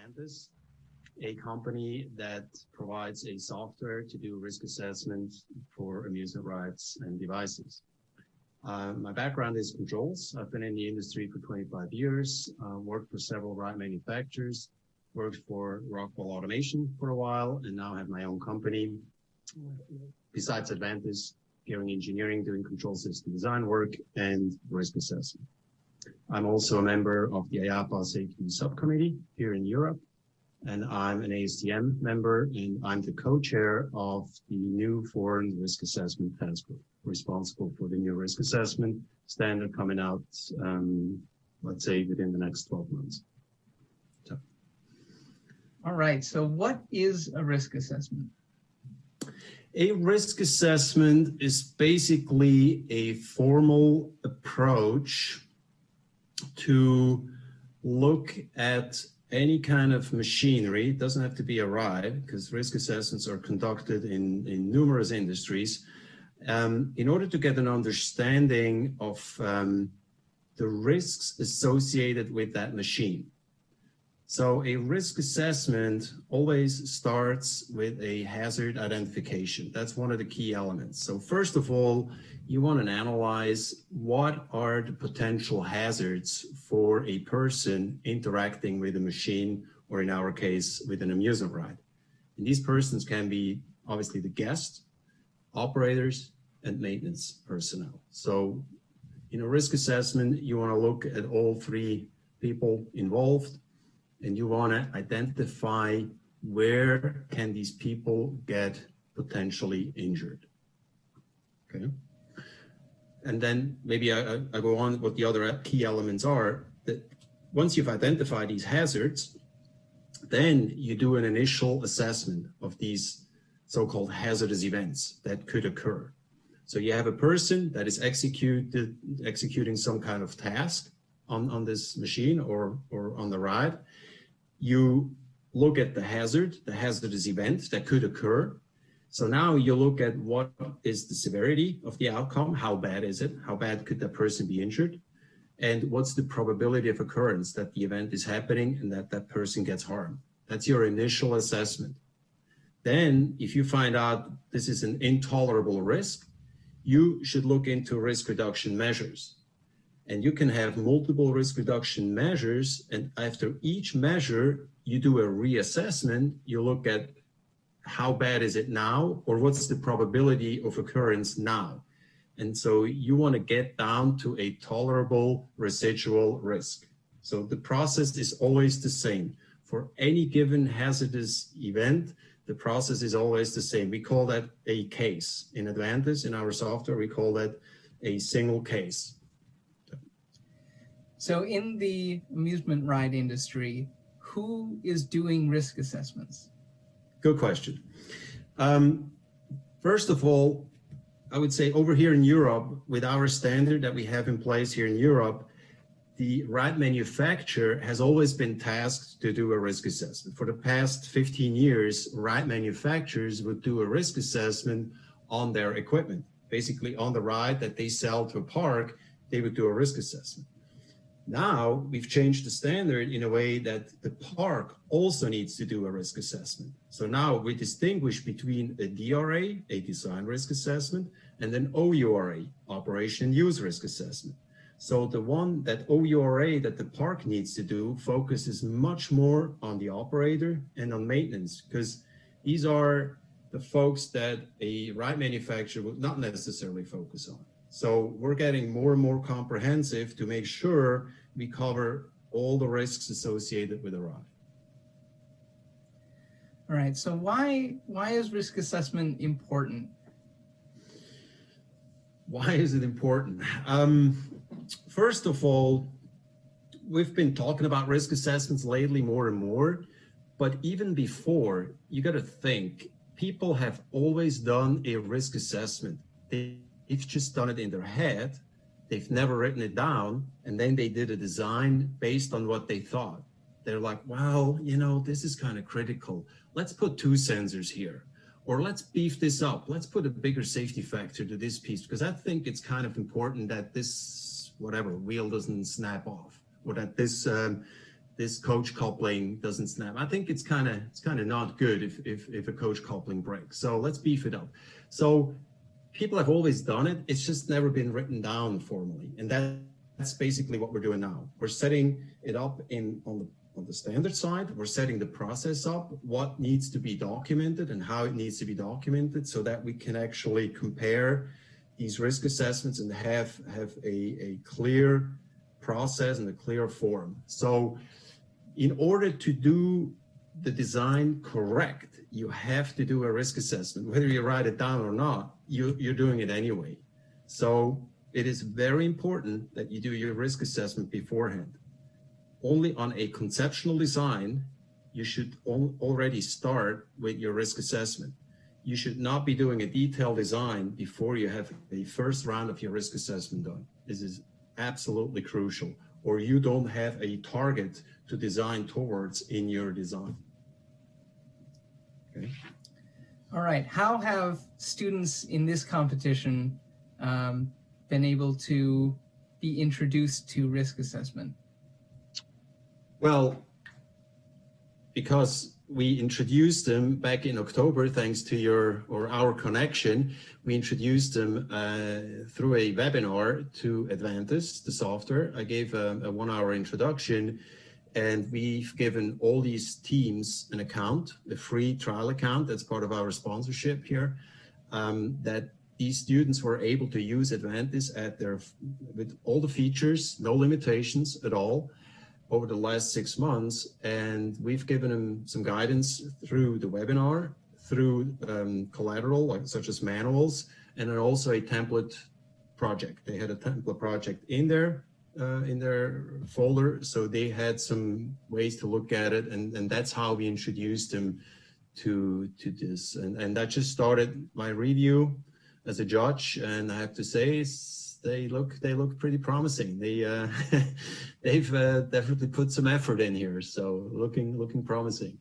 Advantis, a company that provides a software to do risk assessment for amusement rides and devices. My background is controls. I've been in the industry for 25 years, worked for several ride manufacturers, worked for Rockwell Automation for a while, and now have my own company. Besides Advantis, gearing engineering, doing control system design work and risk assessment. I'm also a member of the IAAPA Safety Subcommittee here in Europe, and I'm an ASTM member, and I'm the co-chair of the new Foreign Risk Assessment Task Group, responsible for the new risk assessment standard coming out, let's say, within the next 12 months. So. All right, so what is a risk assessment? A risk assessment is basically a formal approach to look at any kind of machinery. It doesn't have to be a ride, because risk assessments are conducted in numerous industries, in order to get an understanding of the risks associated with that machine. So a risk assessment always starts with a hazard identification. That's one of the key elements. So first of all, you want to analyze what are the potential hazards for a person interacting with a machine, or in our case, with an amusement ride. And these persons can be obviously the guests, operators, and maintenance personnel. So in a risk assessment, you want to look at all three people involved, and you want to identify where can these people get potentially injured. Okay. And then maybe I go on what the other key elements are. That once you've identified these hazards, then you do an initial assessment of these so-called hazardous events that could occur. So you have a person that is executing some kind of task on this machine or on the ride. You look at the hazardous event that could occur. So now you look at what is the severity of the outcome, how bad is it, how bad could that person be injured, and what's the probability of occurrence that the event is happening and that that person gets harmed. That's your initial assessment. Then if you find out this is an intolerable risk, you should look into risk reduction measures. And you can have multiple risk reduction measures, and after each measure, you do a reassessment. You look at how bad is it now, or what's the probability of occurrence now. And so you want to get down to a tolerable residual risk. So the process is always the same. For any given hazardous event, the process is always the same. We call that a case. In Advantis, in our software, we call that a single case. So in the amusement ride industry, who is doing risk assessments? Good question. First of all, I would say over here in Europe, with our standard that we have in place here in Europe, the ride manufacturer has always been tasked to do a risk assessment. For the past 15 years, ride manufacturers would do a risk assessment on their equipment. Basically on the ride that they sell to a park, they would do a risk assessment. Now we've changed the standard in a way that the park also needs to do a risk assessment. So now we distinguish between a DRA, a design risk assessment, and an OURA, operation use risk assessment. So the one that OURA that the park needs to do focuses much more on the operator and on maintenance, because these are the folks that a ride manufacturer would not necessarily focus on. So we're getting more and more comprehensive to make sure we cover all the risks associated with a ride. All right, so why is risk assessment important? Why is it important? First of all, we've been talking about risk assessments lately more and more, but even before, you got to think, people have always done a risk assessment. They've just done it in their head. They've never written it down, and then they did a design based on what they thought. They're like, well, you know, this is kind of critical. Let's put 2 sensors here, or let's beef this up. Let's put a bigger safety factor to this piece, because I think it's kind of important that this, whatever, wheel doesn't snap off, or that this this coach coupling doesn't snap. I think it's kind of not good if a coach coupling breaks. So let's beef it up. So people have always done it. It's just never been written down formally, and that's basically what we're doing now. We're setting it up on the standard side. We're setting the process up, what needs to be documented and how it needs to be documented, so that we can actually compare these risk assessments and have a clear process and a clear form. So in order to do the design correct, you have to do a risk assessment. Whether you write it down or not, you're doing it anyway. So it is very important that you do your risk assessment beforehand. Only on a conceptual design, you should already start with your risk assessment. You should not be doing a detailed design before you have a first round of your risk assessment done. This is absolutely crucial, or you don't have a target to design towards in your design. Okay. All right. How have students in this competition been able to be introduced to risk assessment? Well, because we introduced them back in October, thanks to our connection, we introduced them through a webinar to Advantis, the software. I gave a 1-hour introduction, and we've given all these teams an account, a free trial account. That's part of our sponsorship here, that these students were able to use Advantis with all the features, no limitations at all, over the last 6 months. And we've given them some guidance through the webinar, through collateral, such as manuals, and then also a template project. They had a template project in their folder, so they had some ways to look at it, and that's how we introduced them to this. And that just started my review as a judge, and I have to say, they look pretty promising. They've definitely put some effort in here, so looking promising.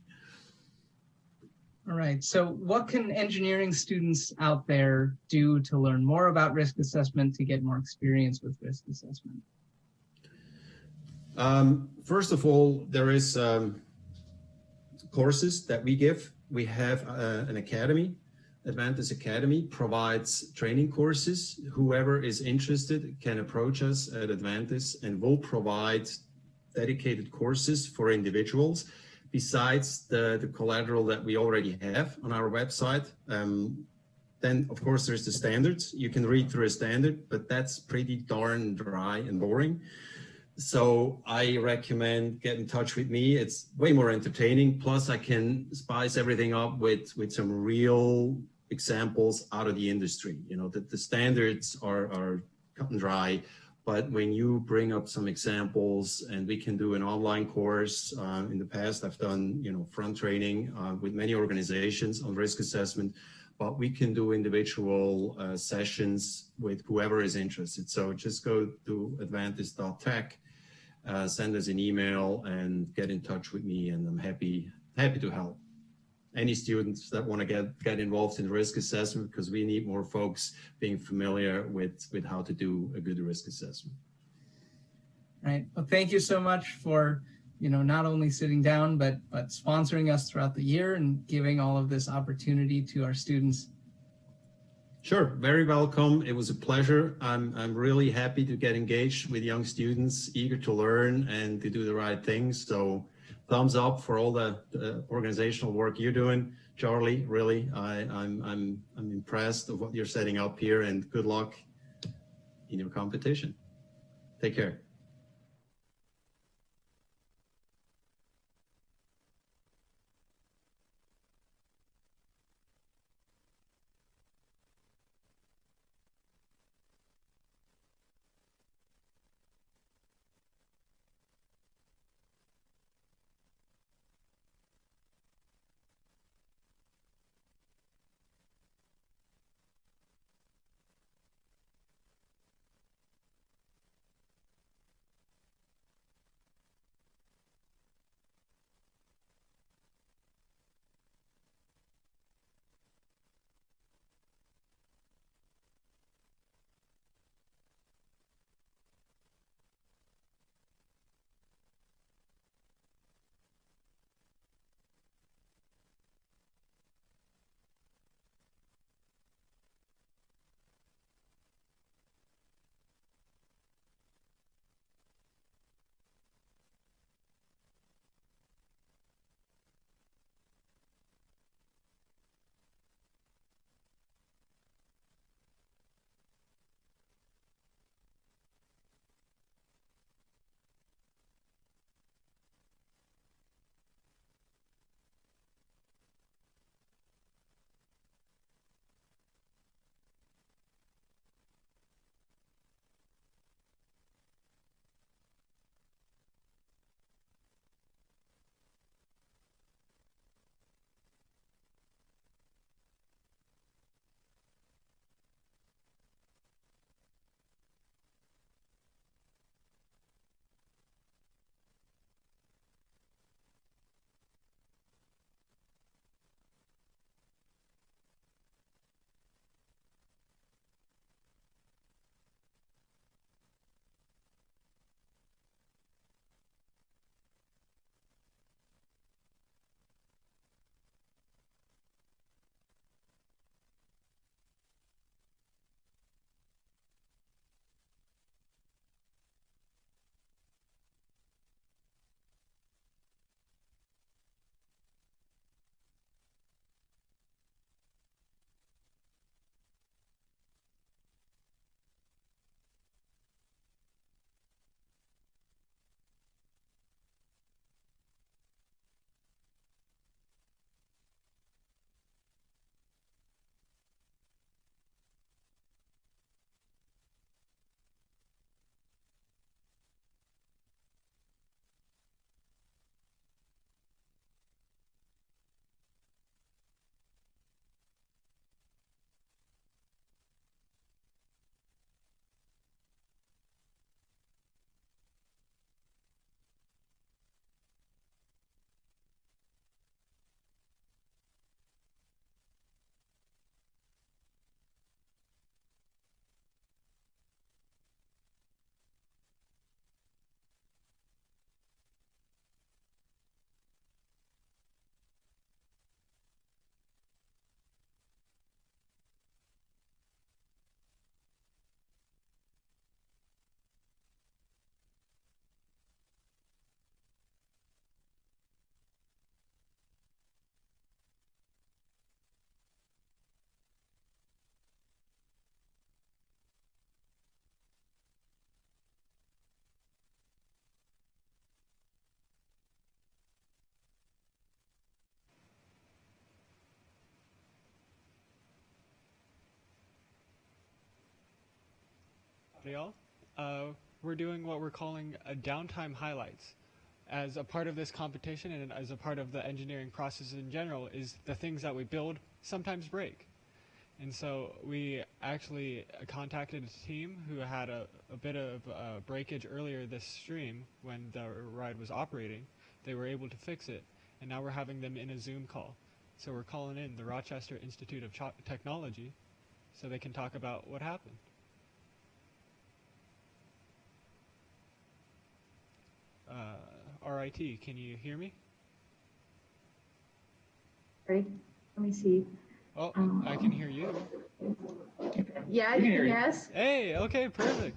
All right. So what can engineering students out there do to learn more about risk assessment, to get more experience with risk assessment? First of all, there is courses that we give. We have an academy. Advantis Academy provides training courses. Whoever is interested can approach us at Advantis, and we'll provide dedicated courses for individuals besides the collateral that we already have on our website. Then, of course, there's the standards. You can read through a standard, but that's pretty darn dry and boring. So I recommend get in touch with me. It's way more entertaining. Plus, I can spice everything up with some real examples out of the industry. You know, that the standards are cut and dry, but when you bring up some examples, and we can do an online course. In the past, I've done, front training with many organizations on risk assessment, but we can do individual sessions with whoever is interested. So just go to advantis.tech, send us an email, and get in touch with me, and I'm happy to help any students that want to get involved in risk assessment, because we need more folks being familiar with how to do a good risk assessment. Right. Well, thank you so much for, not only sitting down, but sponsoring us throughout the year and giving all of this opportunity to our students. Sure, very welcome. It was a pleasure. I'm really happy to get engaged with young students, eager to learn and to do the right things. So thumbs up for all the organizational work you're doing, Charlie. Really, I'm impressed of what you're setting up here, and good luck in your competition. Take care. Gabriel. We're doing what we're calling a downtime highlights. As a part of this competition and as a part of the engineering process in general, is the things that we build sometimes break. And so we actually contacted a team who had a bit of breakage earlier this stream when the ride was operating. They were able to fix it, and now we're having them in a Zoom call. So we're calling in the Rochester Institute of Technology so they can talk about what happened. RIT, can you hear me? Sorry, let me see. Oh, I can hear you. Yeah, I can hear you. Yes. Hey, okay, perfect.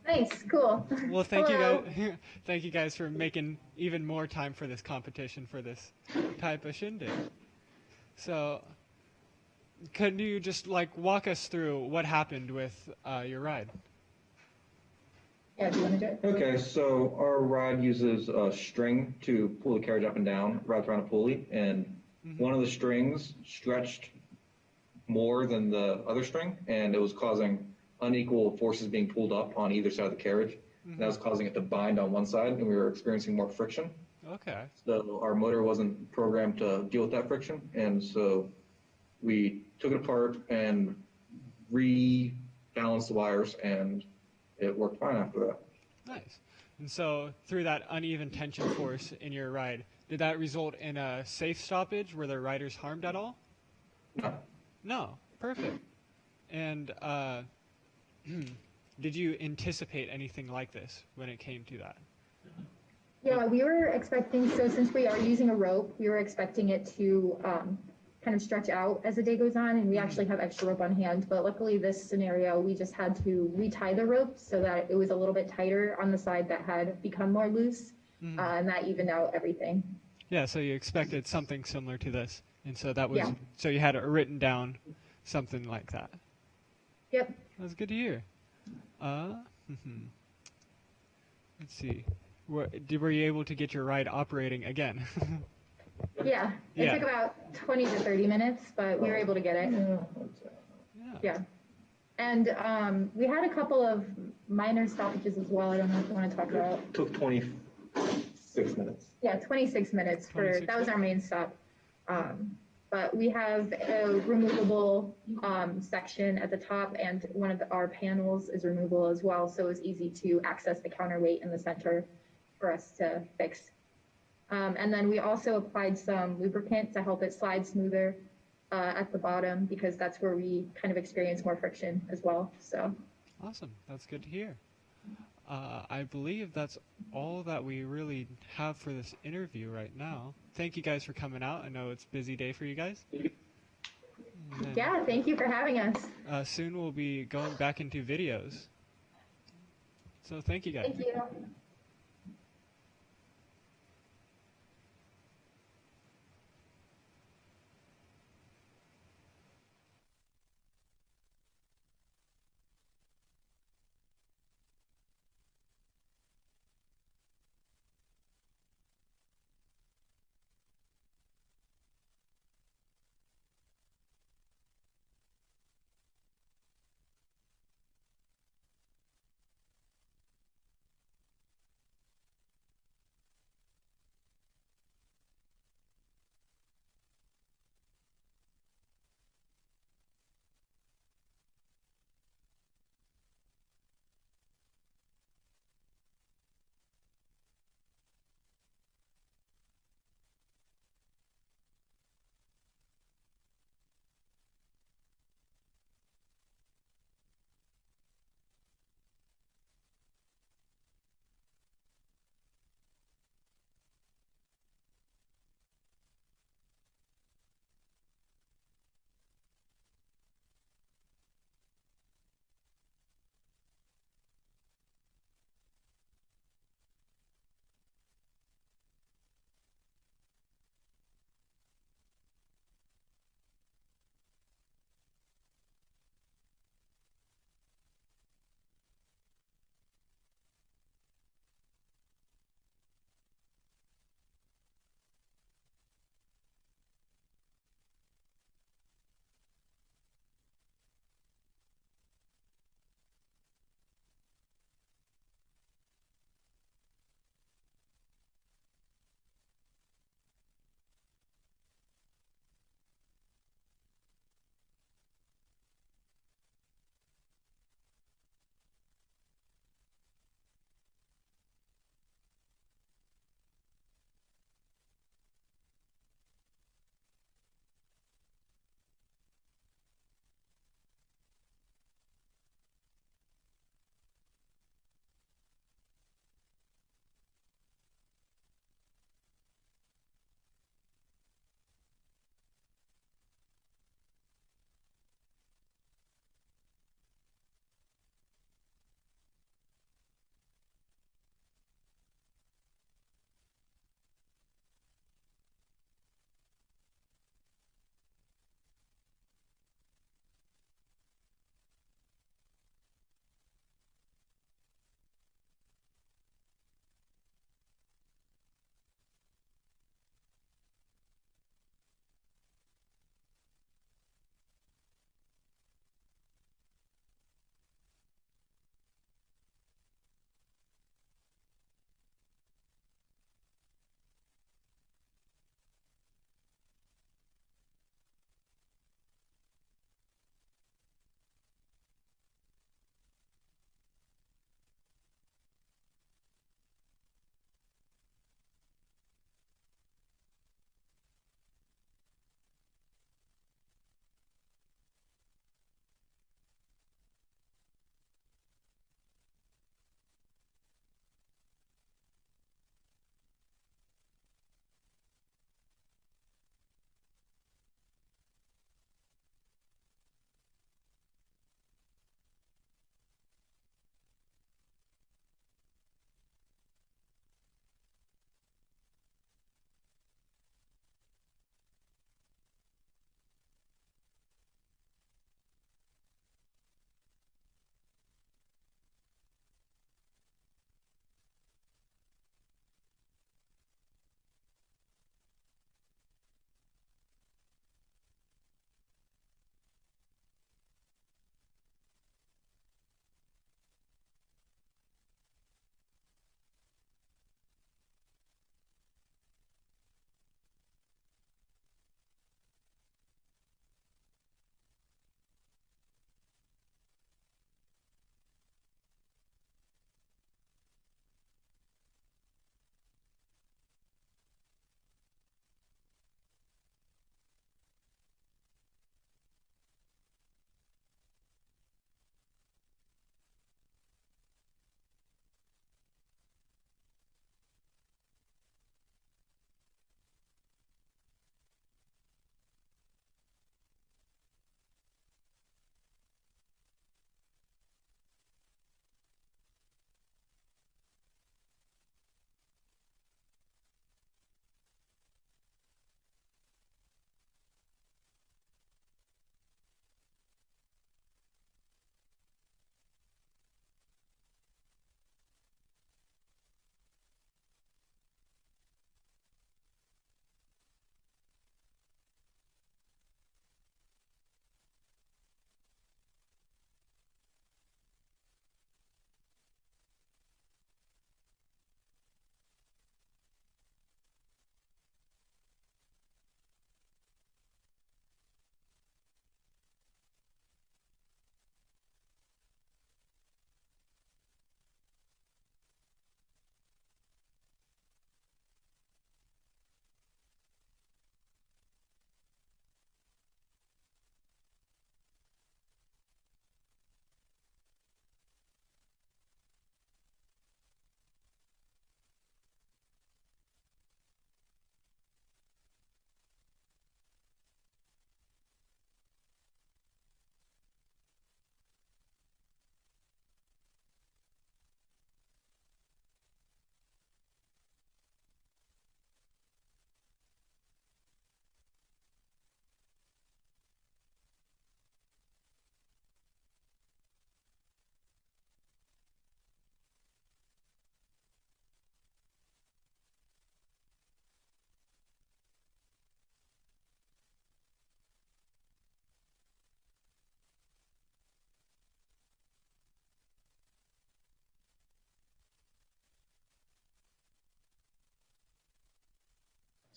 Nice, cool. Well, thank you Hello. guys. Thank you guys for making even more time for this competition for this type of shindig. So, could you just walk us through what happened with your ride? Yeah, do you want to do it? Okay, so our ride uses a string to pull the carriage up and down, wrapped around a pulley, and one of the strings stretched more than the other string, and it was causing unequal forces being pulled up on either side of the carriage. And that was causing it to bind on one side, and we were experiencing more friction. Okay. So our motor wasn't programmed to deal with that friction, and so we took it apart and rebalanced the wires, and it worked fine after that. Nice. And so, through that uneven tension force in your ride, did that result in a safe stoppage? Were the riders harmed at all? No. No. Perfect. And did you anticipate anything like this when it came to that? Yeah, we were expecting, so since we are using a rope, we were expecting it to kind of stretch out as the day goes on, and we actually have extra rope on hand, but luckily this scenario, we just had to retie the rope so that it was a little bit tighter on the side that had become more loose, and that evened out everything. Yeah, so you expected something similar to this, and so that was, Yeah. so you had it written down, something like that. Yep. That's good to hear. Let's see. Were you able to get your ride operating again? Yeah, it Yeah. took about 20 to 30 minutes, but we were able to get it. Yeah. And we had a couple of minor stoppages as well. I don't know if you want to talk about. Took 26 minutes. Yeah, 26 minutes for, that was our main stop. But we have a removable section at the top, and one of our panels is removable as well, so it's easy to access the counterweight in the center for us to fix. And then we also applied some lubricant to help it slide smoother at the bottom, because that's where we kind of experience more friction as well. So Awesome. That's good to hear. I believe that's all that we really have for this interview right now. Thank you guys for coming out. I know it's a busy day for you guys. yeah, thank you for having us. Soon we'll be going back into videos. So thank you guys. Thank you.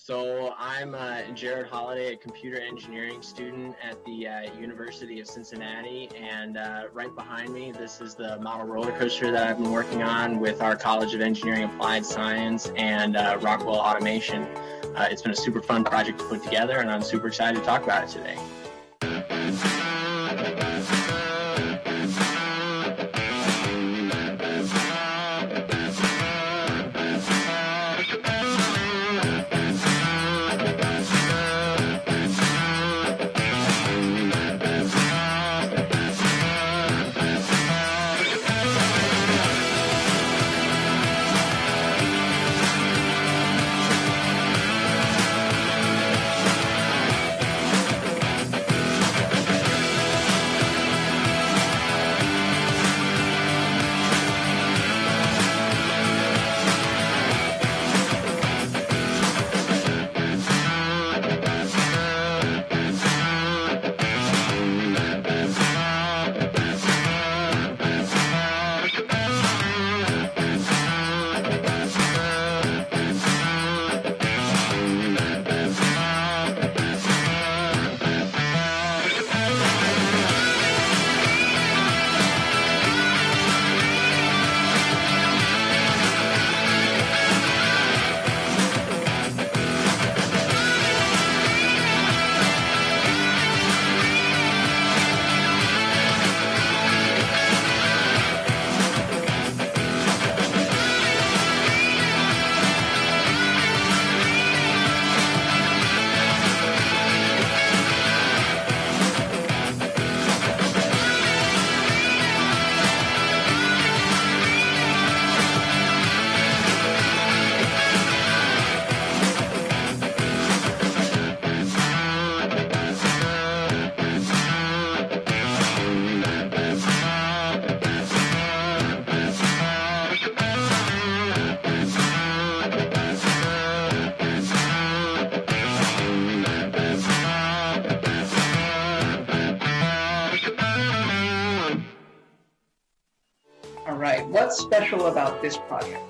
So I'm Jared Holiday, a computer engineering student at the University of Cincinnati, and right behind me, this is the model roller coaster that I've been working on with our College of Engineering Applied Science and Rockwell Automation. It's been a super fun project to put together, and I'm super excited to talk about it today. What's special about this project?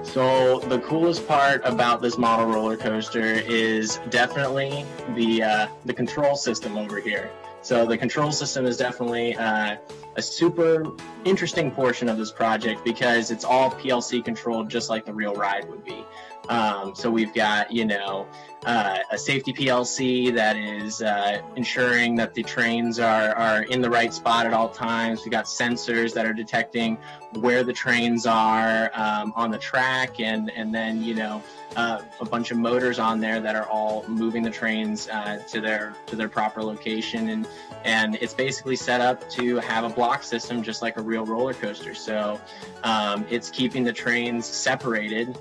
So the coolest part about this model roller coaster is definitely the control system over here. So the control system is definitely a super interesting portion of this project because it's all PLC controlled just like the real ride would be. So we've got, a safety PLC that is ensuring that the trains are in the right spot at all times. We've got sensors that are detecting where the trains are on the track, and then, a bunch of motors on there that are all moving the trains to their proper location. And it's basically set up to have a block system just like a real roller coaster. So it's keeping the trains separated,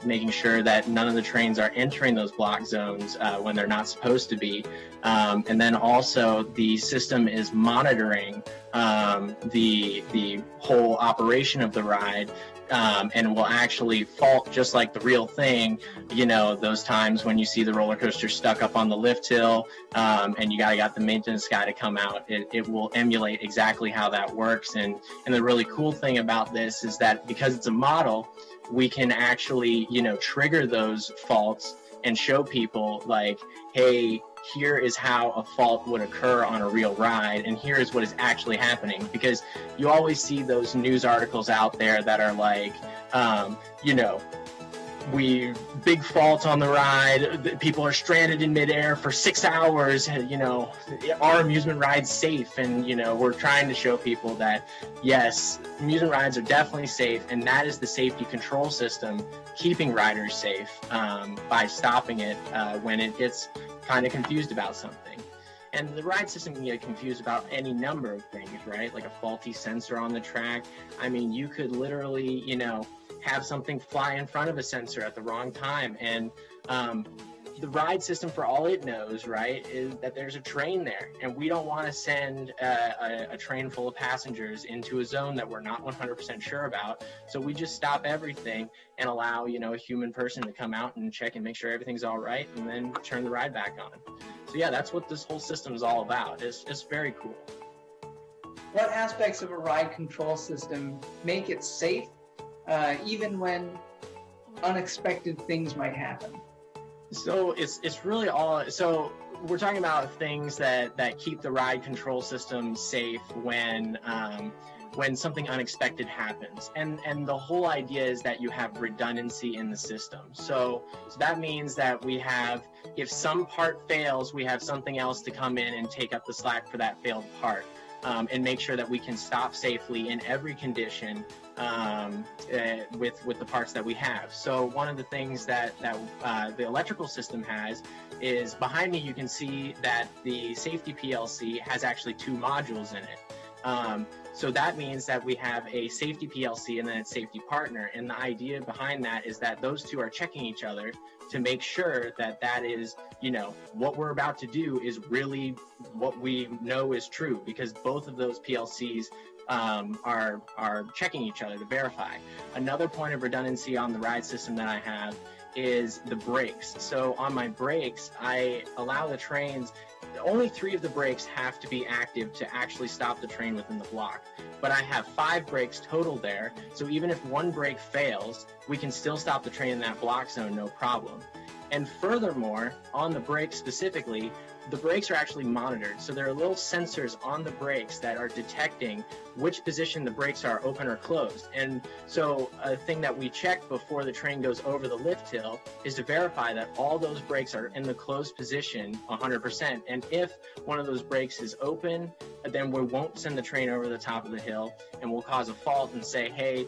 making sure that none of the trains are entering those block zones when they're not supposed to be. And then also the system is monitoring the whole operation of the ride. And will actually fault just like the real thing, those times when you see the roller coaster stuck up on the lift hill and you got the maintenance guy to come out, it will emulate exactly how that works. And the really cool thing about this is that because it's a model, we can actually, trigger those faults and show people like, hey, here is how a fault would occur on a real ride, and here is what is actually happening. Because you always see those news articles out there that are like, big fault on the ride, people are stranded in midair for 6 hours, our amusement ride's safe. And, we're trying to show people that, yes, amusement rides are definitely safe, and that is the safety control system keeping riders safe by stopping it when it gets kind of confused about something. And the ride system can get confused about any number of things, right? Like a faulty sensor on the track. I mean, you could literally, have something fly in front of a sensor at the wrong time. And the ride system, for all it knows, right, is that there's a train there. And we don't want to send a train full of passengers into a zone that we're not 100% sure about. So we just stop everything and allow, a human person to come out and check and make sure everything's all right, and then turn the ride back on. So yeah, that's what this whole system is all about. It's very cool. What aspects of a ride control system make it safe, even when unexpected things might happen? So it's really all, so we're talking about things that keep the ride control system safe when something unexpected happens. And the whole idea is that you have redundancy in the system. So that means that we have, if some part fails, we have something else to come in and take up the slack for that failed part. And make sure that we can stop safely in every condition with the parts that we have. So one of the things that the electrical system has is, behind me you can see that the safety PLC has actually 2 modules in it. So that means that we have a safety PLC and then a safety partner. And the idea behind that is that those two are checking each other to make sure that that is, you know, what we're about to do is really what we know is true, because both of those PLCs are checking each other to verify. Another point of redundancy on the ride system that I have is the brakes. So on my brakes, I allow the trains, only 3 of the brakes have to be active to actually stop the train within the block. But I have 5 brakes total there, so even if one brake fails, we can still stop the train in that block zone, no problem. And furthermore, on the brakes specifically, the brakes are actually monitored. So there are little sensors on the brakes that are detecting which position the brakes are open or closed. And so a thing that we check before the train goes over the lift hill is to verify that all those brakes are in the closed position 100%. And if one of those brakes is open, then we won't send the train over the top of the hill, and we'll cause a fault and say, hey,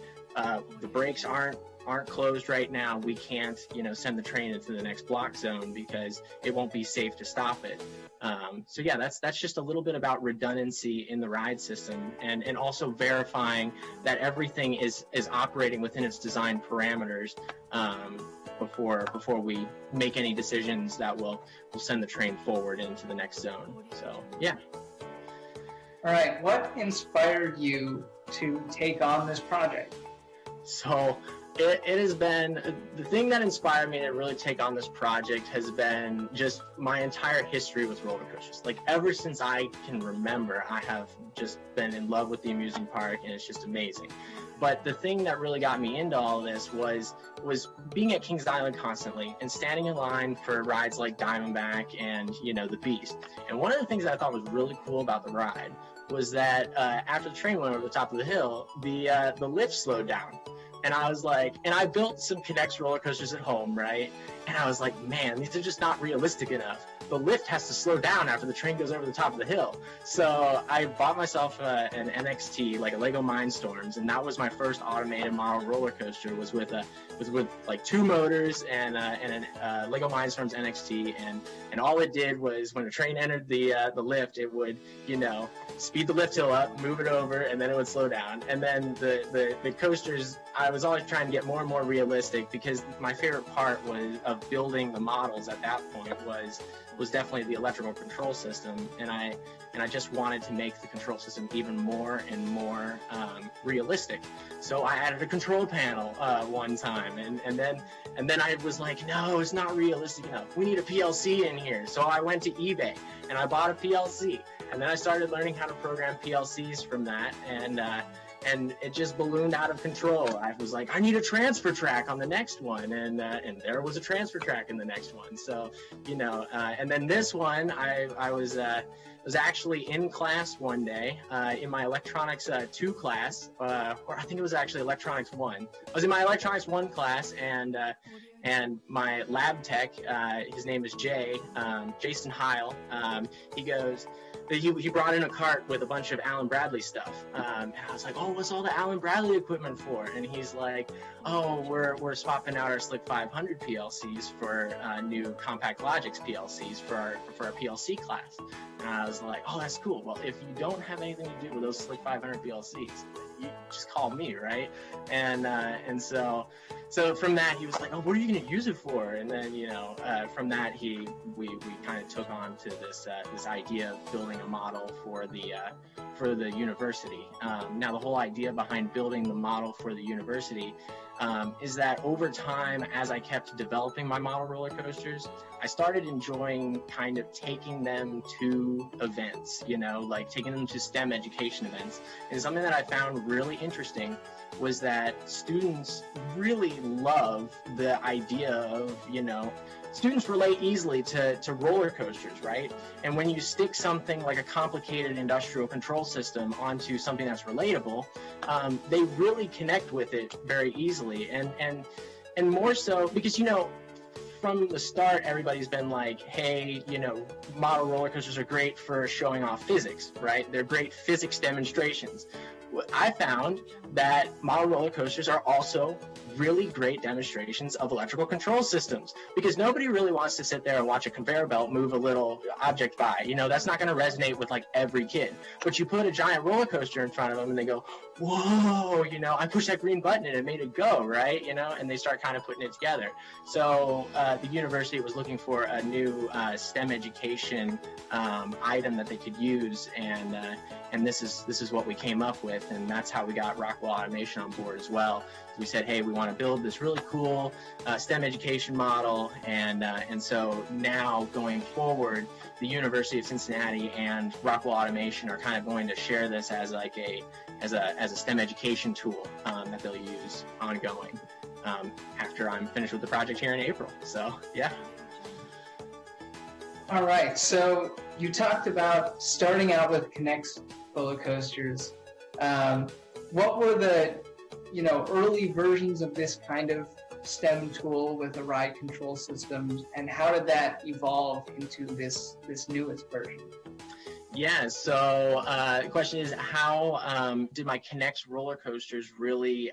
the brakes aren't closed right now, we can't, you know, send the train into the next block zone because it won't be safe to stop it. So yeah, that's just a little bit about redundancy in the ride system, and also verifying that everything is operating within its design parameters before we make any decisions that will send the train forward into the next zone. So yeah. All right, what inspired you to take on this project? So it has been, the thing that inspired me to really take on this project has been just my entire history with roller coasters. Like, ever since I can remember, I have just been in love with the amusement park, and it's just amazing. But the thing that really got me into all of this was being at Kings Island constantly and standing in line for rides like Diamondback and, you know, the Beast. And one of the things that I thought was really cool about the ride was that after the train went over the top of the hill, the lift slowed down. And I was like, and I built some K'NEX roller coasters at home, right? And I was like, man, these are just not realistic enough. The lift has to slow down after the train goes over the top of the hill. So I bought myself an NXT, like a Lego Mindstorms, and that was my first automated model roller coaster. Was with like 2 motors and a Lego Mindstorms NXT, and all it did was, when the train entered the lift, it would, you know, speed the lift hill up, move it over, and then it would slow down. And then the coasters, I was always trying to get more and more realistic, because my favorite part of building the models at that point was definitely the electrical control system, and I just wanted to make the control system even more and more realistic. So I added a control panel one time, and then I was like, no, it's not realistic enough. We need a PLC in here. So I went to eBay and I bought a PLC, and then I started learning how to program PLCs from that, and it just ballooned out of control. I was like, I need a transfer track on the next one, and there was a transfer track in the next one. So, you know, and then this one, I was actually in class one day in my Electronics 2 class, or I think it was actually Electronics 1. I was in my Electronics 1 class, and my lab tech, his name is Jason Heil, he goes, he brought in a cart with a bunch of Alan Bradley stuff, and I was like, oh, what's all the Alan Bradley equipment for? And he's like, oh, we're swapping out our Slick 500 PLCs for new Compact Logix PLCs for our PLC class. And I was like, oh, that's cool. Well, if you don't have anything to do with those Slick 500 PLCs, you just call me, right? And so from that, he was like, oh, what are you going to use it for? And then, you know, from that, we kind of took on to this idea of building a model for the university. Now, the whole idea behind building the model for the university is that over time, as I kept developing my model roller coasters, I started enjoying kind of taking them to events, you know, like taking them to STEM education events. And something that I found really interesting was that students really love the idea of, students relate easily to roller coasters, right? And when you stick something like a complicated industrial control system onto something that's relatable, they really connect with it very easily. And more so because, from the start, everybody's been like, hey, model roller coasters are great for showing off physics, right? They're great physics demonstrations. I found that model roller coasters are also really great demonstrations of electrical control systems, because nobody really wants to sit there and watch a conveyor belt move a little object by. That's not going to resonate with like every kid. But you put a giant roller coaster in front of them and they go, whoa, I pushed that green button and it made it go, right? And they start kind of putting it together. So the university was looking for a new STEM education item that they could use, and this is what we came up with, and that's how we got Rockwell Automation on board as well. We said, hey, we want to build this really cool STEM education model, and so now going forward, the University of Cincinnati and Rockwell Automation are kind of going to share this as like a STEM education tool that they'll use ongoing after I'm finished with the project here in April. So yeah. All right, so you talked about starting out with K'NEX roller coasters. What were the early versions of this kind of STEM tool with a ride control system, and how did that evolve into this newest version? Yeah, so the question is, how did my K'NEX roller coasters really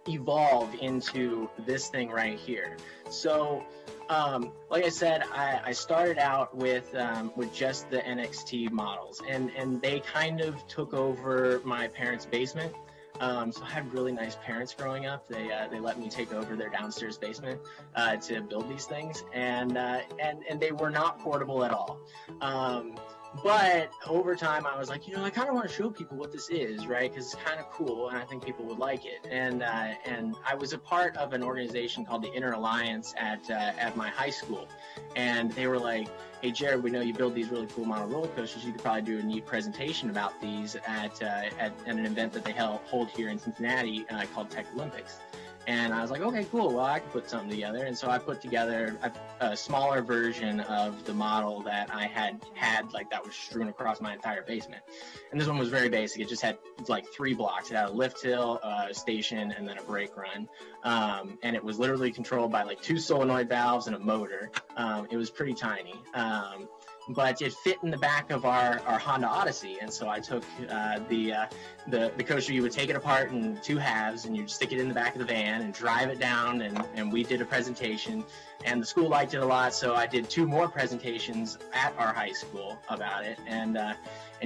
evolve into this thing right here? So like I said, I started out with just the NXT models, and they kind of took over my parents' basement. So I had really nice parents growing up. They let me take over their downstairs basement to build these things, and they were not portable at all. But over time, I was like, I kind of want to show people what this is, right? Because it's kind of cool, and I think people would like it. And I was a part of an organization called the Inner Alliance at my high school, and they were like, hey, Jared, we know you build these really cool model roller coasters. You could probably do a neat presentation about these at an event that they hold here in Cincinnati called Tech Olympics. And I was like, okay, cool. Well, I can put something together. And so I put together a smaller version of the model that I had like that was strewn across my entire basement. And this one was very basic. It just had like 3 blocks. It had a lift hill, a station, and then a brake run. And it was literally controlled by like 2 solenoid valves and a motor. It was pretty tiny. But it fit in the back of our Honda Odyssey, and so I took the coaster. You would take it apart in 2 halves, and you'd stick it in the back of the van and drive it down, and we did a presentation, and the school liked it a lot, so I did 2 more presentations at our high school about it, and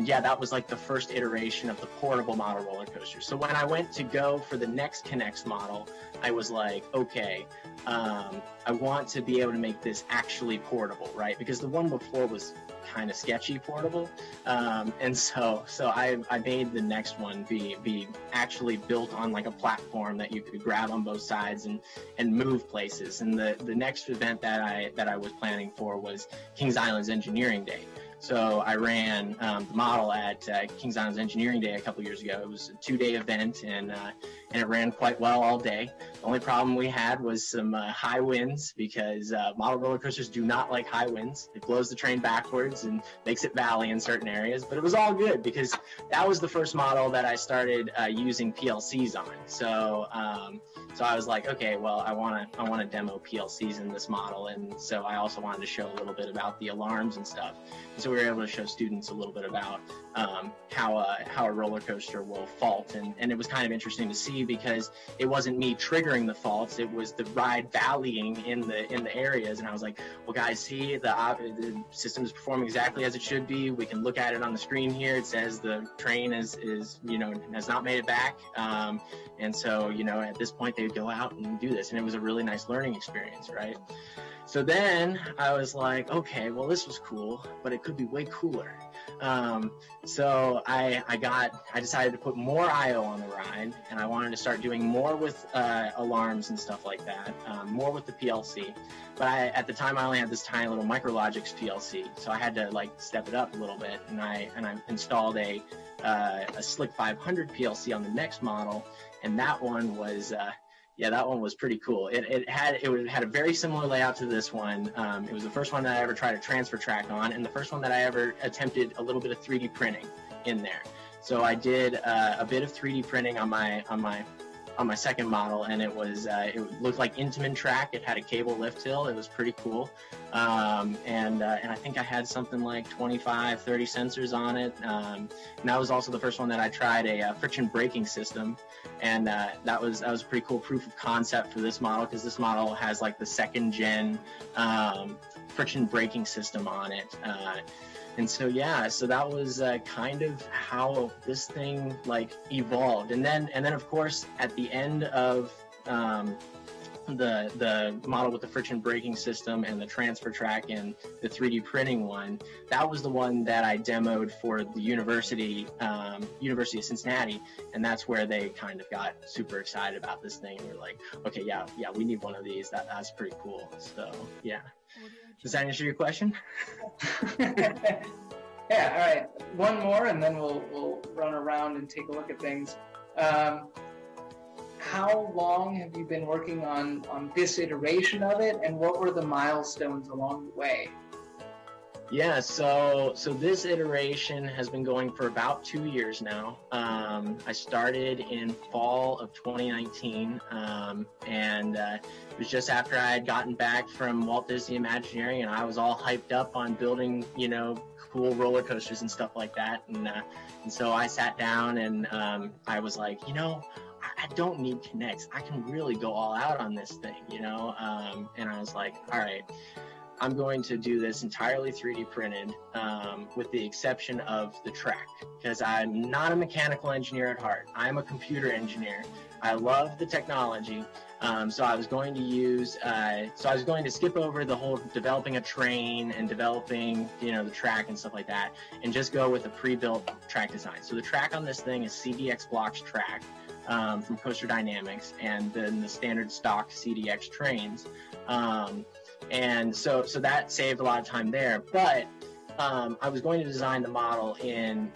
yeah, that was like the first iteration of the portable model roller coaster. So when I went to go for the next K'NEX model, I was like, okay, I want to be able to make this actually portable, right? Because the one before was kind of sketchy portable, and so I made the next one be actually built on like a platform that you could grab on both sides and move places. And the next event that I was planning for was Kings Island's Engineering Day. So I ran the model at Kings Island's Engineering Day a couple years ago. It was a 2-day event, and it ran quite well all day. The only problem we had was some high winds, because model roller coasters do not like high winds. It blows the train backwards and makes it valley in certain areas. But it was all good, because that was the first model that I started using PLCs on. So I was like, okay, well, I want to demo PLCs in this model, and so I also wanted to show a little bit about the alarms and stuff. And so we were able to show students a little bit about how a roller coaster will fault, and it was kind of interesting to see, because it wasn't me triggering the faults, it was the ride valleying in the areas, and I was like, well, guys, see, the system is performing exactly as it should be. We can look at it on the screen here. It says the train is has not made it back, and so at this point they would go out and do this, and it was a really nice learning experience, right? So then I was like, okay, well, this was cool, but it could be way cooler. So I decided to put more I/O on the ride, and I wanted to start doing more with alarms and stuff like that, more with the PLC. But at the time I only had this tiny little Micrologix PLC, so I had to like step it up a little bit, and I installed a Slick 500 PLC on the next model, and that one was that one was pretty cool. It had a very similar layout to this one. It was the first one that I ever tried a transfer track on, and the first one that I ever attempted a little bit of 3D printing in there. So I did a bit of 3D printing on my second model, and it looked like Intamin track. It had a cable lift hill. It was pretty cool. And I think I had something like 25, 30 sensors on it. And that was also the first one that I tried a friction braking system. And that was a pretty cool proof of concept for this model, because this model has like the second gen friction braking system on it. And so that was kind of how this thing like evolved. And then of course at the end of the model with the friction braking system and the transfer track and the 3D printing one, that was the one that I demoed for the University of Cincinnati, and that's where they kind of got super excited about this thing. We're like, okay, yeah, we need one of these. That's pretty cool. So yeah. Does that answer your question? Yeah, all right. One more, and then we'll run around and take a look at things. How long have you been working on this iteration of it, and what were the milestones along the way? Yeah, so this iteration has been going for about 2 years now. I started in fall of 2019, and it was just after I had gotten back from Walt Disney Imagineering, and I was all hyped up on building, cool roller coasters and stuff like that. And so I sat down and I was like, I don't need Kinects. I can really go all out on this thing, and I was like, all right, I'm going to do this entirely 3D printed, with the exception of the track, because I'm not a mechanical engineer at heart. I'm a computer engineer. I love the technology. So I was going to skip over the whole developing a train and developing, the track and stuff like that, and just go with a pre-built track design. So the track on this thing is CDX Blocks track from Coaster Dynamics, and then the standard stock CDX trains. And so that saved a lot of time there. But I was going to design the model in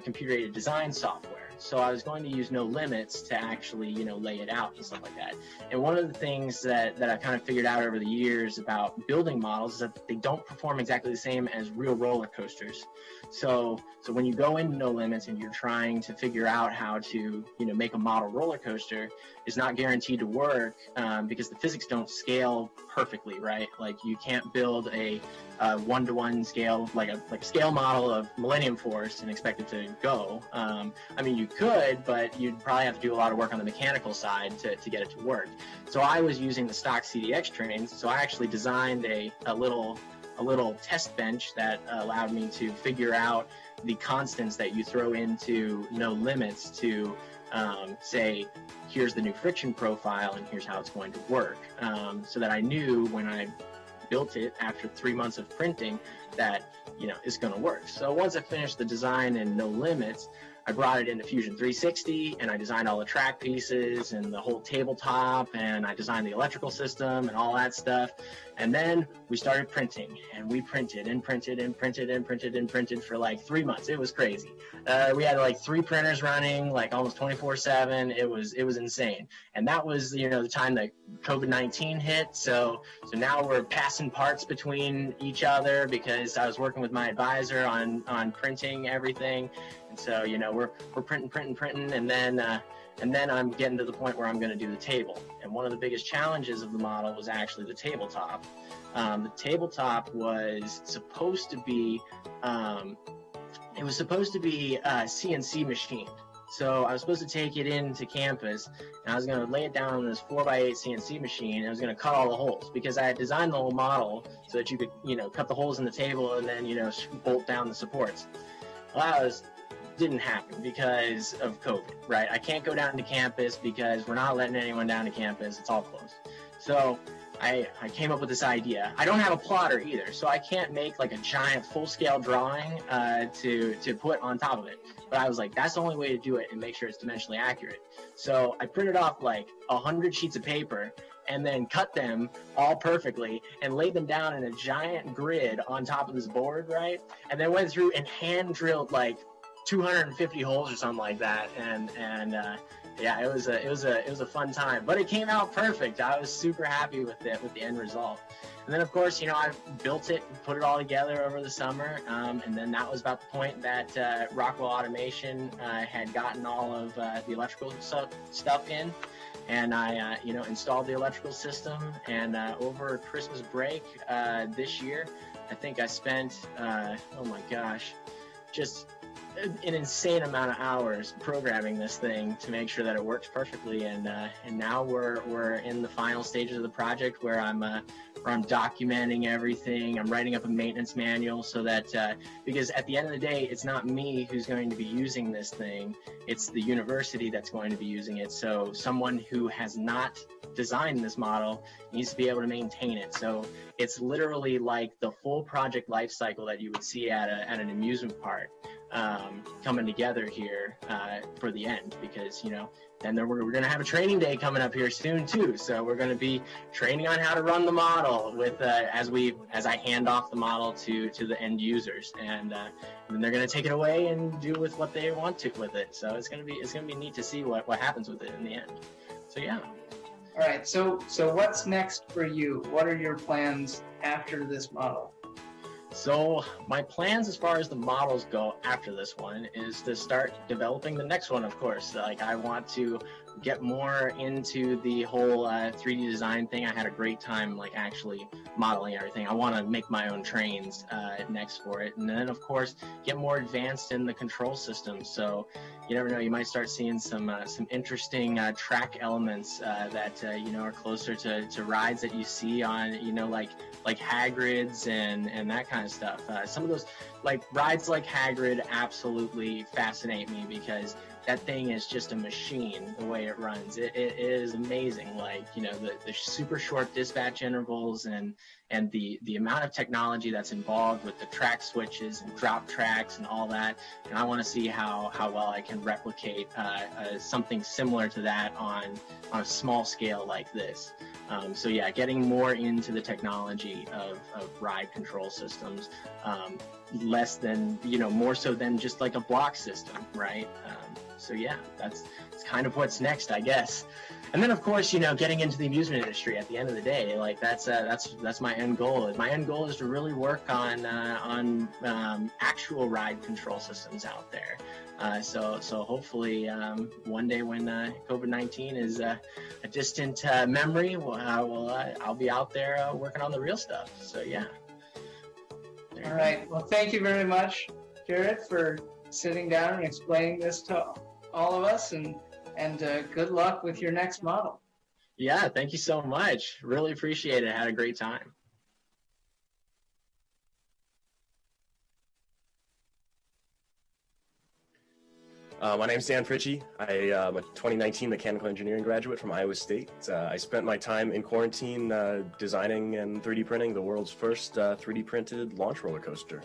computer-aided design software. So I was going to use No Limits to actually, lay it out and stuff like that. And one of the things that I kind of figured out over the years about building models is that they don't perform exactly the same as real roller coasters. So when you go into No Limits and you're trying to figure out how to, make a model roller coaster, it's not guaranteed to work because the physics don't scale perfectly, right? Like you can't build a one-to-one scale, like a scale model of Millennium Force and expect it to go. I mean, you could, but you'd probably have to do a lot of work on the mechanical side to get it to work. So I was using the stock CDX trains, so I actually designed a little test bench that allowed me to figure out the constants that you throw into No Limits to say, here's the new friction profile and here's how it's going to work. So that I knew when I built it after 3 months of printing that, it's going to work. So once I finished the design in No Limits, I brought it into Fusion 360 and I designed all the track pieces and the whole tabletop, and I designed the electrical system and all that stuff. And then we started printing, and we printed and printed and printed and printed and printed for like 3 months. It was crazy. We had like 3 printers running like almost 24/7. It was insane. And that was, the time that COVID-19 hit. So now we're passing parts between each other because I was working with my advisor on printing everything. And so, we're printing, and then I'm getting to the point where I'm going to do the table. And one of the biggest challenges of the model was actually the tabletop. The tabletop was supposed to be, CNC machined. So I was supposed to take it into campus, and I was going to lay it down on this 4x8 CNC machine, and I was going to cut all the holes, because I had designed the whole model so that you could, cut the holes in the table and then, bolt down the supports. Well, that didn't happen because of COVID, right? I can't go down to campus because we're not letting anyone down to campus. It's all closed. So I came up with this idea. I don't have a plotter either, so I can't make like a giant full-scale drawing to put on top of it. But I was like, that's the only way to do it and make sure it's dimensionally accurate. So I printed off like 100 sheets of paper and then cut them all perfectly and laid them down in a giant grid on top of this board, right? And then went through and hand drilled like 250 holes or something like that, and yeah, it was a fun time, but it came out perfect. I was super happy with the end result. And then of course, you know, I built it and put it all together over the summer, and then that was about the point that Rockwell Automation had gotten all of the electrical stuff in, and I you know, installed the electrical system. And over Christmas break this year, I think I spent oh my gosh, just an insane amount of hours programming this thing to make sure that it works perfectly. And now we're in the final stages of the project where I'm documenting everything. I'm writing up a maintenance manual so that because at the end of the day, it's not me who's going to be using this thing, it's the university that's going to be using it. So someone who has not designed this model needs to be able to maintain it. So it's literally like the full project life cycle that you would see at an amusement park coming together here for the end, because you know, then we're going to have a training day coming up here soon too. So we're going to be training on how to run the model with as I hand off the model to the end users, and then they're going to take it away and do with what they want to with it. So it's going to be neat to see what happens with it in the end. So yeah. All right, so what's next for you? What are your plans after this model? So my plans as far as the models go after this one is to start developing the next one, of course. Like, I want to get more into the whole 3D design thing. I had a great time like actually modeling everything. I want to make my own trains next for it, and then of course get more advanced in the control system. So you never know, you might start seeing some interesting track elements that you know, are closer to rides that you see on, you know, like Hagrid's and that kind of stuff. Some of those like rides like Hagrid absolutely fascinate me because that thing is just a machine the way it runs. It is amazing. Like, you know, the super short dispatch intervals and the amount of technology that's involved with the track switches and drop tracks and all that. And I want to see how well I can replicate something similar to that on a small scale like this. So yeah, getting more into the technology of ride control systems, less than, you know, more so than just like a block system, right? So yeah, that's kind of what's next, I guess. And then of course, you know, getting into the amusement industry at the end of the day, like that's my end goal. My end goal is to really work on actual ride control systems out there. So hopefully one day when COVID-19 is a distant memory, I'll be out there working on the real stuff. So yeah. All right. Well, thank you very much, Jared, for sitting down and explaining this to all of us, and good luck with your next model. Yeah, thank you so much. Really appreciate it. Had a great time. My name's Dan Fritchie. I am a 2019 mechanical engineering graduate from Iowa State. I spent my time in quarantine designing and 3D printing the world's first 3D printed launch roller coaster.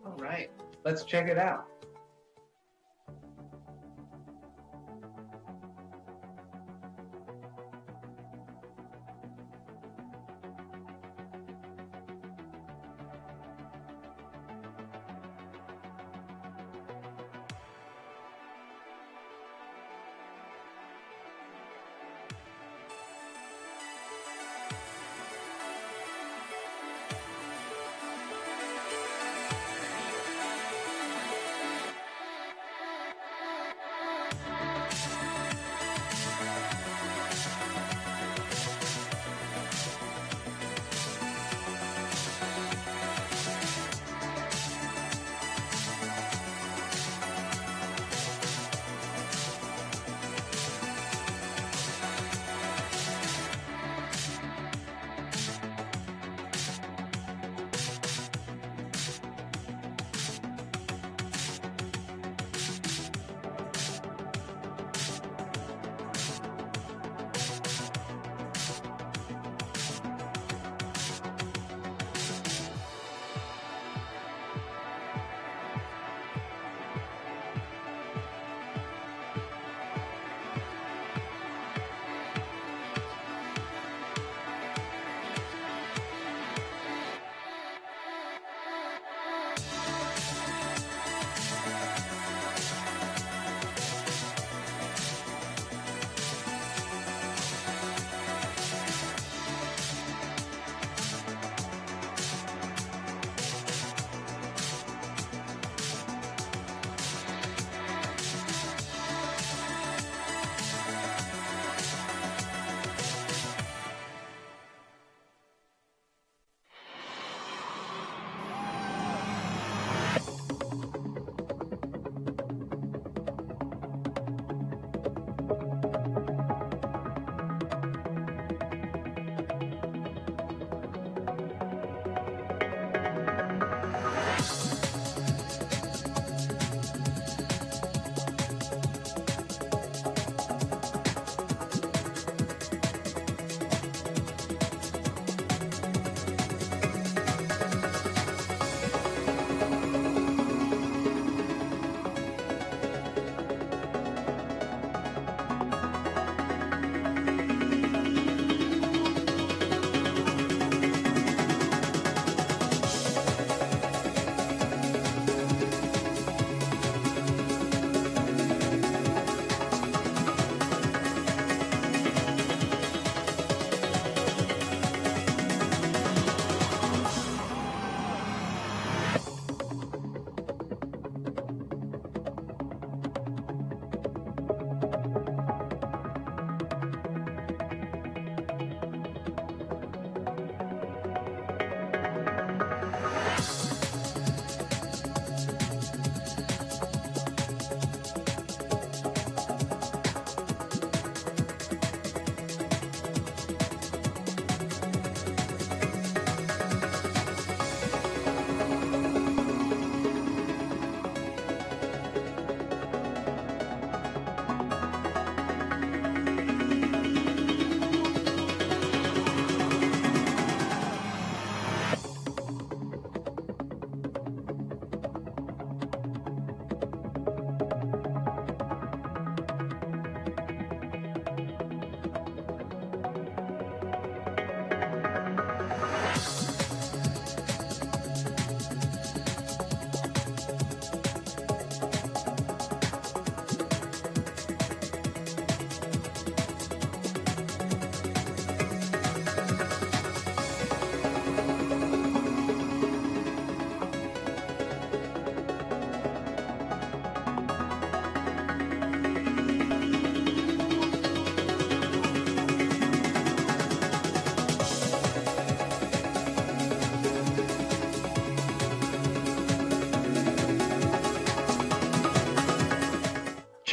All right, let's check it out.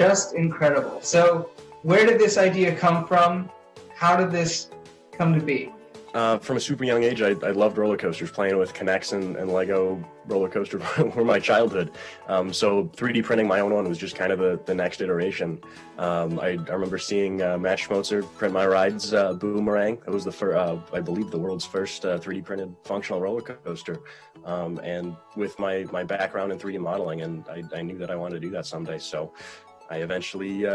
just incredible. So where did this idea come from? How did this come to be? From a super young age, I loved roller coasters. Playing with K'NEX and Lego roller coaster were my childhood. So 3D printing my own one was just kind of the next iteration. I remember seeing Matt Schmozer print my ride's Boomerang. It was I believe the world's first 3D printed functional roller coaster. And with my background in 3D modeling, and I knew that I wanted to do that someday. So I eventually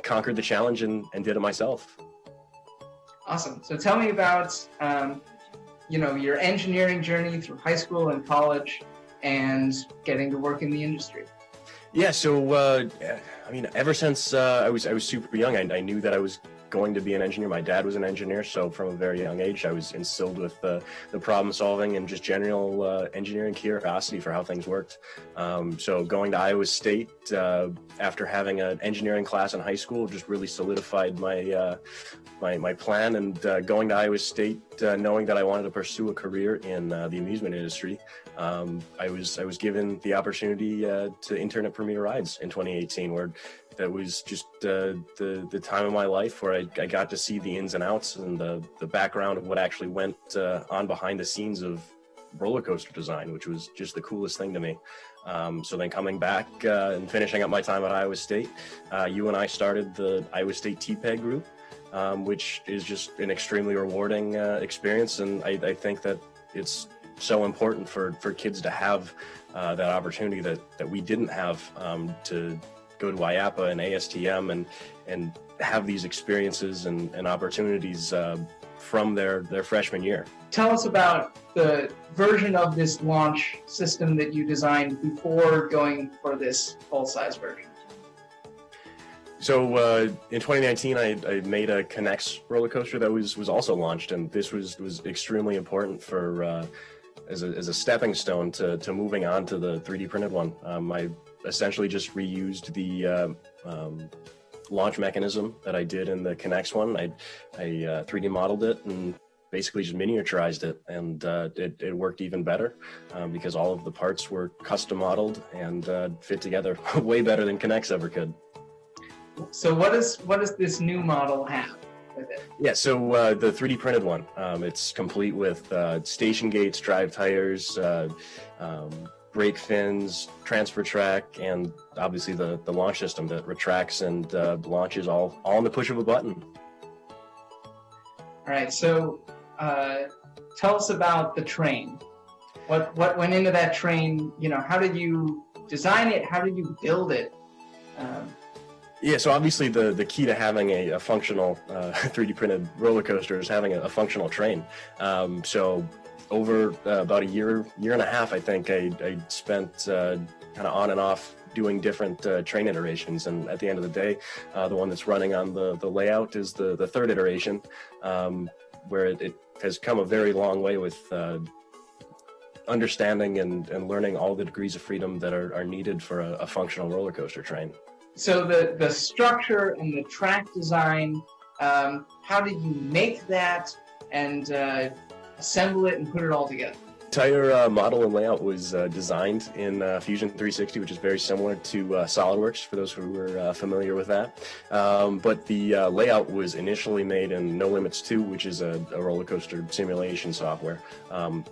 conquered the challenge and did it myself. Awesome. So tell me about, your engineering journey through high school and college and getting to work in the industry. Yeah, so, ever since I was super young, I knew that I was going to be an engineer. My dad was an engineer, so from a very young age, I was instilled with the problem solving and just general engineering curiosity for how things worked. So going to Iowa State after having an engineering class in high school just really solidified my plan, and going to Iowa State knowing that I wanted to pursue a career in the amusement industry. I was given the opportunity to intern at Premier Rides in 2018, where that was just the time of my life where I got to see the ins and outs and the background of what actually went on behind the scenes of roller coaster design, which was just the coolest thing to me. So then coming back and finishing up my time at Iowa State, you and I started the Iowa State TPEG group, which is just an extremely rewarding experience. And I think that it's so important for kids to have that opportunity that we didn't have, to go to IAAPA and ASTM and have these experiences and opportunities from their freshman year. Tell us about the version of this launch system that you designed before going for this full-size version. So in 2019, I made a K'NEX roller coaster that was also launched, and this was extremely important for as a stepping stone to moving on to the 3D printed one. I essentially just reused the launch mechanism that I did in the K'NEX one. I 3D modeled it and basically just miniaturized it, and it worked even better because all of the parts were custom modeled and fit together way better than K'NEX ever could. So what does this new model have with it? Yeah, so the 3D printed one, it's complete with station gates, drive tires, brake fins, transfer track, and obviously the launch system that retracts and launches all on the push of a button. All right, so tell us about the train. What went into that train? How did you design it? How did you build it? Yeah, so obviously the key to having a functional 3D printed roller coaster is having a functional train. So over about a year and a half, I think, I spent kind of on and off doing different train iterations. And at the end of the day, the one that's running on the layout is the third iteration, where it has come a very long way with understanding and learning all the degrees of freedom that are needed for a functional roller coaster train. So the structure and the track design, how did you make that and assemble it and put it all together? Entire model and layout was designed in Fusion 360, which is very similar to SolidWorks, for those who are familiar with that. But the layout was initially made in No Limits 2, which is a roller coaster simulation software.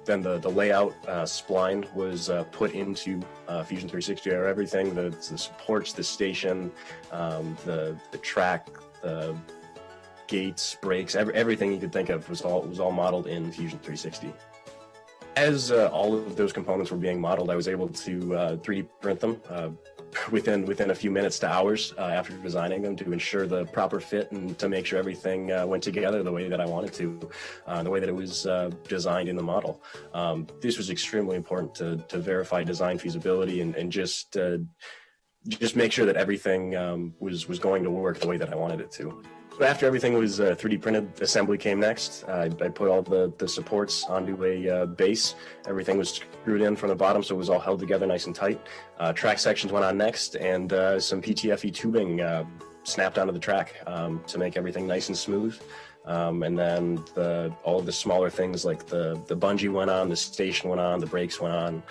Then the layout spline was put into Fusion 360, or everything, the supports, the station, the track, the gates, brakes, everything you could think of was all modeled in Fusion 360. As all of those components were being modeled, I was able to 3D print them within a few minutes to hours after designing them, to ensure the proper fit and to make sure everything went together the way that I wanted to, the way that it was designed in the model. This was extremely important to verify design feasibility and just make sure that everything was going to work the way that I wanted it to. So after everything was 3D printed, assembly came next. I put all the supports onto a base. Everything was screwed in from the bottom, so it was all held together nice and tight. Track sections went on next, and some PTFE tubing snapped onto the track to make everything nice and smooth. And then all of the smaller things like the bungee went on, the station went on, the brakes went on,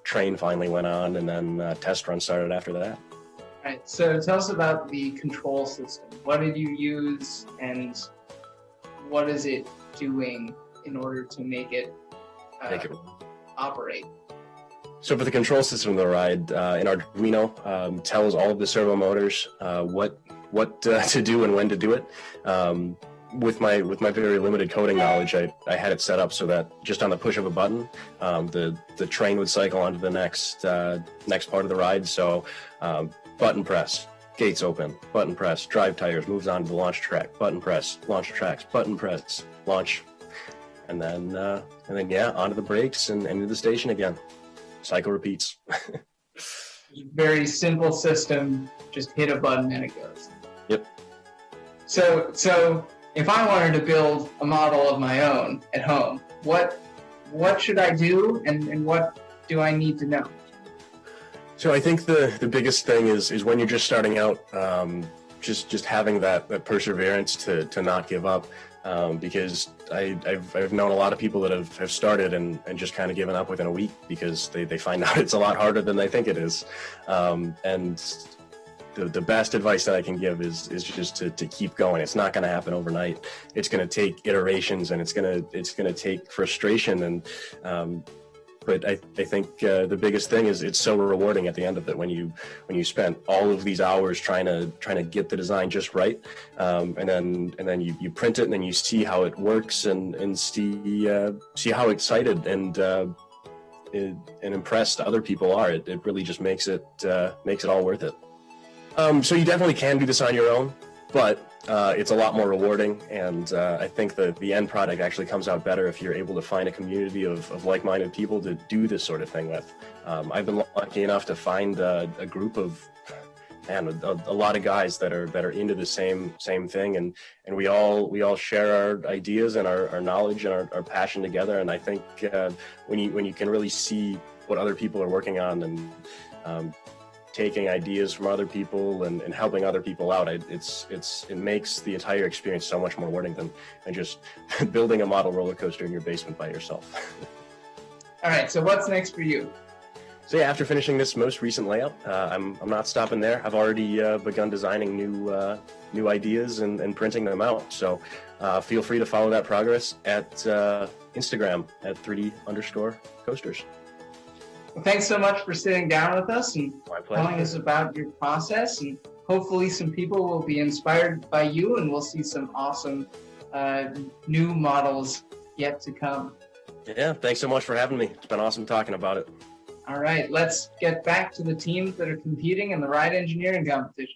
train finally went on, and then test run started after that. Right. So tell us about the control system. What did you use, and what is it doing in order to make it operate? So for the control system of the ride, in Arduino, tells all of the servo motors what to do and when to do it. With my very limited coding knowledge, I had it set up so that just on the push of a button, the train would cycle onto the next part of the ride. So button press, gates open, button press, drive tires, moves on to the launch track, button press, launch tracks, button press, launch, and then yeah, onto the brakes and into the station again. Cycle repeats. Very simple system, just hit a button and it goes. Yep. So if I wanted to build a model of my own at home, what should I do, and what do I need to know? So I think the biggest thing is when you're just starting out, just having that perseverance to not give up, because I've known a lot of people that have started and just kind of given up within a week because they find out it's a lot harder than they think it is, and the best advice that I can give is just to keep going. It's not going to happen overnight. It's going to take iterations, and it's going to take frustration, and but I think the biggest thing is it's so rewarding at the end of it when you spend all of these hours trying to get the design just right, and then you print it, and then you see how it works, and see how excited and impressed other people are. It really just makes it all worth it. So you definitely can do this on your own, but it's a lot more rewarding, and I think the end product actually comes out better if you're able to find a community of like-minded people to do this sort of thing with. I've been lucky enough to find a group of a lot of guys that are into the same thing, and we all share our ideas and our knowledge and our passion together. And I think when you can really see what other people are working on, and taking ideas from other people and helping other people out, it makes the entire experience so much more rewarding than just building a model roller coaster in your basement by yourself. All right, so what's next for you? So yeah, after finishing this most recent layout, I'm not stopping there. I've already begun designing new ideas and printing them out. So feel free to follow that progress at Instagram at 3D_coasters. Well, thanks so much for sitting down with us and telling us about your process, and hopefully some people will be inspired by you, and we'll see some awesome new models yet to come. Yeah, thanks so much for having me. It's been awesome talking about it. All right, let's get back to the teams that are competing in the ride engineering competition.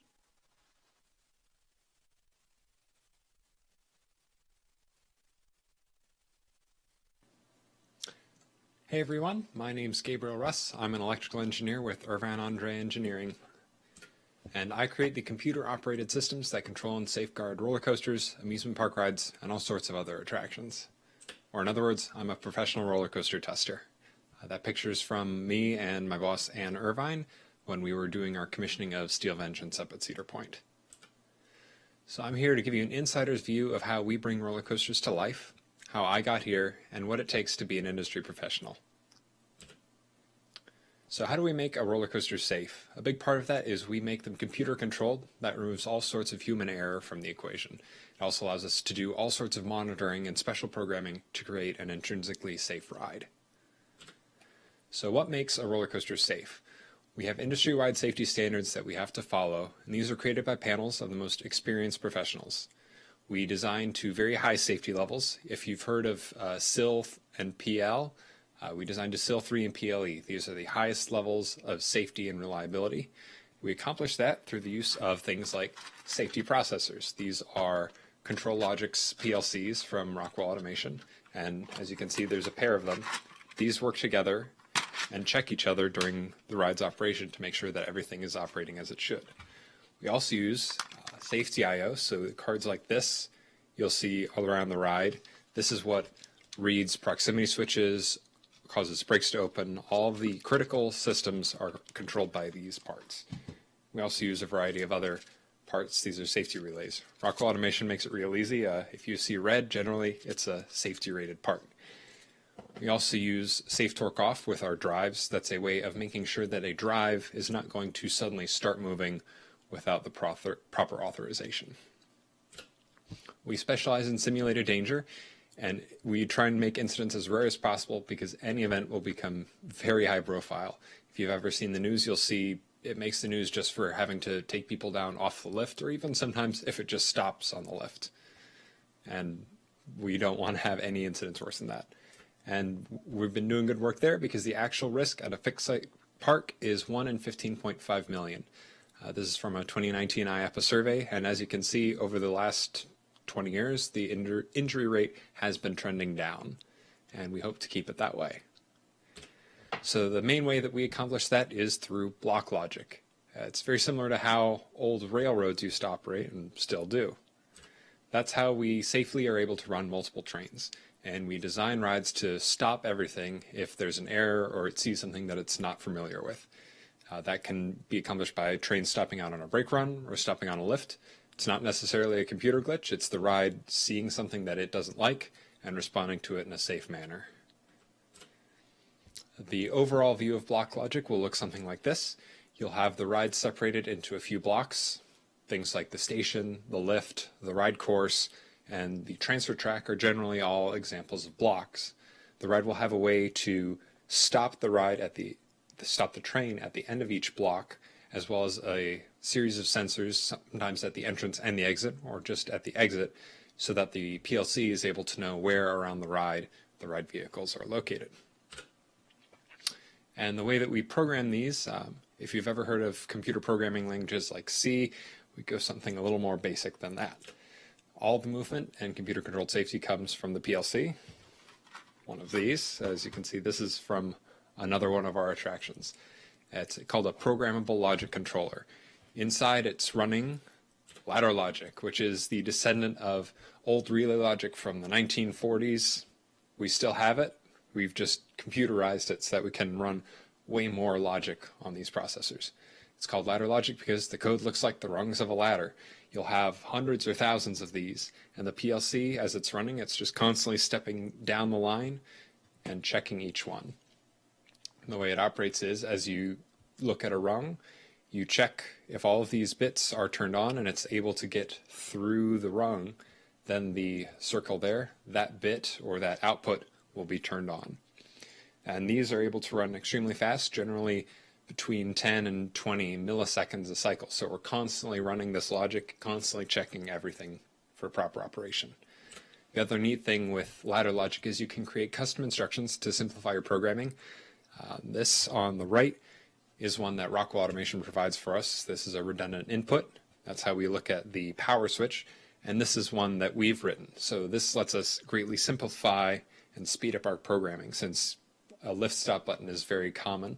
Hey everyone, my name's Gabriel Russ. I'm an electrical engineer with Irvine Andre Engineering, and I create the computer-operated systems that control and safeguard roller coasters, amusement park rides, and all sorts of other attractions. Or in other words, I'm a professional roller coaster tester. That picture's from me and my boss Ann Irvine when we were doing our commissioning of Steel Vengeance up at Cedar Point. So I'm here to give you an insider's view of how we bring roller coasters to life, how I got here, and what it takes to be an industry professional. So how do we make a roller coaster safe? A big part of that is we make them computer controlled. That removes all sorts of human error from the equation. It also allows us to do all sorts of monitoring and special programming to create an intrinsically safe ride. So what makes a roller coaster safe? We have industry-wide safety standards that we have to follow, and these are created by panels of the most experienced professionals. We design to very high safety levels. If you've heard of SIL and PL, we designed to SIL 3 and PLE. These are the highest levels of safety and reliability. We accomplish that through the use of things like safety processors. These are ControlLogix PLCs from Rockwell Automation, and as you can see, there's a pair of them. These work together and check each other during the ride's operation to make sure that everything is operating as it should. We also use safety I/O, so cards like this you'll see all around the ride. This is what reads proximity switches, causes brakes to open. All of the critical systems are controlled by these parts. We also use a variety of other parts. These are safety relays. Rockwell Automation makes it real easy. If you see red, generally it's a safety rated part. We also use safe torque off with our drives. That's a way of making sure that a drive is not going to suddenly start moving without the proper authorization. We specialize in simulated danger, and we try and make incidents as rare as possible because any event will become very high profile. If you've ever seen the news, you'll see it makes the news just for having to take people down off the lift, or even sometimes if it just stops on the lift. And we don't want to have any incidents worse than that. And we've been doing good work there because the actual risk at a fixed site park is 1 in 15.5 million. This is from a 2019 IAPA survey, and as you can see, over the last 20 years, the injury rate has been trending down, and we hope to keep it that way. So the main way that we accomplish that is through block logic. It's very similar to how old railroads used to operate and still do. That's how we safely are able to run multiple trains. And we design rides to stop everything if there's an error or it sees something that it's not familiar with. That can be accomplished by trains stopping out on a brake run or stopping on a lift. It's not necessarily a computer glitch, it's the ride seeing something that it doesn't like and responding to it in a safe manner. The overall view of block logic will look something like this. You'll have the ride separated into a few blocks. Things like the station, the lift, the ride course, and the transfer track are generally all examples of blocks. The ride will have a way to stop the ride stop the train at the end of each block, as well as a series of sensors, sometimes at the entrance and the exit, or just at the exit, so that the PLC is able to know where around the ride vehicles are located. And the way that we program these, if you've ever heard of computer programming languages like C, we go something a little more basic than that. All the movement and computer-controlled safety comes from the PLC. One of these, as you can see, this is from another one of our attractions. It's called a programmable logic controller. Inside, it's running ladder logic, which is the descendant of old relay logic from the 1940s. We still have it. We've just computerized it so that we can run way more logic on these processors. It's called ladder logic because the code looks like the rungs of a ladder. You'll have hundreds or thousands of these, and the PLC, as it's running, it's just constantly stepping down the line and checking each one. And the way it operates is, as you look at a rung, you check if all of these bits are turned on and it's able to get through the rung, then the circle there, that bit or that output will be turned on. And these are able to run extremely fast, generally between 10 and 20 milliseconds a cycle. So we're constantly running this logic, constantly checking everything for proper operation. The other neat thing with ladder logic is you can create custom instructions to simplify your programming. This on the right is one that Rockwell Automation provides for us. This is a redundant input. That's how we look at the power switch. And this is one that we've written. So this lets us greatly simplify and speed up our programming, since a lift stop button is very common,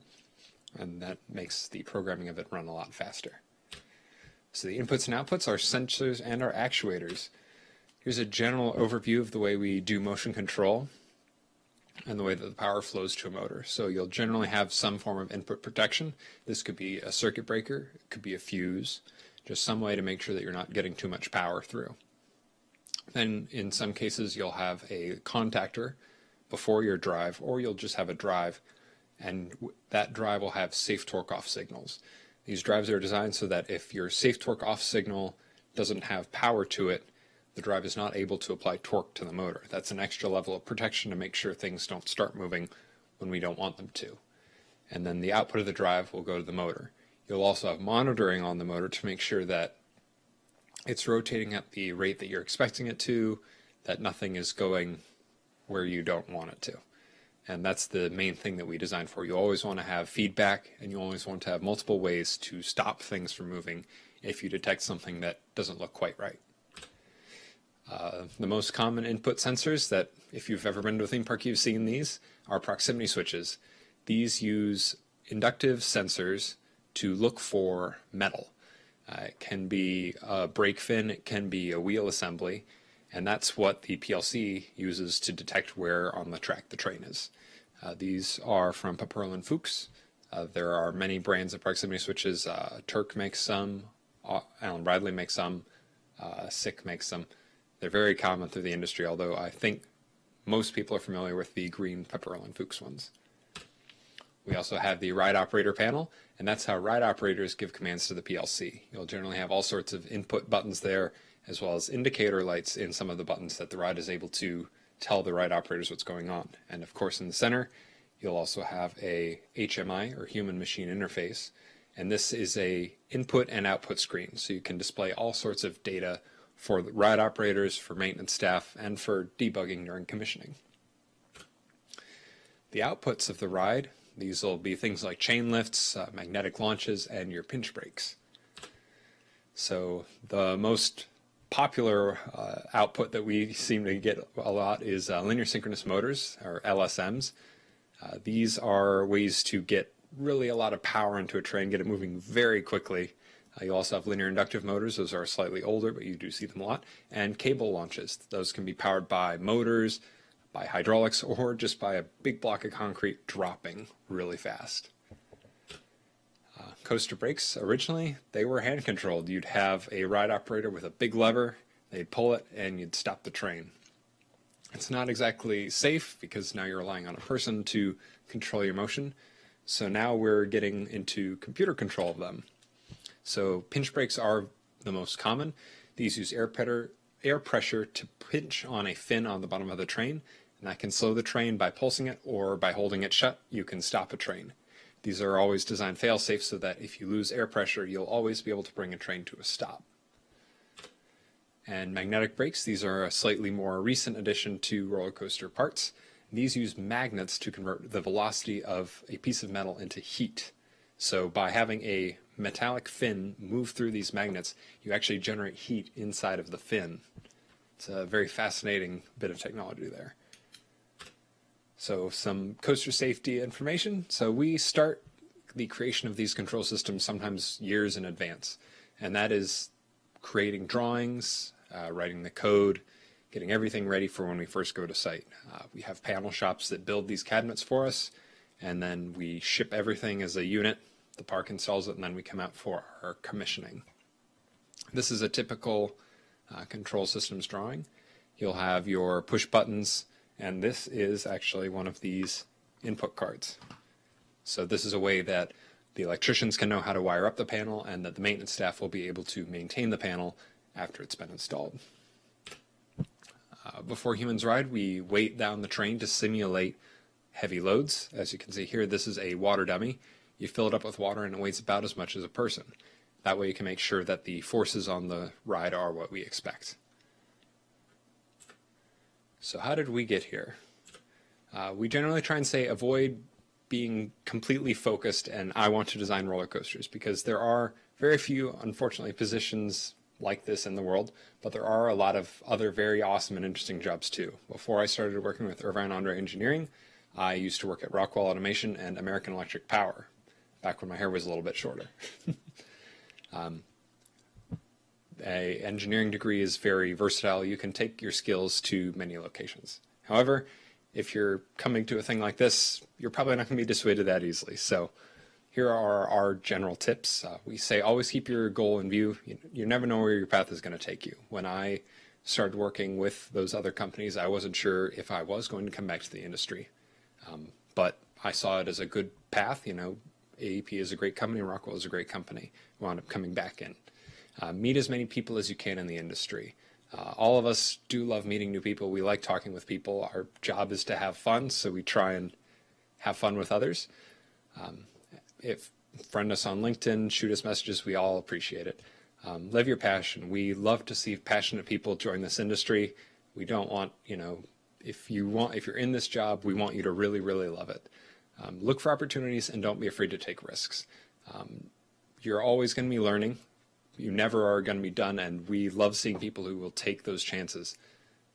and that makes the programming of it run a lot faster. So the inputs and outputs are sensors and our actuators. Here's a general overview of the way we do motion control and the way that the power flows to a motor. So you'll generally have some form of input protection. This could be a circuit breaker, it could be a fuse, just some way to make sure that you're not getting too much power through. Then in some cases you'll have a contactor before your drive, or you'll just have a drive, and that drive will have safe torque off signals. These drives are designed so that if your safe torque off signal doesn't have power to it, the drive is not able to apply torque to the motor. That's an extra level of protection to make sure things don't start moving when we don't want them to. And then the output of the drive will go to the motor. You'll also have monitoring on the motor to make sure that it's rotating at the rate that you're expecting it to, that nothing is going where you don't want it to. And that's the main thing that we design for. You always want to have feedback, and you always want to have multiple ways to stop things from moving if you detect something that doesn't look quite right. The most common input sensors that, if you've ever been to a theme park, you've seen these, are proximity switches. These use inductive sensors to look for metal. It can be a brake fin, it can be a wheel assembly, and that's what the PLC uses to detect where on the track the train is. These are from Paperl and Fuchs. There are many brands of proximity switches. Turk makes some, Allen Bradley makes some, SICK makes some. They're very common through the industry, although I think most people are familiar with the green Pepperell and Fuchs ones. We also have the ride operator panel, and that's how ride operators give commands to the PLC. You'll generally have all sorts of input buttons there, as well as indicator lights in some of the buttons that the ride is able to tell the ride operators what's going on. And of course, in the center, you'll also have a HMI, or human machine interface, and this is a input and output screen, so you can display all sorts of data for the ride operators, for maintenance staff, and for debugging during commissioning. The outputs of the ride, these will be things like chain lifts, magnetic launches, and your pinch brakes. So the most popular output that we seem to get a lot is linear synchronous motors, or LSMs. These are ways to get really a lot of power into a train, get it moving very quickly. You also have linear inductive motors. Those are slightly older, but you do see them a lot. And cable launches. Those can be powered by motors, by hydraulics, or just by a big block of concrete dropping really fast. Coaster brakes, originally, they were hand controlled. You'd have a ride operator with a big lever, they'd pull it, and you'd stop the train. It's not exactly safe because now you're relying on a person to control your motion. So now we're getting into computer control of them. So pinch brakes are the most common. These use air pressure to pinch on a fin on the bottom of the train, and that can slow the train by pulsing it, or by holding it shut, you can stop a train. These are always designed fail-safe so that if you lose air pressure, you'll always be able to bring a train to a stop. And magnetic brakes, these are a slightly more recent addition to roller coaster parts. These use magnets to convert the velocity of a piece of metal into heat. So by having a metallic fin move through these magnets, you actually generate heat inside of the fin. It's a very fascinating bit of technology there. So some coaster safety information. So we start the creation of these control systems sometimes years in advance, and that is creating drawings, writing the code, getting everything ready for when we first go to site. We have panel shops that build these cabinets for us, and then we ship everything as a unit. The park installs it, and then we come out for our commissioning. This is a typical control systems drawing. You'll have your push buttons, and this is actually one of these input cards. So this is a way that the electricians can know how to wire up the panel, and that the maintenance staff will be able to maintain the panel after it's been installed. Before humans ride, we weight down the train to simulate heavy loads. As you can see here, this is a water dummy. You fill it up with water and it weighs about as much as a person. That way you can make sure that the forces on the ride are what we expect. So how did we get here? We generally try and say avoid being completely focused and I want to design roller coasters, because there are very few, unfortunately, positions like this in the world, but there are a lot of other very awesome and interesting jobs too. Before I started working with Irvine Andre Engineering, I used to work at Rockwell Automation and American Electric Power, back when my hair was a little bit shorter. An engineering degree is very versatile. You can take your skills to many locations. However, if you're coming to a thing like this, you're probably not going to be dissuaded that easily. So here are our general tips. We say always keep your goal in view. You never know where your path is going to take you. When I started working with those other companies, I wasn't sure if I was going to come back to the industry. But I saw it as a good path. You know, AEP is a great company, Rockwell is a great company. I wound up coming back in. Meet as many people as you can in the industry. All of us do love meeting new people. We like talking with people. Our job is to have fun, so we try and have fun with others. If friend us on LinkedIn, shoot us messages, we all appreciate it. Live your passion. We love to see passionate people join this industry. We don't want, you know, if you're in this job, we want you to really, really love it. Look for opportunities and don't be afraid to take risks. You're always going to be learning. You never are going to be done, and we love seeing people who will take those chances,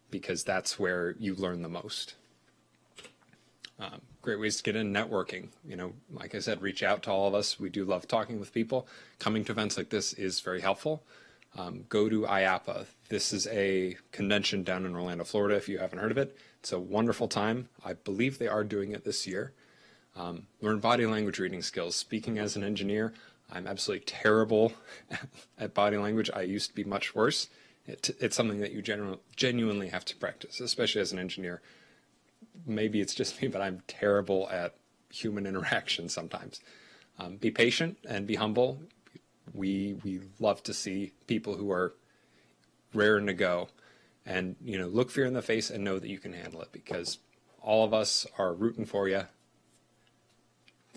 because that's where you learn the most. Great ways to get in: networking. You know, like I said, reach out to all of us. We do love talking with people. Coming to events like this is very helpful. Go to IAAPA. This is a convention down in Orlando, Florida, if you haven't heard of it. It's a wonderful time. I believe they are doing it this year. Learn body language reading skills. Speaking as an engineer, I'm absolutely terrible at body language. I used to be much worse. It's something that you genuinely have to practice, especially as an engineer. maybe it's just me, but I'm terrible at human interaction sometimes. Be patient and be humble. We love to see people who are raring to go, and look fear in the face and know that you can handle it, because all of us are rooting for you,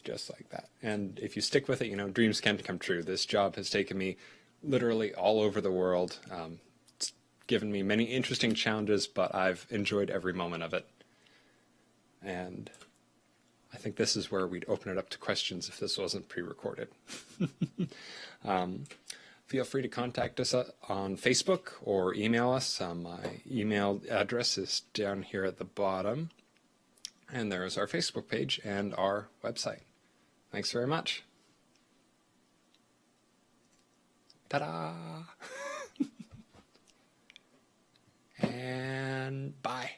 just like that. And if you stick with it, dreams can come true. This job has taken me literally all over the world. It's given me many interesting challenges, but I've enjoyed every moment of it. And I think this is where we'd open it up to questions if this wasn't pre-recorded. Feel free to contact us on Facebook or email us. My email address is down here at the bottom. And there's our Facebook page and our website. Thanks very much. Ta-da! And bye.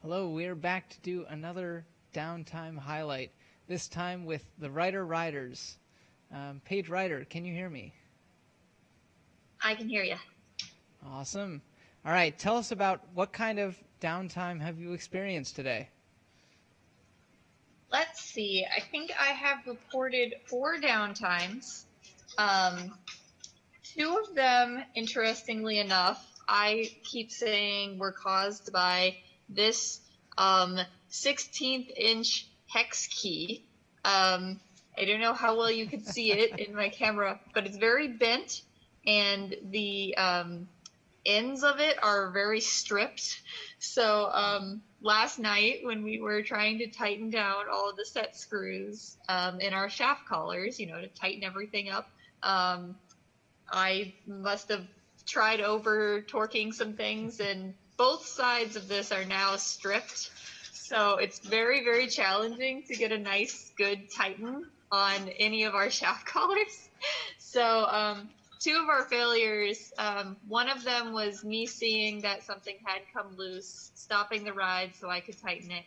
Hello, we're back to do another downtime highlight, this time with the Ryder Riders. Paige Ryder, can you hear me? I can hear you. Awesome. All right, tell us about what kind of downtime have you experienced today? Let's see. I think I have reported 4 downtimes. 2 of them, interestingly enough, I keep saying were caused by this 16th-inch hex key. I don't know how well you can see it in my camera, but it's very bent, and the ends of it are very stripped. So last night, when we were trying to tighten down all of the set screws in our shaft collars, to tighten everything up, I must have tried over torquing some things, and both sides of this are now stripped. So it's very, very challenging to get a nice, good tighten on any of our shaft collars. So 2 of our failures, one of them was me seeing that something had come loose, stopping the ride so I could tighten it.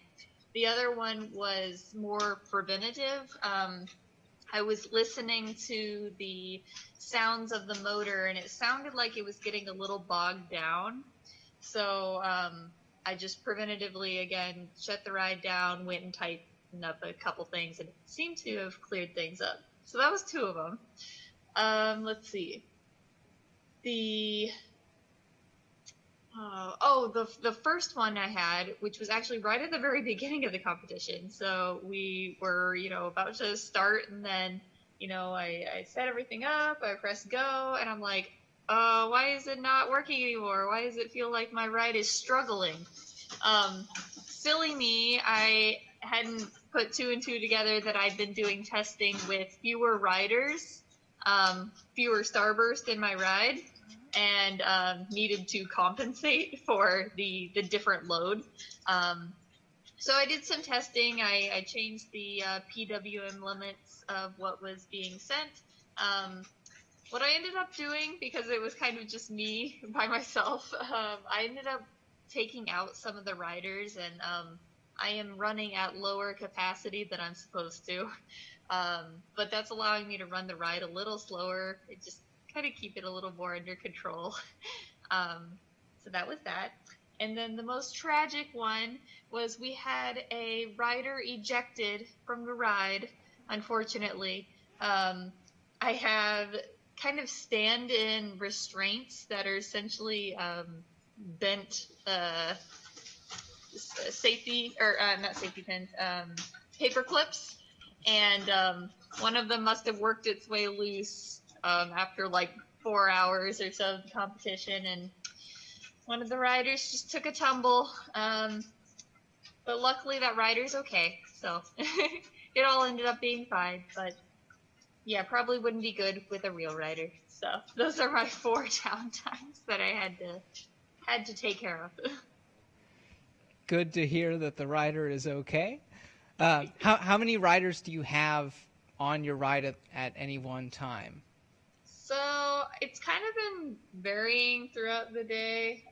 The other one was more preventative. I was listening to the sounds of the motor, and it sounded like it was getting a little bogged down. So I just preventatively, again, shut the ride down, went and tightened up a couple things, and it seemed to have cleared things up. So that was 2 of them. Let's see. The first one I had, which was actually right at the very beginning of the competition. So we were, about to start, and then, I set everything up, I pressed go, and I'm like, why is it not working anymore? Why does it feel like my ride is struggling? Silly me, I hadn't put 2 and 2 together that I'd been doing testing with fewer riders, fewer starburst in my ride, and needed to compensate for the different load. So I did some testing. I changed the PWM limits of what was being sent. what I ended up doing, because it was kind of just me by myself, I ended up taking out some of the riders, and I am running at lower capacity than I'm supposed to. But that's allowing me to run the ride a little slower, and just kind of keep it a little more under control. So that was that. And then the most tragic one was we had a rider ejected from the ride, unfortunately. I have kind of stand-in restraints that are essentially bent safety, or not safety pins, paper clips. And one of them must have worked its way loose after like 4 hours or so of the competition, and one of the riders just took a tumble. But luckily that rider's okay, so it all ended up being fine. But yeah, probably wouldn't be good with a real rider. So those are my 4 downtimes that I had to take care of. Good to hear that the rider is okay. How many riders do you have on your ride at any one time? So it's kind of been varying throughout the day.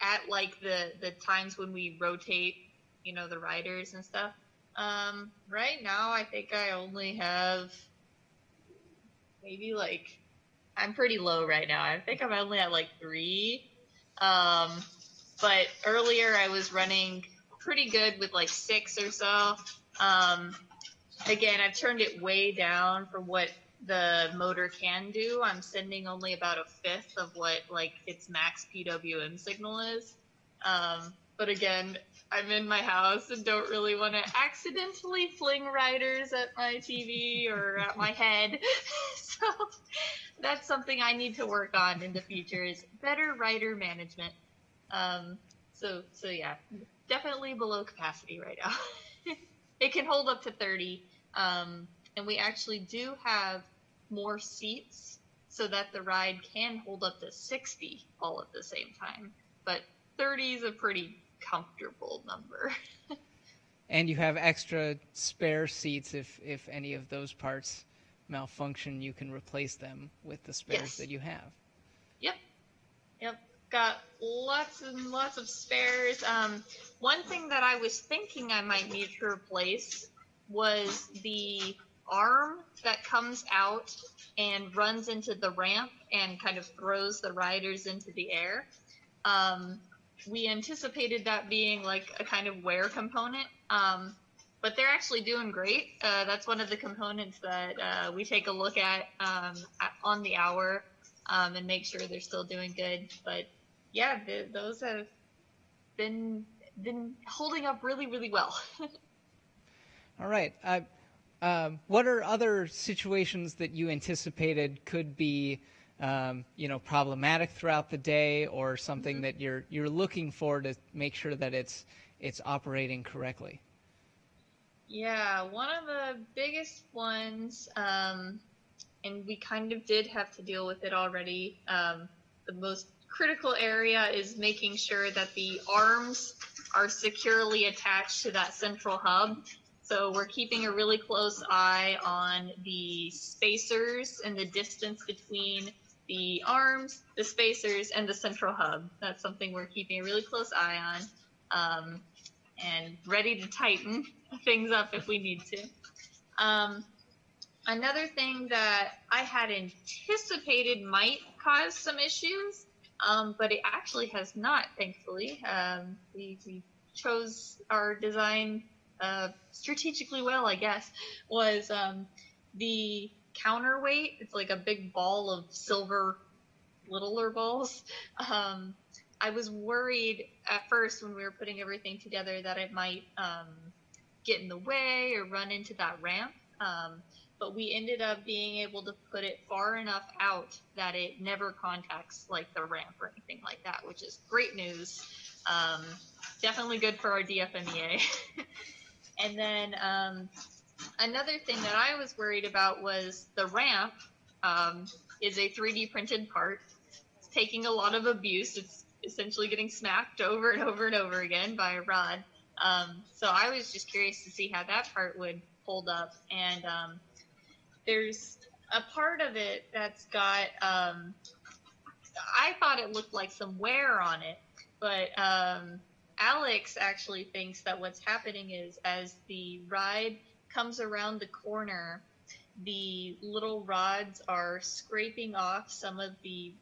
At like the times when we rotate, the riders and stuff. Right now, I think I only have maybe I'm pretty low right now. I think I'm only at 3. But earlier I was running pretty good with 6 or so. Again, I've turned it way down for what the motor can do. I'm sending only about 1/5 of what its max PWM signal is. But again, I'm in my house and don't really want to accidentally fling riders at my TV or at my head. So that's something I need to work on in the future, is better rider management. So yeah, definitely below capacity right now. It can hold up to 30. And we actually do have more seats so that the ride can hold up to 60 all at the same time. But 30 is a pretty comfortable number. And you have extra spare seats if any of those parts malfunction, you can replace them with the spares that you have. Yep. Got lots and lots of spares. One thing that I was thinking I might need to replace was the arm that comes out and runs into the ramp and kind of throws the riders into the air. We anticipated that being a kind of wear component, but they're actually doing great. That's one of the components that we take a look at on the hour and make sure they're still doing good. But yeah, those have been holding up really, really well. All right. What are other situations that you anticipated could be, problematic throughout the day, or something that you're looking for to make sure that it's operating correctly? Yeah, one of the biggest ones, and we kind of did have to deal with it already. The most critical area is making sure that the arms are securely attached to that central hub. So we're keeping a really close eye on the spacers and the distance between the arms, the spacers, and the central hub. That's something we're keeping a really close eye on, and ready to tighten things up if we need to. Another thing that I had anticipated might cause some issues, but it actually has not, thankfully. We chose our design strategically well, I guess, was the counterweight. It's like a big ball of silver littler balls. I was worried at first when we were putting everything together that it might get in the way or run into that ramp, but we ended up being able to put it far enough out that it never contacts the ramp or anything like that, which is great news. Definitely good for our DFMEA. And then another thing that I was worried about was the ramp is a 3D printed part. It's taking a lot of abuse. It's essentially getting smacked over and over and over again by a rod. So I was just curious to see how that part would hold up. And there's a part of it that's got, I thought it looked like some wear on it, but Alex actually thinks that what's happening is as the ride comes around the corner, the little rods are scraping off some of the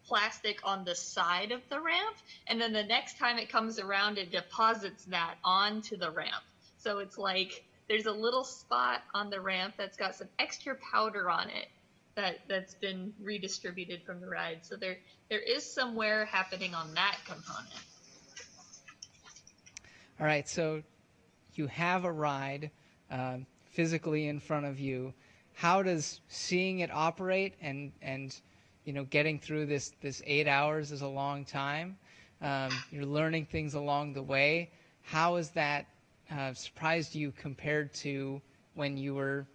plastic on the side of the ramp, and then the next time it comes around, it deposits that onto the ramp. So it's like there's a little spot on the ramp that's got some extra powder on it that's been redistributed from the ride. So there is some wear happening on that component. All right, so you have a ride physically in front of you. How does seeing it operate and getting through this 8 hours is a long time. You're learning things along the way. How has that surprised you compared to when you were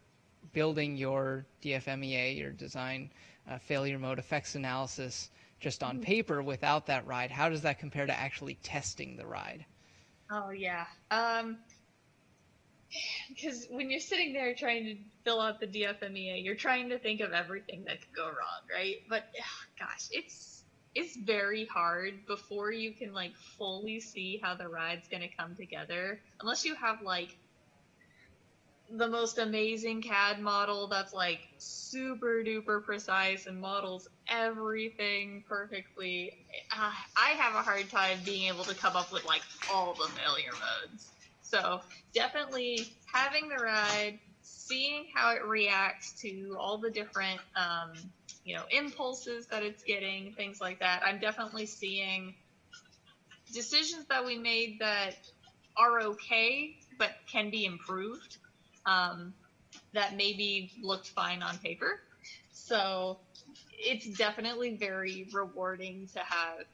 building your DFMEA, your design failure mode effects analysis, just on paper without that ride? How does that compare to actually testing the ride? Oh, yeah. Because when you're sitting there trying to fill out the DFMEA, you're trying to think of everything that could go wrong, right? But gosh, it's very hard before you can like fully see how the ride's gonna come together. Unless you have like the most amazing CAD model that's like super duper precise and models everything perfectly. I have a hard time being able to come up with like all the failure modes. So definitely having the ride, seeing how it reacts to all the different, impulses that it's getting, things like that. I'm definitely seeing decisions that we made that are okay, but can be improved, that maybe looked fine on paper. So it's definitely very rewarding to have,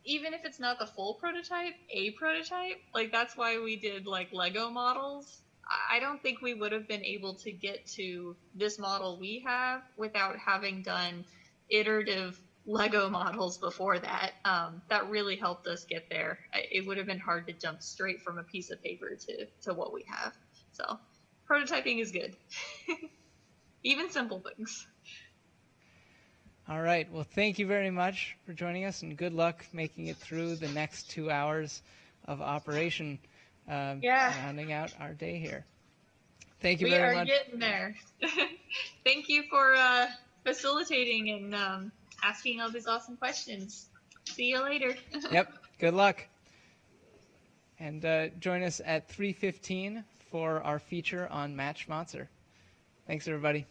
even if it's not the full prototype, a prototype. Like that's why we did like Lego models. I don't think we would have been able to get to this model we have without having done iterative Lego models before that. That really helped us get there. It would have been hard to jump straight from a piece of paper to what we have. So prototyping is good. Even simple things. All right. Well, thank you very much for joining us, and good luck making it through the next 2 hours of operation. Rounding out our day here. Thank you very much. We are getting there. Thank you for facilitating and asking all these awesome questions. See you later. Yep. Good luck. And join us at 3:15 for our feature on Matt Schmatzer. Thanks, everybody.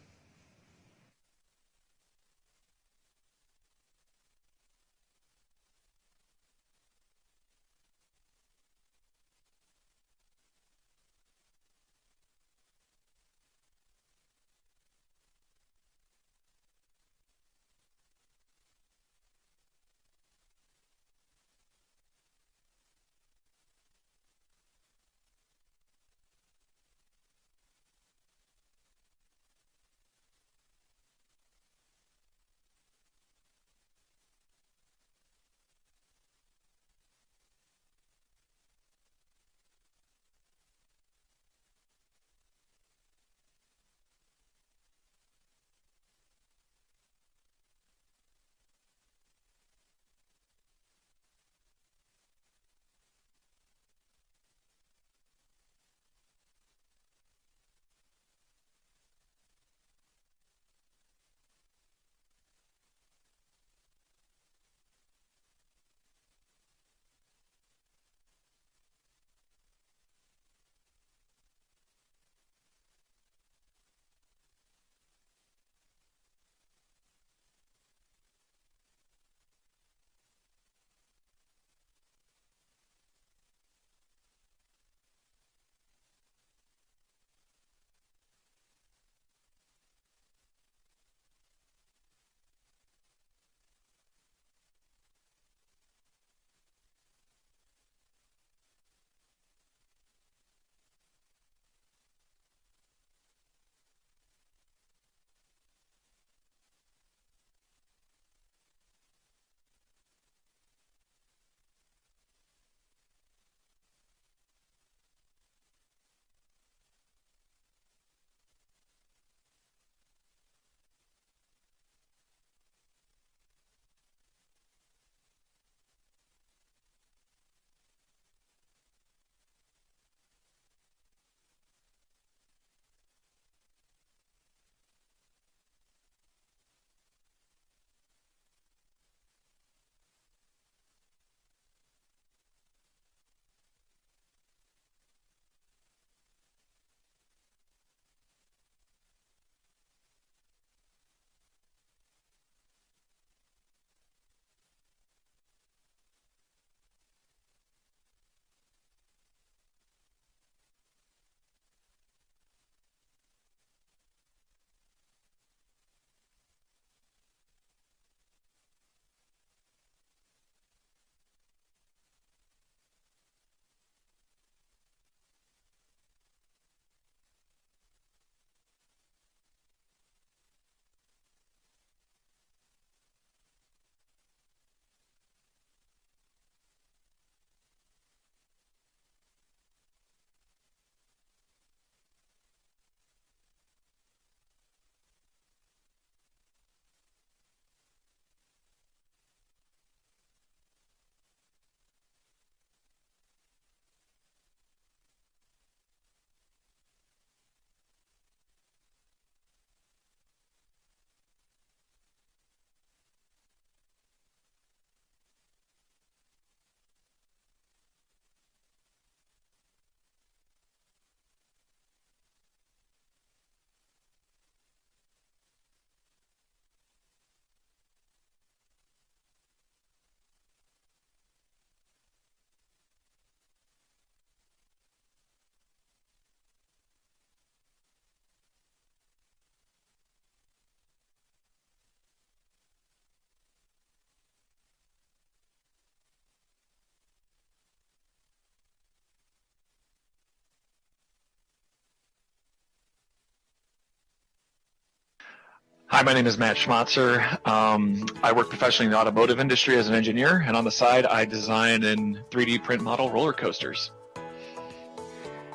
Hi, my name is Matt Schmatzer. I work professionally in the automotive industry as an engineer, and on the side, I design and 3D print model roller coasters.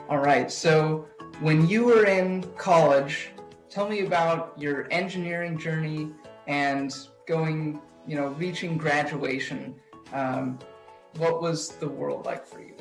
All right, so when you were in college, tell me about your engineering journey and going, reaching graduation. What was the world like for you?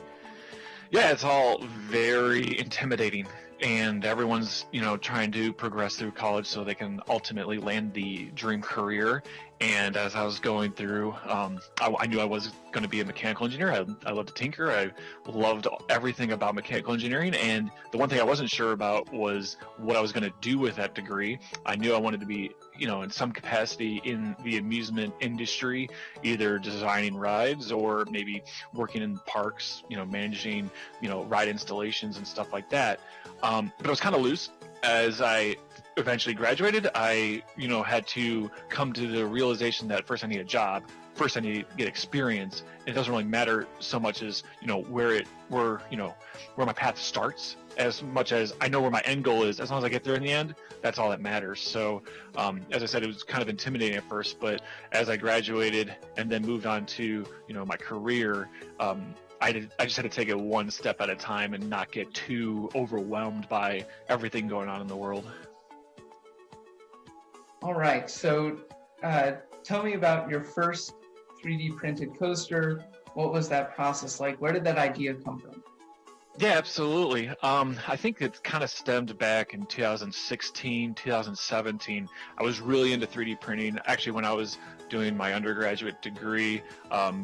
Yeah, it's all very intimidating, and everyone's, trying to progress through college so they can ultimately land the dream career. And as I was going through, I knew I was going to be a mechanical engineer. I loved to tinker. I loved everything about mechanical engineering. And the one thing I wasn't sure about was what I was going to do with that degree. I knew I wanted to be, in some capacity in the amusement industry, either designing rides or maybe working in parks, managing, ride installations and stuff like that. But it was kind of loose. As I eventually graduated, I, had to come to the realization that first I need a job, first I need to get experience. It doesn't really matter so much as, where my path starts, as much as I know where my end goal is. As long as I get there in the end, that's all that matters. So, as I said, it was kind of intimidating at first, but as I graduated and then moved on to, my career, I just had to take it one step at a time and not get too overwhelmed by everything going on in the world. All right, so tell me about your first 3D printed coaster. What was that process like? Where did that idea come from? Yeah, absolutely. I think it kind of stemmed back in 2016, 2017. I was really into 3D printing. Actually, when I was doing my undergraduate degree,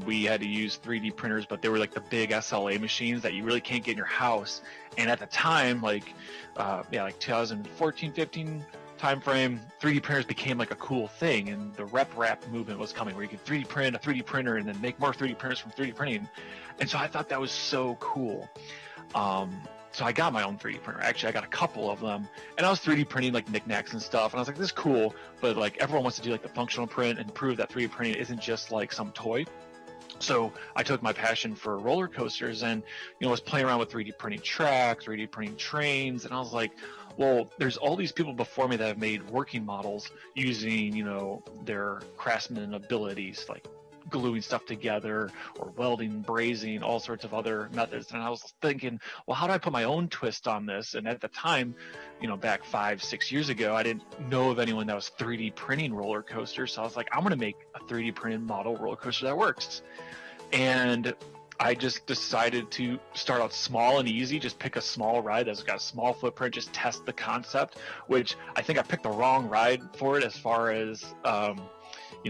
we had to use 3D printers, but they were like the big SLA machines that you really can't get in your house. And at the time, like 2014, 15 timeframe, 3D printers became like a cool thing, and the rep wrap movement was coming where you could 3D print a 3D printer and then make more 3D printers from 3D printing. And so I thought that was so cool. So I got my own 3D printer. Actually, I got a couple of them, and I was 3D printing like knickknacks and stuff. And I was like, this is cool, but like everyone wants to do like the functional print and prove that 3D printing isn't just like some toy. So I took my passion for roller coasters and, was playing around with 3D printing tracks, 3D printing trains. And I was like, well, there's all these people before me that have made working models using, their craftsman abilities, like gluing stuff together or welding, brazing, all sorts of other methods. And I was thinking, well, how do I put my own twist on this? And at the time, back 5-6 years ago, I didn't know of anyone that was 3D printing roller coasters. So I was like, I'm going to make a 3D printed model roller coaster that works. And I just decided to start out small and easy, just pick a small ride that's got a small footprint, just test the concept, which I think I picked the wrong ride for it as far as,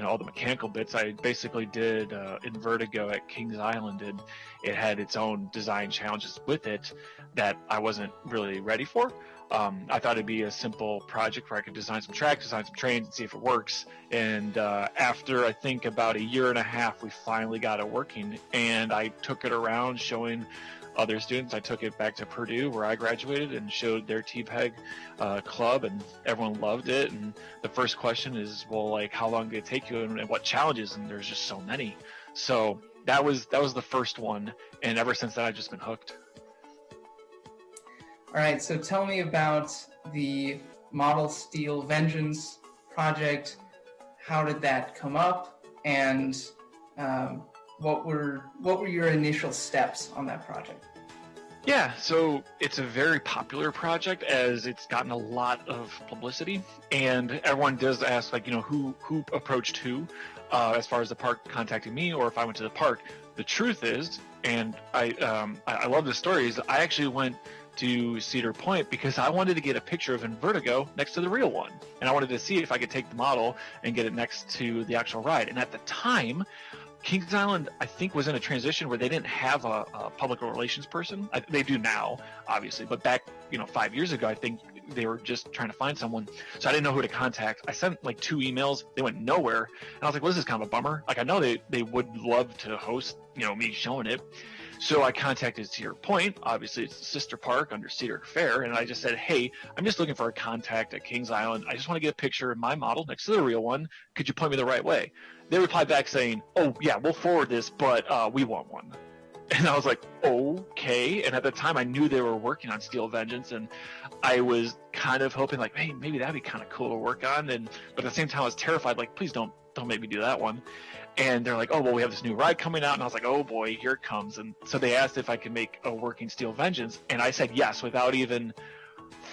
all the mechanical bits. I basically did in Vertigo at Kings Island, and it had its own design challenges with it that I wasn't really ready for. I thought it'd be a simple project where I could design some tracks, design some trains, and see if it works. And after I think about 1.5 years, we finally got it working. And I took it around showing other students. I took it back to Purdue where I graduated and showed their TPEG club, and everyone loved it. And the first question is, well, like, how long did it take you and what challenges? And there's just so many. So that was the first one. And ever since then, I've just been hooked. All right, so tell me about the Model Steel Vengeance project. How did that come up, and what were your initial steps on that project? Yeah, so it's a very popular project as it's gotten a lot of publicity, and everyone does ask, like, who approached who as far as the park contacting me or if I went to the park. The truth is, and I love the stories, I actually went to Cedar Point because I wanted to get a picture of Vertigo next to the real one, and I wanted to see if I could take the model and get it next to the actual ride. And at the time, Kings Island, I think, was in a transition where they didn't have a public relations person. They do now, obviously, but back 5 years ago, I think they were just trying to find someone. So I didn't know who to contact. I sent like 2 emails. They went nowhere, and I was like, well, this is kind of a bummer. Like, I know they would love to host me showing it. So I contacted Cedar Point. Obviously, it's the sister park under Cedar Fair. And I just said, hey, I'm just looking for a contact at Kings Island. I just want to get a picture of my model next to the real one. Could you point me the right way? They replied back saying, oh, yeah, we'll forward this, but we want one. And I was like, okay. And at the time I knew they were working on Steel Vengeance, and I was kind of hoping like, hey, maybe that'd be kind of cool to work on. But at the same time I was terrified, like, please don't make me do that one. And they're like, oh, well, we have this new ride coming out. And I was like, oh boy, here it comes. And so they asked if I could make a working Steel Vengeance. And I said yes, without even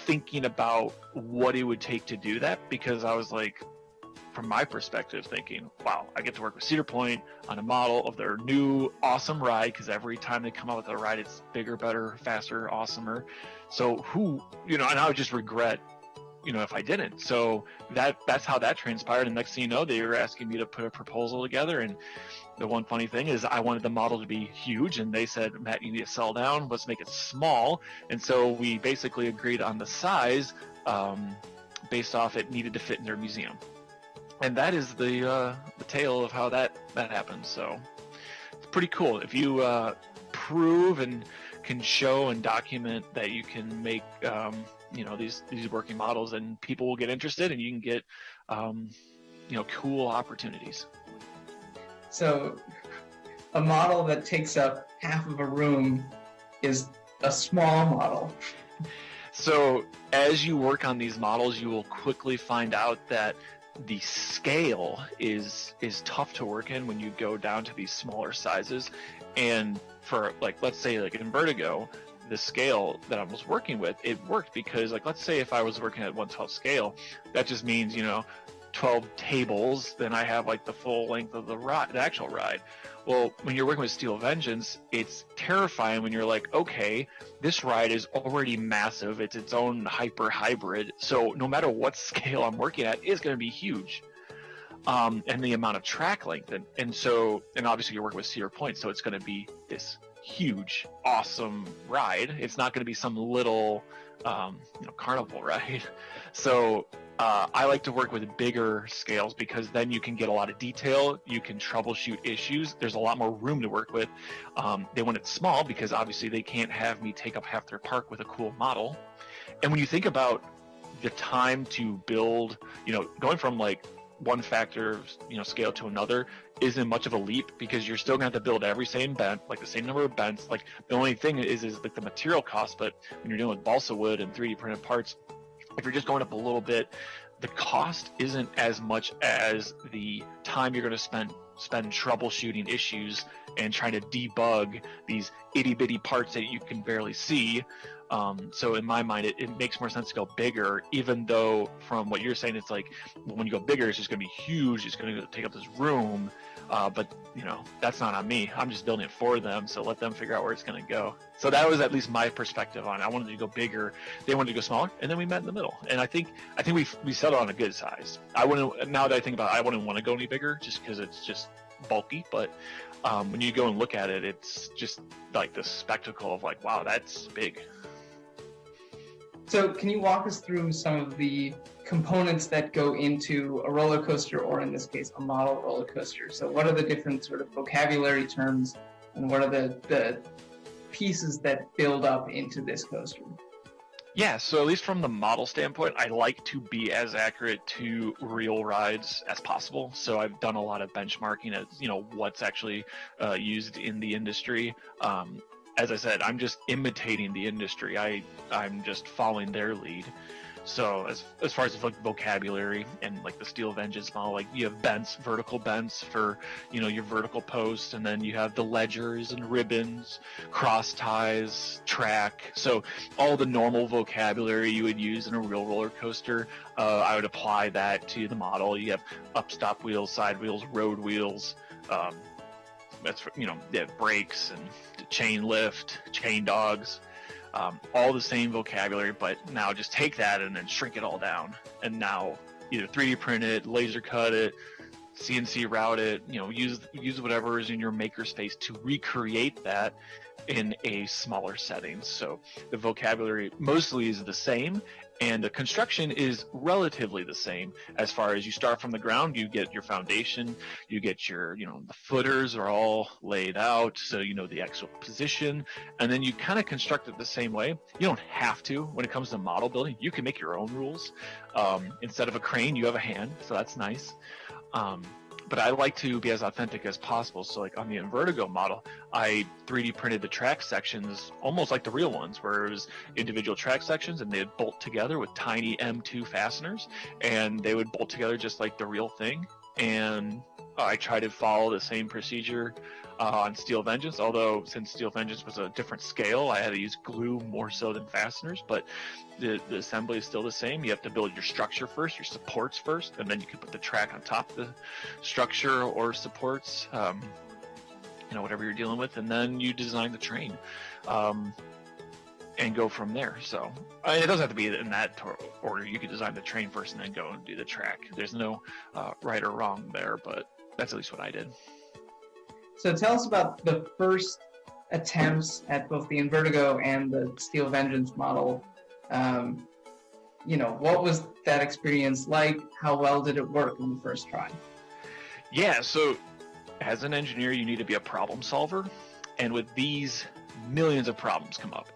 thinking about what it would take to do that, because I was like, from my perspective, thinking, wow, I get to work with Cedar Point on a model of their new awesome ride, because every time they come out with a ride, it's bigger, better, faster, awesomer. So and I would just regret, if I didn't. So that's how that transpired. And next thing you know, they were asking me to put a proposal together. And the one funny thing is I wanted the model to be huge, and they said, Matt, you need to sell down, let's make it small. And so we basically agreed on the size based off it needed to fit in their museum. And that is the tale of how that happened. So it's pretty cool. If you prove and can show and document that you can make these working models, and people will get interested, and you can get cool opportunities. So a model that takes up half of a room is a small model. So as you work on these models, you will quickly find out that the scale is tough to work in when you go down to these smaller sizes. And for let's say in Vertigo, the scale that I was working with, it worked because let's say if I was working at 1/12 scale, that just means 12 tables, then I have the full length of the actual ride. Well, when you're working with Steel Vengeance, it's terrifying when you're like, okay, this ride is already massive. It's its own hyper hybrid. So no matter what scale I'm working at, it's going to be huge. And the amount of track length. And obviously you're working with Cedar Point, so it's going to be this huge, awesome ride. It's not going to be some little, carnival ride. So I like to work with bigger scales because then you can get a lot of detail. You can troubleshoot issues. There's a lot more room to work with. They want it small because obviously they can't have me take up half their park with a cool model. And when you think about the time to build, going from one factor, scale to another isn't much of a leap because you're still going to have to build every same bent, the same number of bents. The only thing is the material cost. But when you're dealing with balsa wood and 3D printed parts, if you're just going up a little bit, the cost isn't as much as the time you're going to spend troubleshooting issues and trying to debug these itty bitty parts that you can barely see. So in my mind, it makes more sense to go bigger, even though from what you're saying, it's when you go bigger, it's just going to be huge. It's going to take up this room. But that's not on me. I'm just building it for them. So let them figure out where it's going to go. So that was at least my perspective on it. I wanted to go bigger. They wanted to go smaller. And then we met in the middle. And I think we settled on a good size. Now that I think about it, I wouldn't want to go any bigger just because it's just bulky. But when you go and look at it, it's just the spectacle of wow, that's big. So can you walk us through some of the components that go into a roller coaster, or in this case, a model roller coaster? So what are the different sort of vocabulary terms, and what are the pieces that build up into this coaster? Yeah, so at least from the model standpoint, I like to be as accurate to real rides as possible. So I've done a lot of benchmarking at what's actually used in the industry. As I said, I'm just imitating the industry. I'm just following their lead. So as far as vocabulary and the Steel Vengeance model, you have bents, vertical bents for your vertical posts, and then you have the ledgers and ribbons, cross ties, track. So all the normal vocabulary you would use in a real roller coaster, I would apply that to the model. You have up-stop wheels, side wheels, road wheels. That's brakes and chain lift, chain dogs, all the same vocabulary, but now just take that and then shrink it all down. And now either 3D print it, laser cut it, CNC route it, use whatever is in your makerspace to recreate that in a smaller setting. So the vocabulary mostly is the same, and the construction is relatively the same. As far as you start from the ground, you get your foundation, you get your, the footers are all laid out, so the actual position, and then you kind of construct it the same way. You don't have to when it comes to model building. You can make your own rules. Instead of a crane, you have a hand, so that's nice. but I like to be as authentic as possible. So like on the Invertigo model, I 3D printed the track sections almost like the real ones, where it was individual track sections and they'd bolt together with tiny M2 fasteners, and they would bolt together just like the real thing. And I try to follow the same procedure on Steel Vengeance, although since Steel Vengeance was a different scale, I had to use glue more so than fasteners, but the assembly is still the same. You have to build your structure first, your supports first, and then you can put the track on top of the structure or supports, whatever you're dealing with, and then you design the train and go from there. So it doesn't have to be in that order. You could design the train first and then go and do the track. There's no right or wrong there, but that's at least what I did. So tell us about the first attempts at both the Invertigo and the Steel Vengeance model. What was that experience like? How well did it work in the first try? Yeah, so as an engineer, you need to be a problem solver. And with these, millions of problems come up.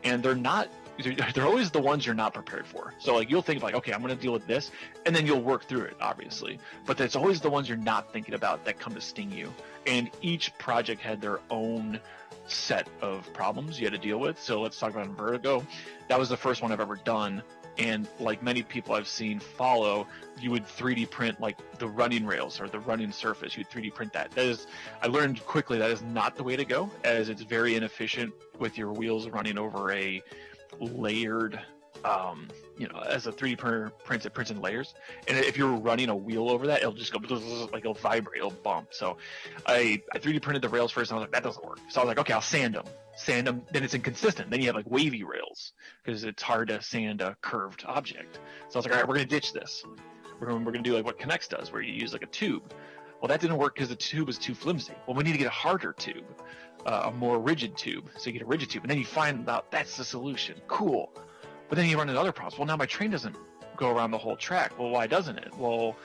And they're always the ones you're not prepared for. So like you'll think like, okay, I'm going to deal with this, and then you'll work through it, obviously. But it's always the ones you're not thinking about that come to sting you. And each project had their own set of problems you had to deal with. So let's talk about Invertigo. That was the first one I've ever done. And like many people I've seen follow, you would 3D print like the running rails or the running surface. You'd 3D print that. I learned quickly that is not the way to go, as it's very inefficient with your wheels running over a layered, as a 3D printer prints, it prints in layers. And if you're running a wheel over that, it'll just go, like it'll vibrate, it'll bump. So I 3D printed the rails first, and I was like, that doesn't work. So I was like, okay, I'll sand them, then it's inconsistent. Then you have like wavy rails, because it's hard to sand a curved object. So I was like, all right, we're going to ditch this. We're going to do like what K'NEX does, where you use like a tube. Well, that didn't work because the tube was too flimsy. Well, we need to get a harder tube, a more rigid tube. So you get a rigid tube, and then you find out that's the solution. Cool. But then you run into other problems. Well, now my train doesn't go around the whole track. Well, why doesn't it? Well,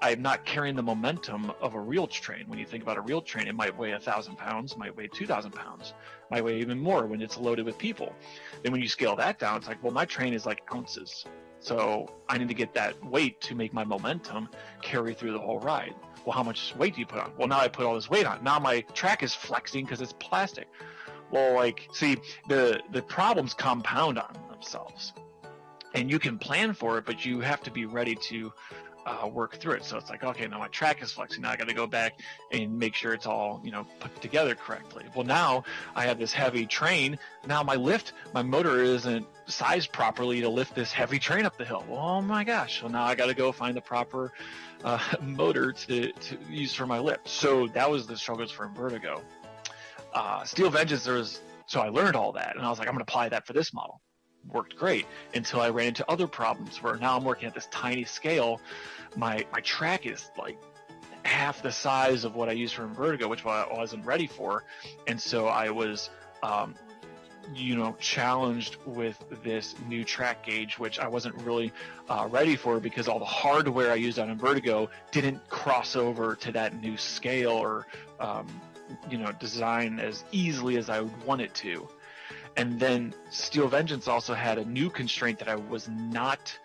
I'm not carrying the momentum of a real train. When you think about a real train, it might weigh 1,000 pounds, might weigh 2,000 pounds, might weigh even more when it's loaded with people. Then when you scale that down, it's like, well, my train is like ounces. So I need to get that weight to make my momentum carry through the whole ride. Well, how much weight do you put on? Well, now I put all this weight on. Now my track is flexing because it's plastic. Well, see, the problems compound on themselves. And you can plan for it, but you have to be ready to work through it. So it's like, okay, now my track is flexing. Now I got to go back and make sure it's all, put together correctly. Well, now I have this heavy train. Now my motor isn't sized properly to lift this heavy train up the hill. Well, oh my gosh. Well, now I got to go find the proper motor to use for my lift. So that was the struggles for Invertigo. Steel Vengeance, so I learned all that, and I was like, I'm going to apply that for this model. Worked great until I ran into other problems where now I'm working at this tiny scale. My track is like half the size of what I used for Invertigo, which I wasn't ready for. And so I was, challenged with this new track gauge, which I wasn't really ready for, because all the hardware I used on Invertigo didn't cross over to that new scale or, design as easily as I would want it to. And then Steel Vengeance also had a new constraint that I was not,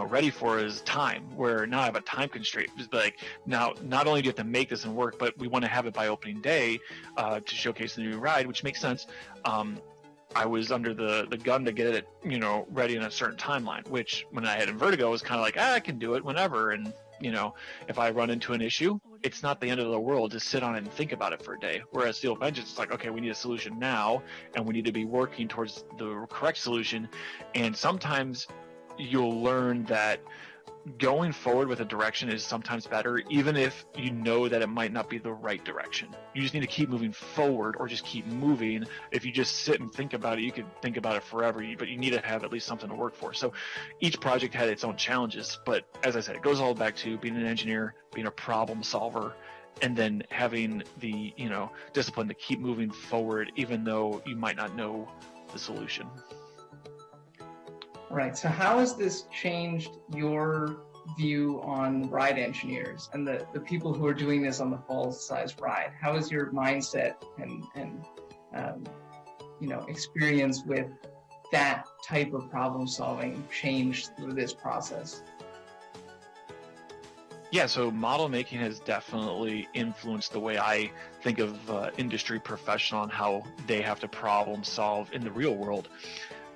ready for, is time, where now I have a time constraint. It's like, now, not only do you have to make this and work, but we want to have it by opening day to showcase the new ride, which makes sense. I was under the gun to get it, ready in a certain timeline, which when I had Invertigo, it was kind of like, I can do it whenever. And, if I run into an issue, it's not the end of the world to sit on it and think about it for a day. Whereas Steel Vengeance, it's like, okay, we need a solution now, and we need to be working towards the correct solution. And sometimes you'll learn that going forward with a direction is sometimes better, even if you know that it might not be the right direction. You just need to keep moving forward, or just keep moving. If you just sit and think about it, you could think about it forever, but you need to have at least something to work for. So each project had its own challenges, but as I said, it goes all back to being an engineer, being a problem solver, and then having the discipline to keep moving forward, even though you might not know the solution. All right, so how has this changed your view on ride engineers and the people who are doing this on the full-size ride? How has your mindset and experience with that type of problem solving changed through this process? Yeah, so model making has definitely influenced the way I think of industry professional and how they have to problem solve in the real world.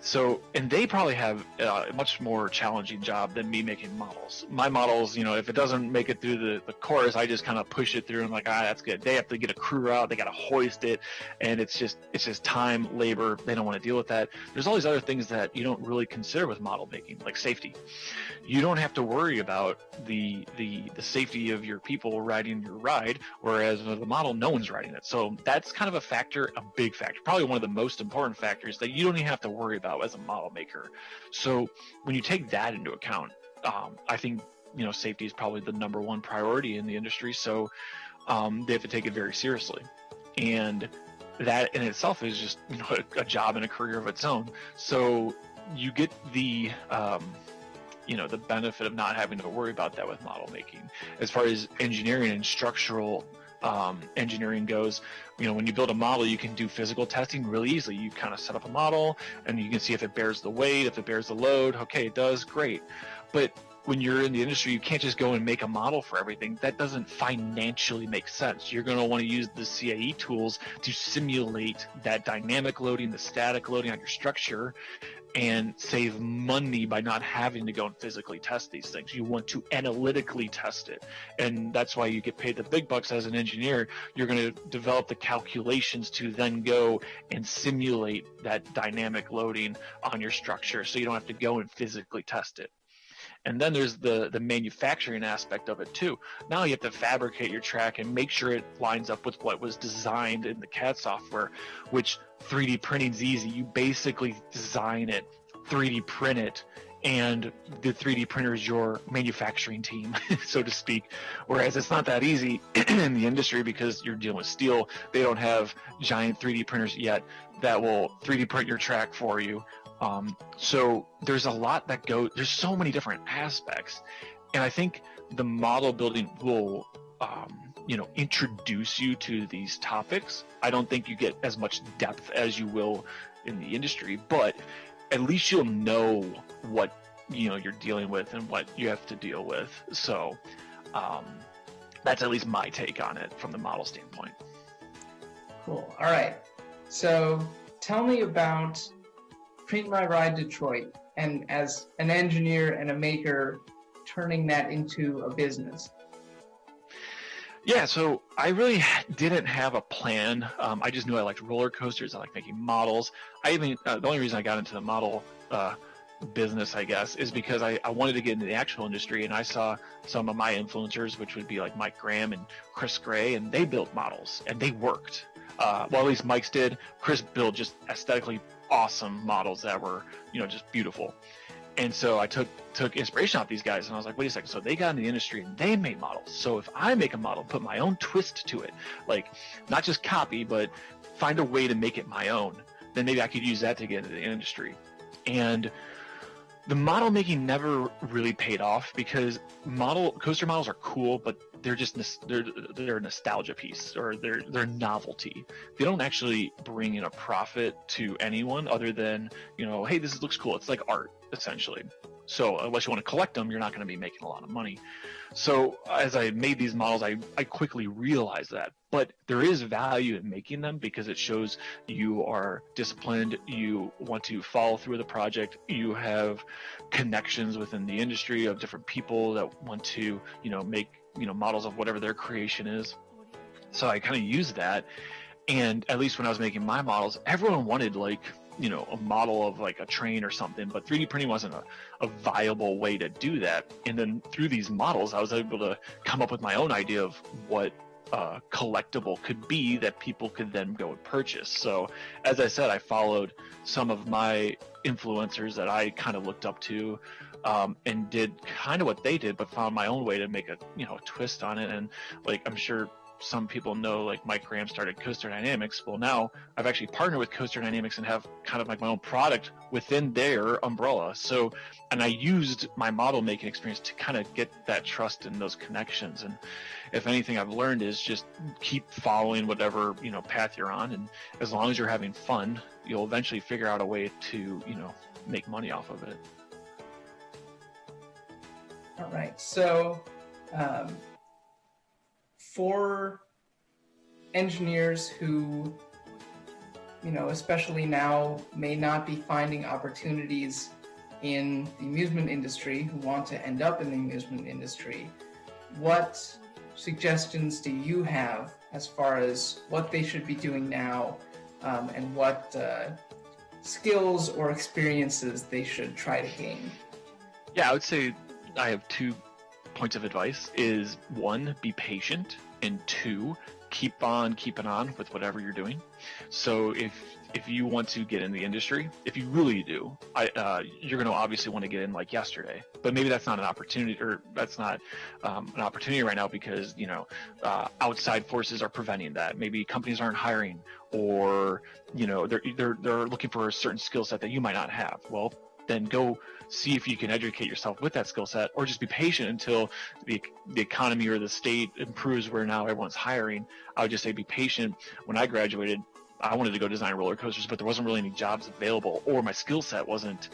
So, and they probably have a much more challenging job than me making models. My models, you know, if it doesn't make it through the course, I just kind of push it through and like, that's good. They have to get a crew out, they got to hoist it, and it's just time, labor. They don't want to deal with that. There's all these other things that you don't really consider with model making, like safety. You don't have to worry about the safety of your people riding your ride, whereas with the model, no one's riding it. So that's kind of a factor, a big factor, probably one of the most important factors that you don't even have to worry about as a model maker. So when you take that into account, I think, you know, safety is probably the number one priority in the industry. So they have to take it very seriously, and that in itself is just, you know, a job and a career of its own. So you get the you know, the benefit of not having to worry about that with model making. As far as engineering and structural engineering goes, you know, when you build a model, you can do physical testing really easily. You kind of set up a model and you can see if it bears the weight, if it bears the load. Okay, it does, great. But when you're in the industry, you can't just go and make a model for everything. That doesn't financially make sense. You're going to want to use the CAE tools to simulate that dynamic loading, the static loading on your structure, and save money by not having to go and physically test these things. You want to analytically test it. And that's why you get paid the big bucks as an engineer. You're going to develop the calculations to then go and simulate that dynamic loading on your structure so you don't have to go and physically test it. And then there's the manufacturing aspect of it too. Now you have to fabricate your track and make sure it lines up with what was designed in the CAD software, which 3D printing's easy. You basically design it, 3D print it, and the 3D printer is your manufacturing team, so to speak. Whereas it's not that easy in the industry because you're dealing with steel. They don't have giant 3D printers yet that will 3D print your track for you. So there's a lot that goes, there's so many different aspects. And I think the model building will, you know, introduce you to these topics. I don't think you get as much depth as you will in the industry, but at least you'll know what, you know, you're dealing with and what you have to deal with. So that's at least my take on it from the model standpoint. Cool. All right. So tell me about Print My Ride Detroit, and as an engineer and a maker, turning that into a business. Yeah, so I really didn't have a plan. I just knew I liked roller coasters. I liked making models. The only reason I got into the model business, I guess, is because I wanted to get into the actual industry, and I saw some of my influencers, which would be like Mike Graham and Chris Gray, and they built models, and they worked. Well, at least Mike's did. Chris built just aesthetically awesome models that were, you know, just beautiful. And so I took inspiration off these guys, and I was like, wait a second. So they got in the industry and they made models. So if I make a model, put my own twist to it, like not just copy, but find a way to make it my own, then maybe I could use that to get into the industry. And the model making never really paid off because coaster models are cool, but they're just they're a nostalgia piece, or they're novelty. They don't actually bring in a profit to anyone other than, you know, hey, this looks cool. It's like art essentially. So unless you want to collect them, you're not going to be making a lot of money. So as I made these models, I quickly realized that. But there is value in making them because it shows you are disciplined, you want to follow through with the project, you have connections within the industry of different people that want to, you know, make, you know, models of whatever their creation is. So I kind of used that. And at least when I was making my models, everyone wanted like, you know, a model of like a train or something, but 3D printing wasn't a viable way to do that. And then through these models, I was able to come up with my own idea of what collectible could be that people could then go and purchase. So as I said, I followed some of my influencers that I kind of looked up to, and did kind of what they did, but found my own way to make a, you know, a twist on it. And like, I'm sure some people know, like Mike Graham started Coaster Dynamics. Well, now I've actually partnered with Coaster Dynamics and have kind of like my own product within their umbrella. So, and I used my model making experience to kind of get that trust and those connections. And if anything I've learned is just keep following whatever, you know, path you're on. And as long as you're having fun, you'll eventually figure out a way to, you know, make money off of it. All right. So For engineers who, especially now, may not be finding opportunities in the amusement industry, who want to end up in the amusement industry, what suggestions do you have as far as what they should be doing now, and what skills or experiences they should try to gain? Yeah, I would say I have 2 points of advice. Is 1, be patient, and 2, keep on keeping on with whatever you're doing. So if you want to get in the industry, if you really do, you're going to obviously want to get in like yesterday. But maybe that's not an opportunity, or that's not an opportunity right now because outside forces are preventing that. Maybe companies aren't hiring, or they're looking for a certain skill set that you might not have. Well, then go see if you can educate yourself with that skill set, or just be patient until the economy or the state improves where now everyone's hiring. I would just say be patient. When I graduated, I wanted to go design roller coasters, but there wasn't really any jobs available, or my skill set wasn't,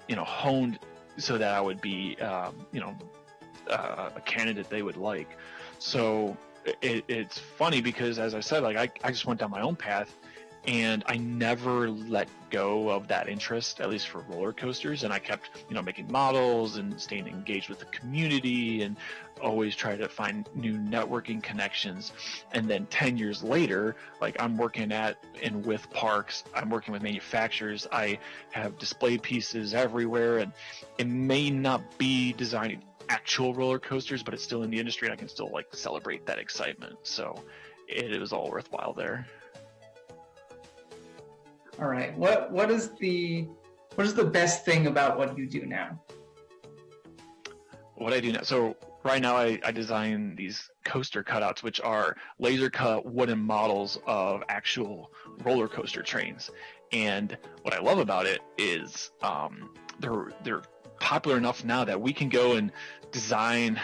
honed so that I would be, a candidate they would like. So it's funny because, as I said, I just went down my own path, and I never let go of that interest, at least for roller coasters. And I kept, making models and staying engaged with the community, and always try to find new networking connections. And then 10 years later, I'm working at and with parks, I'm working with manufacturers, I have display pieces everywhere, and it may not be designing actual roller coasters, but it's still in the industry, and I can still celebrate that excitement. So it was all worthwhile there. All right. What is the best thing about what you do now? What I do now, so right now I design these coaster cutouts, which are laser cut wooden models of actual roller coaster trains. And what I love about it is they're popular enough now that we can go and design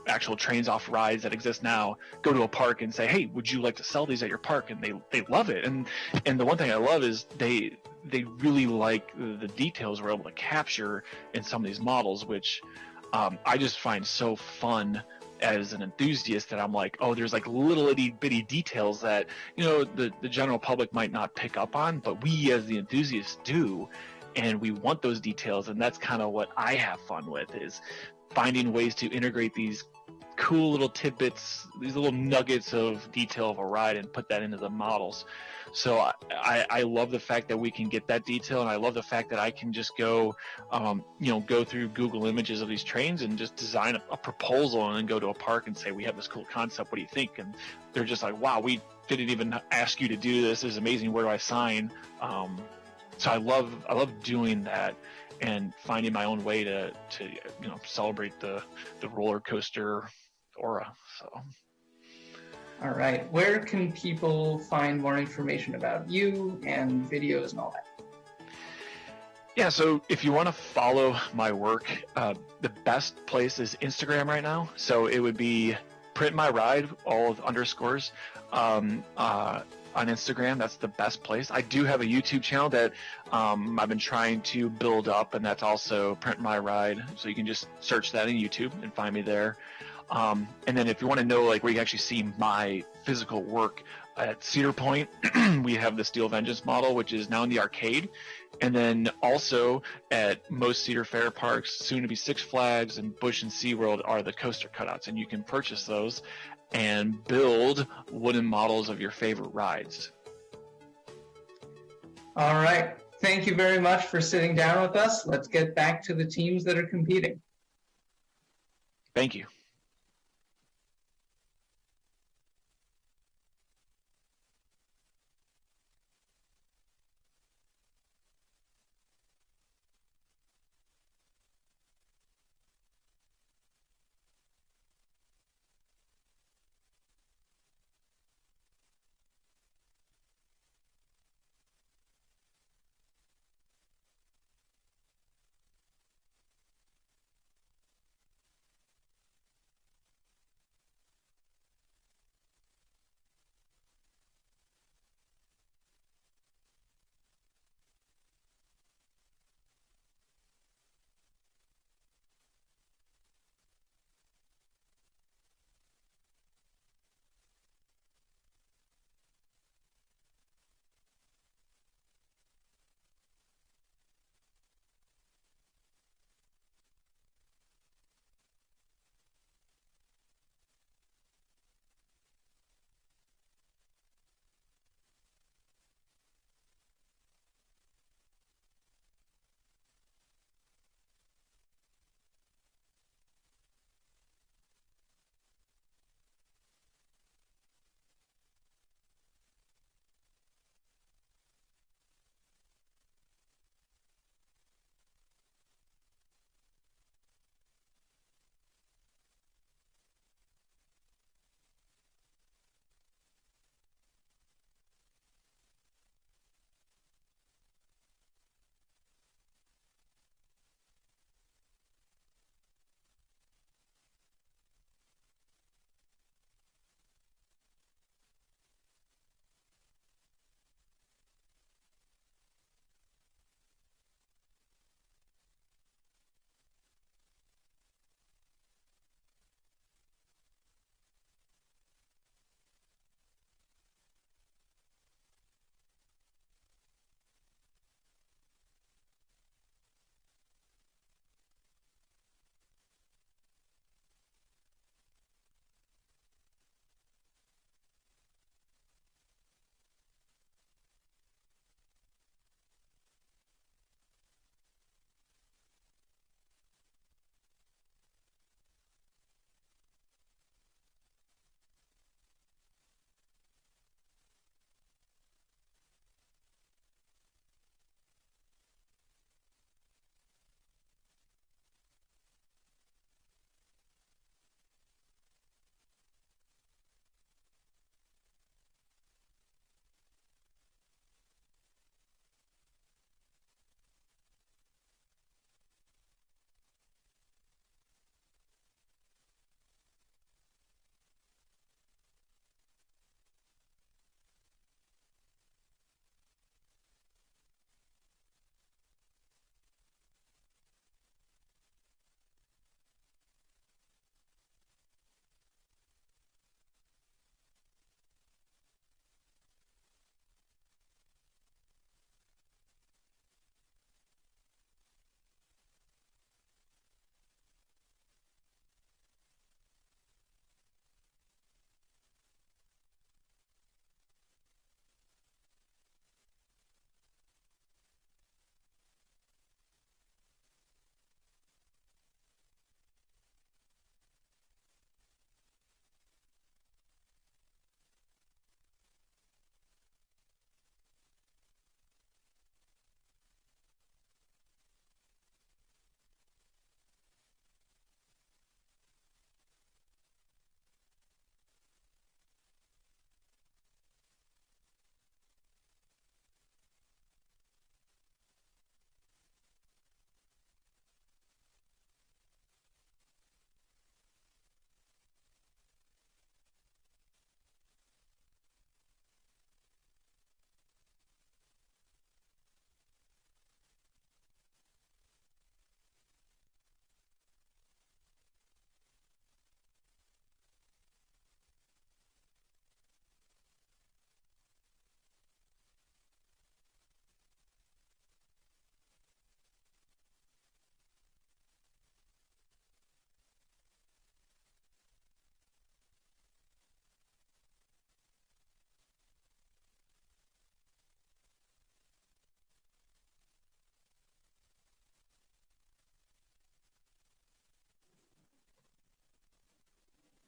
actual trains off rides that exist now, go to a park and say, hey, would you like to sell these at your park? And they love it. And the one thing I love is they really like the details we're able to capture in some of these models, which I just find so fun as an enthusiast, that I'm like, oh, there's little itty bitty details that the general public might not pick up on, but we as the enthusiasts do, and we want those details. And that's kind of what I have fun with, is finding ways to integrate these cool little tidbits, these little nuggets of detail of a ride, and put that into the models. So I love the fact that we can get that detail, and I love the fact that I can just go, go through Google Images of these trains and just design a proposal, and then go to a park and say, we have this cool concept, what do you think? And they're just like, wow, we didn't even ask you to do this. This is amazing. Where do I sign? So I love doing that, and finding my own way to celebrate the roller coaster aura. So. All right. Where can people find more information about you and videos and all that? Yeah, so if you want to follow my work, the best place is Instagram right now. So it would be Print My Ride, all with underscores. On Instagram, that's the best place. I do have a YouTube channel that I've been trying to build up, and that's also Print My Ride. So you can just search that in YouTube and find me there. And then if you want to know where you can actually see my physical work, at Cedar Point, we have the Steel Vengeance model, which is now in the arcade. And then also at most Cedar Fair parks, soon to be Six Flags and Busch and SeaWorld, are the coaster cutouts, and you can purchase those and build wooden models of your favorite rides. All right. Thank you very much for sitting down with us. Let's get back to the teams that are competing. Thank you.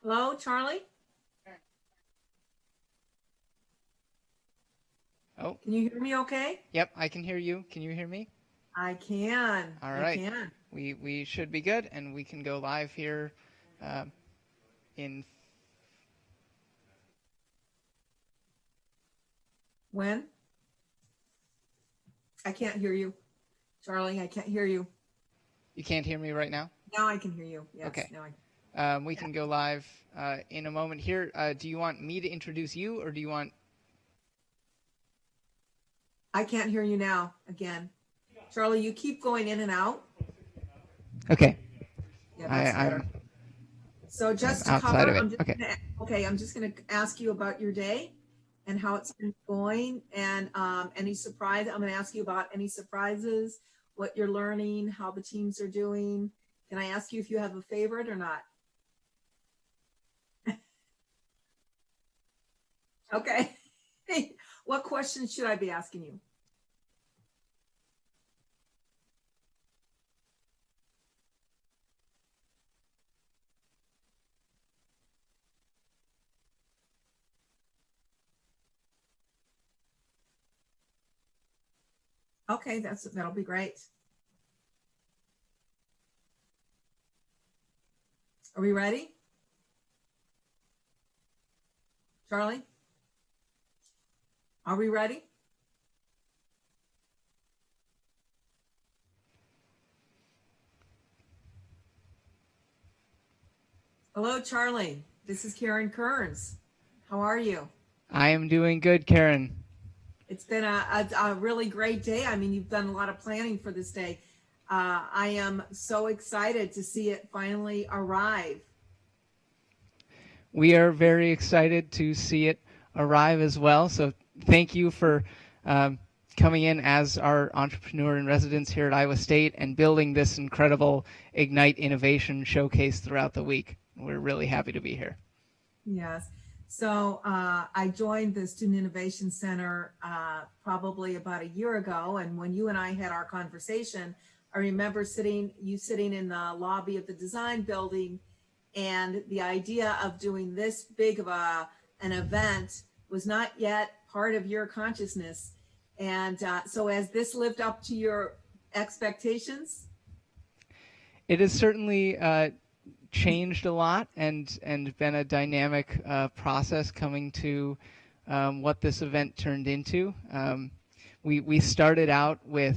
Hello, Charlie? Oh. Can you hear me okay? Yep, I can hear you. Can you hear me? I can. All I right. can. We should be good, and we can go live here in. When? I can't hear you. Charlie, I can't hear you. You can't hear me right now? Now I can hear you. Yes. Okay. Now We can go live in a moment here. Do you want me to introduce you, or do you want... I can't hear you now again. Charlie, you keep going in and out. Okay. Yeah, that's better. I'm So just to outside cover, of it. I'm just Okay. I'm just going to ask you about your day and how it's been going, and any surprise. I'm going to ask you about any surprises, what you're learning, how the teams are doing. Can I ask you if you have a favorite or not? Okay. What questions should I be asking you? Okay, that'll be great. Are we ready? Charlie? Are we ready? Hello, Charlie. This is Karen Kearns. How are you? I am doing good, Karen. It's been a really great day. I mean, you've done a lot of planning for this day. I am so excited to see it finally arrive. We are very excited to see it arrive as well. So thank you for coming in as our entrepreneur in residence here at Iowa State and building this incredible Ignite Innovation showcase throughout the week. We're really happy to be here. Yes. So I joined the Student Innovation Center probably about a year ago. And when you and I had our conversation, I remember you sitting in the lobby of the design building, and the idea of doing this big of an event was not yet part of your consciousness. And so has this lived up to your expectations? It has certainly changed a lot and been a dynamic process coming to what this event turned into. We started out with,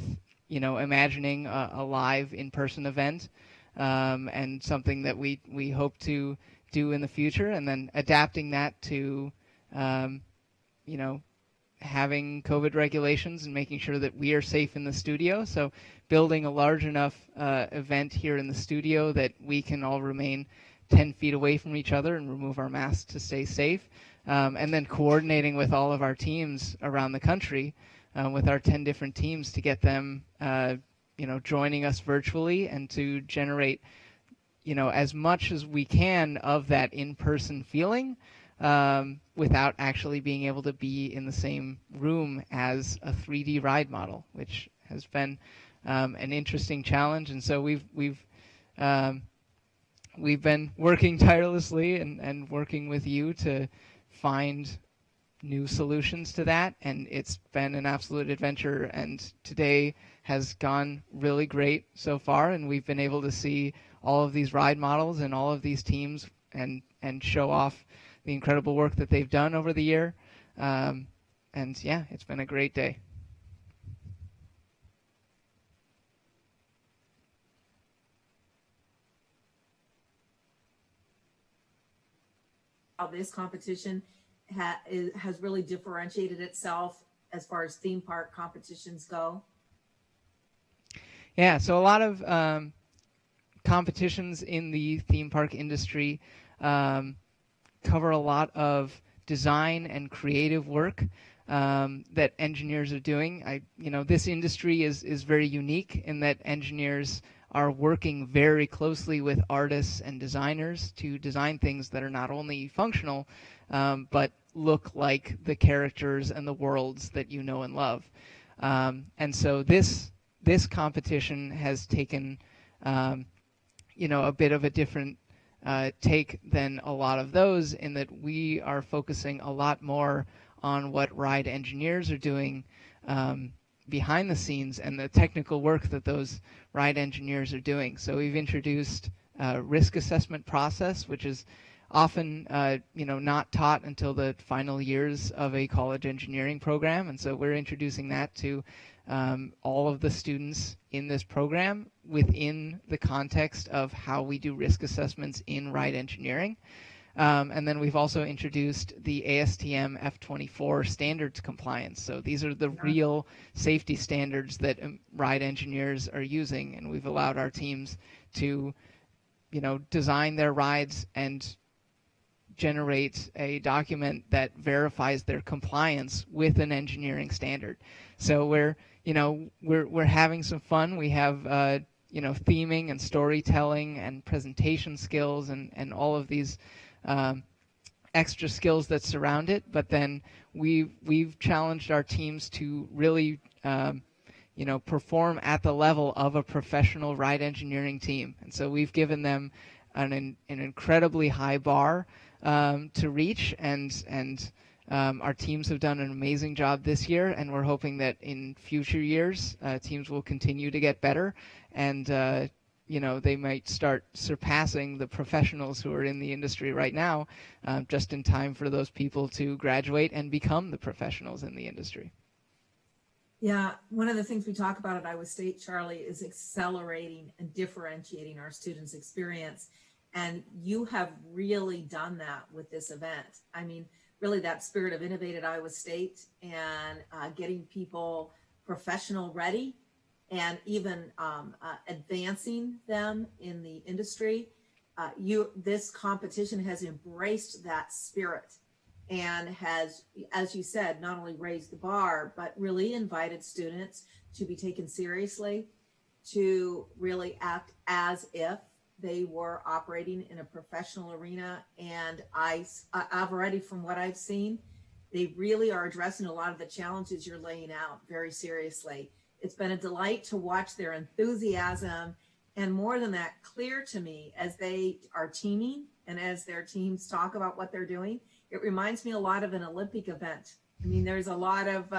imagining a live in-person event and something that we hope to do in the future, and then adapting that to, having COVID regulations and making sure that we are safe in the studio. So building a large enough event here in the studio that we can all remain 10 feet away from each other and remove our masks to stay safe. And then coordinating with all of our teams around the country, with our 10 different teams, to get them, joining us virtually and to generate, as much as we can of that in-person feeling, without actually being able to be in the same room as a 3D ride model, which has been an interesting challenge. And so we've been working tirelessly and working with you to find new solutions to that, and it's been an absolute adventure, and today has gone really great so far, and we've been able to see all of these ride models and all of these teams and show off the incredible work that they've done over the year. And yeah, it's been a great day. How this competition has really differentiated itself as far as theme park competitions go? Yeah, so a lot of competitions in the theme park industry cover a lot of design and creative work that engineers are doing. This industry is very unique in that engineers are working very closely with artists and designers to design things that are not only functional, but look like the characters and the worlds that you know and love. And so this competition has taken, a bit of a different take then a lot of those, in that we are focusing a lot more on what ride engineers are doing behind the scenes and the technical work that those ride engineers are doing. So we've introduced a risk assessment process, which is often not taught until the final years of a college engineering program, and so we're introducing that to all of the students in this program within the context of how we do risk assessments in ride engineering. And then we've also introduced the ASTM F24 standards compliance. So these are the real safety standards that ride engineers are using, and we've allowed our teams to, design their rides and generate a document that verifies their compliance with an engineering standard. So we're having some fun. We have theming and storytelling and presentation skills and all of these extra skills that surround it. But then we've challenged our teams to really perform at the level of a professional ride engineering team. And so we've given them an incredibly high bar to reach, and our teams have done an amazing job this year, and we're hoping that in future years teams will continue to get better, and they might start surpassing the professionals who are in the industry right now, just in time for those people to graduate and become the professionals in the industry. Yeah, one of the things we talk about at Iowa State, Charlie, is accelerating and differentiating our students' experience. And you have really done that with this event. I mean, really that spirit of Innovate at Iowa State and getting people professional ready and even advancing them in the industry. This competition has embraced that spirit and has, as you said, not only raised the bar, but really invited students to be taken seriously, to really act as if they were operating in a professional arena. And I've already, from what I've seen, they really are addressing a lot of the challenges you're laying out very seriously. It's been a delight to watch their enthusiasm, and more than that, clear to me as they are teaming and as their teams talk about what they're doing. It reminds me a lot of an Olympic event. I mean, there's a lot of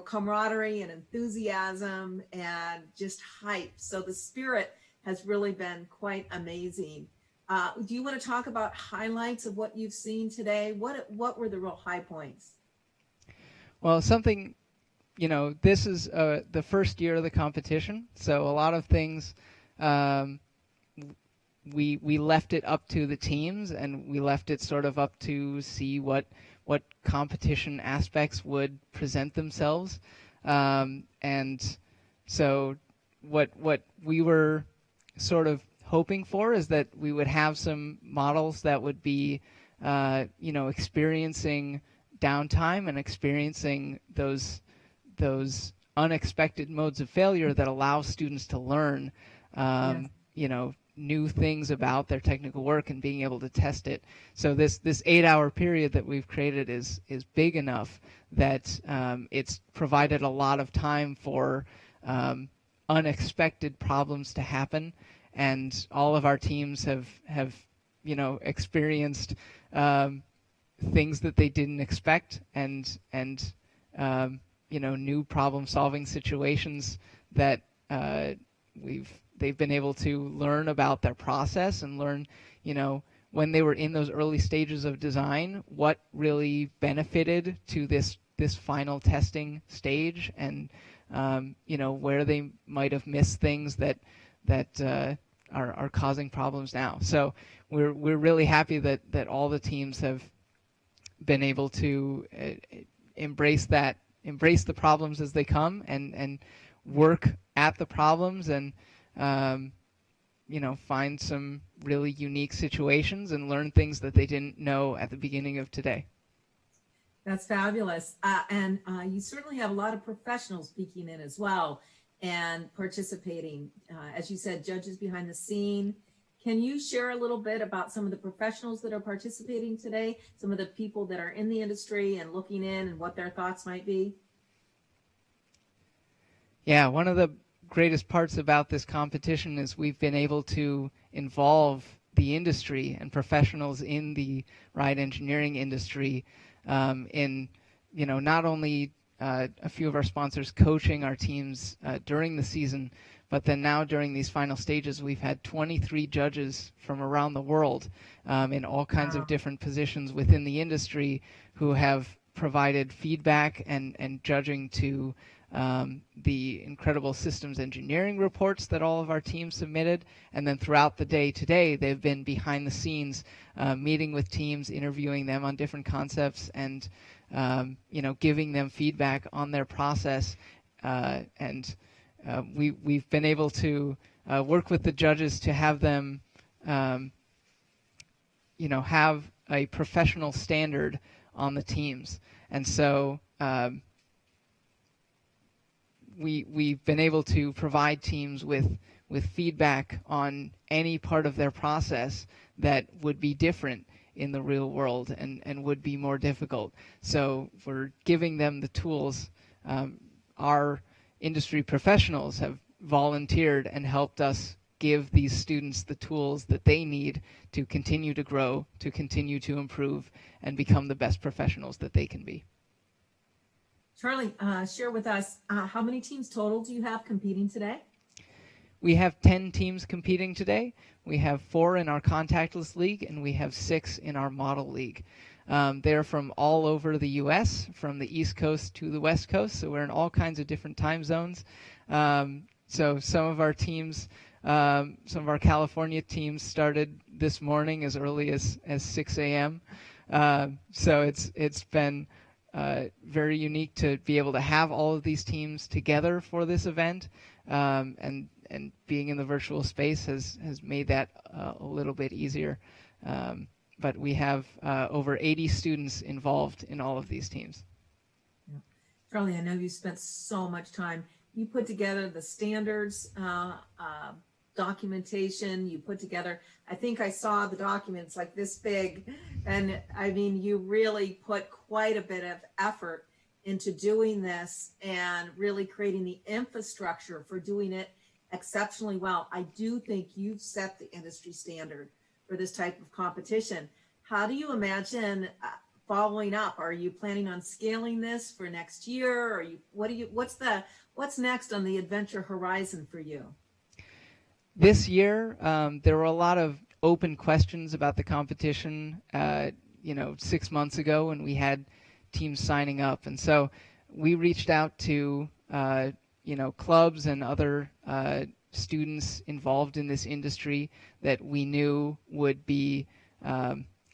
camaraderie and enthusiasm and just hype. So the spirit has really been quite amazing. Do you want to talk about highlights of what you've seen today? What were the real high points? Well, something, this is the first year of the competition, so a lot of things we left it up to the teams, and we left it sort of up to see what competition aspects would present themselves. And so what we were sort of hoping for is that we would have some models that would be, experiencing downtime and experiencing those unexpected modes of failure that allow students to learn, new things about their technical work and being able to test it. So this 8-hour period that we've created is big enough that it's provided a lot of time for unexpected problems to happen, and all of our teams have experienced things that they didn't expect, and new problem solving situations that they've been able to learn about their process and learn, when they were in those early stages of design, what really benefited to this final testing stage, and where they might have missed things that are causing problems now. So we're really happy that all the teams have been able to embrace the problems as they come, and work at the problems, and find some really unique situations and learn things that they didn't know at the beginning of today. That's fabulous. And you certainly have a lot of professionals speaking in as well and participating. As you said, judges behind the scene. Can you share a little bit about some of the professionals that are participating today, some of the people that are in the industry and looking in, and what their thoughts might be? Yeah, one of the greatest parts about this competition is we've been able to involve the industry and professionals in the ride engineering industry, in not only a few of our sponsors coaching our teams during the season, but then now during these final stages, we've had 23 judges from around the world in all kinds of different positions within the industry who have provided feedback and judging to the incredible systems engineering reports that all of our teams submitted. And then throughout the day today, they've been behind the scenes, meeting with teams, interviewing them on different concepts, and giving them feedback on their process. We've been able to work with the judges to have them, have a professional standard on the teams. And so we've been able to provide teams with feedback on any part of their process that would be different in the real world and would be more difficult. So we're giving them the tools. Our industry professionals have volunteered and helped us give these students the tools that they need to continue to grow, to continue to improve, and become the best professionals that they can be. Charlie, share with us, how many teams total do you have competing today? We have 10 teams competing today. We have 4 in our contactless league, and we have 6 in our model league. They're from all over the U.S., from the East Coast to the West Coast, so we're in all kinds of different time zones. So some of our teams, some of our California teams started this morning as early as 6 a.m. So it's been very unique to be able to have all of these teams together for this event, and being in the virtual space has made that a little bit easier. But we have over 80 students involved in all of these teams. Yeah. Charlie, I know you spent so much time. You put together the standards documentation. You put together, I think I saw the documents like this big. And I mean, you really put quite a bit of effort into doing this and really creating the infrastructure for doing it exceptionally well. I do think you've set the industry standard for this type of competition. How do you imagine following up? Are you planning on scaling this for next year? Or what's next on the adventure horizon for you? This year, there were a lot of open questions about the competition, 6 months ago when we had teams signing up. And so we reached out to, clubs and other students involved in this industry that we knew would be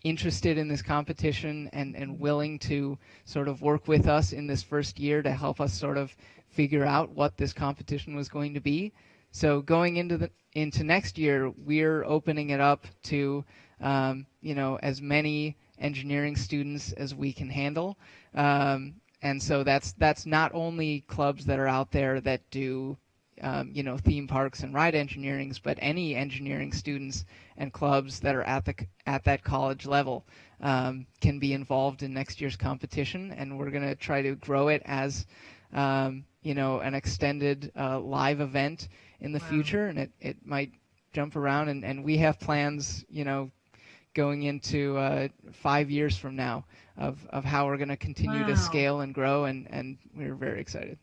interested in this competition and willing to sort of work with us in this first year to help us sort of figure out what this competition was going to be. So going into next year, we're opening it up to as many engineering students as we can handle. And so that's not only clubs that are out there that do theme parks and ride engineerings, but any engineering students and clubs that are at that college level can be involved in next year's competition. And we're going to try to grow it as an extended live event in the future, and it might jump around. And we have plans, going into 5 years from now of how we're going to continue to scale and grow, and we're very excited.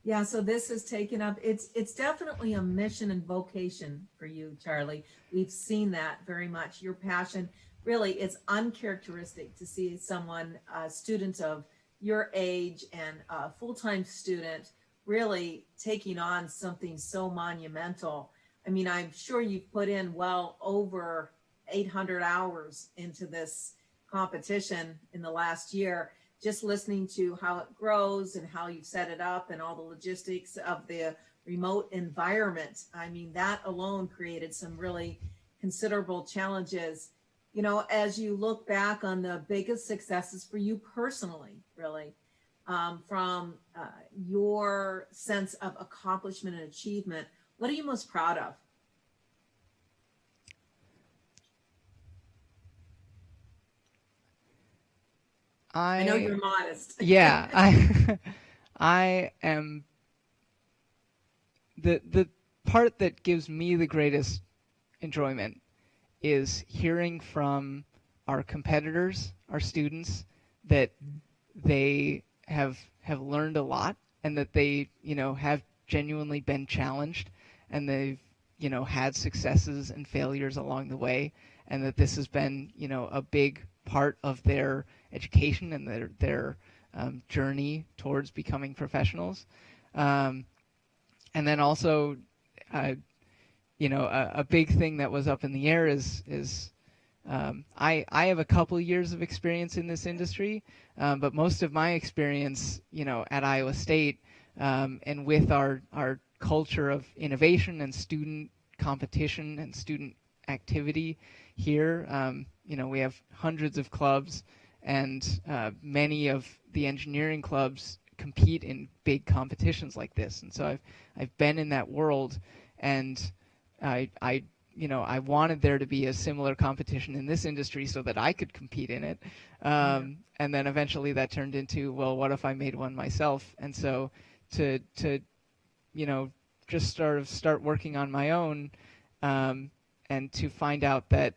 Yeah, so this has taken up, it's definitely a mission and vocation for you, Charlie. We've seen that very much. Your passion really is uncharacteristic to see someone, students of your age and a full-time student, really taking on something so monumental. I mean, I'm sure you've put in well over 800 hours into this competition in the last year. Just listening to how it grows and how you set it up and all the logistics of the remote environment. I mean, that alone created some really considerable challenges. As you look back on the biggest successes for you personally, really, from your sense of accomplishment and achievement, what are you most proud of? I know you're modest. Yeah, I am. The part that gives me the greatest enjoyment is hearing from our competitors, our students, that they have learned a lot, and that they, have genuinely been challenged, and they've, had successes and failures along the way, and that this has been, a big part of their education and their journey towards becoming professionals. And then also, a big thing that was up in the air is I have a couple years of experience in this industry, but most of my experience, at Iowa State, and with our culture of innovation and student competition and student activity here, we have hundreds of clubs, and many of the engineering clubs compete in big competitions like this. And so I've been in that world, and I wanted there to be a similar competition in this industry so that I could compete in it. And then eventually that turned into, well, what if I made one myself? And so to just start working on my own, and to find out that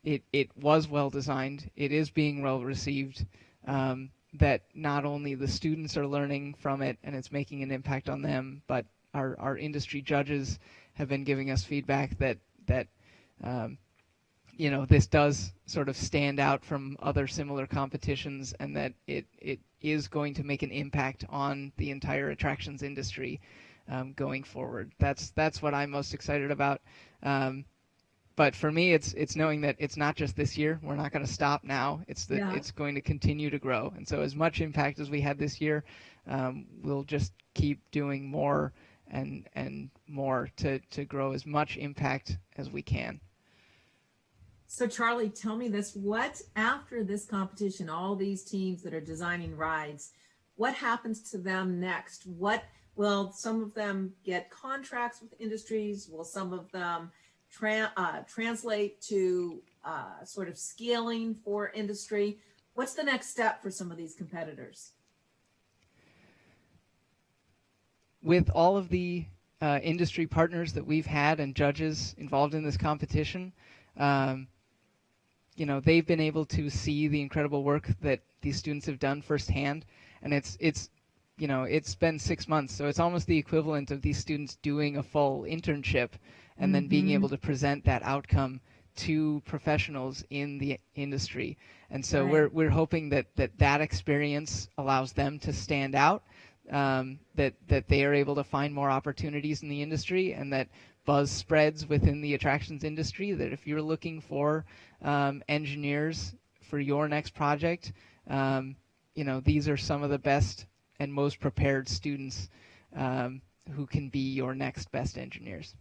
it was well designed, it is being well received, that not only the students are learning from it and it's making an impact on them, but our industry judges have been giving us feedback that this does sort of stand out from other similar competitions, and that it is going to make an impact on the entire attractions industry going forward. That's what I'm most excited about. But for me, it's knowing that it's not just this year. We're not going to stop now. It's going to continue to grow. And so as much impact as we had this year, we'll just keep doing more and more to grow as much impact as we can. So Charlie, tell me this, what after this competition, all these teams that are designing rides, what happens to them next? What will some of them get contracts with industries? Will some of them translate to sort of scaling for industry? What's the next step for some of these competitors? With all of the industry partners that we've had and judges involved in this competition, they've been able to see the incredible work that these students have done firsthand, and it's been 6 months, so it's almost the equivalent of these students doing a full internship and then being able to present that outcome to professionals in the industry. And so we're hoping that experience allows them to stand out, that they are able to find more opportunities in the industry, and that buzz spreads within the attractions industry, that if you're looking for engineers for your next project, these are some of the best and most prepared students who can be your next best engineers.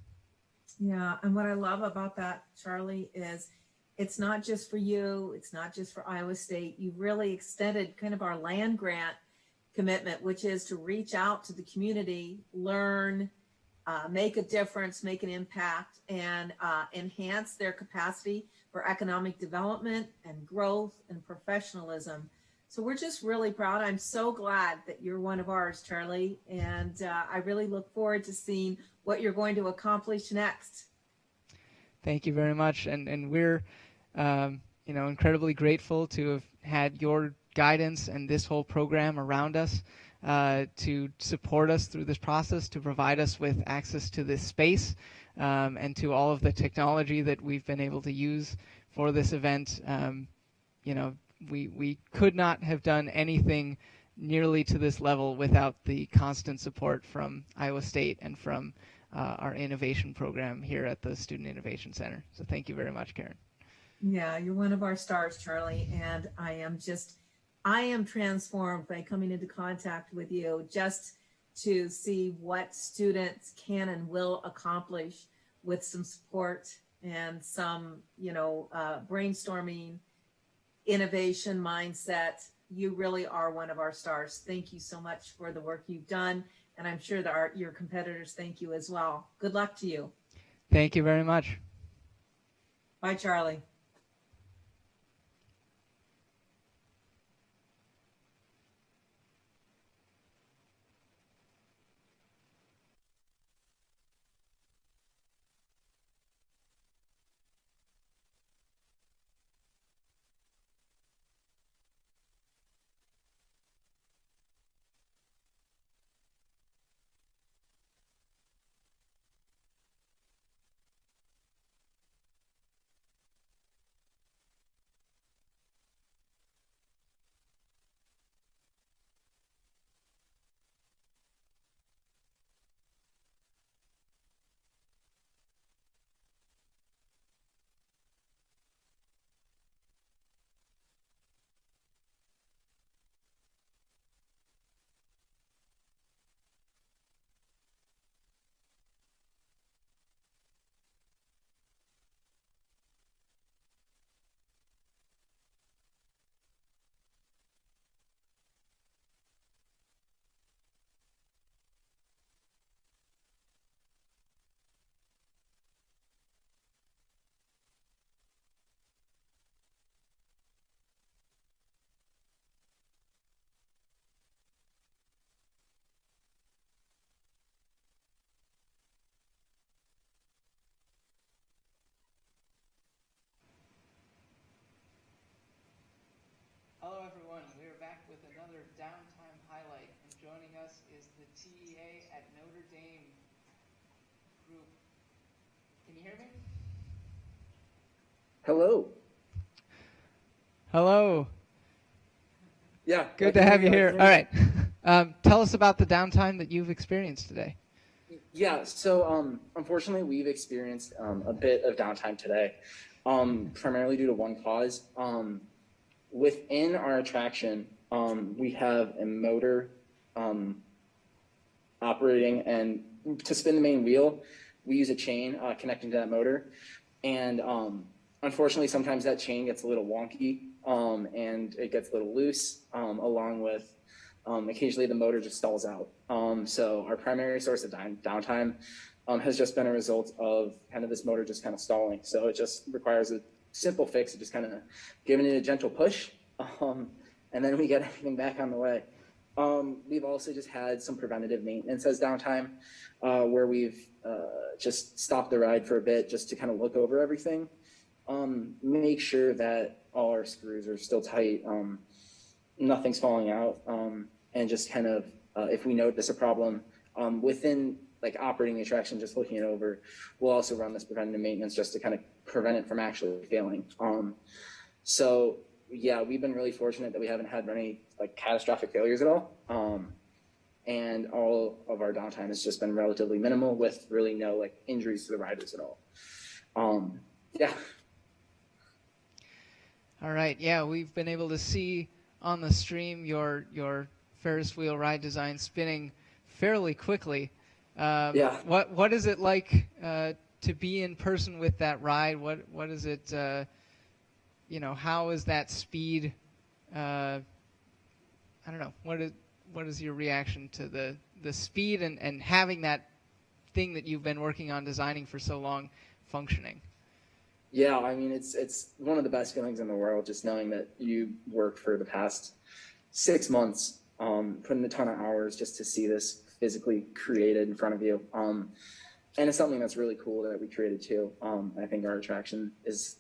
Yeah, and what I love about that, Charlie, is it's not just for you, it's not just for Iowa State. You really extended kind of our land grant commitment, which is to reach out to the community, learn, make a difference, make an impact, and enhance their capacity for economic development and growth and professionalism. So we're just really proud. I'm so glad that you're one of ours, Charlie, and I really look forward to seeing what you're going to accomplish next. Thank you very much, and we're incredibly grateful to have had your guidance and this whole program around us to support us through this process, to provide us with access to this space, and to all of the technology that we've been able to use for this event. We could not have done anything nearly to this level without the constant support from Iowa State and from our innovation program here at the Student Innovation Center. So thank you very much, Karen. Yeah, you're one of our stars, Charlie, and I am transformed by coming into contact with you, just to see what students can and will accomplish with some support and some, brainstorming, innovation mindset. You really are one of our stars. Thank you so much for the work you've done, and I'm sure that your competitors thank you as well. Good luck to you. Thank you very much. Bye, Charlie. with another downtime highlight. And joining us is the TEA at Notre Dame group. Can you hear me? Hello. Hello. Yeah. Good to have you here. All right. Tell us about the downtime that you've experienced today. Yeah, so unfortunately, we've experienced a bit of downtime today, primarily due to one cause. Within our attraction, we have a motor operating, and to spin the main wheel, we use a chain connecting to that motor. And unfortunately, sometimes that chain gets a little wonky and it gets a little loose, along with occasionally the motor just stalls out. So our primary source of downtime has just been a result of kind of this motor just kind of stalling. So it just requires a simple fix of just kind of giving it a gentle push, and then we get everything back on the way. We've also just had some preventative maintenance as downtime, where we've just stopped the ride for a bit just to kind of look over everything, make sure that all our screws are still tight, nothing's falling out, and just kind of, if we notice a problem within like operating the attraction, just looking it over, we'll also run this preventative maintenance just to kind of prevent it from actually failing. So yeah, we've been really fortunate that we haven't had any like catastrophic failures at all. And all of our downtime has just been relatively minimal with really no like injuries to the riders at all. Yeah. All right. Yeah, we've been able to see on the stream your Ferris wheel ride design spinning fairly quickly. Yeah. What is it like to be in person with that ride? What is it? How is that speed? I don't know. What is your reaction to the speed and having that thing that you've been working on designing for so long functioning? Yeah, I mean, it's one of the best feelings in the world, just knowing that you worked for the past 6 months, putting a ton of hours just to see this physically created in front of you. And it's something that's really cool that we created too. I think our attraction is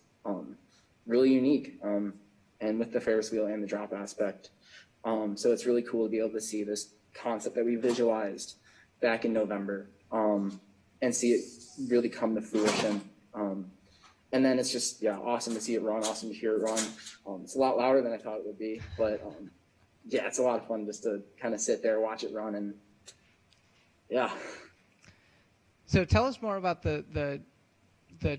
really unique, and with the Ferris wheel and the drop aspect. So it's really cool to be able to see this concept that we visualized back in November, and see it really come to fruition. And then it's just, yeah, awesome to see it run, awesome to hear it run. It's a lot louder than I thought it would be, but yeah, it's a lot of fun just to kind of sit there, watch it run, and yeah. So tell us more about the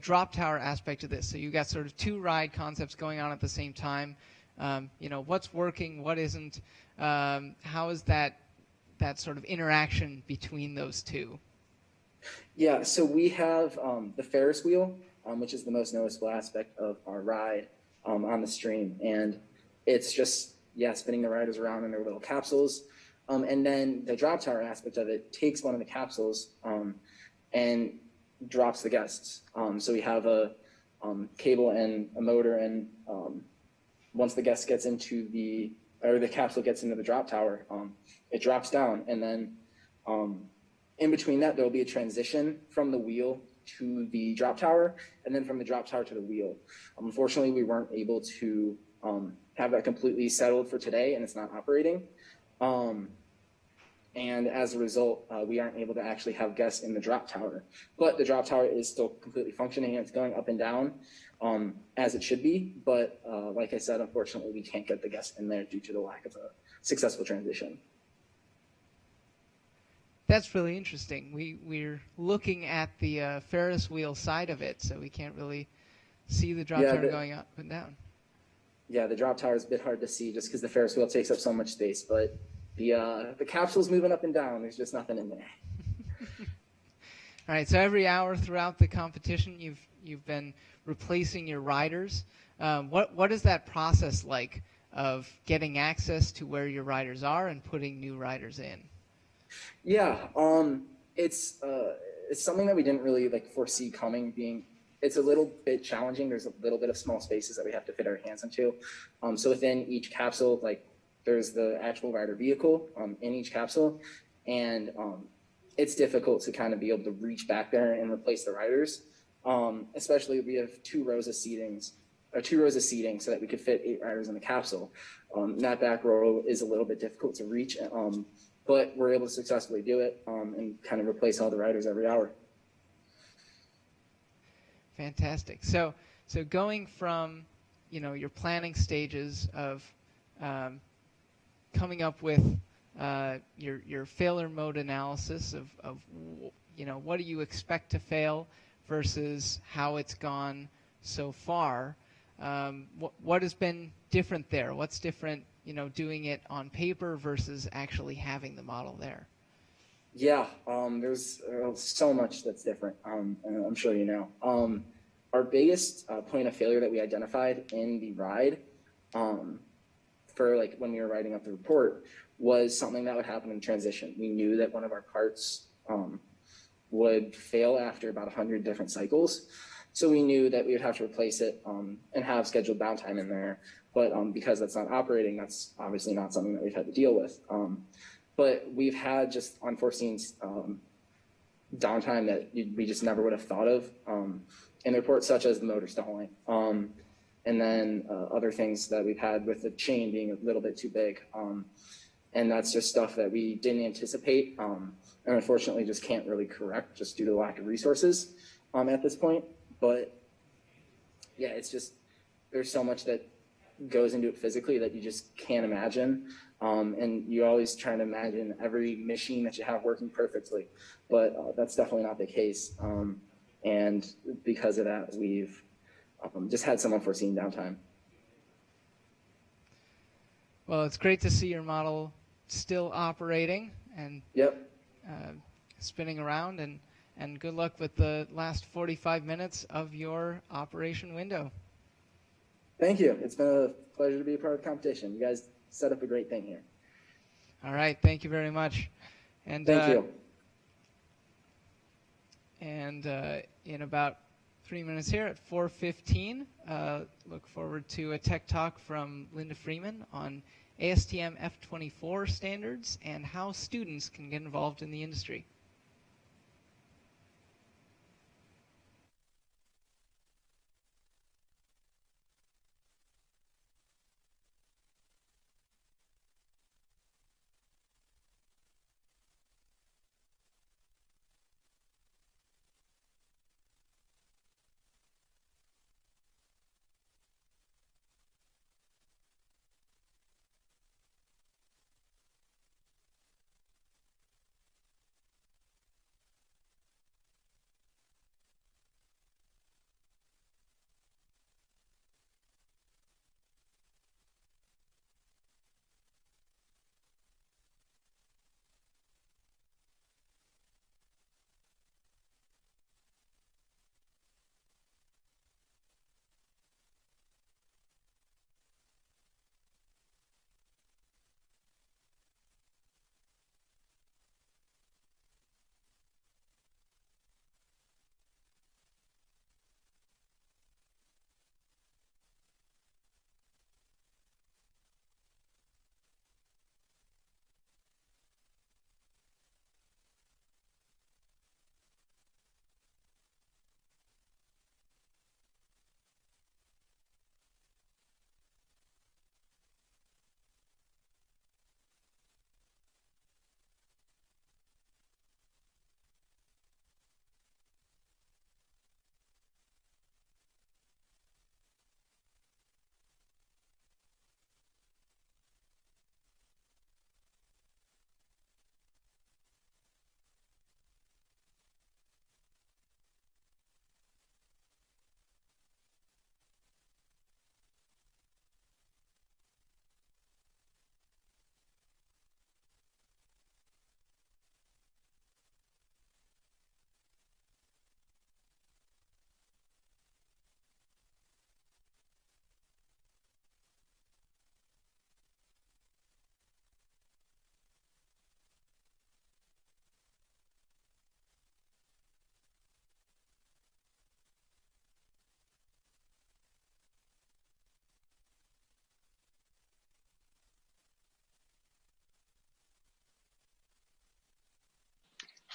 drop tower aspect of this. So you got sort of two ride concepts going on at the same time. What's working, what isn't? How is that sort of interaction between those two? Yeah, so we have the Ferris wheel, which is the most noticeable aspect of our ride on the stream. And it's just, spinning the riders around in their little capsules. And then the drop tower aspect of it takes one of the capsules and drops the guests. So we have a cable and a motor, and once the guest gets into the capsule gets into the drop tower, it drops down. And then in between that, there'll be a transition from the wheel to the drop tower, and then from the drop tower to the wheel. Unfortunately, we weren't able to have that completely settled for today, and it's not operating. And as a result, we aren't able to actually have guests in the drop tower. But the drop tower is still completely functioning, and it's going up and down as it should be. But like I said, unfortunately, we can't get the guests in there due to the lack of a successful transition. That's really interesting. We're looking at the Ferris wheel side of it, so we can't really see the drop tower going up and down. Yeah, the drop tower is a bit hard to see just because the Ferris wheel takes up so much space, but the capsule's moving up and down. There's just nothing in there. All right, so every hour throughout the competition, you've been replacing your riders. What is that process like of getting access to where your riders are and putting new riders in? Yeah, it's something that we didn't really foresee coming. It's a little bit challenging. There's a little bit of small spaces that we have to fit our hands into. So within each capsule, there's the actual rider vehicle in each capsule, and it's difficult to kind of be able to reach back there and replace the riders. Especially we have 2 rows of seatings 2 rows of seating so that we could fit 8 riders in the capsule. That back row is a little bit difficult to reach, but we're able to successfully do it and kind of replace all the riders every hour. Fantastic. So going from, your planning stages of coming up with your failure mode analysis of what do you expect to fail versus how it's gone so far. What has been different there? What's different, doing it on paper versus actually having the model there? Yeah, there's so much that's different. And I'm sure you know. Our biggest point of failure that we identified in the ride for like when we were writing up the report was something that would happen in transition. We knew that one of our parts would fail after about 100 different cycles. So we knew that we would have to replace it and have scheduled downtime in there. But because that's not operating, that's obviously not something that we've had to deal with. But we've had just unforeseen downtime that we just never would have thought of in reports such as the motor stalling. And then other things that we've had with the chain being a little bit too big. And that's just stuff that we didn't anticipate and unfortunately just can't really correct just due to the lack of resources at this point. But yeah, it's just, there's so much that goes into it physically that you just can't imagine. And you're always trying to imagine every machine that you have working perfectly, but that's definitely not the case. And because of that, we've just had some unforeseen downtime. Well, it's great to see your model still operating and spinning around, and good luck with the last 45 minutes of your operation window. Thank you. It's been a pleasure to be a part of the competition. You guys set up a great thing here. All right. Thank you very much. And thank you. And in about 3 minutes here at 4:15, look forward to a tech talk from Linda Freeman on ASTM F24 standards and how students can get involved in the industry.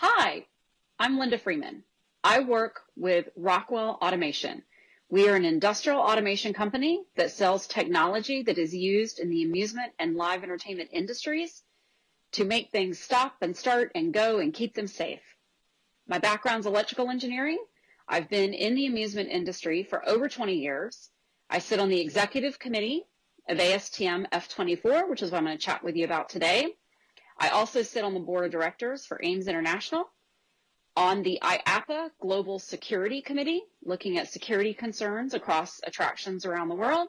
Hi, I'm Linda Freeman. I work with Rockwell Automation. We are an industrial automation company that sells technology that is used in the amusement and live entertainment industries to make things stop and start and go and keep them safe. My background's electrical engineering. I've been in the amusement industry for over 20 years. I sit on the executive committee of ASTM F24, which is what I'm going to chat with you about today. I also sit on the board of directors for Ames International, on the IAAPA Global Security Committee, looking at security concerns across attractions around the world.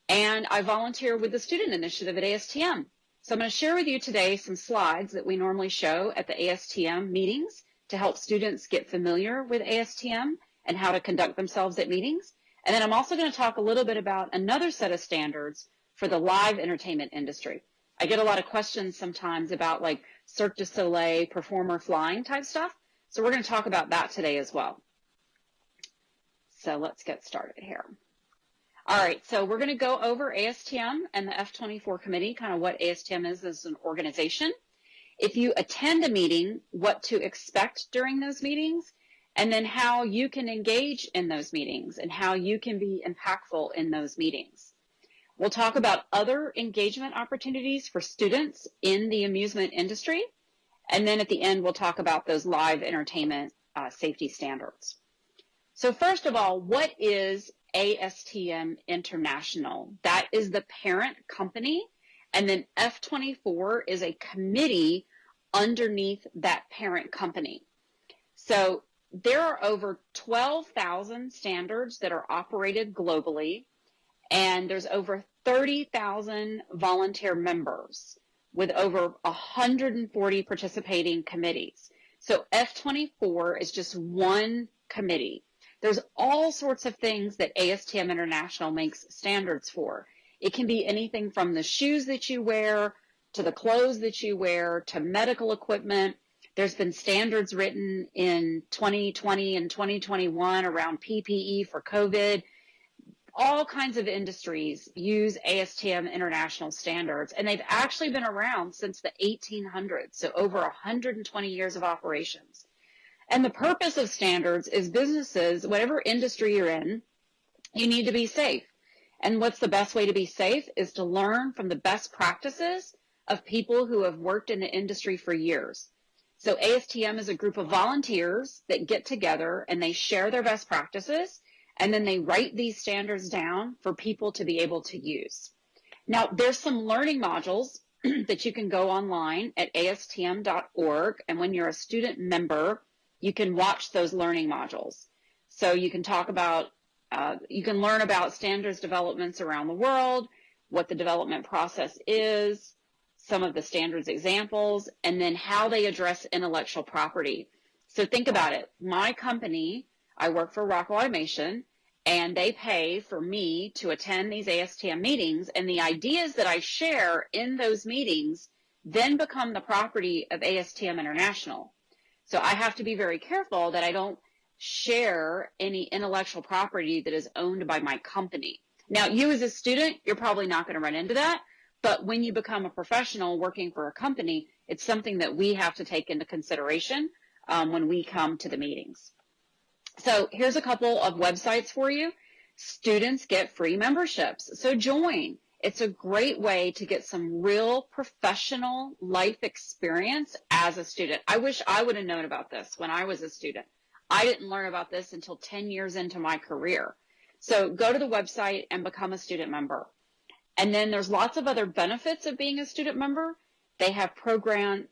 And I volunteer with the Student Initiative at ASTM. So I'm going to share with you today some slides that we normally show at the ASTM meetings to help students get familiar with ASTM and how to conduct themselves at meetings. And then I'm also going to talk a little bit about another set of standards for the live entertainment industry. I get a lot of questions sometimes about like Cirque du Soleil, performer flying type stuff. So we're going to talk about that today as well. So let's get started here. All right, so we're going to go over ASTM and the F24 committee, kind of what ASTM is as an organization. If you attend a meeting, what to expect during those meetings, and then how you can engage in those meetings and how you can be impactful in those meetings. We'll talk about other engagement opportunities for students in the amusement industry. And then at the end, we'll talk about those live entertainment safety standards. So first of all, what is ASTM International? That is the parent company. And then F24 is a committee underneath that parent company. So there are over 12,000 standards that are operated globally, and there's over 30,000 volunteer members with over 140 participating committees. So F24 is just one committee. There's all sorts of things that ASTM International makes standards for. It can be anything from the shoes that you wear, to the clothes that you wear, to medical equipment. There's been standards written in 2020 and 2021 around PPE for COVID. All kinds of industries use ASTM International standards, and they've actually been around since the 1800s, so over 120 years of operations. And the purpose of standards is businesses, whatever industry you're in, you need to be safe. And what's the best way to be safe is to learn from the best practices of people who have worked in the industry for years. So ASTM is a group of volunteers that get together and they share their best practices, and then they write these standards down for people to be able to use. Now, there's some learning modules that you can go online at astm.org, and when you're a student member, you can watch those learning modules. So you can talk about, you can learn about standards developments around the world, what the development process is, some of the standards examples, and then how they address intellectual property. So think about it. My company, I work for Rockwell Automation, and they pay for me to attend these ASTM meetings, and the ideas that I share in those meetings then become the property of ASTM International. So I have to be very careful that I don't share any intellectual property that is owned by my company. Now, you as a student, you're probably not going to run into that. But when you become a professional working for a company, it's something that we have to take into consideration when we come to the meetings. So here's a couple of websites for you. Students get free memberships, so join. It's a great way to get some real professional life experience as a student. I wish I would have known about this when I was a student. I didn't learn about this until 10 years into my career. So go to the website and become a student member. And then there's lots of other benefits of being a student member. They have program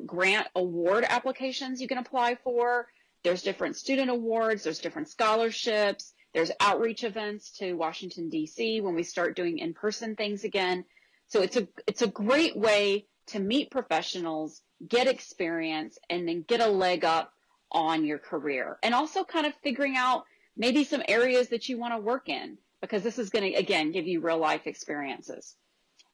grant award applications you can apply for. There's different student awards. There's different scholarships. There's outreach events to Washington, D.C. when we start doing in-person things again. So it's a great way to meet professionals, get experience, and then get a leg up on your career. And also kind of figuring out maybe some areas that you want to work in, because this is going to, again, give you real life experiences.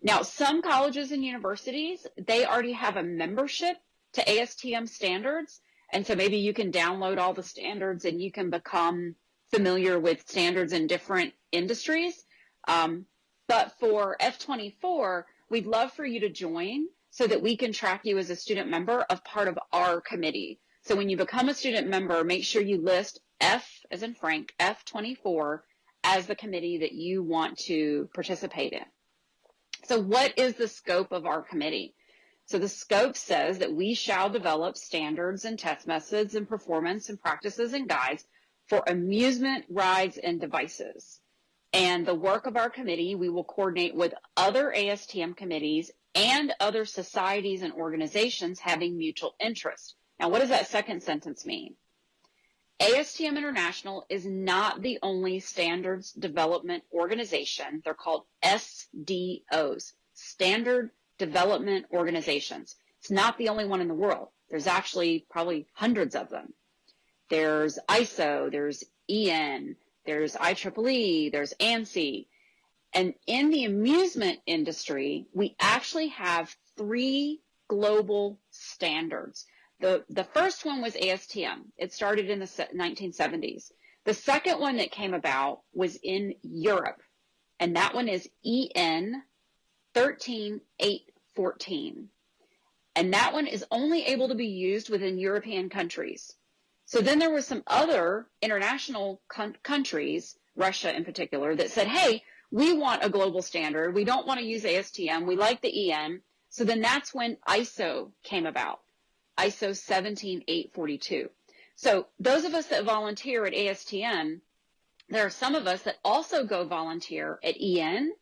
Now, some colleges and universities, they already have a membership to ASTM standards. And so maybe you can download all the standards and you can become familiar with standards in different industries. But for F24, we'd love for you to join so that we can track you as a student member of part of our committee. So when you become a student member, make sure you list F as in Frank, F24, as the committee that you want to participate in. So what is the scope of our committee? So the scope says that we shall develop standards and test methods and performance and practices and guides for amusement rides and devices. And the work of our committee, we will coordinate with other ASTM committees and other societies and organizations having mutual interest. Now, what does that second sentence mean? ASTM International is not the only standards development organization. They're called SDOs, Standard Development Organizations. It's not the only one in the world. There's actually probably hundreds of them. There's ISO, there's EN, there's IEEE, there's ANSI. And in the amusement industry, we actually have 3 global standards. The first one was ASTM. It started in the 1970s. The second one that came about was in Europe, and that one is EN 13814. And that one is only able to be used within European countries. So then there were some other international countries, Russia in particular, that said, hey, we want a global standard. We don't want to use ASTM. We like the EN. So then that's when ISO came about, ISO 17842. So those of us that volunteer at ASTM, there are some of us that also go volunteer at EN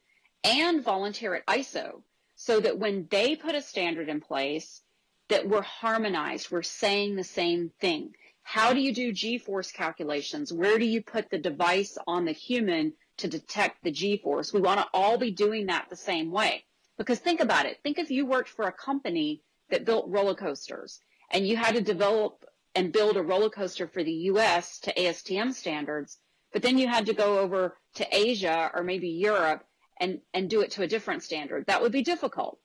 and volunteer at ISO, so that when they put a standard in place, that we're harmonized, we're saying the same thing. How do you do G-force calculations? Where do you put the device on the human to detect the G-force? We want to all be doing that the same way. Because think about it. Think if you worked for a company that built roller coasters and you had to develop and build a roller coaster for the US to ASTM standards, but then you had to go over to Asia or maybe Europe and do it to a different standard. That would be difficult.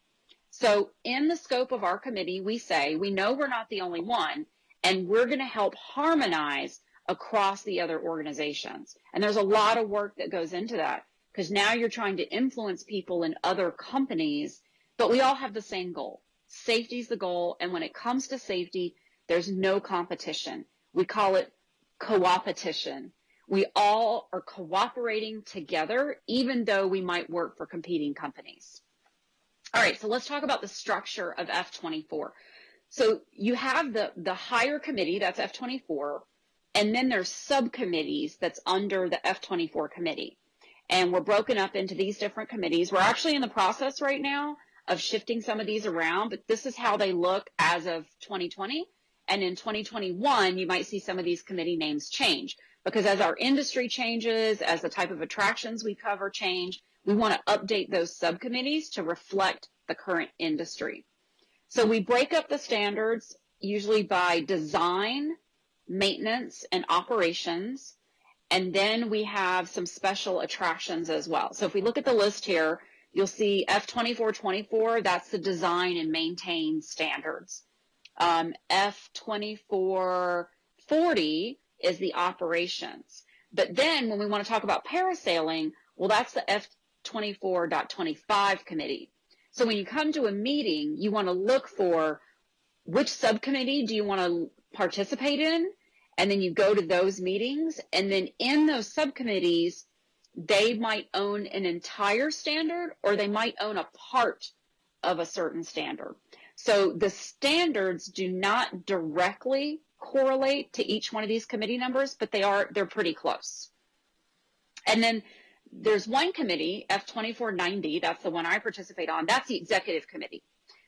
So in the scope of our committee, we say, we know we're not the only one, and we're going to help harmonize across the other organizations. And there's a lot of work that goes into that, because now you're trying to influence people in other companies, but we all have the same goal. Safety is the goal, and when it comes to safety, there's no competition. We call it co-opetition. We all are cooperating together, even though we might work for competing companies. All right, so let's talk about the structure of F24. So you have the higher committee, that's F24, and then there's subcommittees that's under the F24 committee. And we're broken up into these different committees. We're actually in the process right now of shifting some of these around, but this is how they look as of 2020. And in 2021, you might see some of these committee names change, because as our industry changes, as the type of attractions we cover change, we want to update those subcommittees to reflect the current industry. So we break up the standards usually by design, maintenance, and operations. And then we have some special attractions as well. So if we look at the list here, you'll see F2424, that's the design and maintain standards. F2440 is the operations. But then when we want to talk about parasailing, well, that's the F24.25 committee. So when you come to a meeting, you want to look for which subcommittee do you want to participate in, and then you go to those meetings, and then in those subcommittees, they might own an entire standard or they might own a part of a certain standard. So the standards do not directly correlate to each one of these committee numbers, but they're pretty close. And then there's one committee, F2490, that's the one I participate on, that's the executive committee.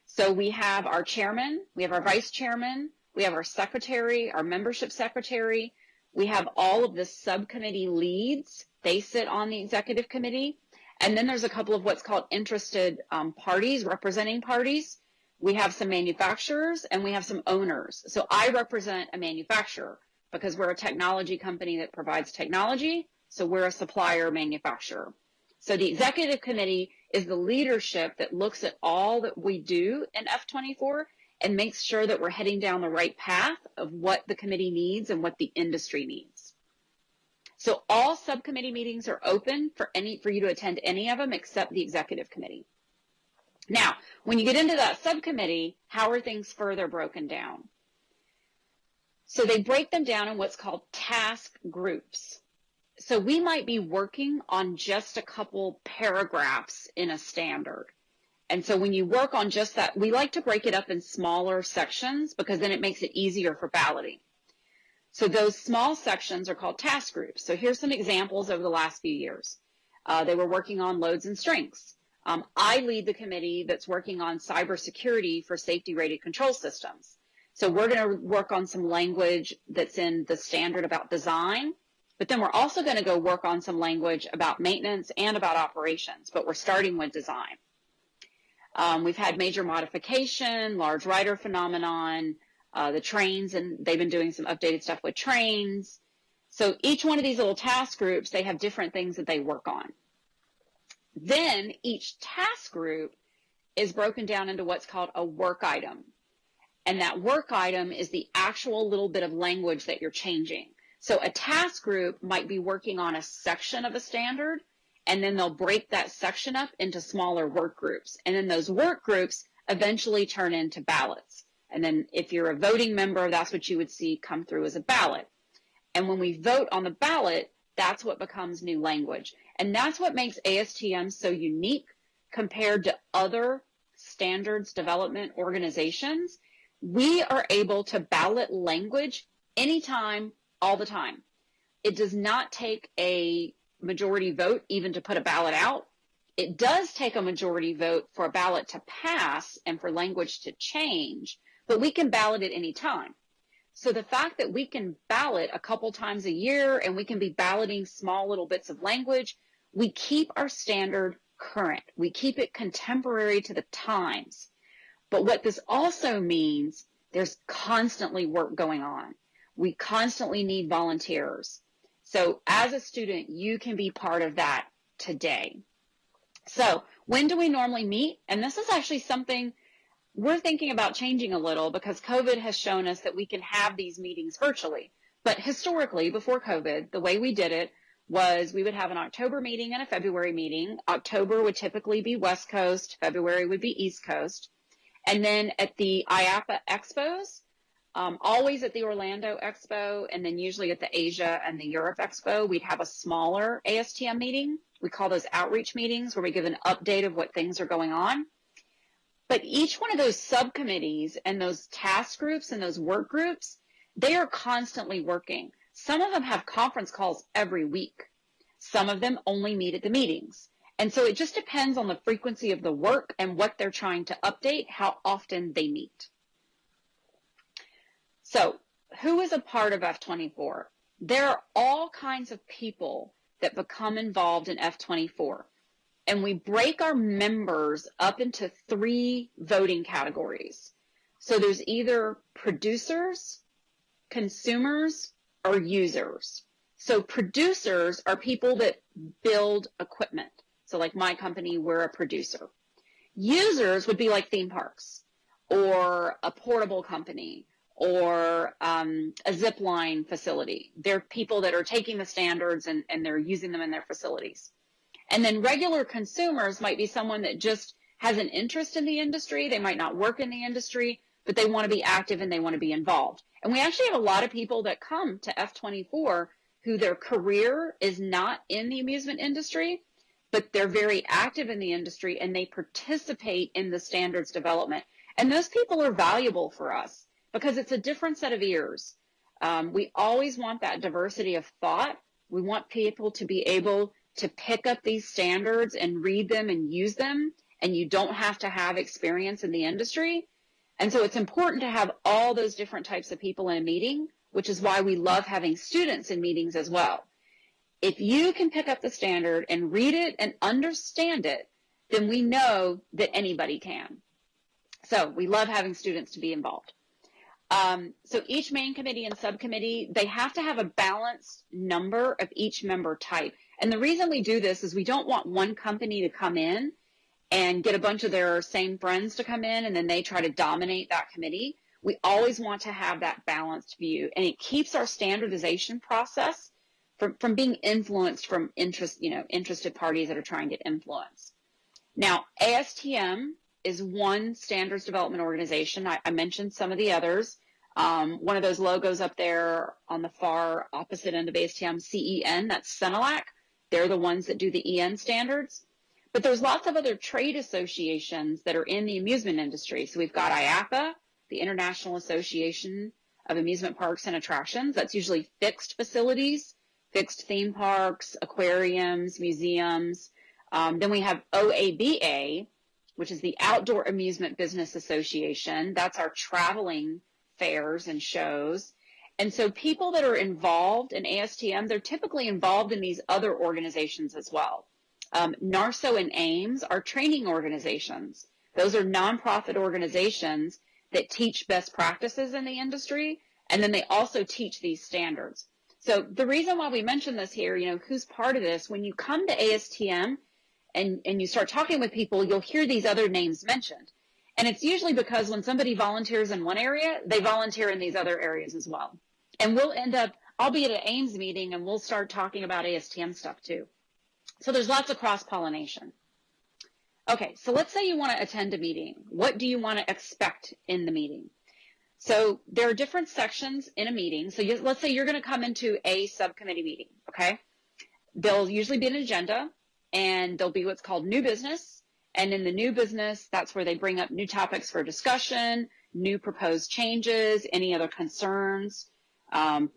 So we have our chairman, we have our vice chairman, we have our secretary, our membership secretary, we have all of the subcommittee leads, they sit on the executive committee, and then there's a couple of what's called interested parties, representing parties. We have some manufacturers and we have some owners. So I represent a manufacturer because we're a technology company that provides technology. So we're a supplier manufacturer. So the executive committee is the leadership that looks at all that we do in F24 and makes sure that we're heading down the right path of what the committee needs and what the industry needs. So all subcommittee meetings are open for you to attend any of them except the executive committee. Now, when you get into that subcommittee, how are things further broken down? So they break them down in what's called task groups. So we might be working on just a couple paragraphs in a standard. And so when you work on just that, we like to break it up in smaller sections because then it makes it easier for balloting. So those small sections are called task groups. So here's some examples over the last few years. They were working on loads and strengths. I lead the committee that's working on cybersecurity for safety rated control systems. So we're going to work on some language that's in the standard about design, but then we're also going to go work on some language about maintenance and about operations, but we're starting with design. We've had major modification, large rider phenomenon, the trains, and they've been doing some updated stuff with trains. So each one of these little task groups, they have different things that they work on. Then each task group is broken down into what's called a work item. And that work item is the actual little bit of language that you're changing. So a task group might be working on a section of a standard, and then they'll break that section up into smaller work groups. And then those work groups eventually turn into ballots. And then if you're a voting member, that's what you would see come through as a ballot. And when we vote on the ballot, that's what becomes new language. And that's what makes ASTM so unique compared to other standards development organizations. We are able to ballot language anytime, all the time. It does not take a majority vote even to put a ballot out. It does take a majority vote for a ballot to pass and for language to change, but we can ballot it anytime. So the fact that we can ballot a couple times a year and we can be balloting small little bits of language, we keep our standard current. We keep it contemporary to the times. But what this also means, there's constantly work going on. We constantly need volunteers. So as a student, you can be part of that today. So when do we normally meet? And this is actually something we're thinking about changing a little because COVID has shown us that we can have these meetings virtually. But historically, before COVID, the way we did it was we would have an October meeting and a February meeting. October would typically be West Coast, February would be East Coast. And then at the IAAPA Expos, always at the Orlando Expo, and then usually at the Asia and the Europe Expo, we'd have a smaller ASTM meeting. We call those outreach meetings where we give an update of what things are going on. But each one of those subcommittees and those task groups and those work groups, they are constantly working. Some of them have conference calls every week. Some of them only meet at the meetings. And so it just depends on the frequency of the work and what they're trying to update, how often they meet. So who is a part of F24? There are all kinds of people that become involved in F24. And we break our members up into 3 voting categories. So there's either producers, consumers, or users. So producers are people that build equipment. So like my company, we're a producer. Users would be like theme parks or a portable company or a zip line facility. They're people that are taking the standards and they're using them in their facilities. And then regular consumers might be someone that just has an interest in the industry. They might not work in the industry, but they want to be active and they want to be involved. And we actually have a lot of people that come to F24 who their career is not in the amusement industry, but they're very active in the industry and they participate in the standards development. And those people are valuable for us because it's a different set of ears. We always want that diversity of thought. We want people to be able to pick up these standards and read them and use them, and you don't have to have experience in the industry. And so it's important to have all those different types of people in a meeting, which is why we love having students in meetings as well. If you can pick up the standard and read it and understand it, then we know that anybody can. So we love having students to be involved. So each main committee and subcommittee, they have to have a balanced number of each member type. And the reason we do this is we don't want one company to come in and get a bunch of their same friends to come in and then they try to dominate that committee. We always want to have that balanced view, and it keeps our standardization process from being influenced from interested parties that are trying to influence. Now, ASTM is one standards development organization. I mentioned some of the others. One of those logos up there on the far opposite end of ASTM, CEN, that's CENELAC. They're the ones that do the EN standards. But there's lots of other trade associations that are in the amusement industry. So we've got IAAPA, the International Association of Amusement Parks and Attractions. That's usually fixed facilities, fixed theme parks, aquariums, museums. Then we have OABA, which is the Outdoor Amusement Business Association. That's our traveling fairs and shows. And so people that are involved in ASTM, they're typically involved in these other organizations as well. NARSO and AIMS are training organizations. Those are nonprofit organizations that teach best practices in the industry, and then they also teach these standards. So the reason why we mention this here, you know, who's part of this, when you come to ASTM and you start talking with people, you'll hear these other names mentioned. And it's usually because when somebody volunteers in one area, they volunteer in these other areas as well. And we'll end up, I'll be at an AIMS meeting and we'll start talking about ASTM stuff too. So there's lots of cross-pollination. Okay, so let's say you want to attend a meeting. What do you want to expect in the meeting? So there are different sections in a meeting. So let's say you're going to come into a subcommittee meeting, okay? There'll usually be an agenda, and there'll be what's called new business. And in the new business, that's where they bring up new topics for discussion, new proposed changes, any other concerns,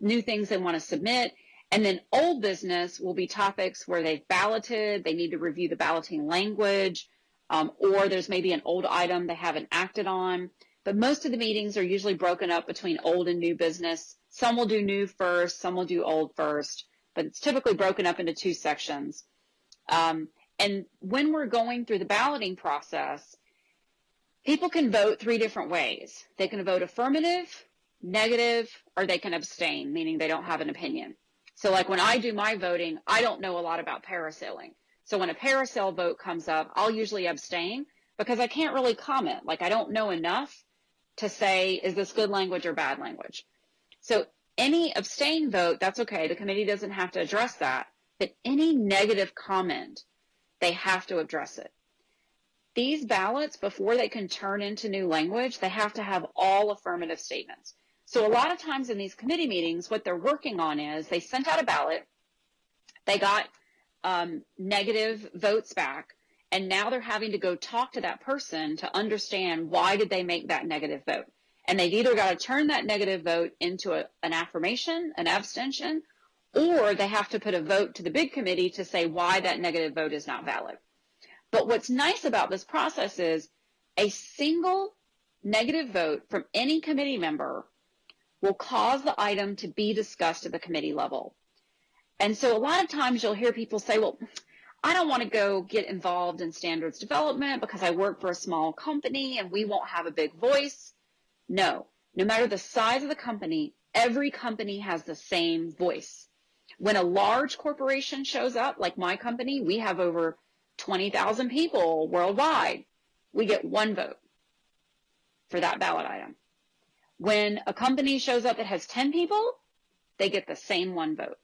new things they want to submit. And then old business will be topics where they've balloted, they need to review the balloting language, or there's maybe an old item they haven't acted on. But most of the meetings are usually broken up between old and new business. Some will do new first, some will do old first, but it's typically broken up into two sections. And when we're going through the balloting process, people can vote three different ways. They can vote affirmative, negative, or they can abstain, meaning they don't have an opinion. So like when I do my voting, I don't know a lot about parasailing. So when a parasail vote comes up, I'll usually abstain because I can't really comment. Like I don't know enough to say, is this good language or bad language? So any abstain vote, that's okay. The committee doesn't have to address that. But any negative comment, they have to address it. These ballots, before they can turn into new language, they have to have all affirmative statements. So a lot of times in these committee meetings, what they're working on is they sent out a ballot, they got negative votes back, and now they're having to go talk to that person to understand why did they make that negative vote. And they've either got to turn that negative vote into an affirmation, an abstention, or they have to put a vote to the big committee to say why that negative vote is not valid. But what's nice about this process is a single negative vote from any committee member will cause the item to be discussed at the committee level. And so a lot of times you'll hear people say, well, I don't want to go get involved in standards development because I work for a small company and we won't have a big voice. No matter the size of the company, every company has the same voice. When a large corporation shows up, like my company, we have over 20,000 people worldwide. We get one vote for that ballot item. When a company shows up that has 10 people, they get the same one vote.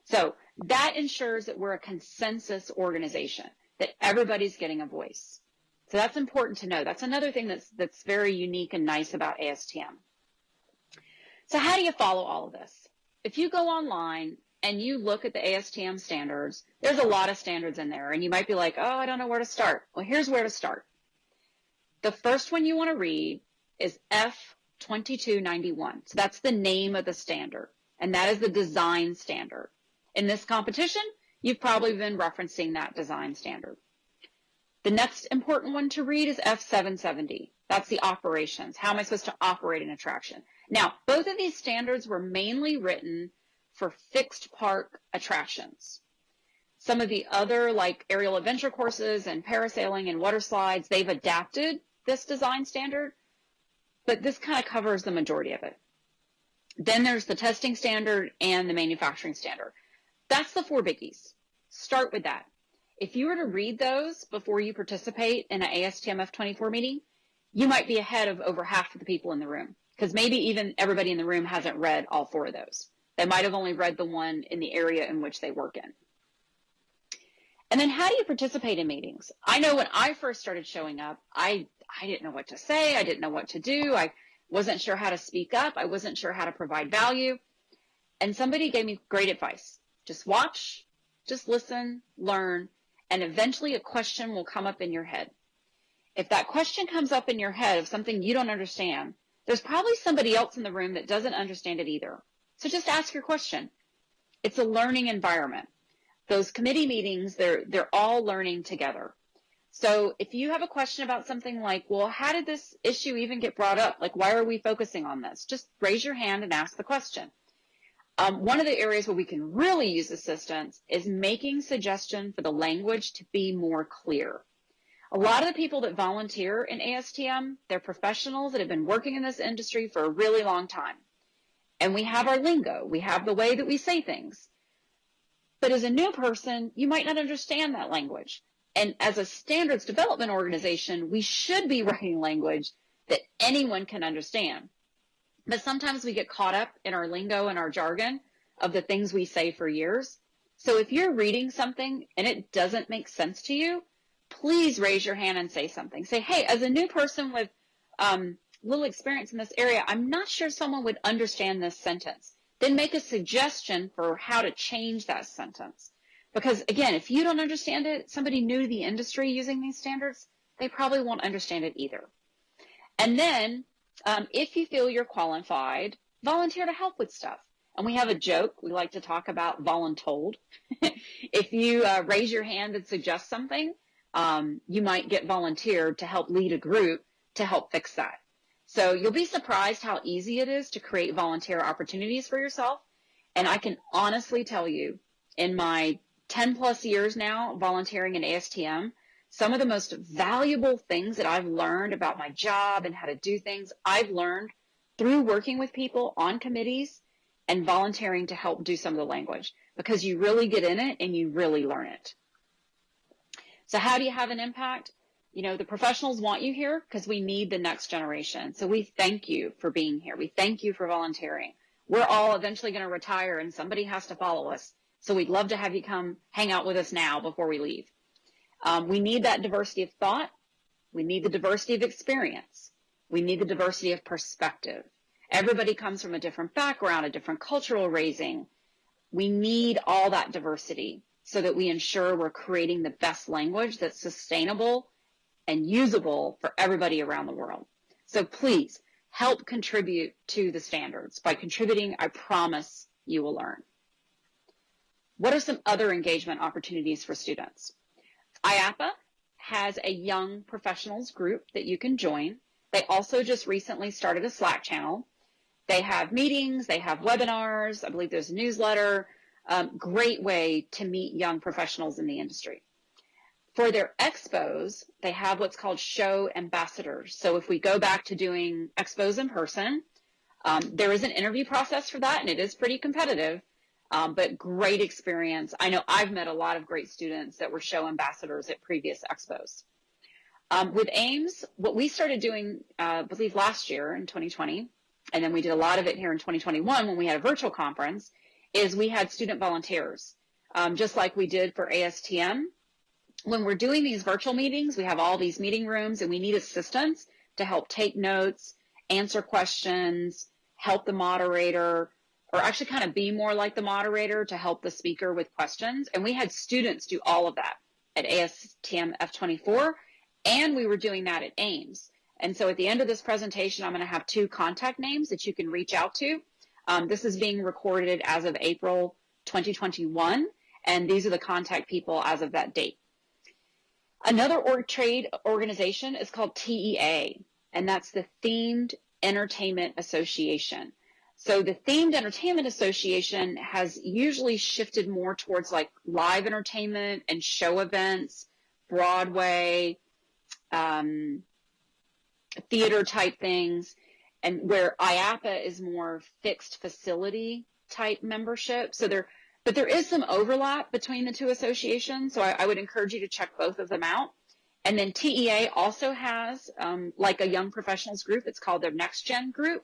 So that ensures that we're a consensus organization, that everybody's getting a voice. So that's important to know. That's another thing that's very unique and nice about ASTM. So how do you follow all of this? If you go online and you look at the ASTM standards, there's a lot of standards in there, and you might be like, oh, I don't know where to start. Well, here's where to start. The first one you want to read is F2291. So that's the name of the standard, and that is the design standard. In this competition, you've probably been referencing that design standard. The next important one to read is F770. That's the operations. How am I supposed to operate an attraction? Now, both of these standards were mainly written for fixed park attractions. Some of the other, like aerial adventure courses and parasailing and water slides, they've adapted this design standard, but this kind of covers the majority of it. Then there's the testing standard and the manufacturing standard. That's the four biggies. Start with that. If you were to read those before you participate in an ASTM F24 meeting, you might be ahead of over half of the people in the room, because maybe even everybody in the room hasn't read all four of those. They might have only read the one in the area in which they work in. And then how do you participate in meetings? I know when I first started showing up, I didn't know what to say. I didn't know what to do. wasn't sure how to speak up. I wasn't sure how to provide value. And somebody gave me great advice. Just watch, just listen, learn, and eventually a question will come up in your head. If that question comes up in your head of something you don't understand, there's probably somebody else in the room that doesn't understand it either. So just ask your question. It's a learning environment. Those committee meetings, they're all learning together. So if you have a question about something like, well, how did this issue even get brought up? Like, why are we focusing on this? Just raise your hand and ask the question. One of the areas where we can really use assistance is making suggestion for the language to be more clear. A lot of the people that volunteer in ASTM, they're professionals that have been working in this industry for a really long time. And we have our lingo. We have the way that we say things. But as a new person, you might not understand that language. And as a standards development organization, we should be writing language that anyone can understand. But sometimes we get caught up in our lingo and our jargon of the things we say for years. So if you're reading something and it doesn't make sense to you, please raise your hand and say something. Say, hey, as a new person with little experience in this area, I'm not sure someone would understand this sentence. Then make a suggestion for how to change that sentence. Because again, if you don't understand it, somebody new to the industry using these standards, they probably won't understand it either. And then if you feel you're qualified, volunteer to help with stuff. And we have a joke. We like to talk about voluntold. If you raise your hand and suggest something, you might get volunteered to help lead a group to help fix that. So you'll be surprised how easy it is to create volunteer opportunities for yourself. And I can honestly tell you, in my 10 plus years now volunteering in ASTM, some of the most valuable things that I've learned about my job and how to do things, I've learned through working with people on committees and volunteering to help do some of the language, because you really get in it and you really learn it. So how do you have an impact? You know, the professionals want you here because we need the next generation. So we thank you for being here. We thank you for volunteering. We're all eventually going to retire and somebody has to follow us. So we'd love to have you come hang out with us now before we leave. We need that diversity of thought. We need the diversity of experience. We need the diversity of perspective. Everybody comes from a different background, a different cultural raising. We need all that diversity so that we ensure we're creating the best language that's sustainable and usable for everybody around the world. So please help contribute to the standards. By contributing, I promise you will learn. What are some other engagement opportunities for students? IAPA has a young professionals group that you can join. They also just recently started a Slack channel. They have meetings, they have webinars, I believe there's a newsletter. Great way to meet young professionals in the industry. For their expos, they have what's called show ambassadors. So if we go back to doing expos in person, there is an interview process for that, and it is pretty competitive, but great experience. I know I've met a lot of great students that were show ambassadors at previous expos. With AIMS, what we started doing, I believe last year in 2020, and then we did a lot of it here in 2021 when we had a virtual conference, is we had student volunteers, just like we did for ASTM. When we're doing these virtual meetings, we have all these meeting rooms and we need assistants to help take notes, answer questions, help the moderator, or actually kind of be more like the moderator to help the speaker with questions. And we had students do all of that at ASTM F24, and we were doing that at AIMS. And so at the end of this presentation, I'm going to have 2 contact names that you can reach out to. This is being recorded as of April 2021, and these are the contact people as of that date. Another trade organization is called TEA, and that's the Themed Entertainment Association. So the Themed Entertainment Association has usually shifted more towards like live entertainment and show events, Broadway, theater type things, and where IAPA is more fixed facility type membership. So but there is some overlap between the 2 associations, so I would encourage you to check both of them out. And then TEA also has like a young professionals group. It's called their Next Gen group.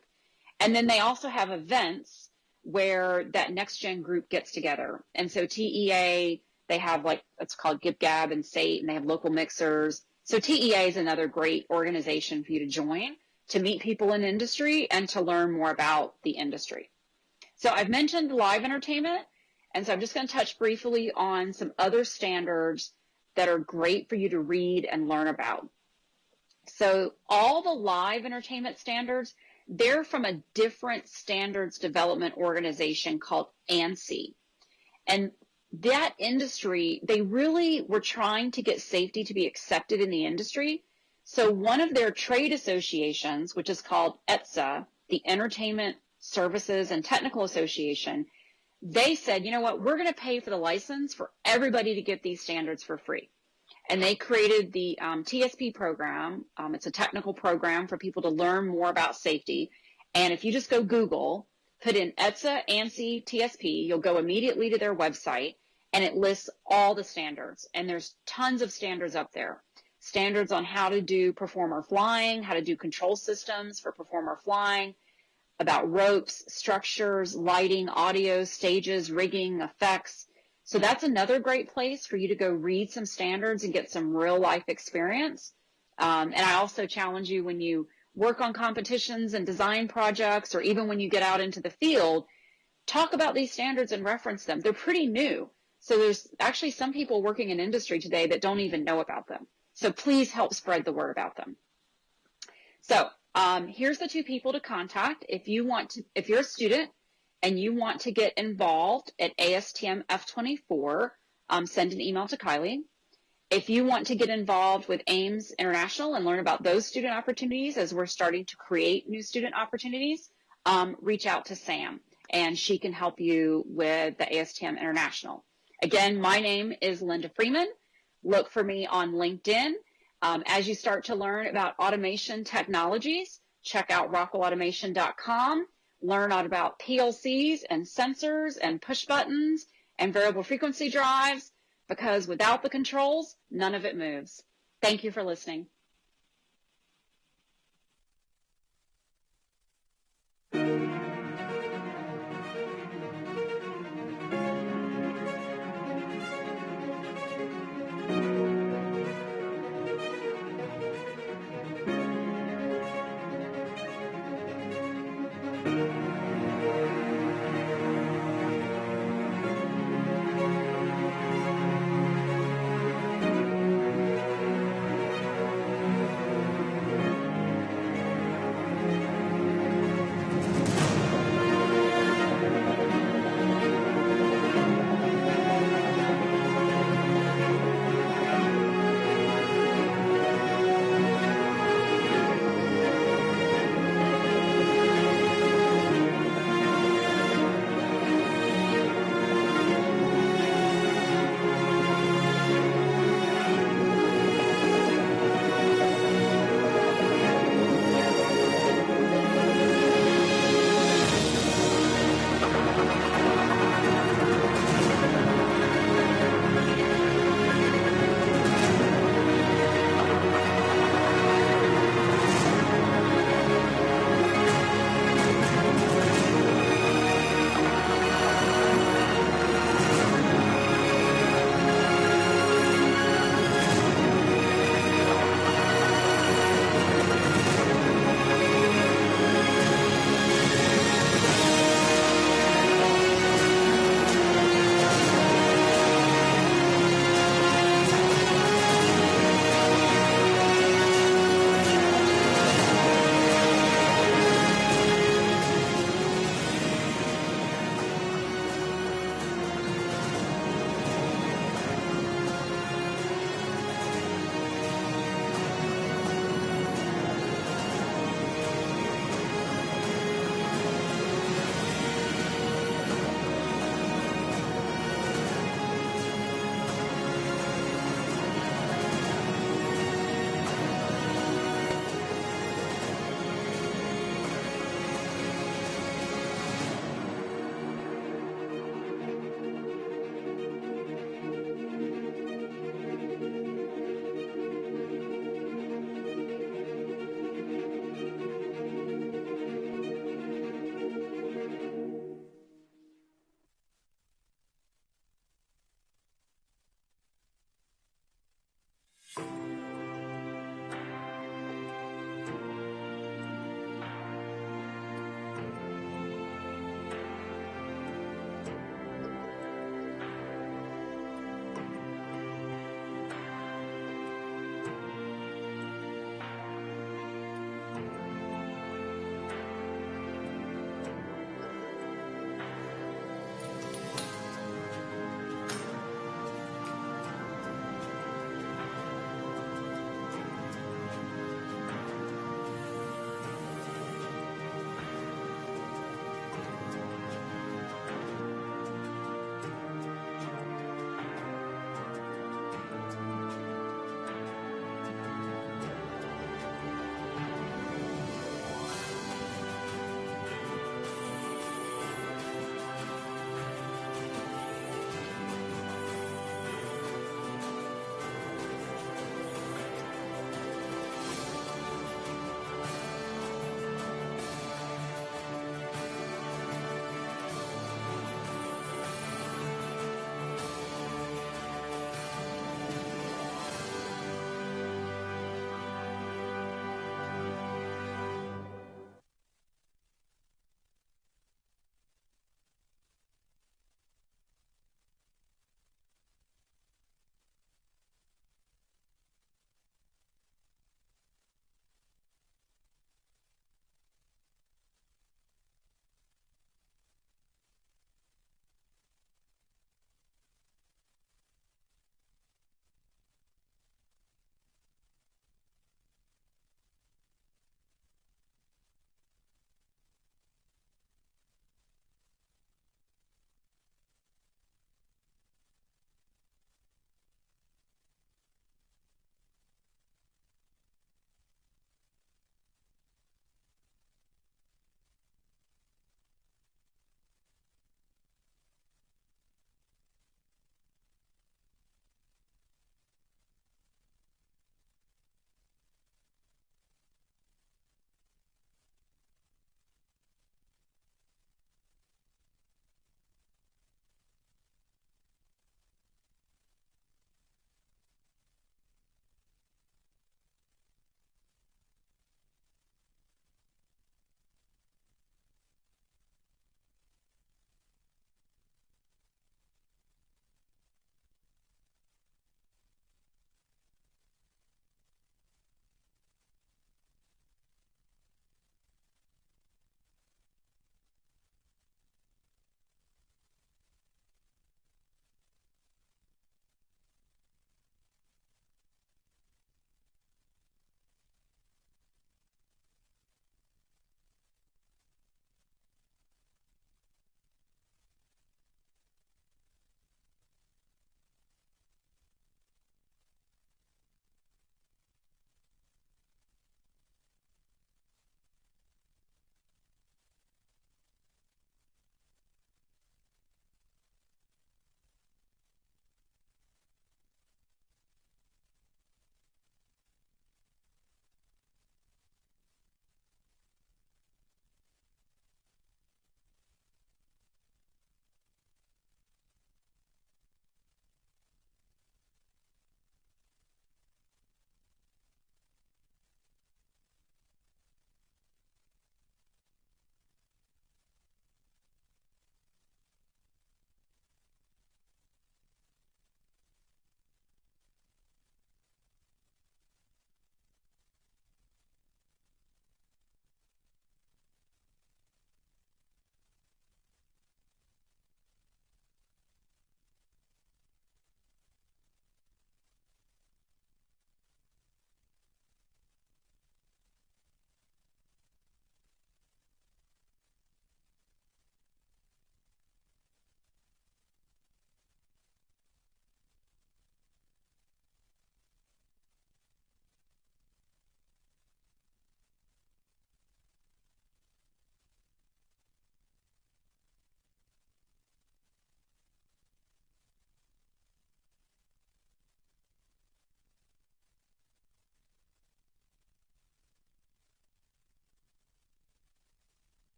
And then they also have events where that Next Gen group gets together. And so TEA, they have like, it's called Gib Gab and SATE, and they have local mixers. So TEA is another great organization for you to join to meet people in industry and to learn more about the industry. So I've mentioned live entertainment, and so I'm just going to touch briefly on some other standards that are great for you to read and learn about. So all the live entertainment standards, they're from a different standards development organization called ANSI. And that industry, they really were trying to get safety to be accepted in the industry. So one of their trade associations, which is called ETSA, the Entertainment Services and Technical Association, they said, you know what, we're going to pay for the license for everybody to get these standards for free. And they created the TSP program. It's a technical program for people to learn more about safety. And if you just go Google, put in ETSA, ANSI, TSP, you'll go immediately to their website, and it lists all the standards. And there's tons of standards up there. Standards on how to do performer flying, how to do control systems for performer flying, about ropes, structures, lighting, audio, stages, rigging, effects. So that's another great place for you to go read some standards and get some real life experience. And I also challenge you, when you work on competitions and design projects, or even when you get out into the field, talk about these standards and reference them. They're pretty new. So there's actually some people working in industry today that don't even know about them. So please help spread the word about them. So here's the two people to contact. If you're a student and you want to get involved at ASTM F24, send an email to Kylie. If you want to get involved with AIMS International and learn about those student opportunities as we're starting to create new student opportunities, reach out to Sam, and she can help you with the ASTM International. Again, my name is Linda Freeman. Look for me on LinkedIn. As you start to learn about automation technologies, check out rockwellautomation.com. Learn out about PLCs and sensors and push buttons and variable frequency drives, because without the controls, none of it moves. Thank you for listening.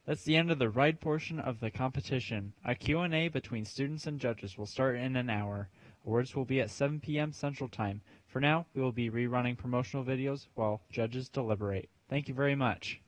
That's the end of the ride portion of the competition. A Q&A between students and judges will start in an hour. Awards will be at 7 p.m. Central Time. For now, we will be rerunning promotional videos while judges deliberate. Thank you very much.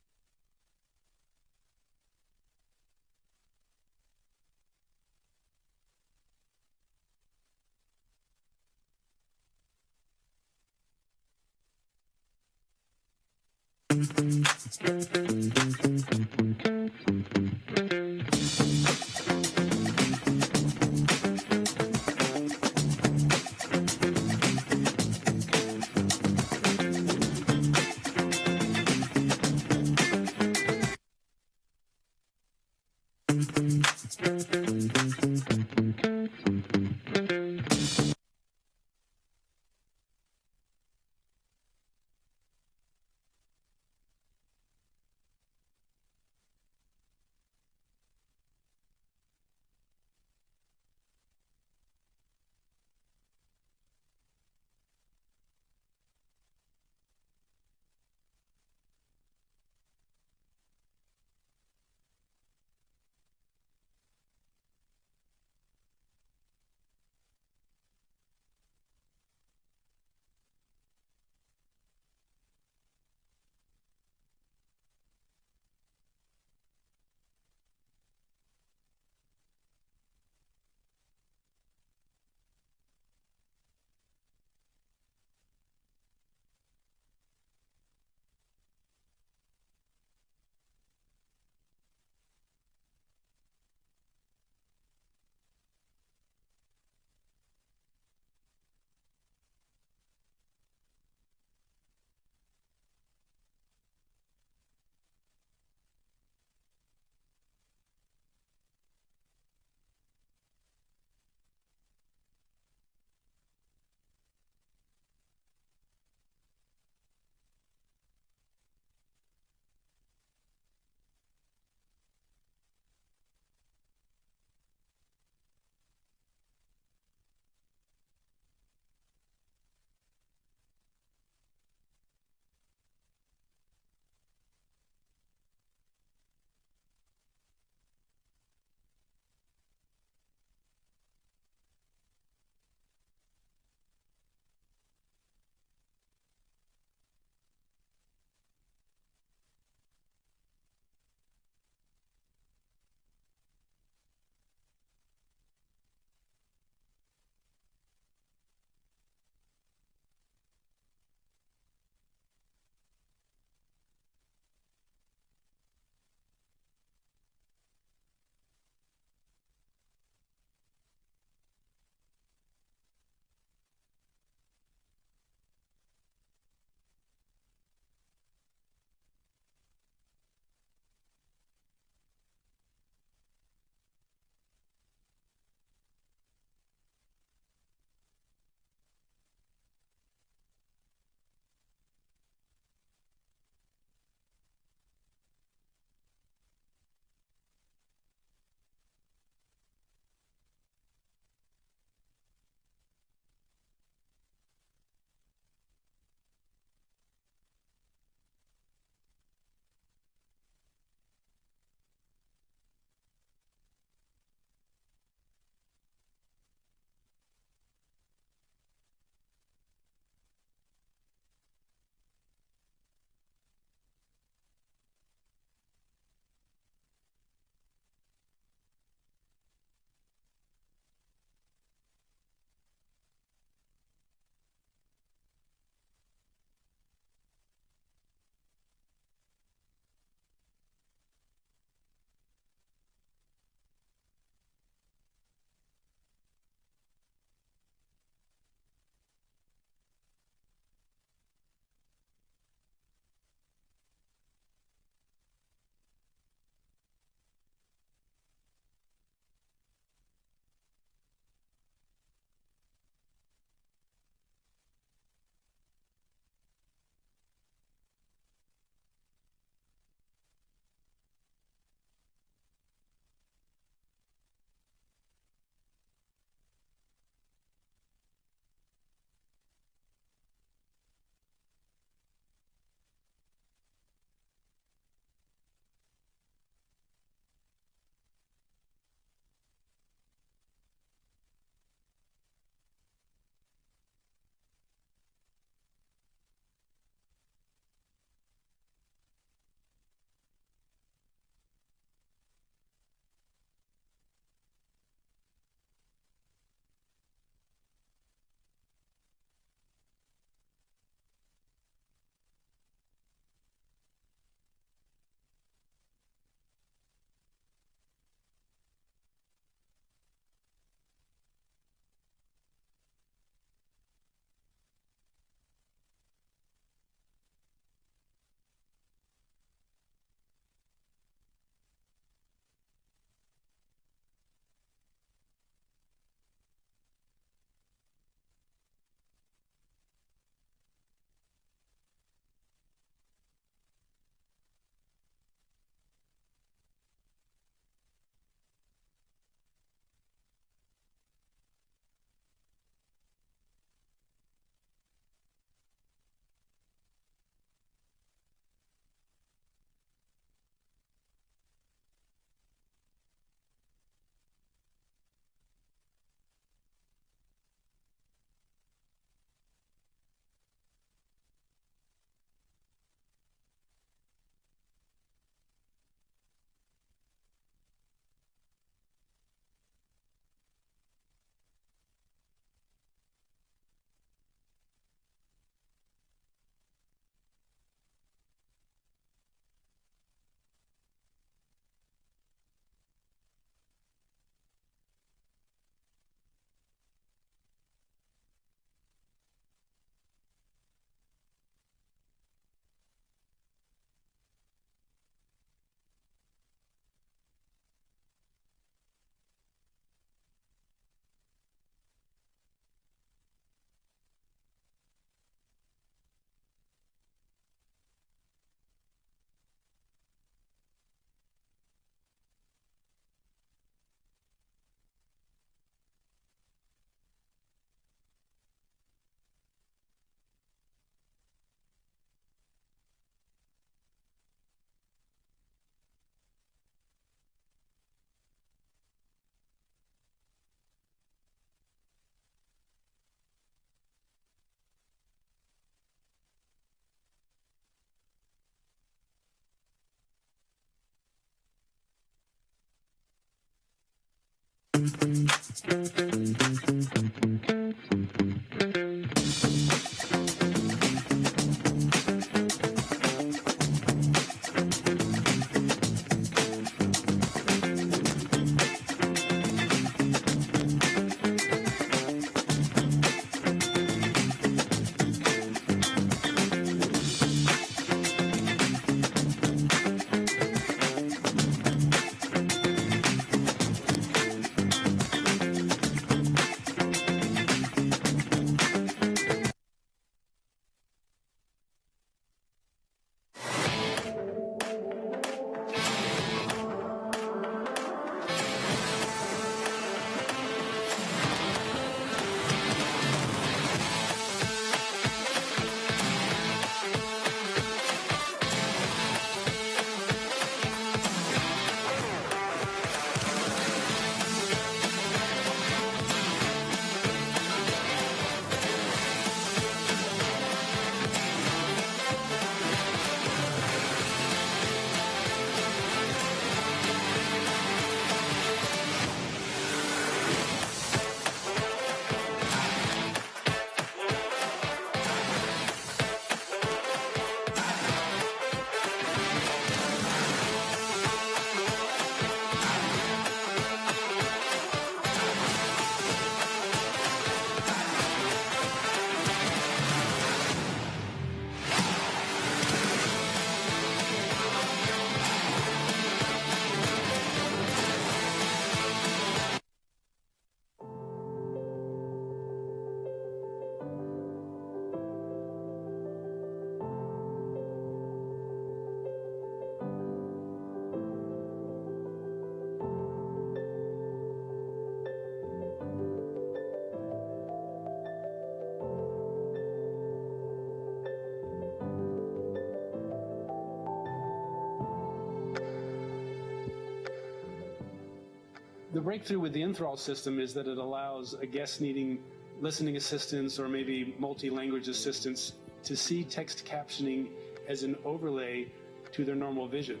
The breakthrough with the Enthrall system is that it allows a guest needing listening assistance or maybe multi-language assistance to see text captioning as an overlay to their normal vision.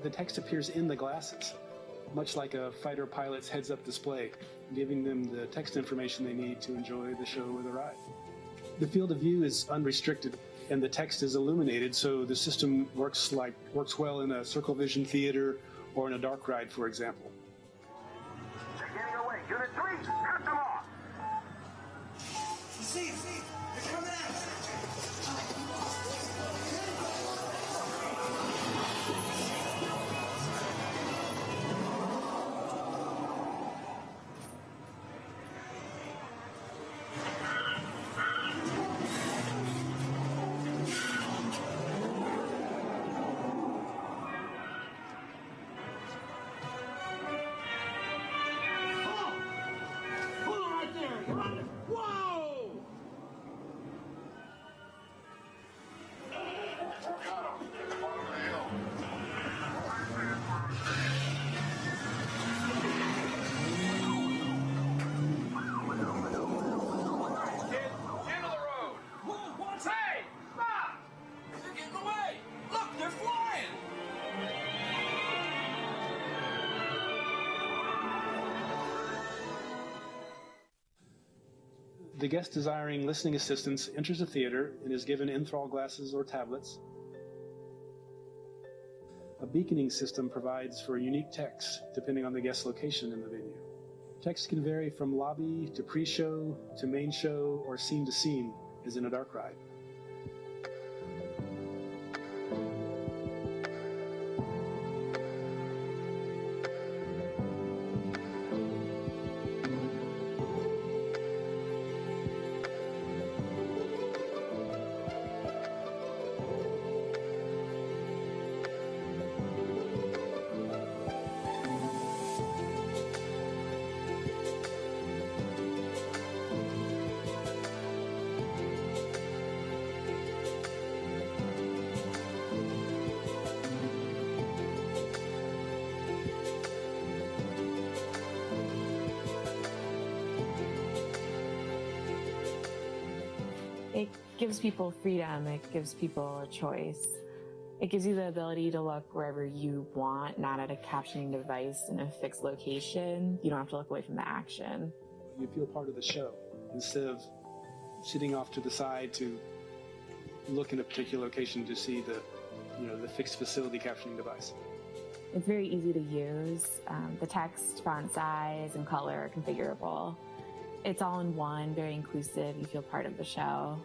The text appears in the glasses, much like a fighter pilot's heads-up display, giving them the text information they need to enjoy the show or the ride. The field of view is unrestricted and the text is illuminated, so the system works well in a circle vision theater or in a dark ride, for example. Getting away. Unit 3, cut them off. See, they're coming out. The guest desiring listening assistance enters the theater and is given Enthrall glasses or tablets. A beaconing system provides for unique text depending on the guest's location in the venue. Text can vary from lobby to pre-show to main show or scene to scene, as in a dark ride. It gives people freedom, it gives people a choice. It gives you the ability to look wherever you want, not at a captioning device in a fixed location. You don't have to look away from the action. You feel part of the show instead of sitting off to the side to look in a particular location to see the fixed facility captioning device. It's very easy to use. The text, font size, and color are configurable. It's all in one, very inclusive. You feel part of the show.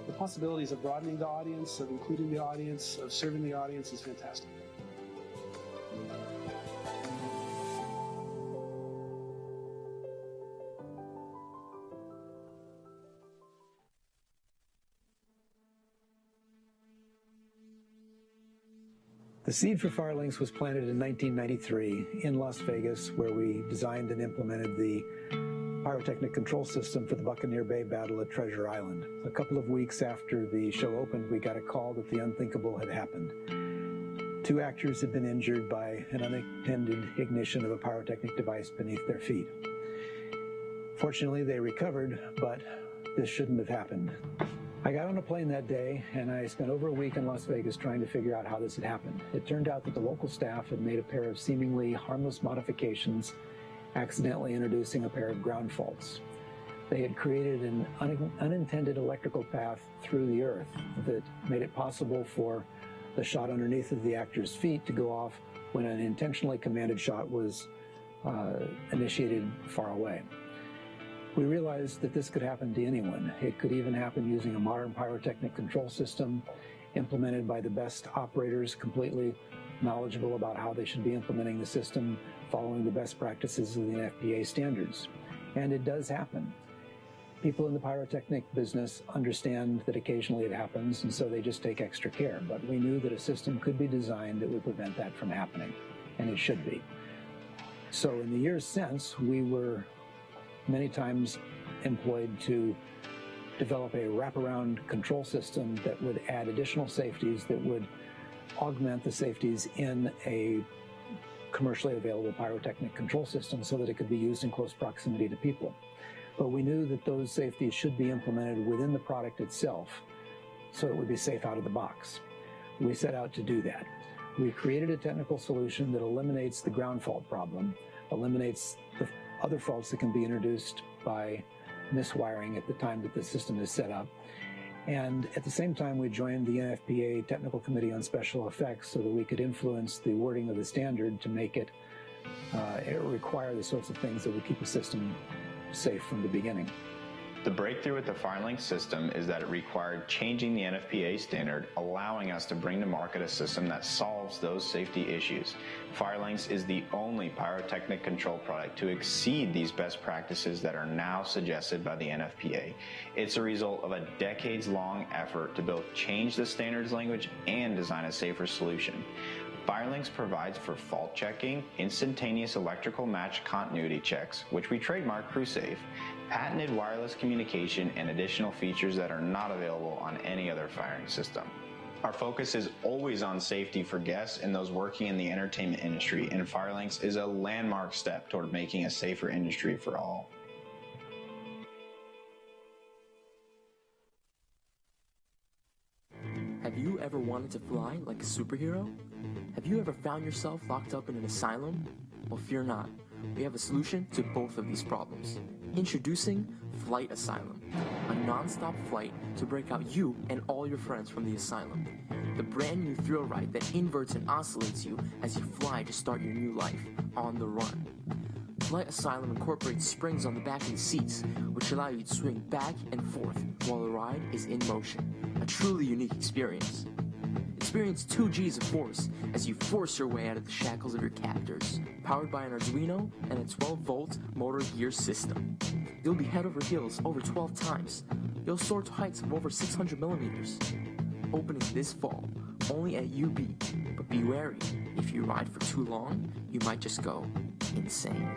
The possibilities of broadening the audience, of including the audience, of serving the audience is fantastic. The seed for Firelinks was planted in 1993 in Las Vegas, where we designed and implemented the pyrotechnic control system for the Buccaneer Bay battle at Treasure Island. A couple of weeks after the show opened, we got a call that the unthinkable had happened. 2 actors had been injured by an unintended ignition of a pyrotechnic device beneath their feet. Fortunately, they recovered, but this shouldn't have happened. I got on a plane that day, and I spent over a week in Las Vegas trying to figure out how this had happened. It turned out that the local staff had made a pair of seemingly harmless modifications, accidentally introducing a pair of ground faults. They had created an unintended electrical path through the earth that made it possible for the shot underneath of the actor's feet to go off when an intentionally commanded shot was initiated far away. We realized that this could happen to anyone. It could even happen using a modern pyrotechnic control system implemented by the best operators, completely knowledgeable about how they should be implementing the system, following the best practices of the NFPA standards. And it does happen. People in the pyrotechnic business understand that occasionally it happens, and so they just take extra care. But we knew that a system could be designed that would prevent that from happening, and it should be. So in the years since, we were many times employed to develop a wraparound control system that would add additional safeties that would augment the safeties in a commercially available pyrotechnic control system so that it could be used in close proximity to people. But we knew that those safeties should be implemented within the product itself so it would be safe out of the box. We set out to do that. We created a technical solution that eliminates the ground fault problem, eliminates the other faults that can be introduced by miswiring at the time that the system is set up. And at the same time, we joined the NFPA Technical Committee on Special Effects so that we could influence the wording of the standard to make it require the sorts of things that would keep the system safe from the beginning. The breakthrough with the Firelinks system is that it required changing the NFPA standard, allowing us to bring to market a system that solves those safety issues. Firelinks is the only pyrotechnic control product to exceed these best practices that are now suggested by the NFPA. It's a result of a decades-long effort to both change the standards language and design a safer solution. Firelinks provides for fault checking, instantaneous electrical match continuity checks, which we trademark CrewSafe, patented wireless communication, and additional features that are not available on any other firing system. Our focus is always on safety for guests and those working in the entertainment industry, and Firelinks is a landmark step toward making a safer industry for all. Have you ever wanted to fly like a superhero? Have you ever found yourself locked up in an asylum? Well, fear not. We have a solution to both of these problems. Introducing Flight Asylum, a non-stop flight to break out you and all your friends from the asylum. The brand new thrill ride that inverts and oscillates you as you fly to start your new life on the run. Flight Asylum incorporates springs on the back of the seats, which allow you to swing back and forth while the ride is in motion. A truly unique experience. Experience 2 Gs of force as you force your way out of the shackles of your captors. Powered by an Arduino and a 12-volt motor gear system. You'll be head over heels over 12 times. You'll soar to heights of over 600 millimeters. Opening this fall, only at UB. But be wary, if you ride for too long, you might just go insane.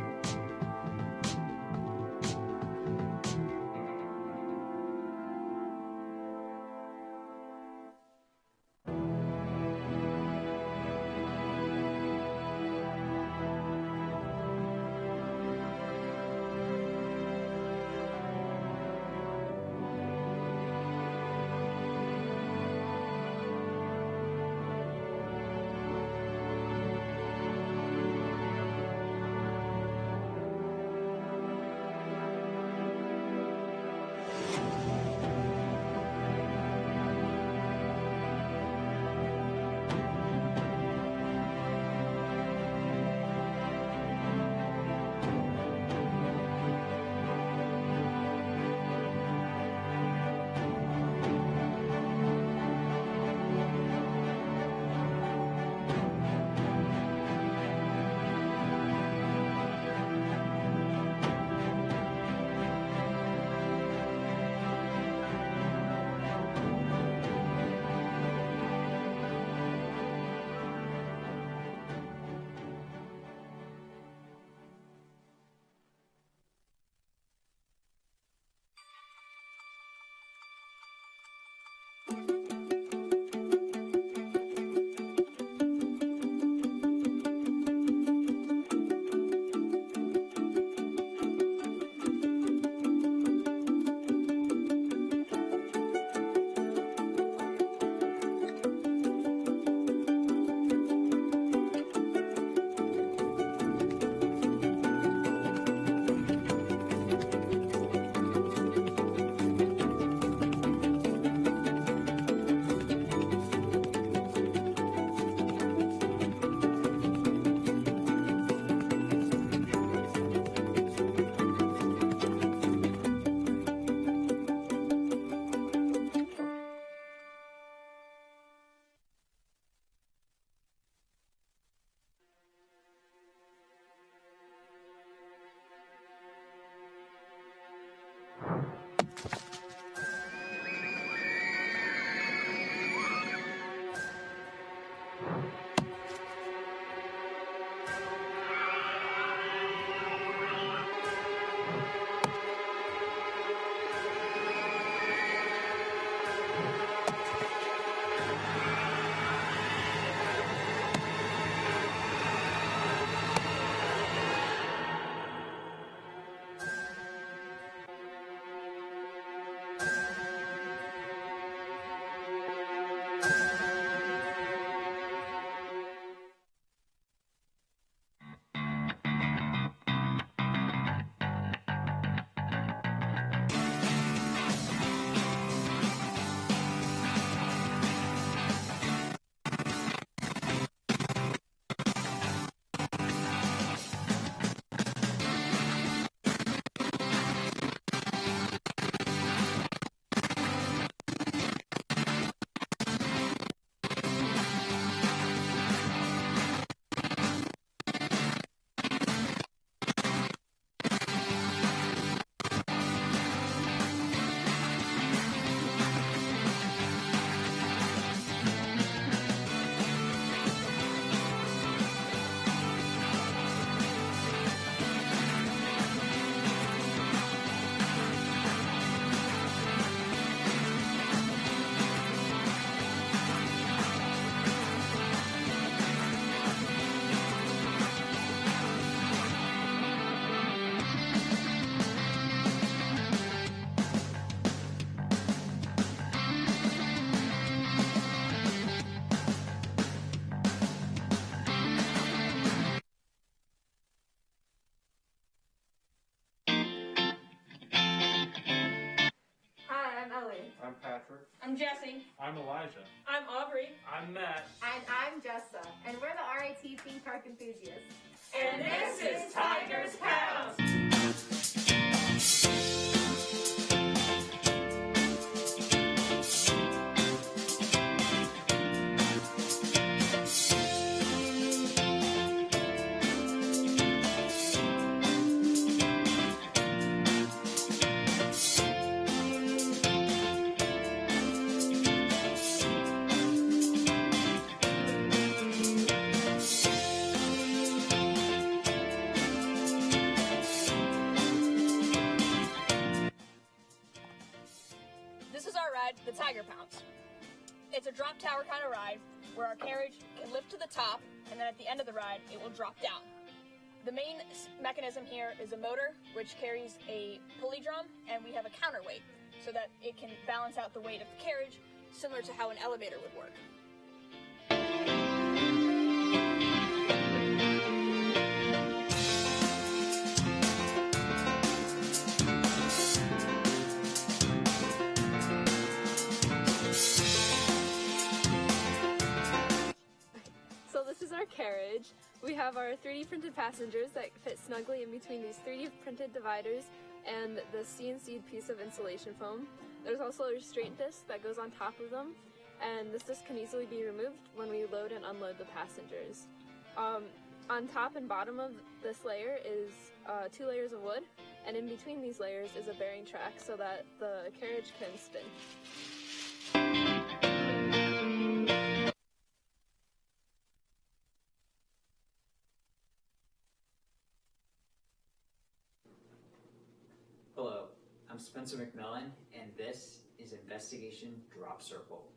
I'm Jesse. I'm Elijah. I'm Aubrey. I'm Matt. And I'm Jessa. And we're the RIT theme park enthusiasts. And this is Tiger's House. This is our ride, the Tiger Pounce. It's a drop tower kind of ride where our carriage can lift to the top, and then at the end of the ride, it will drop down. The main mechanism here is a motor, which carries a pulley drum, and we have a counterweight so that it can balance out the weight of the carriage, similar to how an elevator would work. So this is our carriage. We have our 3D printed passengers that fit snugly in between these 3D printed dividers and the CNC'd piece of insulation foam. There's also a restraint disc that goes on top of them, and this disc can easily be removed when we load and unload the passengers. On top and bottom of this layer is 2 layers of wood, and in between these layers is a bearing track so that the carriage can spin. Hello, I'm Spencer McMillan, and this is Investigation Drop Circle.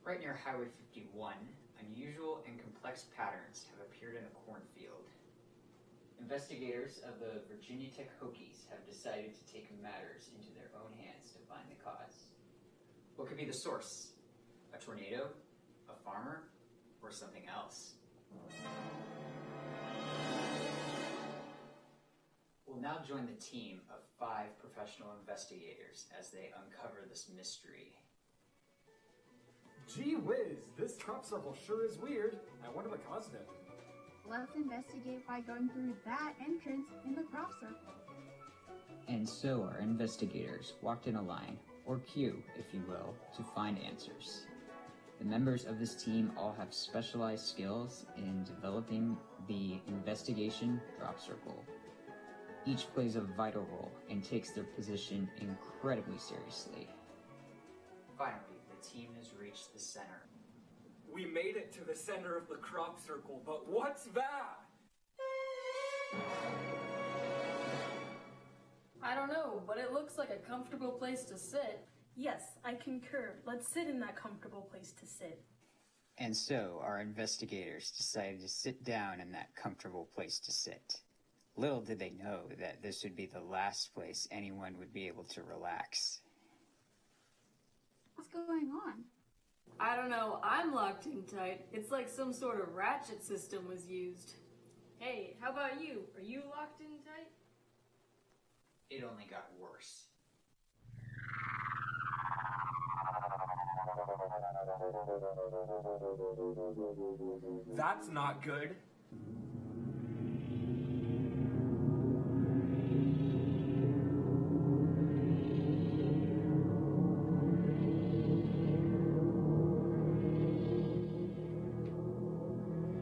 Right near Highway 51, unusual and complex patterns have appeared in a cornfield. Investigators of the Virginia Tech Hokies have decided to take matters into their own hands to find the cause. What could be the source? A tornado? A farmer? Or something else? We'll now join the team of 5 professional investigators as they uncover this mystery. Gee whiz, this crop circle sure is weird. I wonder what caused it. Let's investigate by going through that entrance in the crop circle. And so our investigators walked in a line, or queue, if you will, to find answers. The members of this team all have specialized skills in developing the investigation drop circle. Each plays a vital role and takes their position incredibly seriously. Finally, the team has reached the center. We made it to the center of the crop circle, but what's that? I don't know, but it looks like a comfortable place to sit. Yes, I concur. Let's sit in that comfortable place to sit. And so our investigators decided to sit down in that comfortable place to sit. Little did they know that this would be the last place anyone would be able to relax. What's going on? I don't know, I'm locked in tight. It's like some sort of ratchet system was used. Hey, how about you? Are you locked in tight? It only got worse. That's not good.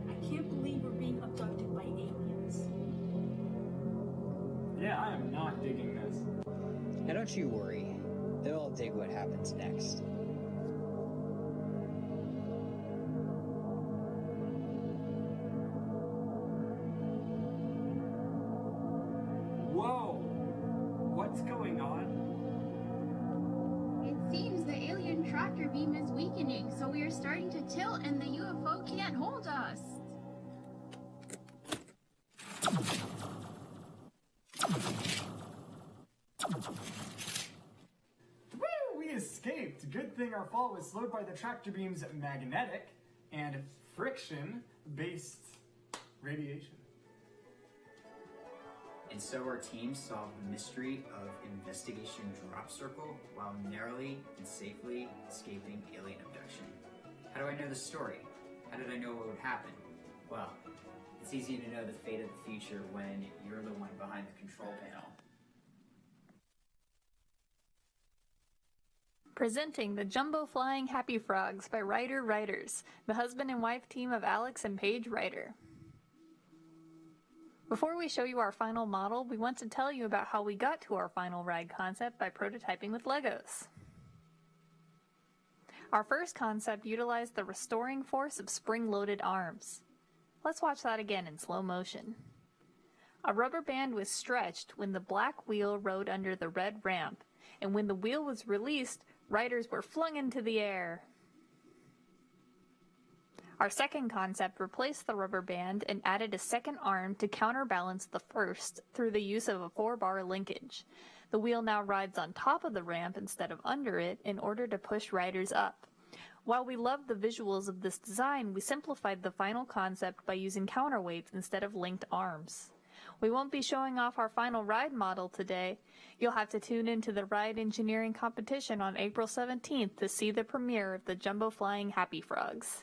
I can't believe we're being abducted by aliens. Yeah, I am not digging this. Now don't you worry. They'll all dig what happens next. Whoa! What's going on? It seems the alien tractor beam is weakening, so we are starting to tilt and the UFO can't hold us. Woo! We escaped! Good thing our fall was slowed by the tractor beam's magnetic and friction-based radiation. And so our team solved the mystery of Investigation Drop Circle while narrowly and safely escaping alien abduction. How do I know the story? How did I know what would happen? Well, it's easy to know the fate of the future when you're the one behind the control panel. Presenting the Jumbo Flying Happy Frogs by Ryder Writers, the husband and wife team of Alex and Paige Ryder. Before we show you our final model, we want to tell you about how we got to our final ride concept by prototyping with Legos. Our first concept utilized the restoring force of spring-loaded arms. Let's watch that again in slow motion. A rubber band was stretched when the black wheel rode under the red ramp, and when the wheel was released, riders were flung into the air. Our second concept replaced the rubber band and added a second arm to counterbalance the first through the use of a 4-bar linkage. The wheel now rides on top of the ramp instead of under it in order to push riders up. While we love the visuals of this design, we simplified the final concept by using counterweights instead of linked arms. We won't be showing off our final ride model today. You'll have to tune into the ride engineering competition on April 17th to see the premiere of the Jumbo Flying Happy Frogs.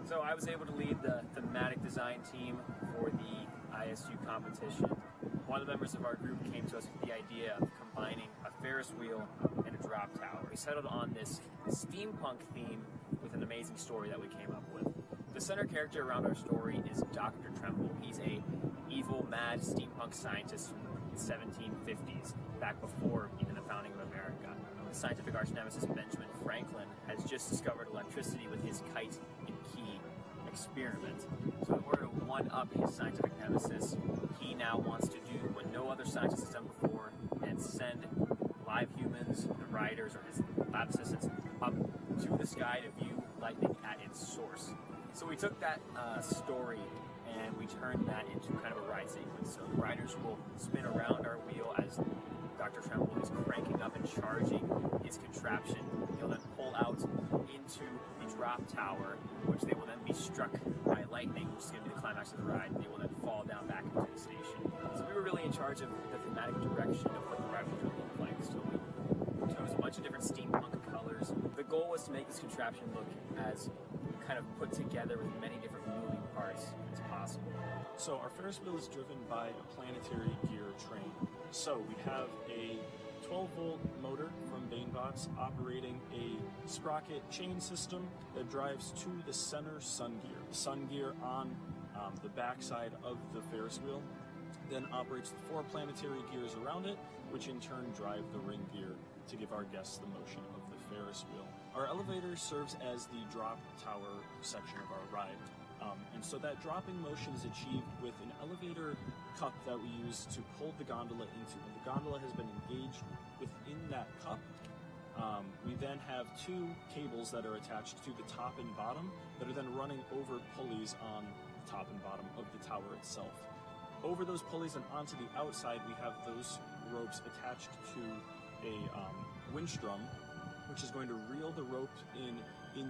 So I was able to lead the thematic design team for the ISU competition. One of the members of our group came to us with the idea of combining a Ferris wheel and a drop tower. We settled on this steampunk theme with an amazing story that we came up with. The center character around our story is Dr. Tremble. He's a evil, mad steampunk scientist from the 1750s, back before even the founding of America. The scientific arch nemesis Benjamin Franklin has just discovered electricity with his kite and key experiment. So in order to one-up his scientific nemesis, he now wants to do what no other scientist has done before and send live humans, the riders, or his lab assistants up to the sky to view lightning at its source. So we took that story and we turned that into kind of a ride sequence. So the riders will spin around our wheel as Dr. Tremble is cranking up and charging his contraption. He'll then pull out into the drop tower, which they will then be struck by lightning, which is going to be the climax of the ride. They will then fall down back into the station. So we were really in charge of the thematic direction of what the ride was going to look like. So we chose a bunch of different steampunk colors. The goal was to make this contraption look as kind of put together with many different moving parts as possible. So our Ferris wheel is driven by a planetary gear train. So we have a 12-volt motor from Banebox operating a sprocket chain system that drives to the center sun gear. The sun gear on the backside of the Ferris wheel then operates the 4 planetary gears around it, which in turn drive the ring gear to give our guests the motion of the Ferris wheel. Our elevator serves as the drop tower section of our ride. And so that dropping motion is achieved with an elevator cup that we use to pull the gondola into. When the gondola has been engaged within that cup, we then have 2 cables that are attached to the top and bottom that are then running over pulleys on the top and bottom of the tower itself. Over those pulleys and onto the outside, we have those ropes attached to a winch drum, which is going to reel the rope in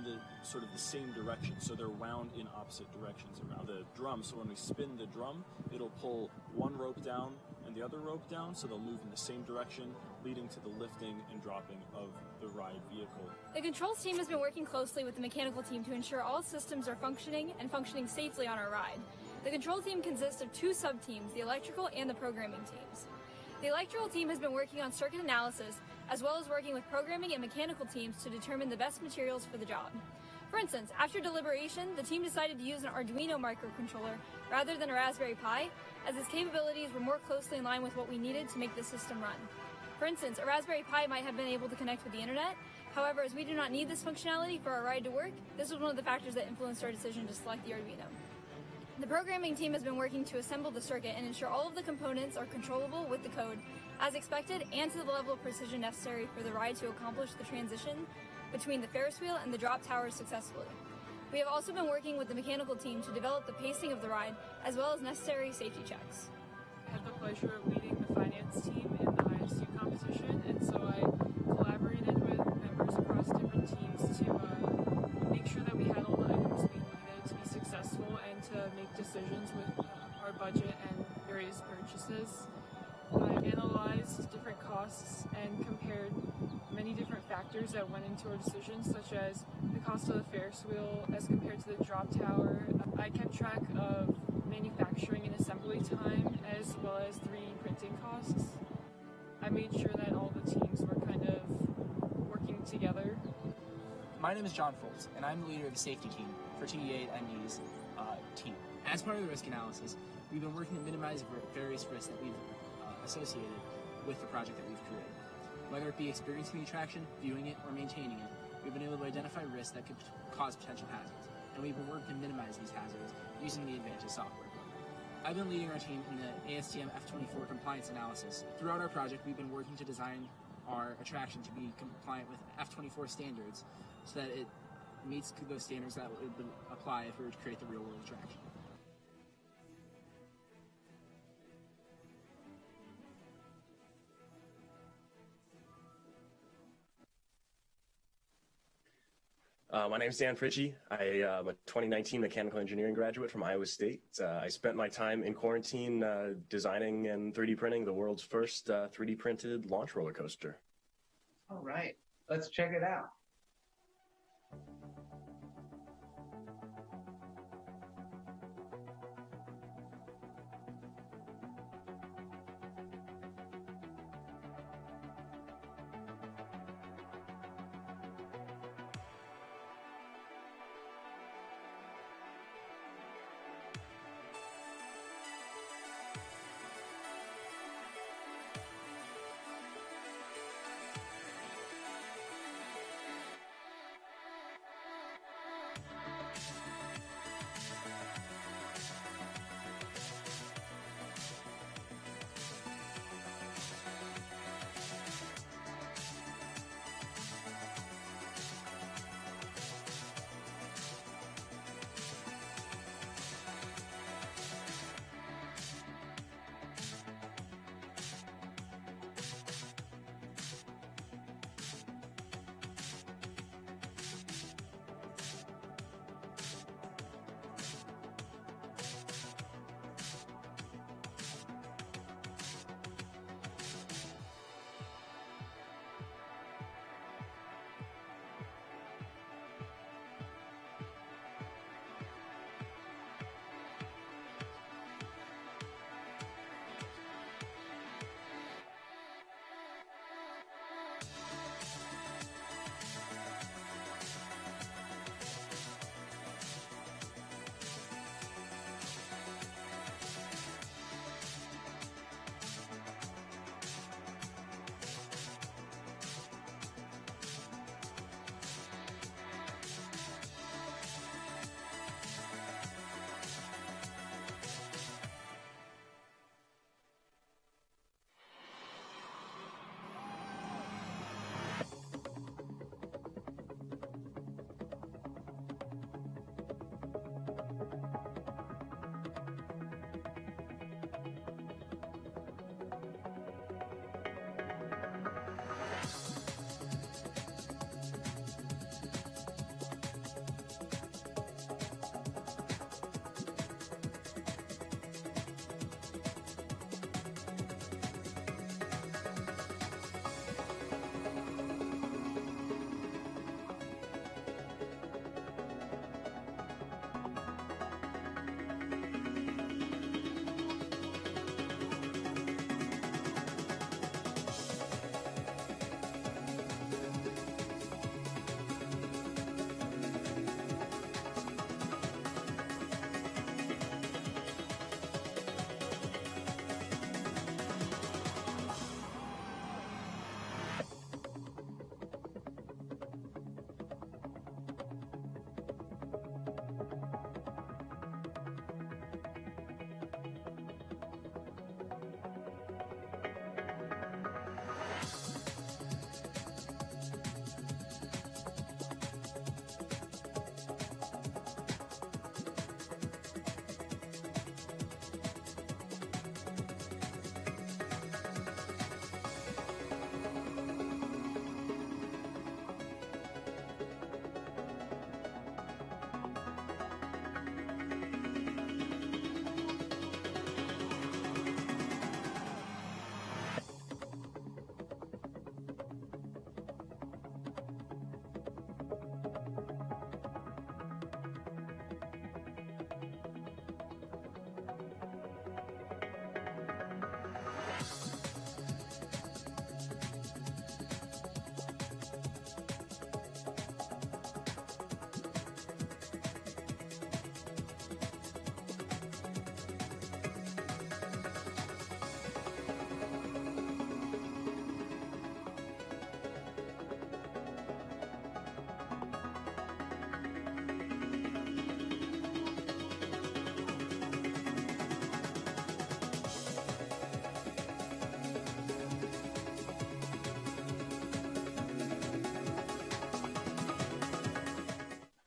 the sort of the same direction. So they're wound in opposite directions around the drum. So when we spin the drum, it'll pull one rope down and the other rope down, so they'll move in the same direction, leading to the lifting and dropping of the ride vehicle. The controls team has been working closely with the mechanical team to ensure all systems are functioning and functioning safely on our ride. The control team consists of 2 sub-teams, the electrical and the programming teams. The electrical team has been working on circuit analysis, as well as working with programming and mechanical teams to determine the best materials for the job. For instance, after deliberation, the team decided to use an Arduino microcontroller rather than a Raspberry Pi, as its capabilities were more closely in line with what we needed to make the system run. For instance, a Raspberry Pi might have been able to connect with the internet. However, as we do not need this functionality for our ride to work, this was one of the factors that influenced our decision to select the Arduino. The programming team has been working to assemble the circuit and ensure all of the components are controllable with the code, as expected, and to the level of precision necessary for the ride to accomplish the transition between the Ferris wheel and the drop tower successfully. We have also been working with the mechanical team to develop the pacing of the ride, as well as necessary safety checks. pleasure of leading the finance team in the ISU competition, and so I collaborated with members across different teams to make sure that we had all the items we needed to be successful and to make decisions with our budget and various purchases. I analyzed different costs and compared many different factors that went into our decisions, such as the cost of the Ferris wheel as compared to the drop tower. I kept track of manufacturing and assembly time as well as 3D printing costs. I made sure that all the teams were kind of working together. My name is John Foltz, and I'm the leader of the safety team for TD8MD's team. As part of the risk analysis, we've been working to minimize various risks that we've associated with the project that we've created. Whether it be experiencing the attraction, viewing it, or maintaining it, we've been able to identify risks that could cause potential hazards, and we've been working to minimize these hazards using the Advantage software. I've been leading our team in the ASTM F24 compliance analysis. Throughout our project, we've been working to design our attraction to be compliant with F24 standards so that it meets those standards that would apply if we were to create the real-world attraction. My name is Dan Fritchie. I am a 2019 mechanical engineering graduate from Iowa State. I spent my time in quarantine designing and 3D printing the world's first 3D printed launch roller coaster. All right, let's check it out.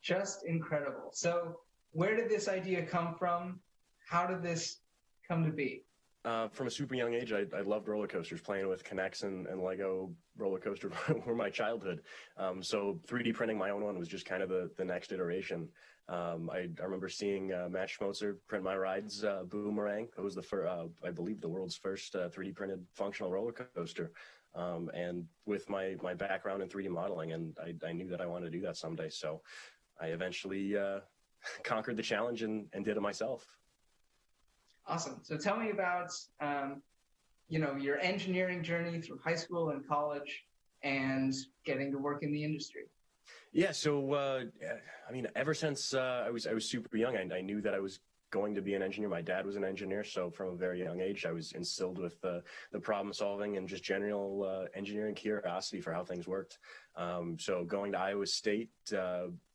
just incredible. So where did this idea come from? How did this come to be? From a super young age, I loved roller coasters. Playing with K'NEX and Lego roller coasters were my childhood. So 3D printing my own one was just kind of the next iteration. I remember seeing Matt Schmozer print my ride's Boomerang. It was I believe the world's first 3D printed functional roller coaster. And with my background in 3D modeling, and I knew that I wanted to do that someday. So I eventually conquered the challenge and did it myself. Awesome. So tell me about, your engineering journey through high school and college and getting to work in the industry. Yeah. So, ever since I was super young, I knew that I was going to be an engineer. My dad was an engineer, so from a very young age, I was instilled with the problem solving and just general engineering curiosity for how things worked. So going to Iowa State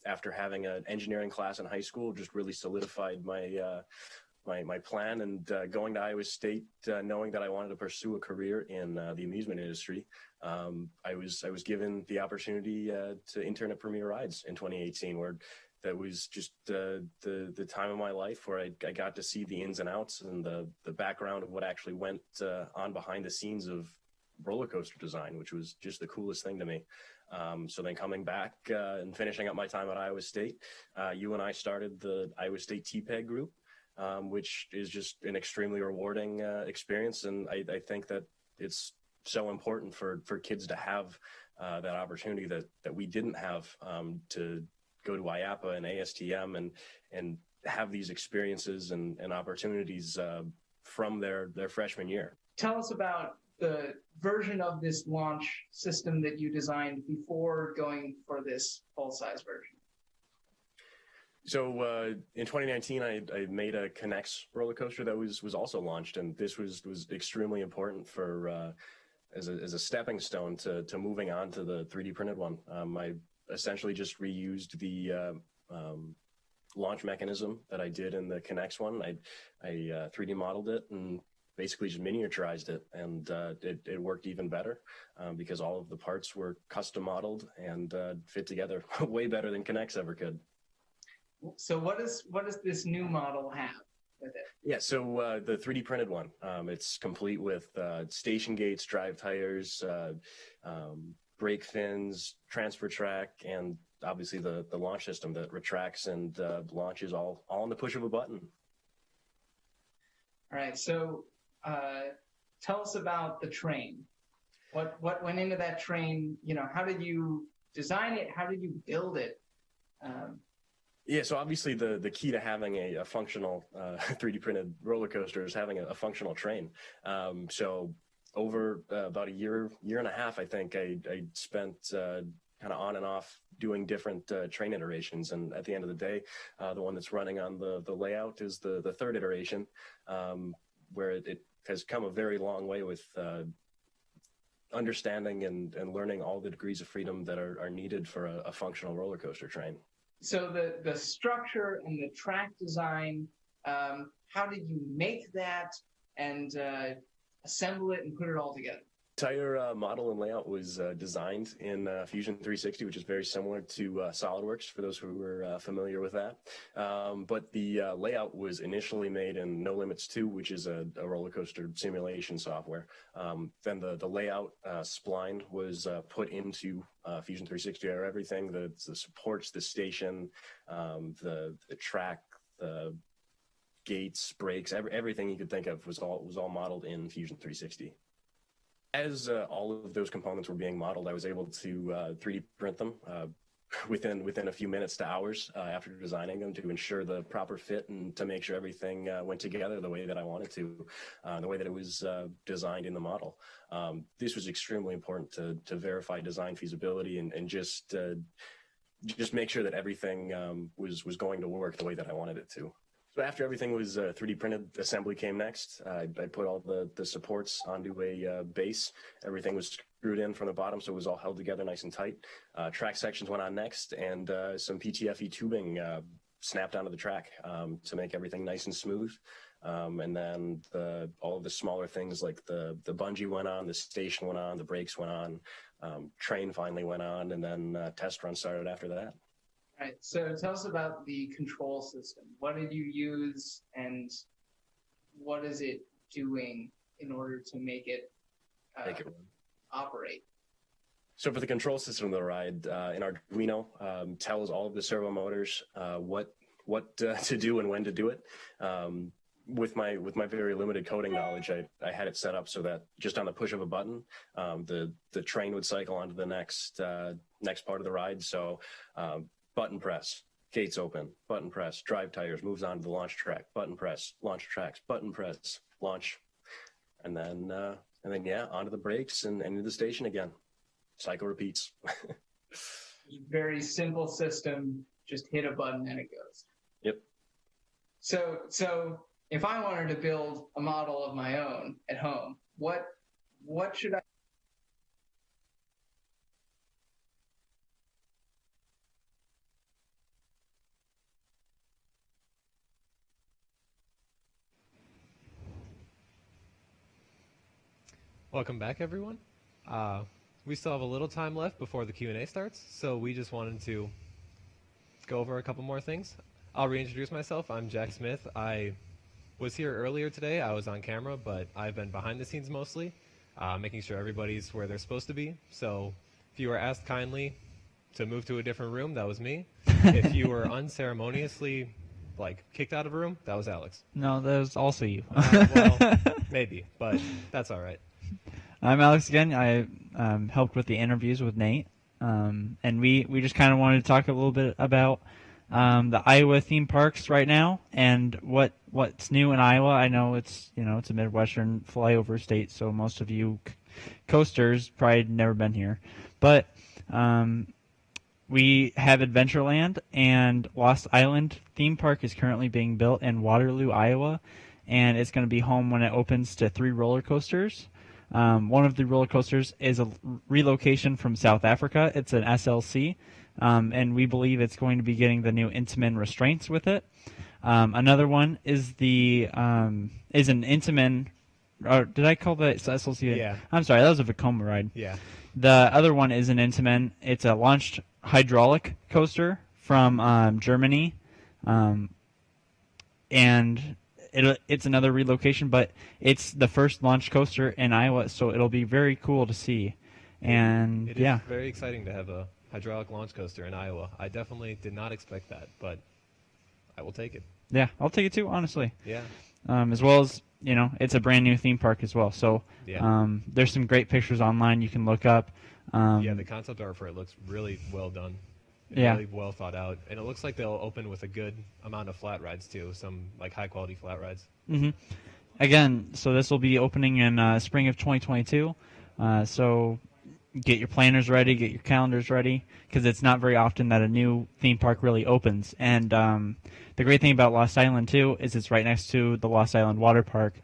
after having an engineering class in high school just really solidified my plan, and going to Iowa State, knowing that I wanted to pursue a career in the amusement industry, I was given the opportunity to intern at Premier Rides in 2018, where that was just the time of my life where I got to see the ins and outs and the background of what actually went on behind the scenes of roller coaster design, which was just the coolest thing to me. So then coming back and finishing up my time at Iowa State, you and I started the Iowa State TPEG group, which is just an extremely rewarding experience. And I think that it's so important for kids to have that opportunity that we didn't have, to go to IAAPA and ASTM and have these experiences and opportunities from their freshman year. Tell us about the version of this launch system that you designed before going for this full-size version. So in 2019, I made a K'NEX roller coaster that was also launched, and this was extremely important for as a stepping stone to moving on to the 3D printed one. I essentially just reused the launch mechanism that I did in the K'NEX one. I 3D modeled it and basically just miniaturized it, and it worked even better because all of the parts were custom modeled and fit together way better than K'NEX ever could. So what does this new model have with it? Yeah, so the 3D printed one, it's complete with station gates, drive tires, brake fins, transfer track, and obviously the launch system that retracts and launches all on the push of a button. All right, so tell us about the train. What went into that train? How did you design it? How did you build it? Yeah, so obviously the key to having a functional 3D printed roller coaster is having a functional train. So over about a year and a half, I think I spent kind of on and off doing different train iterations. And at the end of the day, the one that's running on the layout is the third iteration, where it has come a very long way with understanding and learning all the degrees of freedom that are needed for a functional roller coaster train. So the structure and the track design, how did you make that and assemble it and put it all together? Entire model and layout was designed in Fusion 360, which is very similar to SolidWorks, for those who are familiar with that. But the layout was initially made in No Limits 2, which is a roller coaster simulation software. Then the layout spline was put into Fusion 360, or everything that supports the station, the track, the gates, brakes, everything you could think of was all modeled in Fusion 360. As all of those components were being modeled, I was able to 3D print them within a few minutes to hours after designing them, to ensure the proper fit and to make sure everything went together the way that I wanted to, the way that it was designed in the model. This was extremely important to verify design feasibility and just make sure that everything was going to work the way that I wanted it to. So after everything was 3D printed, assembly came next. I put all the supports onto a base. Everything was screwed in from the bottom, so it was all held together nice and tight. Track sections went on next, and some PTFE tubing snapped onto the track to make everything nice and smooth. And then all of the smaller things like the bungee went on, the station went on, the brakes went on, train finally went on, and then test run started after that. All right, so tell us about the control system. What did you use, and what is it doing in order to make it, operate? So for the control system of the ride, in Arduino, tells all of the servo motors what to do and when to do it. With my very limited coding knowledge, I had it set up so that just on the push of a button, the train would cycle onto the next part of the ride. So button press, gates open, button press, drive tires, moves on to the launch track, button press, launch tracks, button press, launch, and then yeah, onto the brakes and into the station again. Cycle repeats. Very simple system, just hit a button and it goes. Yep. So if I wanted to build a model of my own at home, what should I? Welcome back, everyone. We still have a little time left before the Q&A starts, so we just wanted to go over a couple more things. I'll reintroduce myself. I'm Jack Smith. I was here earlier today. I was on camera, but I've been behind the scenes mostly, making sure everybody's where they're supposed to be. So if you were asked kindly to move to a different room, that was me. If you were unceremoniously kicked out of a room, that was Alex. No, that was also you. Well, maybe, but that's all right. I'm Alex again. I helped with the interviews with Nate, and we just kind of wanted to talk a little bit about the Iowa theme parks right now and what's new in Iowa. I know it's a Midwestern flyover state, so most of you coasters probably never been here, but we have Adventureland, and Lost Island theme park is currently being built in Waterloo, Iowa, and it's going to be home when it opens to 3 roller coasters. One of the roller coasters is a relocation from South Africa. It's an SLC, and we believe it's going to be getting the new Intamin restraints with it. Another one is an Intamin. Or did I call that SLC? Yeah. I'm sorry, that was a Vekoma ride. Yeah. The other one is an Intamin. It's a launched hydraulic coaster from Germany, and it's another relocation, but it's the first launch coaster in Iowa, so it'll be very cool to see. And It is very exciting to have a hydraulic launch coaster in Iowa. I definitely did not expect that, but I will take it. Yeah, I'll take it too, honestly. Yeah. As well as, it's a brand new theme park as well. So Yeah. There's some great pictures online you can look up. Yeah, the concept art for it looks really well done. Yeah. Really well thought out. And it looks like they'll open with a good amount of flat rides too, some high quality flat rides. Mm-hmm. Again, so this will be opening in spring of 2022. So get your planners ready, get your calendars ready, because it's not very often that a new theme park really opens. And the great thing about Lost Island too is it's right next to the Lost Island Water Park,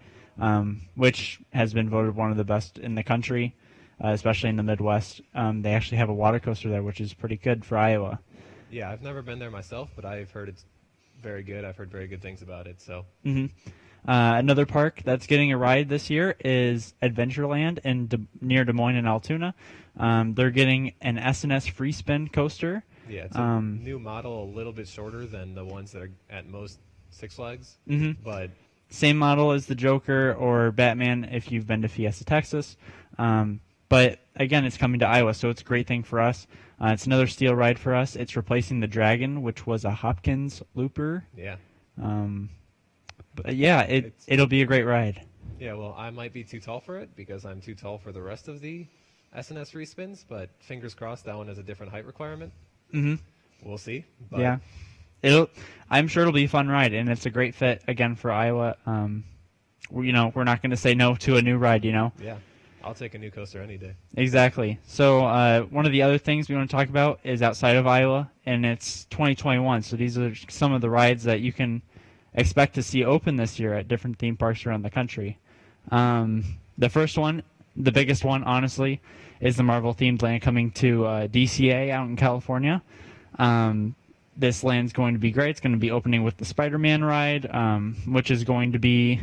which has been voted one of the best in the country. Especially in the Midwest. They actually have a water coaster there, which is pretty good for Iowa. Yeah, I've never been there myself, but I've heard it's very good. I've heard very good things about it. So. Mm-hmm. Another park that's getting a ride this year is Adventureland near Des Moines and Altoona. They're getting an SNS free spin coaster. Yeah, it's a new model, a little bit shorter than the ones that are at most Six Flags. Mm-hmm. But same model as the Joker or Batman if you've been to Fiesta, Texas. But again, it's coming to Iowa, so it's a great thing for us. It's another steel ride for us. It's replacing the Dragon, which was a Hopkins looper. Yeah. But yeah, it'll be a great ride. Yeah, well, I might be too tall for it because I'm too tall for the rest of the SNS respins, but fingers crossed that one has a different height requirement. Mm-hmm. We'll see. But Yeah. I'm sure it'll be a fun ride, and it's a great fit, again, for Iowa. We're not going to say no to a new ride, Yeah. I'll take a new coaster any day. Exactly. So one of the other things we want to talk about is outside of Iowa, and it's 2021. So these are some of the rides that you can expect to see open this year at different theme parks around the country. The first one, the biggest one, honestly, is the Marvel themed land coming to DCA out in California. This land's going to be great. It's going to be opening with the Spider-Man ride, which is going to be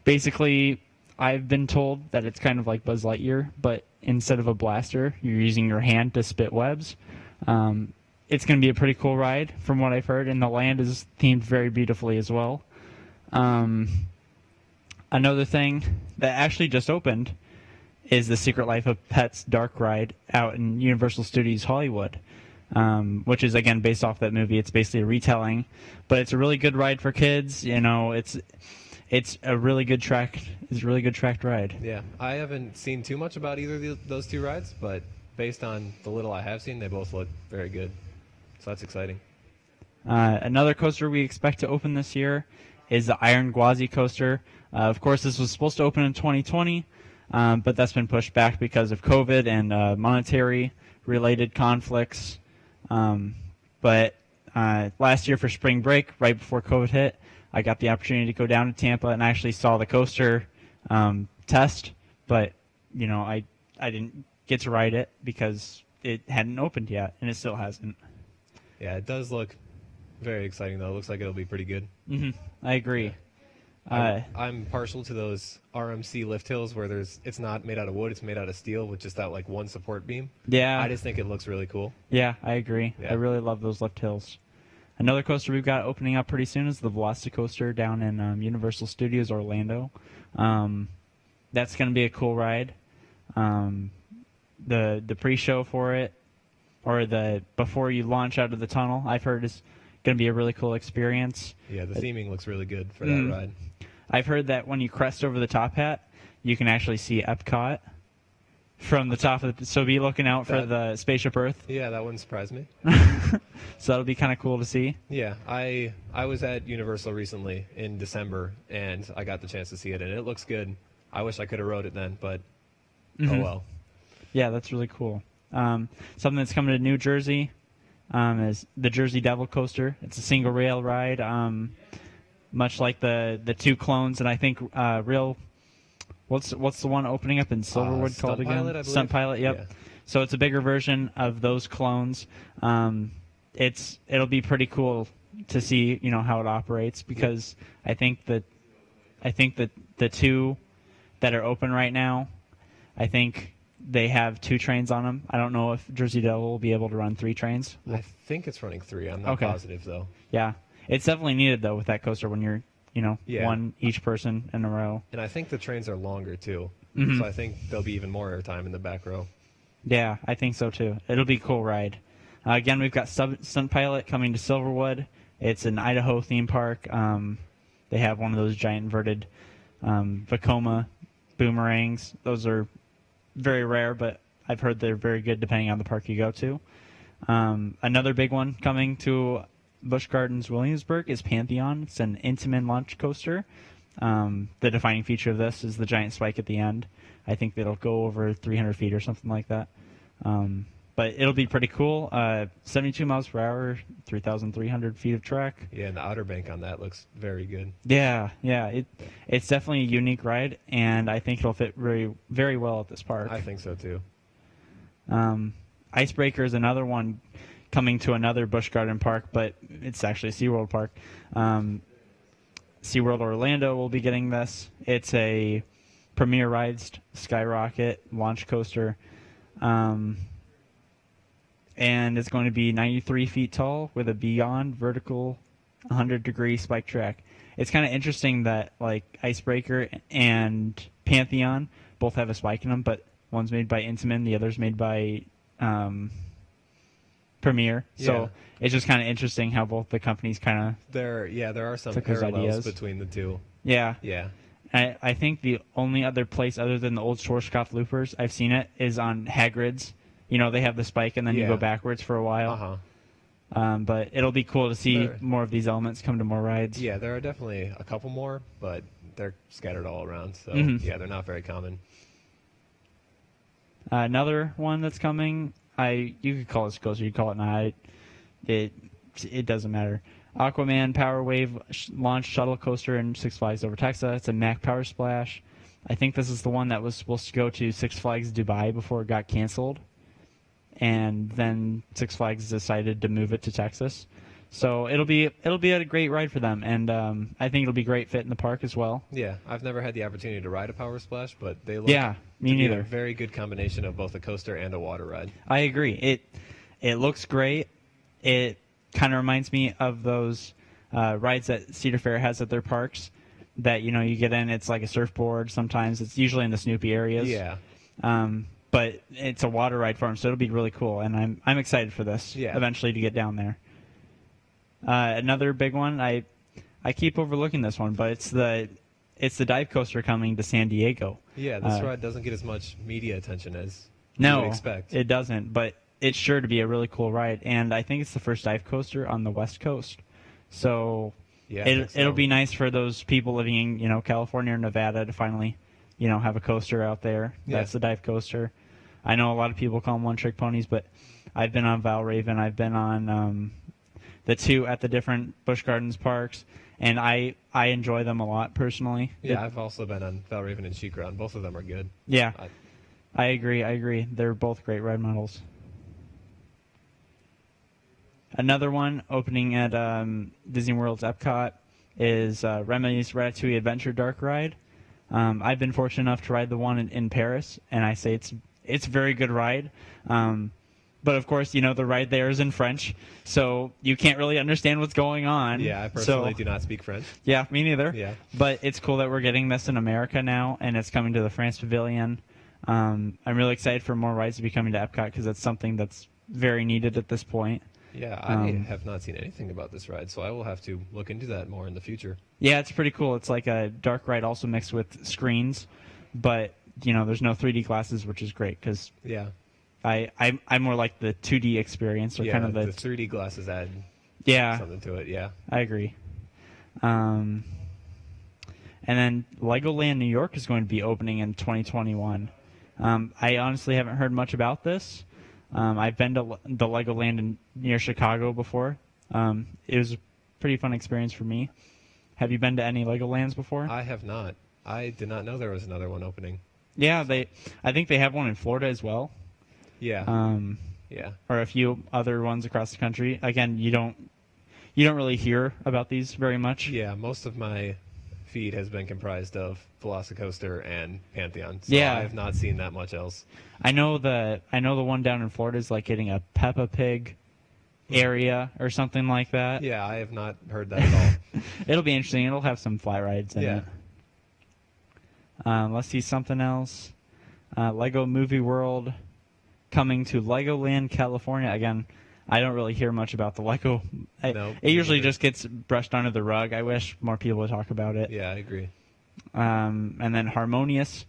basically, I've been told that it's kind of like Buzz Lightyear, but instead of a blaster, you're using your hand to spit webs. It's going to be a pretty cool ride from what I've heard, and the land is themed very beautifully as well. Another thing that actually just opened is the Secret Life of Pets Dark Ride out in Universal Studios Hollywood, which is, again, based off that movie. It's basically a retelling, but it's a really good ride for kids. You know, it's a really good tracked ride. Yeah, I haven't seen too much about either of those two rides, but based on the little I have seen, they both look very good. So that's exciting. Another coaster we expect to open this year is the Iron Gwazi coaster. Of course, this was supposed to open in 2020, but that's been pushed back because of COVID and monetary-related conflicts. But last year for spring break, right before COVID hit, I got the opportunity to go down to Tampa and actually saw the coaster test, but you know, I didn't get to ride it because it hadn't opened yet, and it still hasn't. Yeah, it does look very exciting, though. It looks like it'll be pretty good. I agree. I'm partial to those RMC lift hills where it's not made out of wood, it's made out of steel with just that like one support beam. Yeah. I just think it looks really cool. Yeah, I agree. Yeah. I really love those lift hills. Another coaster we've got opening up pretty soon is the Velocicoaster down in Universal Studios Orlando. That's going to be a cool ride. The pre-show for it, or the before you launch out of the tunnel, I've heard is going to be a really cool experience. Yeah, the theming looks really good for that ride. I've heard that when you crest over the top hat, you can actually see Epcot from the top of the... So be looking out for the Spaceship Earth. Yeah, that wouldn't surprise me. So that'll be kind of cool to see. Yeah, I was at Universal recently in December, and I got the chance to see it, and it looks good. I wish I could have rode it then, but oh well. Yeah, that's really cool. Something that's coming to New Jersey is the Jersey Devil Coaster. It's a single rail ride, much like the two clones, and I think what's the one opening up in Silverwood called again? Pilot, I believe. Stunt Pilot. Yep. Yeah. So it's a bigger version of those clones. It'll be pretty cool to see how it operates, because I think that the two that are open right now, I think they have 2 trains on them. I don't know if Jersey Devil will be able to run 3 trains. I think it's running 3. I'm not positive, though. Yeah. It's definitely needed, though, with that coaster when you're, one each person in a row. And I think the trains are longer, too. Mhm. So I think there'll be even more airtime in the back row. Yeah, I think so, too. It'll be a cool ride. Again, we've got Stunt Pilot coming to Silverwood. It's an Idaho theme park. They have one of those giant inverted Vekoma boomerangs. Those are very rare, but I've heard they're very good depending on the park you go to. Another big one coming to Busch Gardens Williamsburg is Pantheon. It's an Intamin launch coaster. The defining feature of this is the giant spike at the end. I think it'll go over 300 feet or something like that. But it'll be pretty cool. 72 miles per hour, 3,300 feet of track. Yeah, and the Outer Bank on that looks very good. Yeah. It's definitely a unique ride, and I think it'll fit very, very well at this park. I think so, too. Icebreaker is another one coming to another Busch Garden park, but it's actually a SeaWorld park. SeaWorld Orlando will be getting this. It's a Premier Rides Skyrocket launch coaster. And it's going to be 93 feet tall with a beyond vertical 100-degree spike track. It's kind of interesting that Icebreaker and Pantheon both have a spike in them, but one's made by Intamin, the other's made by Premier. Yeah. So it's just kind of interesting how both the companies kind of there are some took those parallels ideas between the two. Yeah. I think the only other place other than the old Schwarzkopf loopers I've seen it is on Hagrid's. They have the spike and then you go backwards for a while. But it'll be cool to see more of these elements come to more rides. Yeah, there are definitely a couple more, but they're scattered all around. So, yeah, they're not very common. Another one that's coming, you could call it coaster, you could call it not. It doesn't matter. Aquaman Power Wave launch shuttle coaster in Six Flags Over Texas. It's a Mack Power Splash. I think this is the one that was supposed to go to Six Flags Dubai before it got canceled. And then Six Flags decided to move it to Texas. So it'll be a great ride for them, and I think it'll be a great fit in the park as well. Yeah, I've never had the opportunity to ride a Power Splash, but they look me neither. A very good combination of both a coaster and a water ride. I agree. It looks great. It kind of reminds me of those rides that Cedar Fair has at their parks that, you get in. It's like a surfboard sometimes. It's usually in the Snoopy areas. Yeah. But it's a water ride for them, so it'll be really cool. And I'm excited for this eventually to get down there. Another big one, I keep overlooking this one, but it's the dive coaster coming to San Diego. Yeah, this ride doesn't get as much media attention as you No, would expect. it doesn't, but it's sure to be a really cool ride. And I think it's the first dive coaster on the West Coast. So Yeah, I think so. it'll be nice for those people living in, California or Nevada to finally, have a coaster out there. Yeah. That's the dive coaster. I know a lot of people call them one-trick ponies, but I've been on Valraven. I've been on the two at the different Busch Gardens parks, and I enjoy them a lot personally. Yeah, I've also been on Valraven and Sheik Ground. Both of them are good. Yeah, I agree. They're both great ride models. Another one opening at Disney World's Epcot is Remy's Ratatouille Adventure Dark Ride. I've been fortunate enough to ride the one in Paris, and I say it's a very good ride. But of course, the ride there is in French, so you can't really understand what's going on. Yeah, I personally do not speak French. Yeah, me neither. Yeah. But it's cool that we're getting this in America now, and it's coming to the France Pavilion. I'm really excited for more rides to be coming to Epcot because it's something that's very needed at this point. Yeah, I have not seen anything about this ride, so I will have to look into that more in the future. Yeah, it's pretty cool. It's like a dark ride also mixed with screens, but there's no 3D glasses, which is great because I'm more like the 2D experience or kind of the 3D glasses add something to it. Yeah, I agree. And then Legoland New York is going to be opening in 2021. I honestly haven't heard much about this. I've been to the Legoland near Chicago before. It was a pretty fun experience for me. Have you been to any Legolands before? I have not. I did not know there was another one opening. Yeah, I think they have one in Florida as well. Yeah. Yeah. Or a few other ones across the country. Again, you don't really hear about these very much. Yeah, most of my feed has been comprised of Velocicoaster and Pantheon. So Yeah. I have not seen that much else. I know the one down in Florida is like getting a Peppa Pig area or something like that. Yeah, I have not heard that at all. It'll be interesting. It'll have some fly rides in Yeah. it. Let's see something else. Lego Movie World coming to Legoland, California. Again, I don't really hear much about the Lego. No, it usually neither. just gets brushed under the rug. I wish more people would talk about it. Yeah, I agree. And then Harmonious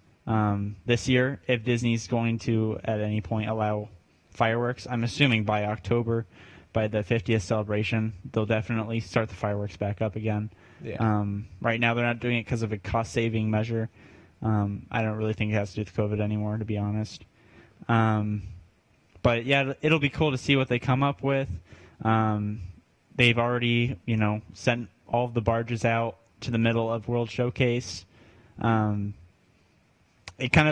this year, if Disney's going to at any point allow fireworks, I'm assuming by October, by the 50th celebration, they'll definitely start the fireworks back up again. Yeah. Right now, they're not doing it because of a cost-saving measure. I don't really think it has to do with COVID anymore, to be honest. But yeah, it'll be cool to see what they come up with. They've already, sent all of the barges out to the middle of World Showcase. It kind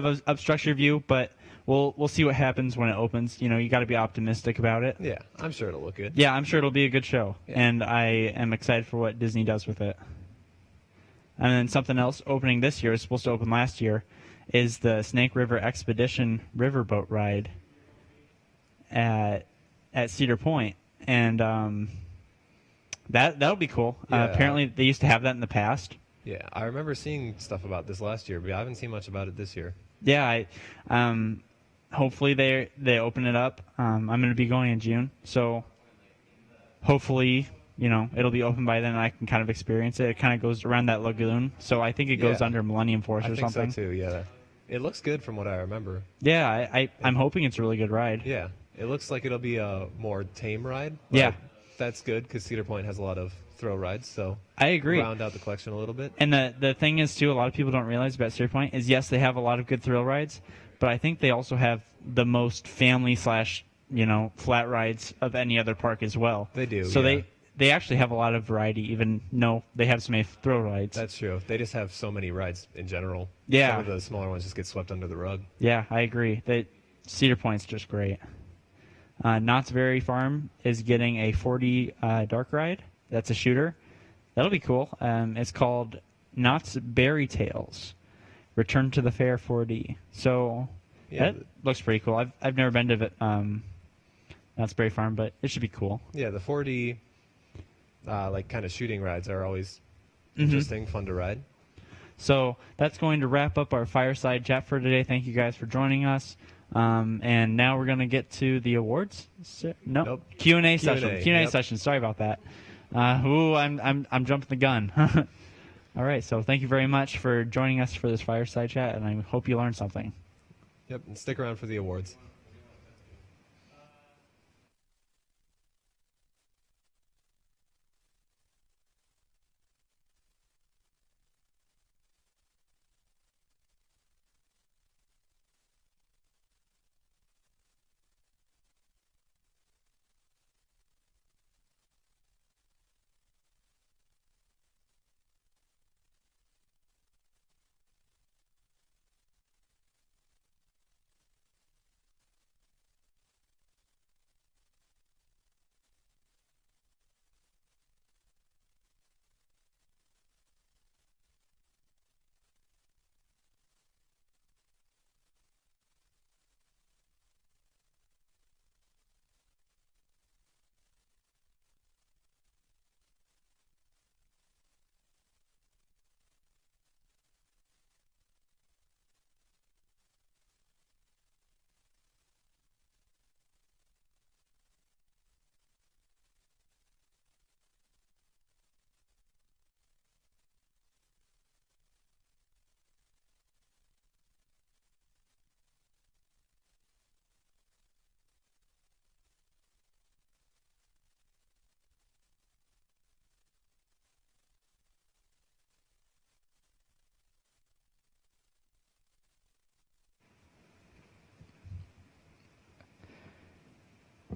of obstructs your view, but we'll see what happens when it opens. You got to be optimistic about it. Yeah, I'm sure it'll look good. Yeah, I'm sure it'll be a good show, and I am excited for what Disney does with it. And then something else opening this year, is supposed to open last year, is the Snake River Expedition riverboat ride at Cedar Point, and that'll be cool. Yeah. Apparently, they used to have that in the past. Yeah, I remember seeing stuff about this last year, but I haven't seen much about it this year. Yeah, hopefully they open it up. I'm going to be going in June, so hopefully it'll be open by then and I can kind of experience it. It kind of goes around that lagoon, so I think it goes under Millennium Force or something. I think so too. Yeah, it looks good from what I remember. Yeah, I'm hoping it's a really good ride. Yeah, it looks like it'll be a more tame ride. Yeah, that's good because Cedar Point has a lot of throw rides, so I agree. Round out the collection a little bit. And the thing is too, a lot of people don't realize about Cedar Point is yes, they have a lot of good thrill rides, but I think they also have the most family / flat rides of any other park as well. They do. So yeah. they actually have a lot of variety, even though they have so many thrill rides. That's true. They just have so many rides in general. Yeah. Some of the smaller ones just get swept under the rug. Yeah, I agree. Cedar Point's just great. Knott's Berry Farm is getting a 4D dark ride. That's a shooter. That'll be cool. It's called Knott's Berry Tales, Return to the Fair 4D. So Yeah. that looks pretty cool. I've never been to Spray Farm, but it should be cool. Yeah, the 4D like kind of shooting rides are always Mhm. interesting, fun to ride. So that's going to wrap up our fireside chat for today. Thank you guys for joining us. And now we're going to get to the awards. Nope. Q&A session. Q&A Yep. session. Sorry about that. I'm jumping the gun. All right. So thank you very much for joining us for this fireside chat, and I hope you learned something. Yep, and stick around for the awards.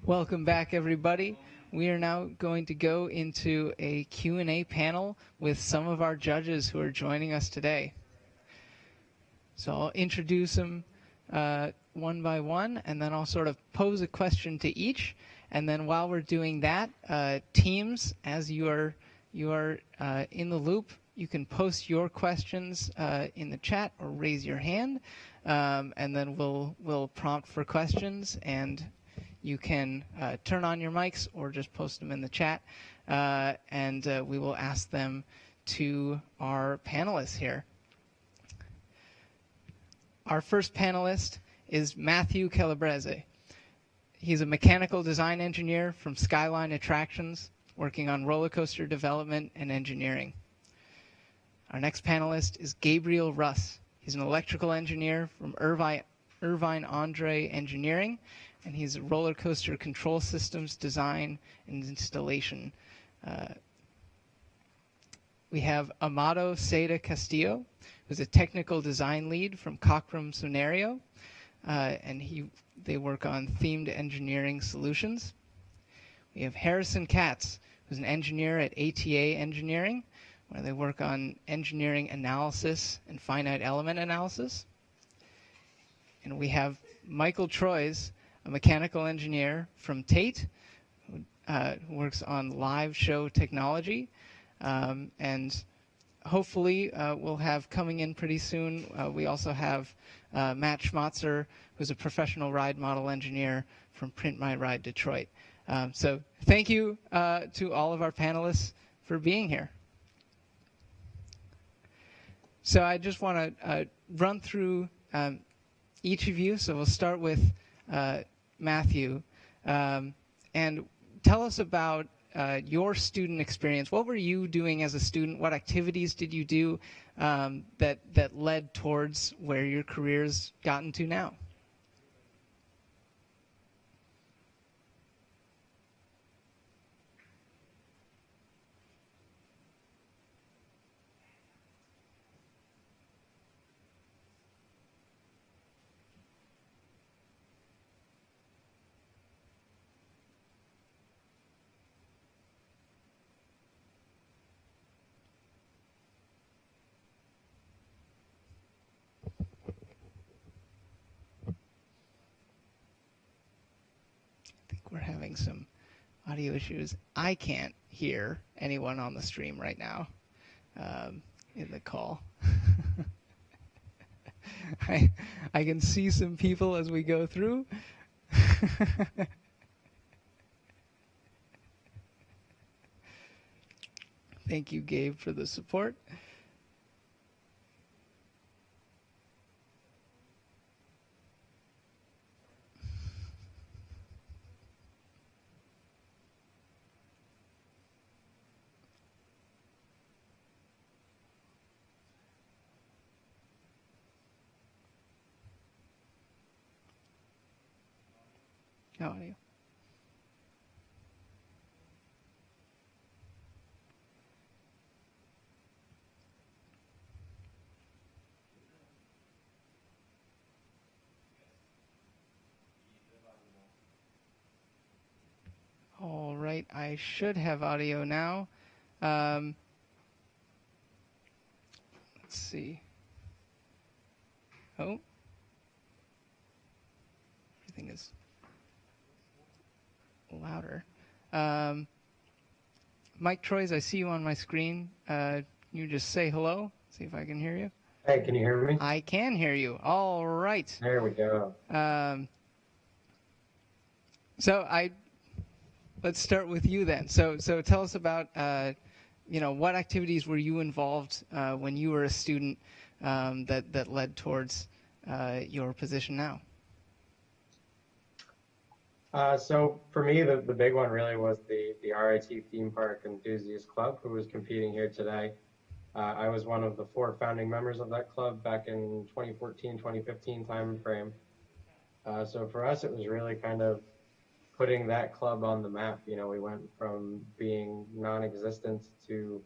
Welcome back, everybody. We are now going to go into a Q&A panel with some of our judges who are joining us today. So I'll introduce them one by one, and then I'll sort of pose a question to each. And then while we're doing that, teams, as you are in the loop, you can post your questions in the chat or raise your hand, and then we'll prompt for questions, and you can turn on your mics or just post them in the chat, and we will ask them to our panelists here. Our first panelist is Matthew Calabrese. He's a mechanical design engineer from Skyline Attractions, working on roller coaster development and engineering. Our next panelist is Gabriel Russ. He's an electrical engineer from Irvine Andre Engineering, and he's a roller coaster control systems design and installation. We have Amado Seda Castillo, who's a technical design lead from Cockrum Scenario, and they work on themed engineering solutions. We have Harrison Katz, who's an engineer at ATA Engineering, where they work on engineering analysis and finite element analysis. And we have Michael Troyes, a mechanical engineer from Tate, who works on live show technology. And hopefully we'll have coming in pretty soon, we also have Matt Schmatzer, who's a professional ride model engineer from Print My Ride Detroit. So thank you to all of our panelists for being here. So I just want to run through each of you. So we'll start with Matthew, and tell us about your student experience. What were you doing as a student? What activities did you do that led towards where your career's gotten to now? We're having some audio issues. I can't hear anyone on the stream right now in the call. I can see some people as we go through. Thank you, Gabe, for the support. No audio. All right, I should have audio now. Let's see. Oh. Everything is louder. Mike Troyes, I see you on my screen. You just say hello. See if I can hear you. Hey, can you hear me? I can hear you. All right. There we go. Let's start with you then. So tell us about what activities were you involved when you were a student that led towards your position now? So for me, the big one really was the RIT Theme Park Enthusiast Club, who was competing here today. I was one of the 4 founding members of that club back in 2014, 2015 time frame. So for us, it was really kind of putting that club on the map. You know, we went from being non-existent to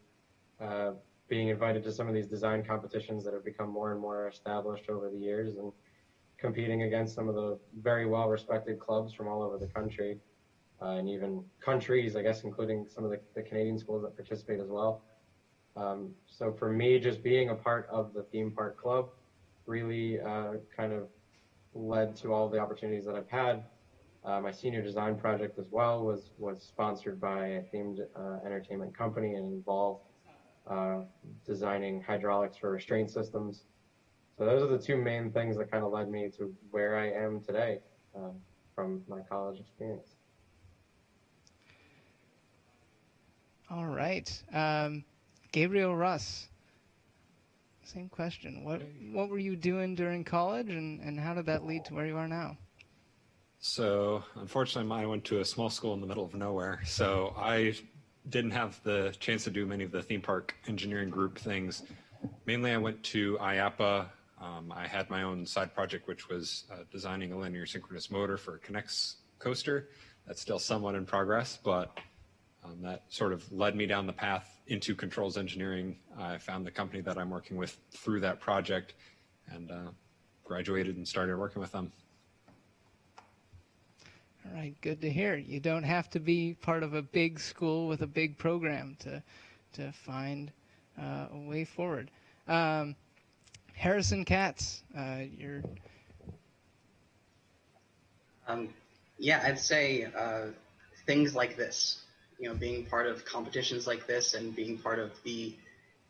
being invited to some of these design competitions that have become more and more established over the years, and competing against some of the very well-respected clubs from all over the country, and even countries, I guess, including some of the Canadian schools that participate as well. So for me, just being a part of the theme park club really kind of led to all the opportunities that I've had. My senior design project as well was sponsored by a themed entertainment company and involved designing hydraulics for restraint systems. So those are the 2 main things that kind of led me to where I am today from my college experience. All right. Gabriel Russ, same question. What were you doing during college, and how did that lead to where you are now? So unfortunately, I went to a small school in the middle of nowhere, so I didn't have the chance to do many of the theme park engineering group things. Mainly I went to IAPA. I had my own side project, which was designing a linear synchronous motor for a K'NEX coaster. That's still somewhat in progress, but that sort of led me down the path into controls engineering. I found the company that I'm working with through that project and graduated and started working with them. All right, good to hear. You don't have to be part of a big school with a big program to find a way forward. Harrison Katz, you're... Yeah, I'd say things like this, being part of competitions like this and being part of the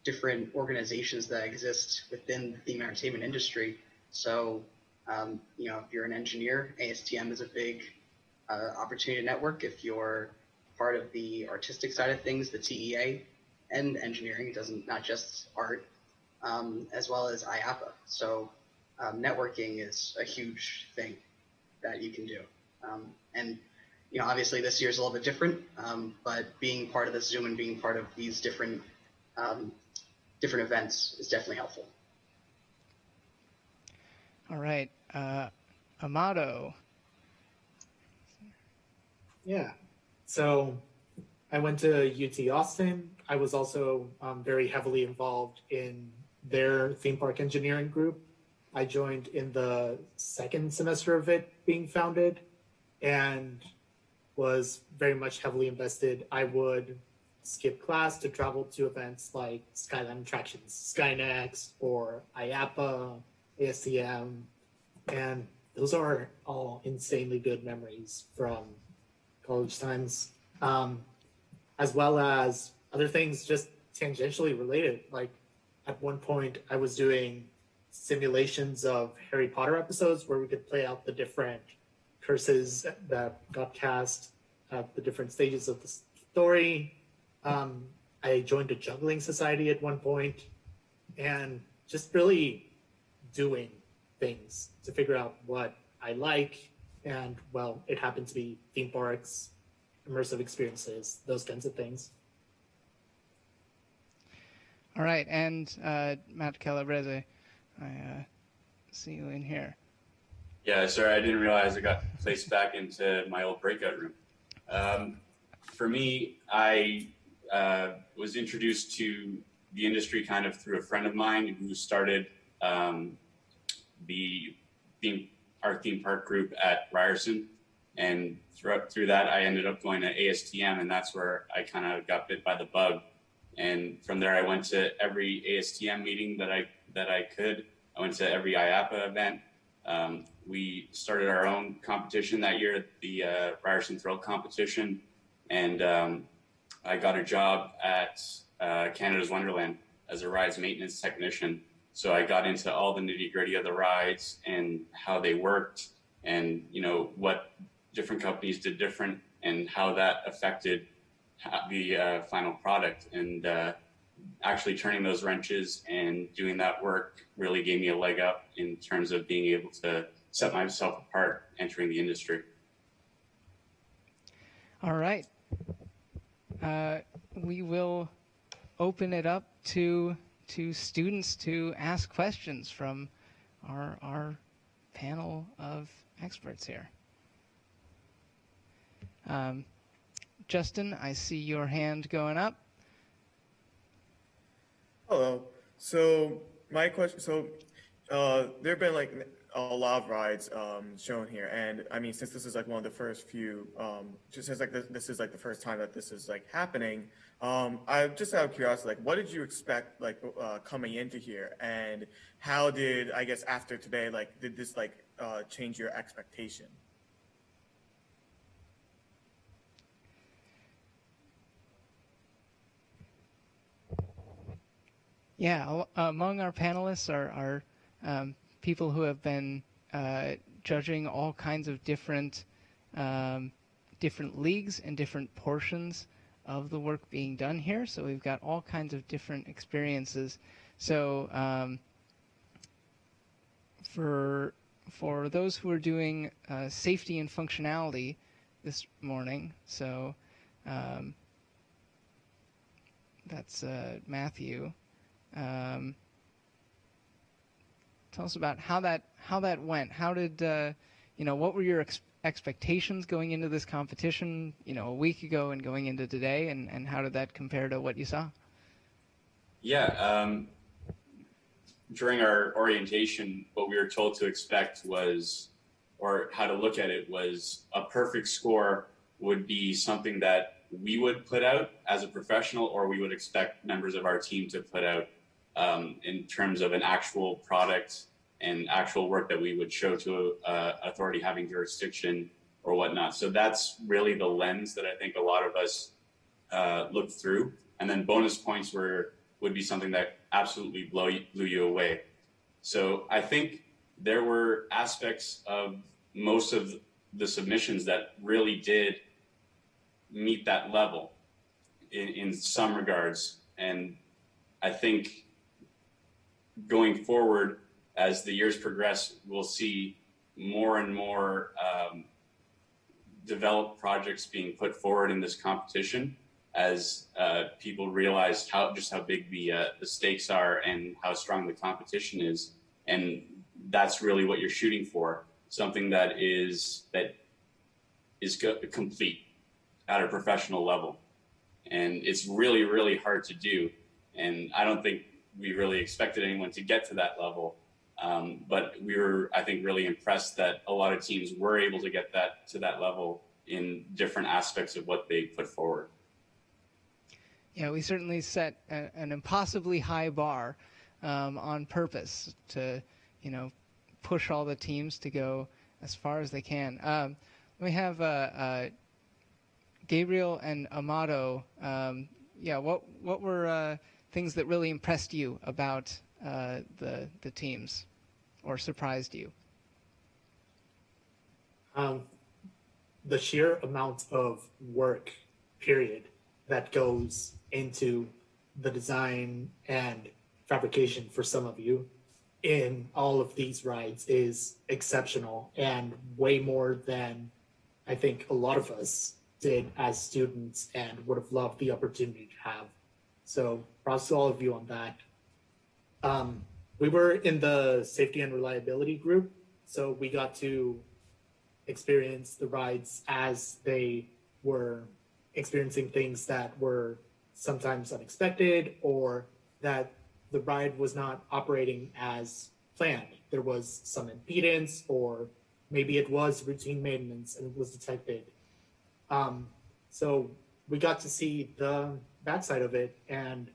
different organizations that exist within the theme entertainment industry. So, if you're an engineer, ASTM is a big opportunity to network. If you're part of the artistic side of things, the TEA and engineering, it doesn't, not just art, as well as IAPA. So networking is a huge thing that you can do. And obviously this year's a little bit different, but being part of the Zoom and being part of these different events is definitely helpful. All right, Amado. Yeah, so I went to UT Austin. I was also very heavily involved in their theme park engineering group. I joined in the second semester of it being founded and was very much heavily invested. I would skip class to travel to events like Skyline Attractions, SkyNext, or IAPA, ASTM, and those are all insanely good memories from college times, as well as other things just tangentially related. Like at one point I was doing simulations of Harry Potter episodes where we could play out the different curses that got cast at the different stages of the story. I joined a juggling society at one point, and just really doing things to figure out what I like. And well, it happened to be theme parks, immersive experiences, those kinds of things. All right, and Matt Calabrese, I see you in here. Yeah, sorry, I didn't realize I got placed back into my old breakout room. For me, I was introduced to the industry kind of through a friend of mine who started our theme park group at Ryerson. And through that, I ended up going to ASTM, and that's where I kind of got bit by the bug. And from there, I went to every ASTM meeting that I could. I went to every IAPA event. We started our own competition that year, the Ryerson Thrill competition, and I got a job at Canada's Wonderland as a rides maintenance technician. So I got into all the nitty-gritty of the rides and how they worked, and what different companies did different, and how that affected the final product. And actually turning those wrenches and doing that work really gave me a leg up in terms of being able to set myself apart entering the industry. All right. We will open it up to students to ask questions from our panel of experts here. Justin, I see your hand going up. Hello. So my question, there have been like a lot of rides shown here, and I mean, since this is like one of the first few, just since like this is like the first time that this is like happening, I just out of curiosity, like what did you expect like coming into here, and how did, I guess after today, like did this like change your expectation? Yeah, among our panelists are people who have been judging all kinds of different leagues and different portions of the work being done here. So we've got all kinds of different experiences. So for those who are doing safety and functionality this morning, so that's Matthew. Tell us about how that went. How did what were your expectations going into this competition, a week ago and going into today, and how did that compare to what you saw? Yeah, during our orientation, what we were told to expect was, or how to look at it was, a perfect score would be something that we would put out as a professional, or we would expect members of our team to put out in terms of an actual product and actual work that we would show to authority having jurisdiction or whatnot. So that's really the lens that I think a lot of us look through. And then bonus points would be something that absolutely blew you away. So I think there were aspects of most of the submissions that really did meet that level in some regards. And I think going forward, as the years progress, we'll see more and more developed projects being put forward in this competition as people realize how big the stakes are and how strong the competition is. And that's really what you're shooting for, something that is complete at a professional level. And it's really, really hard to do. And I don't think we really expected anyone to get to that level. But we were, I think, really impressed that a lot of teams were able to get to that level in different aspects of what they put forward. Yeah, we certainly set an impossibly high bar on purpose to, push all the teams to go as far as they can. We have Gabriel and Amato. What were things that really impressed you about the teams, or surprised you? The sheer amount of work, period, that goes into the design and fabrication for some of you in all of these rides is exceptional and way more than I think a lot of us did as students and would have loved the opportunity to have. So props to all of you on that. We were in the safety and reliability group, so we got to experience the rides as they were experiencing things that were sometimes unexpected or that the ride was not operating as planned. There was some impedance or maybe it was routine maintenance and it was detected. So we got to see the bad side of it and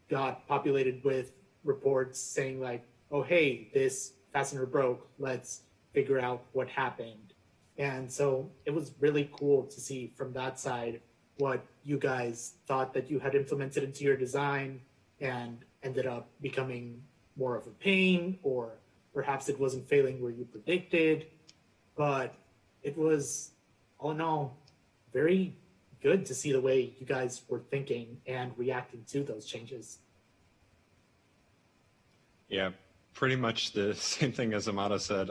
got populated with reports saying like, oh, hey, this fastener broke. Let's figure out what happened. And so it was really cool to see from that side what you guys thought that you had implemented into your design and ended up becoming more of a pain, or perhaps it wasn't failing where you predicted. But it was, all in all, very good to see the way you guys were thinking and reacting to those changes. Yeah, pretty much the same thing as Amada said.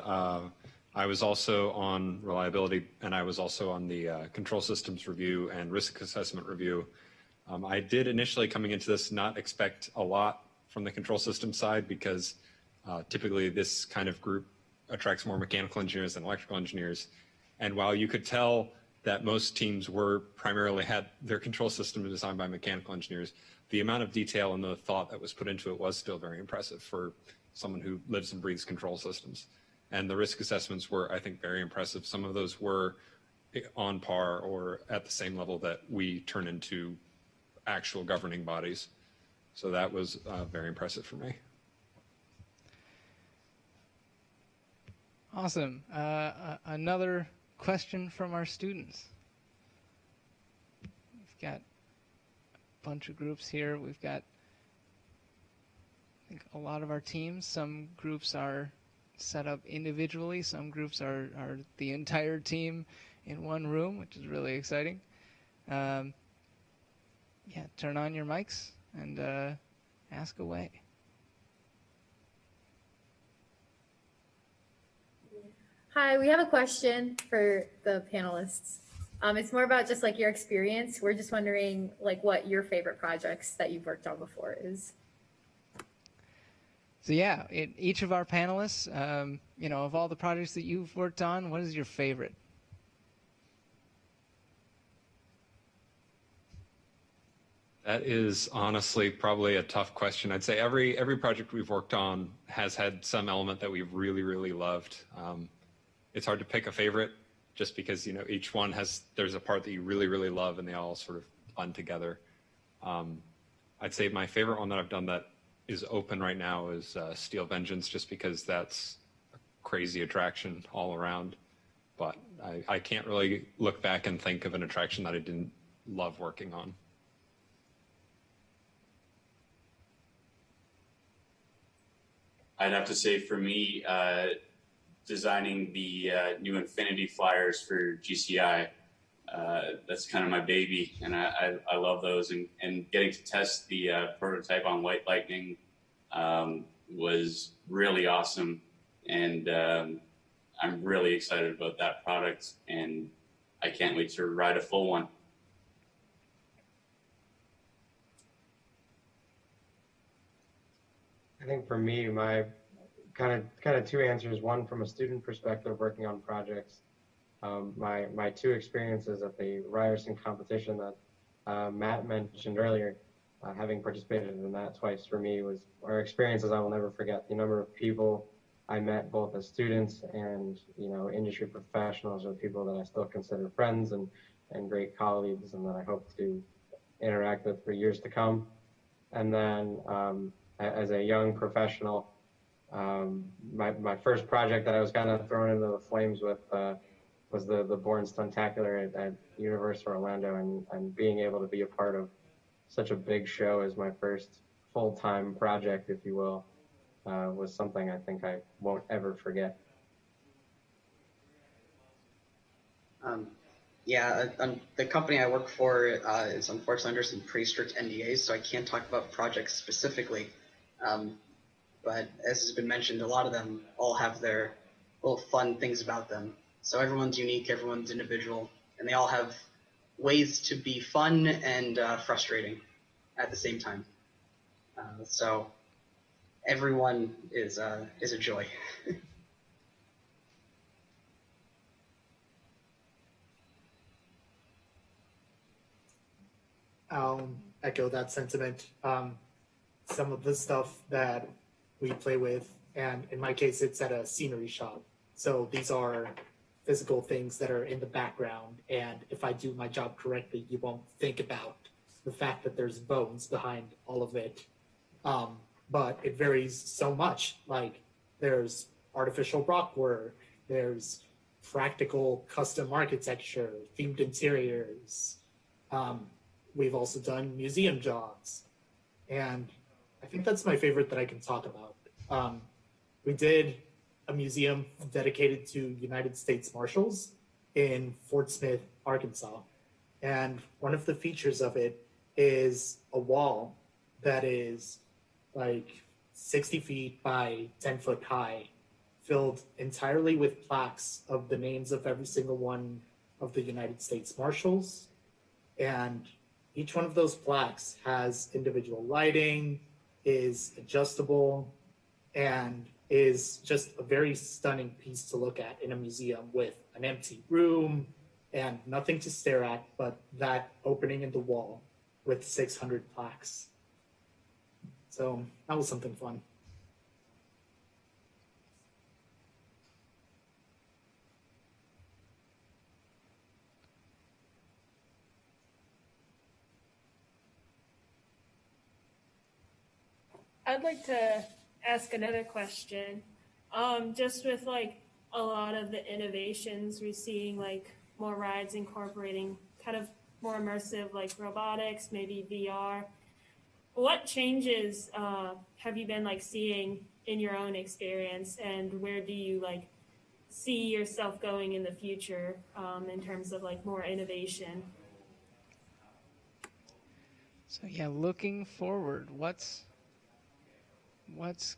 I was also on reliability, and I was also on the control systems review and risk assessment review. I did initially, coming into this, not expect a lot from the control system side because typically this kind of group attracts more mechanical engineers than electrical engineers. And while you could tell that most teams were primarily had their control system designed by mechanical engineers, the amount of detail and the thought that was put into it was still very impressive for someone who lives and breathes control systems. And the risk assessments were, I think, very impressive. Some of those were on par or at the same level that we turn into actual governing bodies. So that was very impressive for me. Awesome. Another question from our students. We've got a bunch of groups here. We've got, I think, a lot of our teams. Some groups are set up individually. Some groups are the entire team in one room, which is really exciting. Yeah, turn on your mics and ask away. Hi, we have a question for the panelists. It's more about just like your experience. We're just wondering like what your favorite projects that you've worked on before is. So yeah, each of our panelists, you know, of all the projects that you've worked on, what is your favorite? That is honestly probably a tough question. I'd say every project we've worked on has had some element that we've really, really loved. It's hard to pick a favorite just because, you know, each one there's a part that you really, really love and they all sort of blend together. I'd say my favorite one that I've done that is open right now is Steel Vengeance, just because that's a crazy attraction all around. But I can't really look back and think of an attraction that I didn't love working on. I'd have to say for me, designing the new Infinity Flyers for GCI, that's kind of my baby, and I love those. And getting to test the prototype on White Lightning was really awesome, and I'm really excited about that product, and I can't wait to ride a full one. I think for me, my kind of two answers. One from a student perspective, working on projects. My two experiences at the Ryerson competition that Matt mentioned earlier, having participated in that twice for me are experiences I will never forget. The number of people I met, both as students and industry professionals, or people that I still consider friends and great colleagues, and that I hope to interact with for years to come. And then as a young professional, my first project that I was kind of thrown into the flames with was the Born Stuntacular at Universal Orlando, and being able to be a part of such a big show as my first full-time project, if you will, was something I think I won't ever forget. Yeah, the company I work for is unfortunately under some pretty strict NDAs, so I can't talk about projects specifically. But as has been mentioned, a lot of them all have their little fun things about them. So everyone's unique, everyone's individual, and they all have ways to be fun and frustrating at the same time. So everyone is a joy. I'll echo that sentiment. Some of the stuff that we play with, and in my case, it's at a scenery shop. So these are physical things that are in the background, and if I do my job correctly, you won't think about the fact that there's bones behind all of it. But it varies so much. Like there's artificial rock work, there's practical custom architecture, themed interiors. We've also done museum jobs. And I think that's my favorite that I can talk about. We did a museum dedicated to United States Marshals in Fort Smith, Arkansas. And one of the features of it is a wall that is like 60 feet by 10 foot high, filled entirely with plaques of the names of every single one of the United States Marshals. And each one of those plaques has individual lighting, is adjustable, and is just a very stunning piece to look at in a museum with an empty room and nothing to stare at but that opening in the wall with 600 plaques. So that was something fun. I'd like to ask another question. Just with like a lot of the innovations, we're seeing like more rides incorporating kind of more immersive like robotics, maybe VR. What changes have you been like seeing in your own experience, and where do you like see yourself going in the future in terms of like more innovation? So yeah, looking forward, what's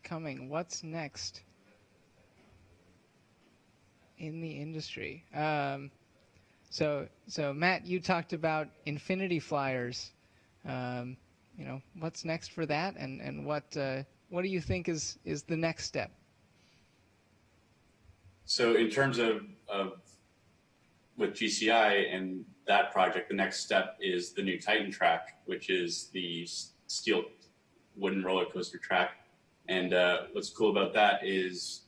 coming? What's next in the industry? So Matt, you talked about Infinity Flyers. What's next for that, and what do you think is the next step? So in terms of with GCI and that project, the next step is the new Titan track, which is the steel wooden roller coaster track. And what's cool about that is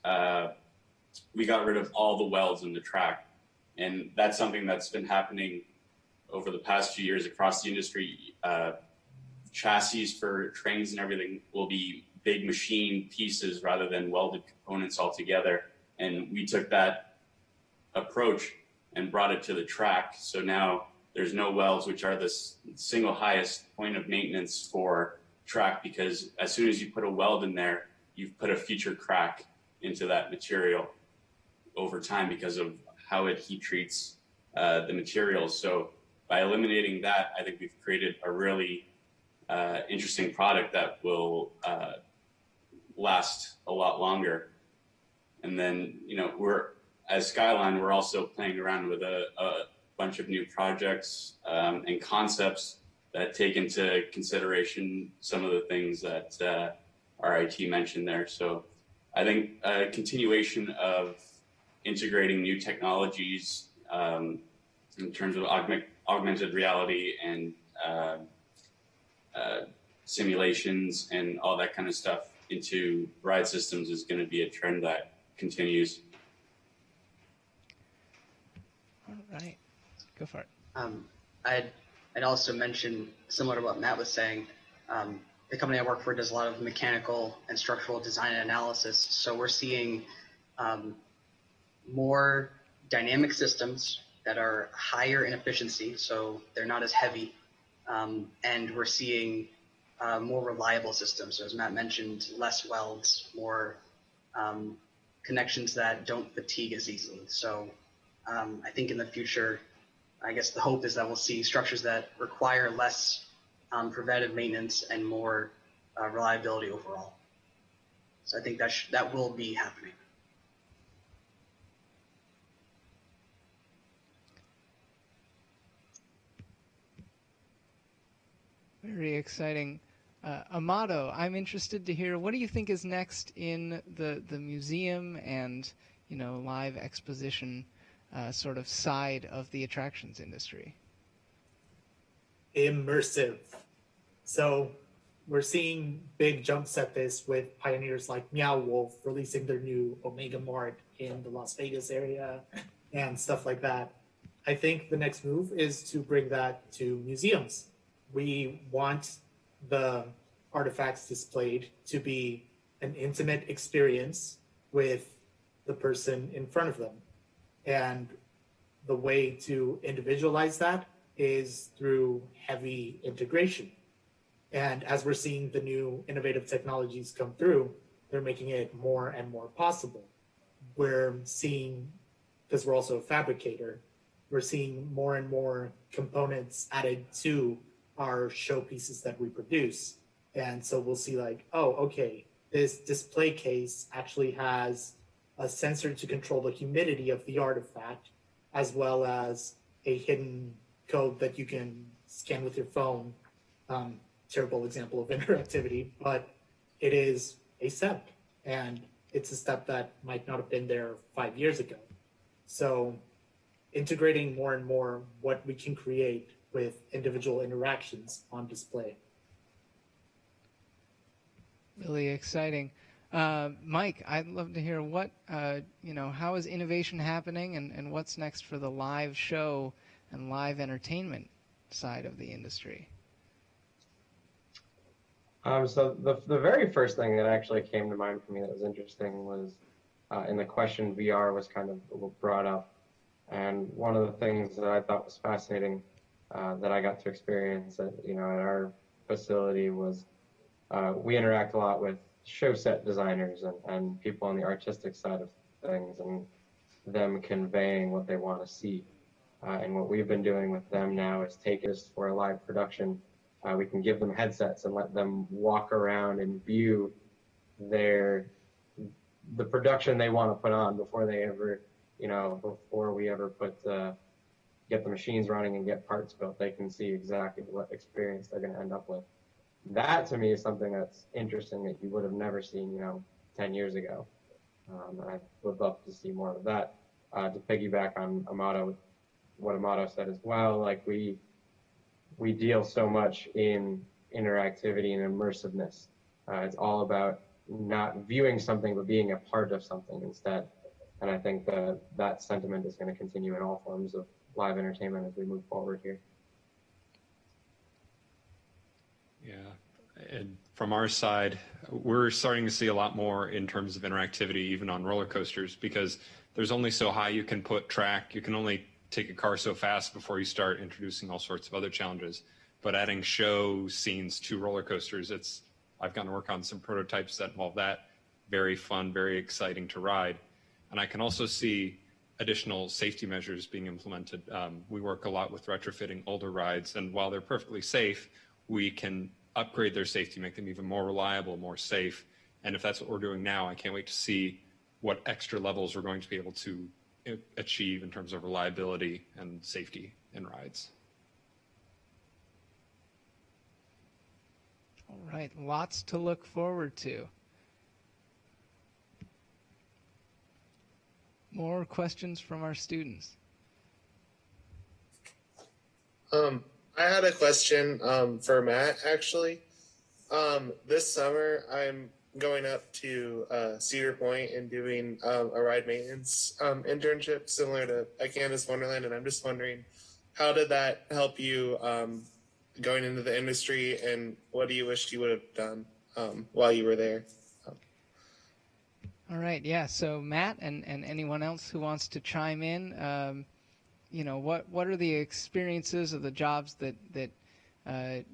we got rid of all the welds in the track. And that's something that's been happening over the past few years across the industry. Chassis for trains and everything will be big machine pieces rather than welded components altogether. And we took that approach and brought it to the track. So now there's no welds, which are the single highest point of maintenance for track, because as soon as you put a weld in there, you've put a future crack into that material over time because of how it heat treats the materials. So by eliminating that, I think we've created a really interesting product that will last a lot longer. And then, we're, as Skyline, we're also playing around with a bunch of new projects and concepts that take into consideration some of the things that RIT mentioned there. So I think a continuation of integrating new technologies in terms of augmented reality and simulations and all that kind of stuff into ride systems is going to be a trend that continues. All right, go for it. I'd also mention, similar to what Matt was saying, the company I work for does a lot of mechanical and structural design and analysis. So we're seeing more dynamic systems that are higher in efficiency, so they're not as heavy. And we're seeing more reliable systems. So as Matt mentioned, less welds, more connections that don't fatigue as easily. So I think in the future, I guess the hope is that we'll see structures that require less preventive maintenance and more reliability overall. So I think that will be happening. Very exciting. Amato, I'm interested to hear, what do you think is next in the museum and, live exposition sort of side of the attractions industry? Immersive. So we're seeing big jumps at this with pioneers like Meow Wolf releasing their new Omega Mart in the Las Vegas area and stuff like that. I think the next move is to bring that to museums. We want the artifacts displayed to be an intimate experience with the person in front of them. And the way to individualize that is through heavy integration. And as we're seeing the new innovative technologies come through, they're making it more and more possible. We're seeing, because we're also a fabricator, we're seeing more and more components added to our showpieces that we produce. And so we'll see like, oh, okay, this display case actually has a sensor to control the humidity of the artifact, as well as a hidden code that you can scan with your phone. Terrible example of interactivity, but it is a step, and it's a step that might not have been there 5 years ago. So integrating more and more what we can create with individual interactions on display. Really exciting. Mike, I'd love to hear what, how is innovation happening and what's next for the live show and live entertainment side of the industry? So the very first thing that actually came to mind for me that was interesting was in the question VR was kind of brought up. And one of the things that I thought was fascinating that I got to experience at our facility was we interact a lot with show set designers and people on the artistic side of things and them conveying what they want to see. And what we've been doing with them now is take this for a live production. We can give them headsets and let them walk around and view the production they want to put on before they ever, before we ever get the machines running and get parts built. They can see exactly what experience they're going to end up with. That to me is something that's interesting that you would have never seen, 10 years ago. And I would love to see more of that. To piggyback on Amato, what Amato said as well, like we deal so much in interactivity and immersiveness. It's all about not viewing something, but being a part of something instead. And I think that sentiment is going to continue in all forms of live entertainment as we move forward here. Yeah, and from our side, we're starting to see a lot more in terms of interactivity, even on roller coasters, because there's only so high you can put track. You can only take a car so fast before you start introducing all sorts of other challenges. But adding show scenes to roller coasters, I've gotten to work on some prototypes that involve that. Very fun, very exciting to ride. And I can also see additional safety measures being implemented. We work a lot with retrofitting older rides, and while they're perfectly safe, we can upgrade their safety, make them even more reliable, more safe. And if that's what we're doing now, I can't wait to see what extra levels we're going to be able to achieve in terms of reliability and safety in rides. All right, lots to look forward to. More questions from our students. I had a question for Matt, actually. This summer, I'm going up to Cedar Point and doing a ride maintenance internship similar to Canada's Wonderland, and I'm just wondering, how did that help you going into the industry, and what do you wish you would have done while you were there? All right, yeah, so Matt and anyone else who wants to chime in, what are the experiences of the jobs that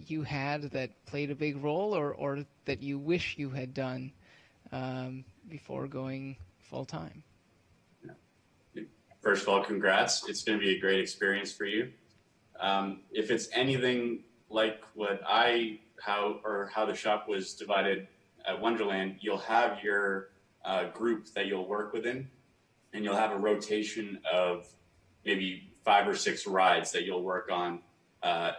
you had that played a big role or that you wish you had done before going full-time? For first of all, congrats. It's going to be a great experience for you. If it's anything like how the shop was divided at Wonderland, you'll have your group that you'll work within, and you'll have a rotation of maybe 5 or 6 rides that you'll work on, and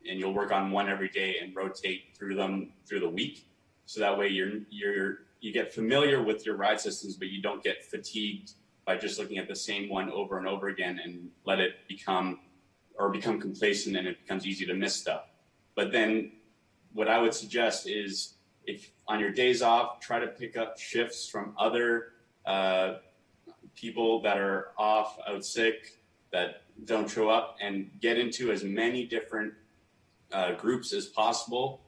you'll work on one every day and rotate through them through the week. So that way you get familiar with your ride systems, but you don't get fatigued by just looking at the same one over and over again and let it become complacent, and it becomes easy to miss stuff. But then what I would suggest is, if on your days off, try to pick up shifts from other people that are off, out sick, that don't show up, and get into as many different groups as possible.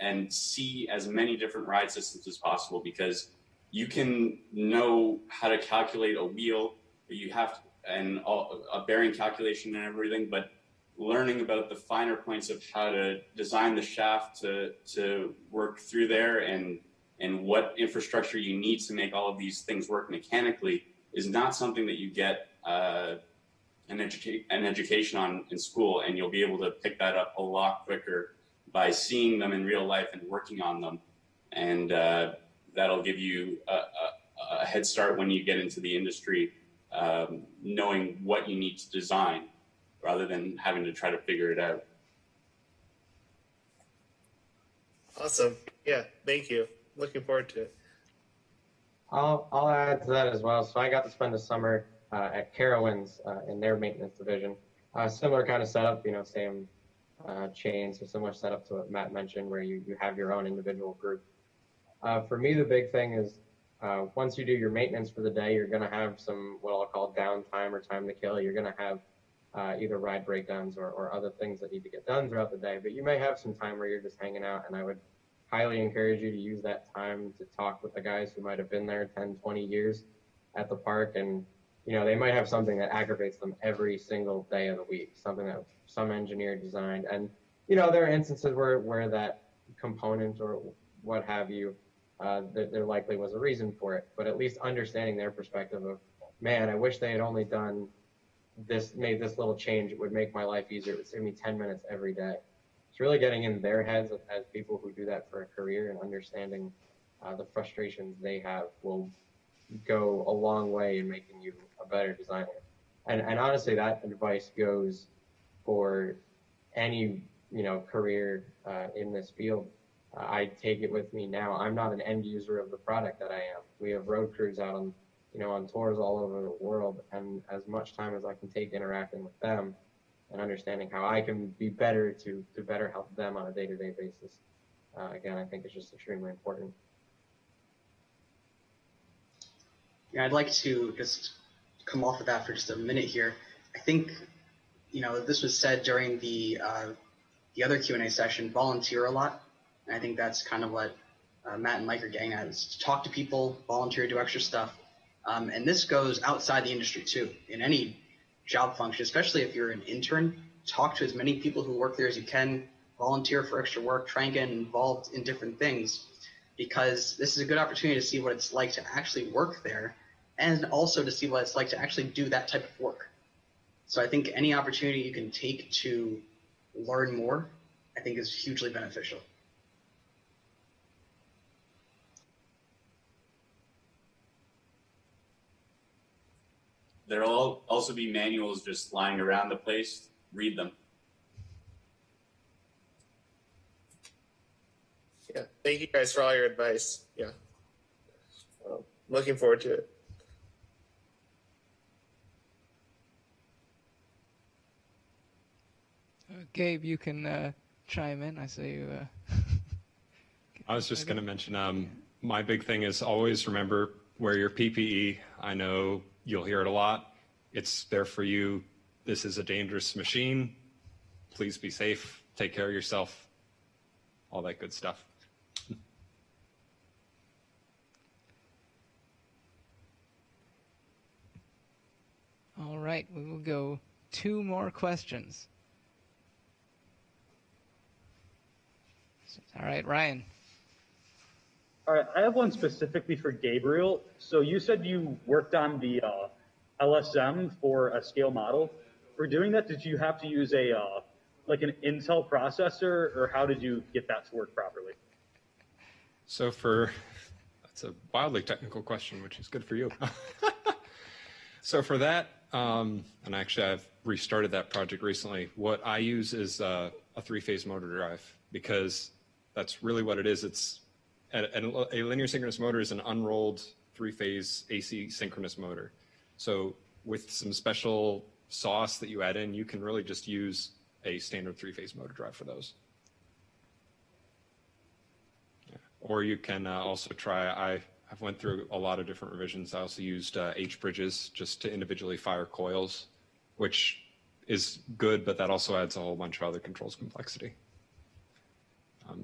And see as many different ride systems as possible, because you can know how to calculate a wheel, but you have to, and a bearing calculation and everything, but learning about the finer points of how to design the shaft to work through there, and what infrastructure you need to make all of these things work mechanically is not something that you get an education on in school, and you'll be able to pick that up a lot quicker by seeing them in real life and working on them. And that'll give you a head start when you get into the industry, knowing what you need to design rather than having to try to figure it out. Awesome. Yeah, thank you. Looking forward to it. I'll add to that as well. So I got to spend the summer at Carowinds in their maintenance division. Similar kind of setup, same chains, so similar setup to what Matt mentioned, where you have your own individual group. For me, the big thing is once you do your maintenance for the day, you're going to have some what I'll call downtime or time to kill. You're going to have either ride breakdowns or other things that need to get done throughout the day, but you may have some time where you're just hanging out, and I would highly encourage you to use that time to talk with the guys who might have been there 10, 20 years at the park, and they might have something that aggravates them every single day of the week, something that some engineer designed. And, there are instances where that component or what have you, there likely was a reason for it, but at least understanding their perspective of, man, I wish they had only done this, made this little change, it would make my life easier. It would save me 10 minutes every day. It's really getting in their heads as people who do that for a career, and understanding the frustrations they have will go a long way in making you a better designer. And honestly, that advice goes for any career in this field. I take it with me now. I'm not an end user of the product that I am. We have road crews out on on tours all over the world, and as much time as I can take interacting with them and understanding how I can be better to better help them on a day-to-day basis, again, I think it's just extremely important. Yeah, I'd like to just come off of that for just a minute here. I think, this was said during the other Q&A session, volunteer a lot. And I think that's kind of what Matt and Mike are getting at, is to talk to people, volunteer, do extra stuff. And this goes outside the industry too. In any job function, especially if you're an intern, talk to as many people who work there as you can, volunteer for extra work, try and get involved in different things, because this is a good opportunity to see what it's like to actually work there, and also to see what it's like to actually do that type of work. So I think any opportunity you can take to learn more, I think is hugely beneficial. There'll also be manuals just lying around the place. Read them. Yeah, thank you guys for all your advice. Yeah, looking forward to it. Gabe, you can chime in. I saw you. I was just going to mention, my big thing is always remember, wear your PPE. I know you'll hear it a lot. It's there for you. This is a dangerous machine. Please be safe. Take care of yourself. All that good stuff. All right, we will go 2 more questions. All right, Ryan. All right, I have one specifically for Gabriel. So you said you worked on the LSM for a scale model. For doing that, did you have to use a like an Intel processor, or how did you get that to work properly? So that's a wildly technical question, which is good for you. So for that, and actually I've restarted that project recently, what I use is a three-phase motor drive, because that's really what it is. It's a linear synchronous motor is an unrolled three-phase AC synchronous motor. So with some special sauce that you add in, you can really just use a standard three-phase motor drive for those. Yeah. Or you can also try, I've went through a lot of different revisions. I also used H-bridges just to individually fire coils, which is good, but that also adds a whole bunch of other controls complexity.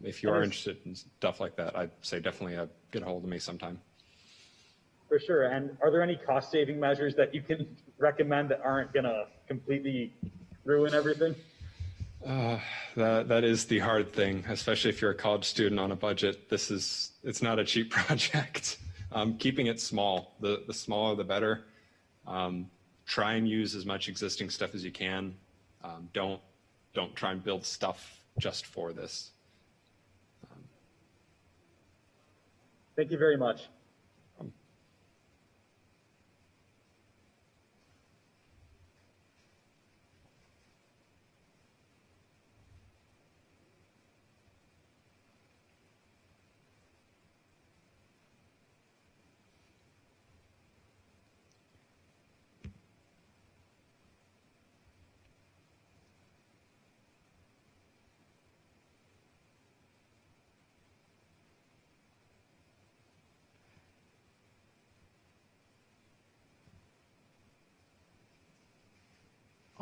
If you are interested in stuff like that, I'd say definitely get a hold of me sometime. For sure. And are there any cost-saving measures that you can recommend that aren't going to completely ruin everything? That is the hard thing, especially if you're a college student on a budget. It's not a cheap project. Keeping it small, the smaller the better. Try and use as much existing stuff as you can. Don't try and build stuff just for this. Thank you very much.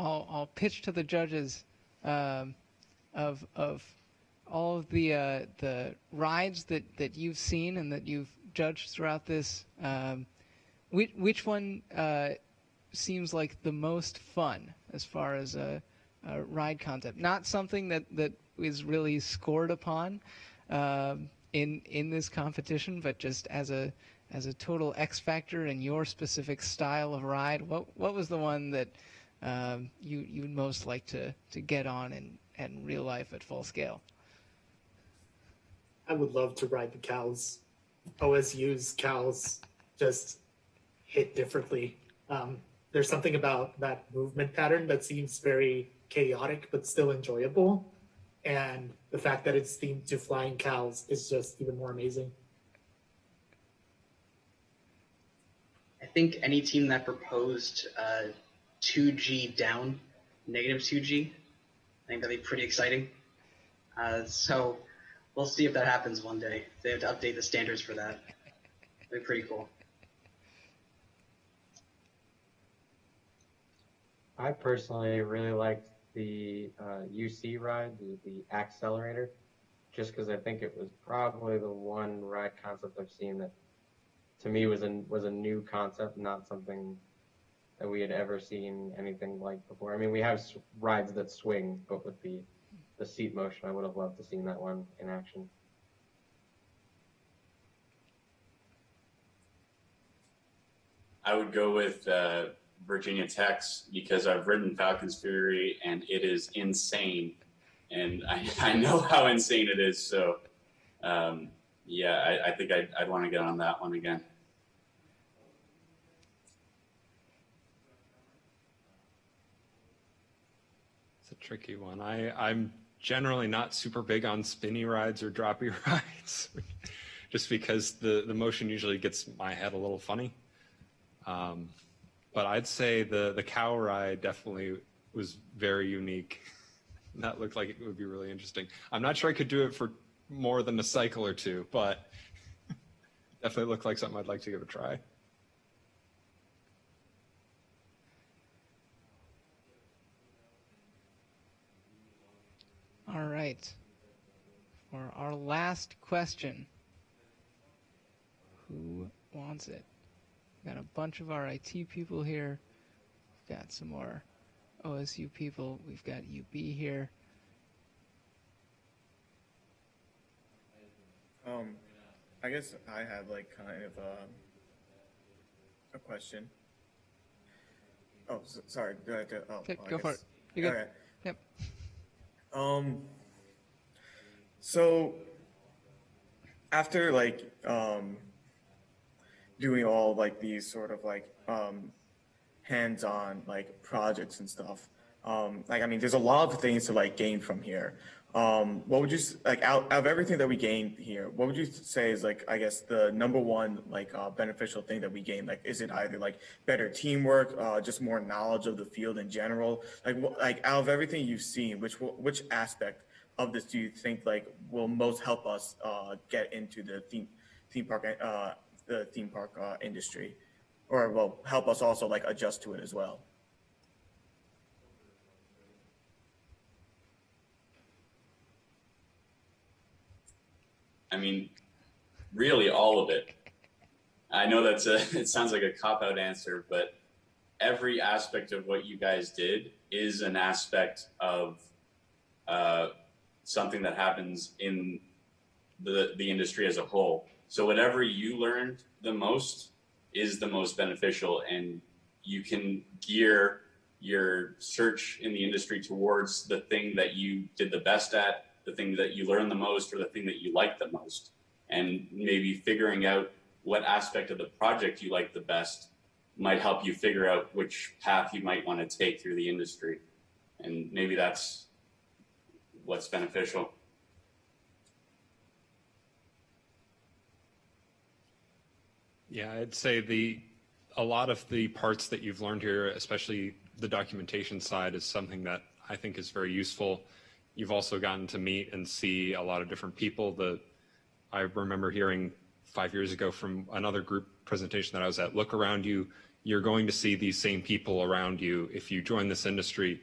I'll pitch to the judges of all of the rides that you've seen and that you've judged throughout this. Which one seems like the most fun as far as a ride concept? Not something that is really scored upon in this competition, but just as a total X factor in your specific style of ride. What was the one that you'd most like to get on in real life at full scale? I would love to ride the cows. OSU's cows just hit differently. There's something about that movement pattern that seems very chaotic but still enjoyable. And the fact that it's themed to flying cows is just even more amazing. I think any team that proposed 2G down, negative 2G, I think that'd be pretty exciting. So we'll see if that happens one day. They have to update the standards for that. That'd be pretty cool. I personally really liked the UC ride, the Accelerator, just because I think it was probably the one ride concept I've seen that, to me, was a new concept, not something that we had ever seen anything like before. I mean, we have rides that swing, but with the seat motion, I would have loved to seen that one in action. I would go with Virginia Tech's, because I've ridden Falcon's Fury and it is insane, and I know how insane it is. So, yeah, I think I'd want to get on that one again. It's a tricky one. I'm generally not super big on spinny rides or droppy rides, just because the motion usually gets my head a little funny. But I'd say the cow ride definitely was very unique. That looked like it would be really interesting. I'm not sure I could do it for more than a cycle or two, but definitely looked like something I'd like to give a try. All right. For our last question, who wants it? We've got a bunch of RIT people here. We've got some more OSU people. We've got UB here. I guess I have like kind of a question. Sorry. Do I have to, Okay, I go for guess- it. You good? Okay. Yep. So after doing all like these sort of hands-on like projects and stuff, there's a lot of things to like gain from here. What would you out of everything that we gained here, what would you say is I guess the number one beneficial thing that we gained? Like, is it either like better teamwork, just more knowledge of the field in general? Out of everything you've seen, which aspect of this do you think will most help us get into the theme park industry, or will help us also adjust to it as well? I mean, really all of it. I know it sounds like a cop-out answer, but every aspect of what you guys did is an aspect of something that happens in the industry as a whole. So whatever you learned the most is the most beneficial, and you can gear your search in the industry towards the thing that you did the best at, the thing that you learned the most, or the thing that you liked the most. And maybe figuring out what aspect of the project you like the best might help you figure out which path you might want to take through the industry. And maybe that's what's beneficial. Yeah, I'd say a lot of the parts that you've learned here, especially the documentation side, is something that I think is very useful. You've also gotten to meet and see a lot of different people. I remember hearing 5 years ago from another group presentation that I was at, look around you, you're going to see these same people around you. If you join this industry,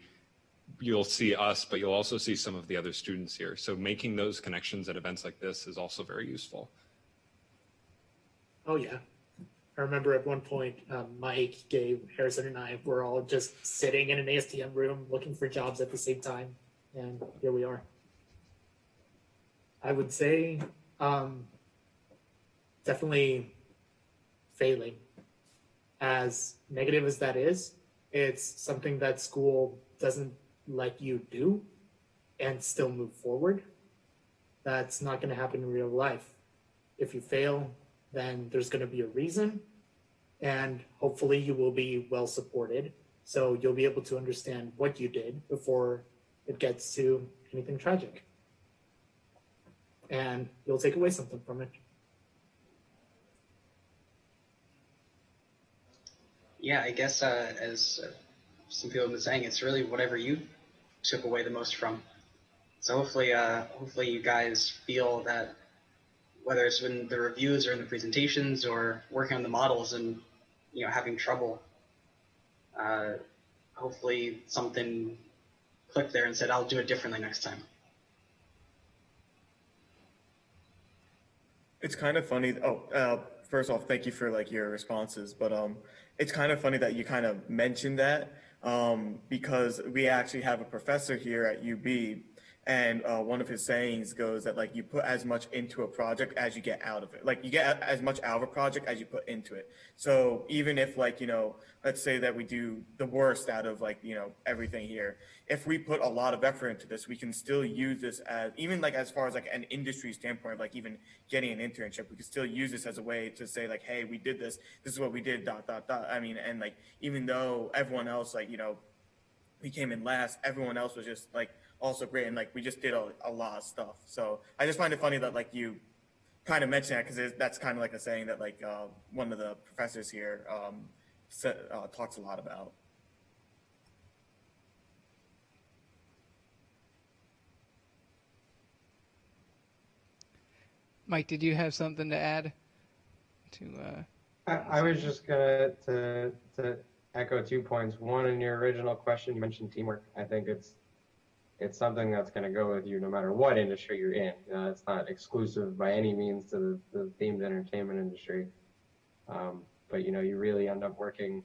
you'll see us, but you'll also see some of the other students here. So making those connections at events like this is also very useful. Oh yeah. I remember at one point, Mike, Gabe, Harrison, and I were all just sitting in an ASTM room looking for jobs at the same time. And here we are. I would say definitely failing. As negative as that is, it's something that school doesn't let you do and still move forward. That's not going to happen in real life. If you fail, then there's going to be a reason, and hopefully you will be well supported. So you'll be able to understand what you did before it gets to anything tragic. And you'll take away something from it. Yeah, I guess as some people have been saying, it's really whatever you took away the most from. So hopefully you guys feel that whether it's in the reviews or in the presentations or working on the models and having trouble, hopefully something clicked there and said, I'll do it differently next time. It's kind of funny. First off, thank you for your responses. But it's kind of funny that you kind of mentioned that because we actually have a professor here at UB, and one of his sayings goes that you put as much into a project as you get out of it. You get as much out of a project as you put into it. So even if let's say that we do the worst out of everything here, if we put a lot of effort into this, we can still use this as even as far as an industry standpoint, even getting an internship, we can still use this as a way to say hey, we did this. This is what we did. ... I mean, and even though everyone else we came in last, everyone else was just also great, and we just did a lot of stuff. So I just find it funny that you kind of mentioned that, because that's kind of a saying that one of the professors here talks a lot about. Mike, did you have something to add to? I was just gonna to echo 2 points. One, in your original question, you mentioned teamwork. I think it's something that's going to go with you no matter what industry you're in. It's not exclusive by any means to the themed entertainment industry. But you really end up working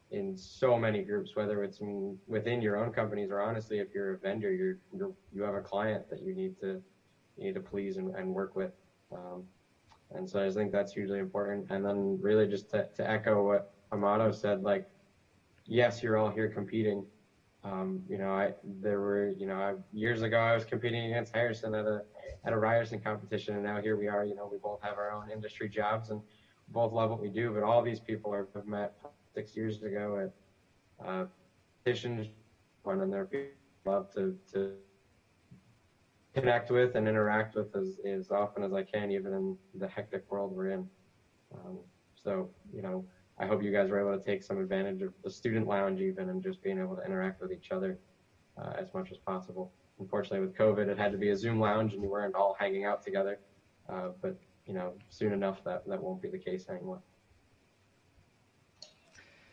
in so many groups, whether it's within your own companies, or honestly, if you're a vendor, you have a client that you need to please and work with. And so I just think that's hugely important. And then really just to echo what Amato said, yes, you're all here competing. Years ago I was competing against Harrison at a Ryerson competition, and now here we are. We both have our own industry jobs and both love what we do. But all these people have met 6 years ago at competitions, and they're people I love to connect with and interact with as often as I can, even in the hectic world we're in. I hope you guys were able to take some advantage of the student lounge even, and just being able to interact with each other as much as possible. Unfortunately, with COVID, it had to be a Zoom lounge and you weren't all hanging out together. But soon enough, that won't be the case anymore.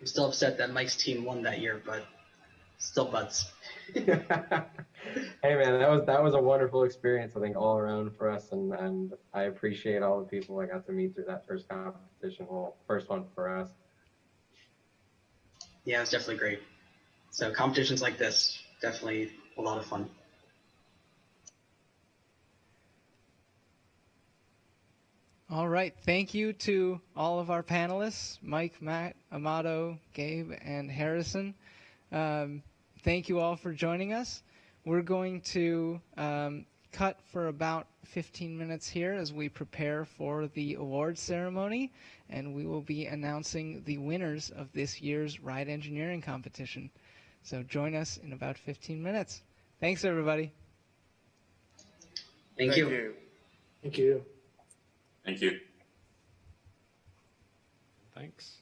I'm still upset that Mike's team won that year, but still buds. Hey man, that was a wonderful experience, I think, all around for us, and I appreciate all the people I got to meet through that first competition. Well, first one for us. Yeah, it was definitely great. So competitions like this, definitely a lot of fun. All right. Thank you to all of our panelists, Mike, Matt, Amato, Gabe, and Harrison. Thank you all for joining us. We're going to cut for about 15 minutes here as we prepare for the awards ceremony, and we will be announcing the winners of this year's ride engineering competition. So join us in about 15 minutes. Thanks, everybody. Thank you. Thank you. Thank you. Thanks.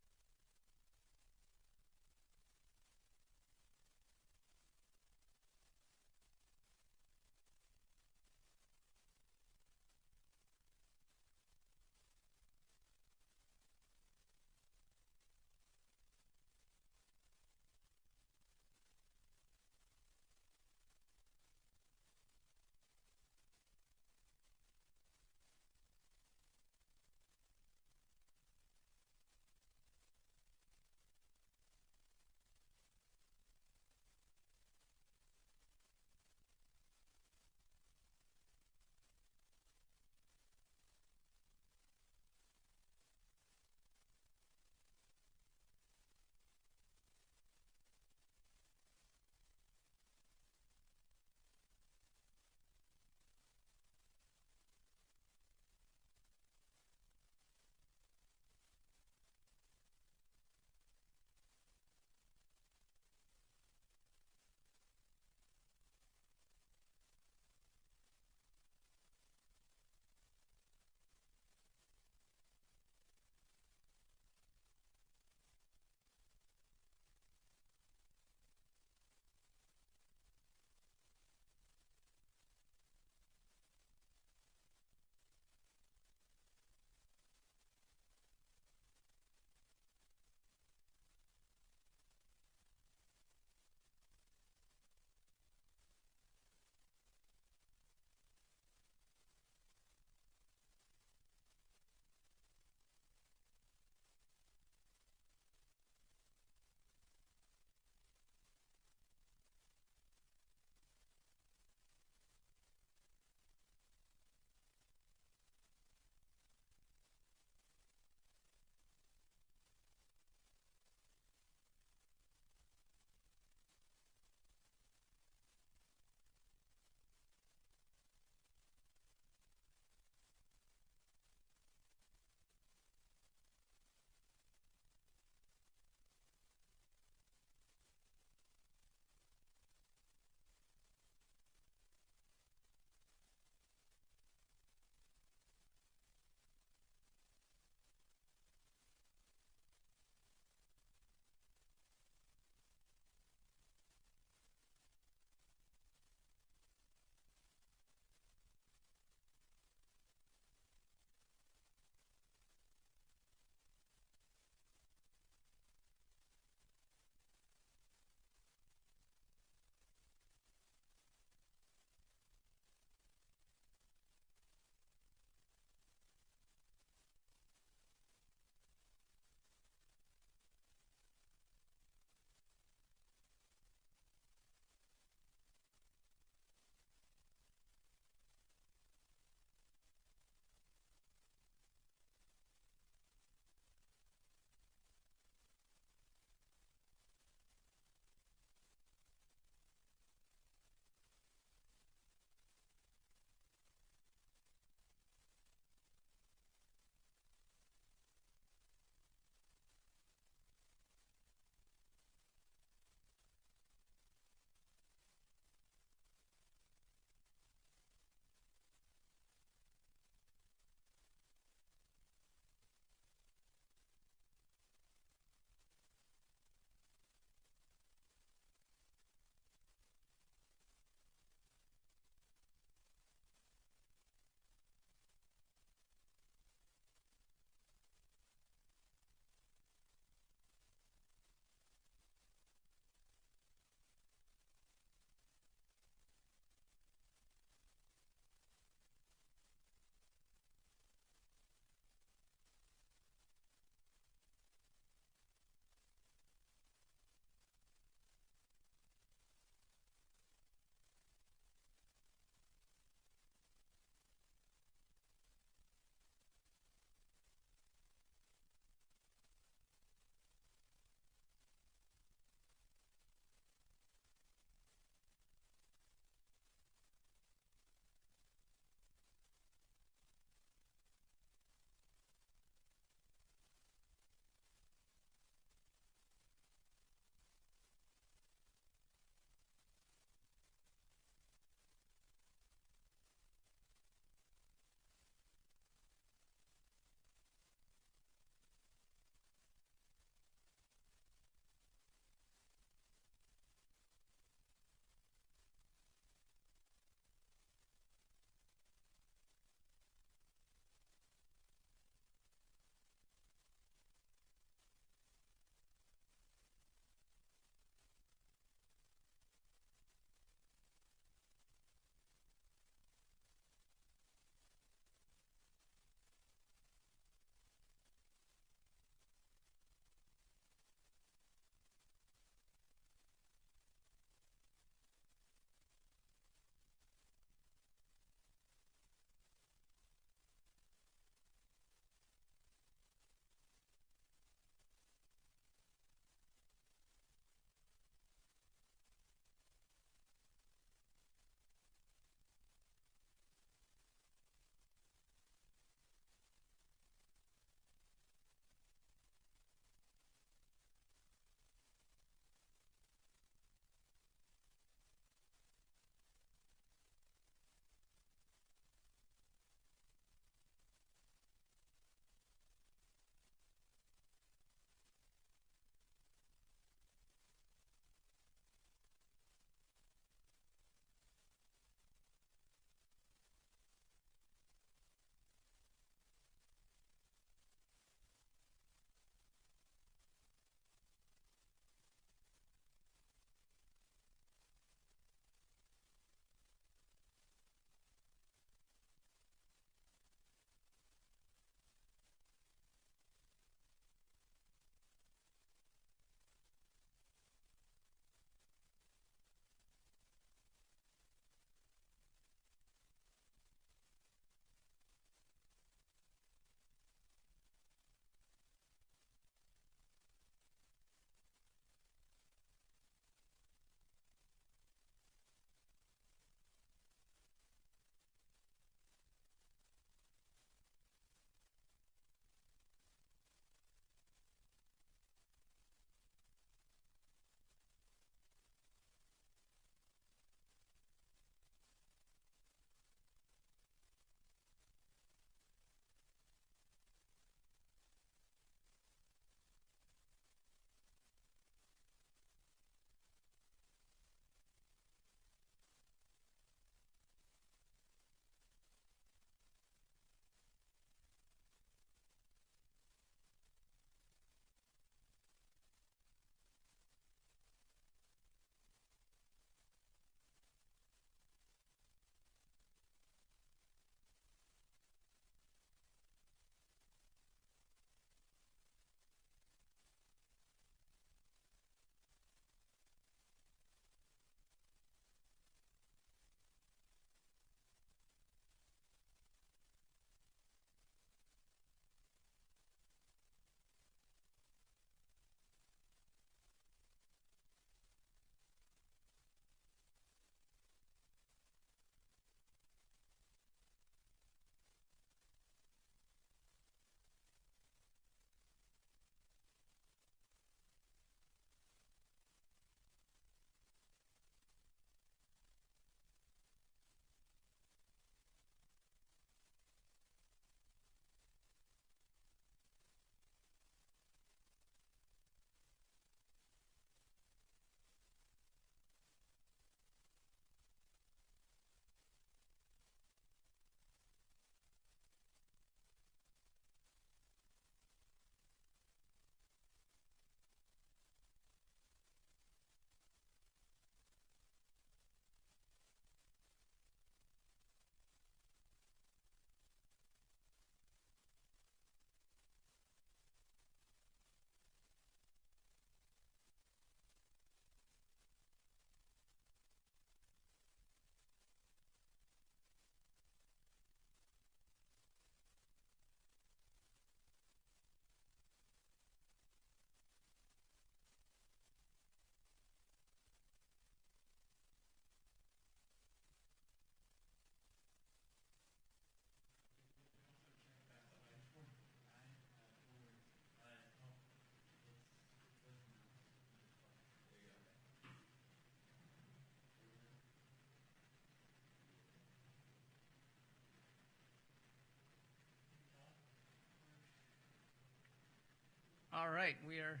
All right, we are,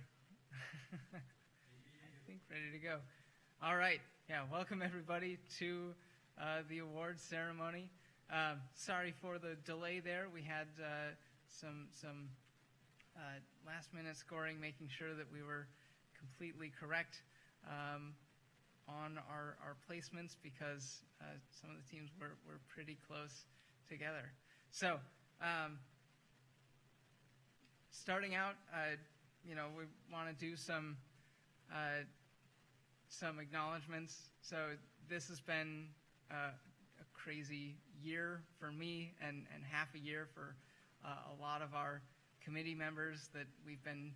I think, ready to go. All right, yeah, welcome everybody to the awards ceremony. Sorry for the delay there. We had some last-minute scoring, making sure that we were completely correct on our placements because some of the teams were pretty close together. So, starting out, we want to do some acknowledgments. So this has been a crazy year for me and half a year for a lot of our committee members that we've been,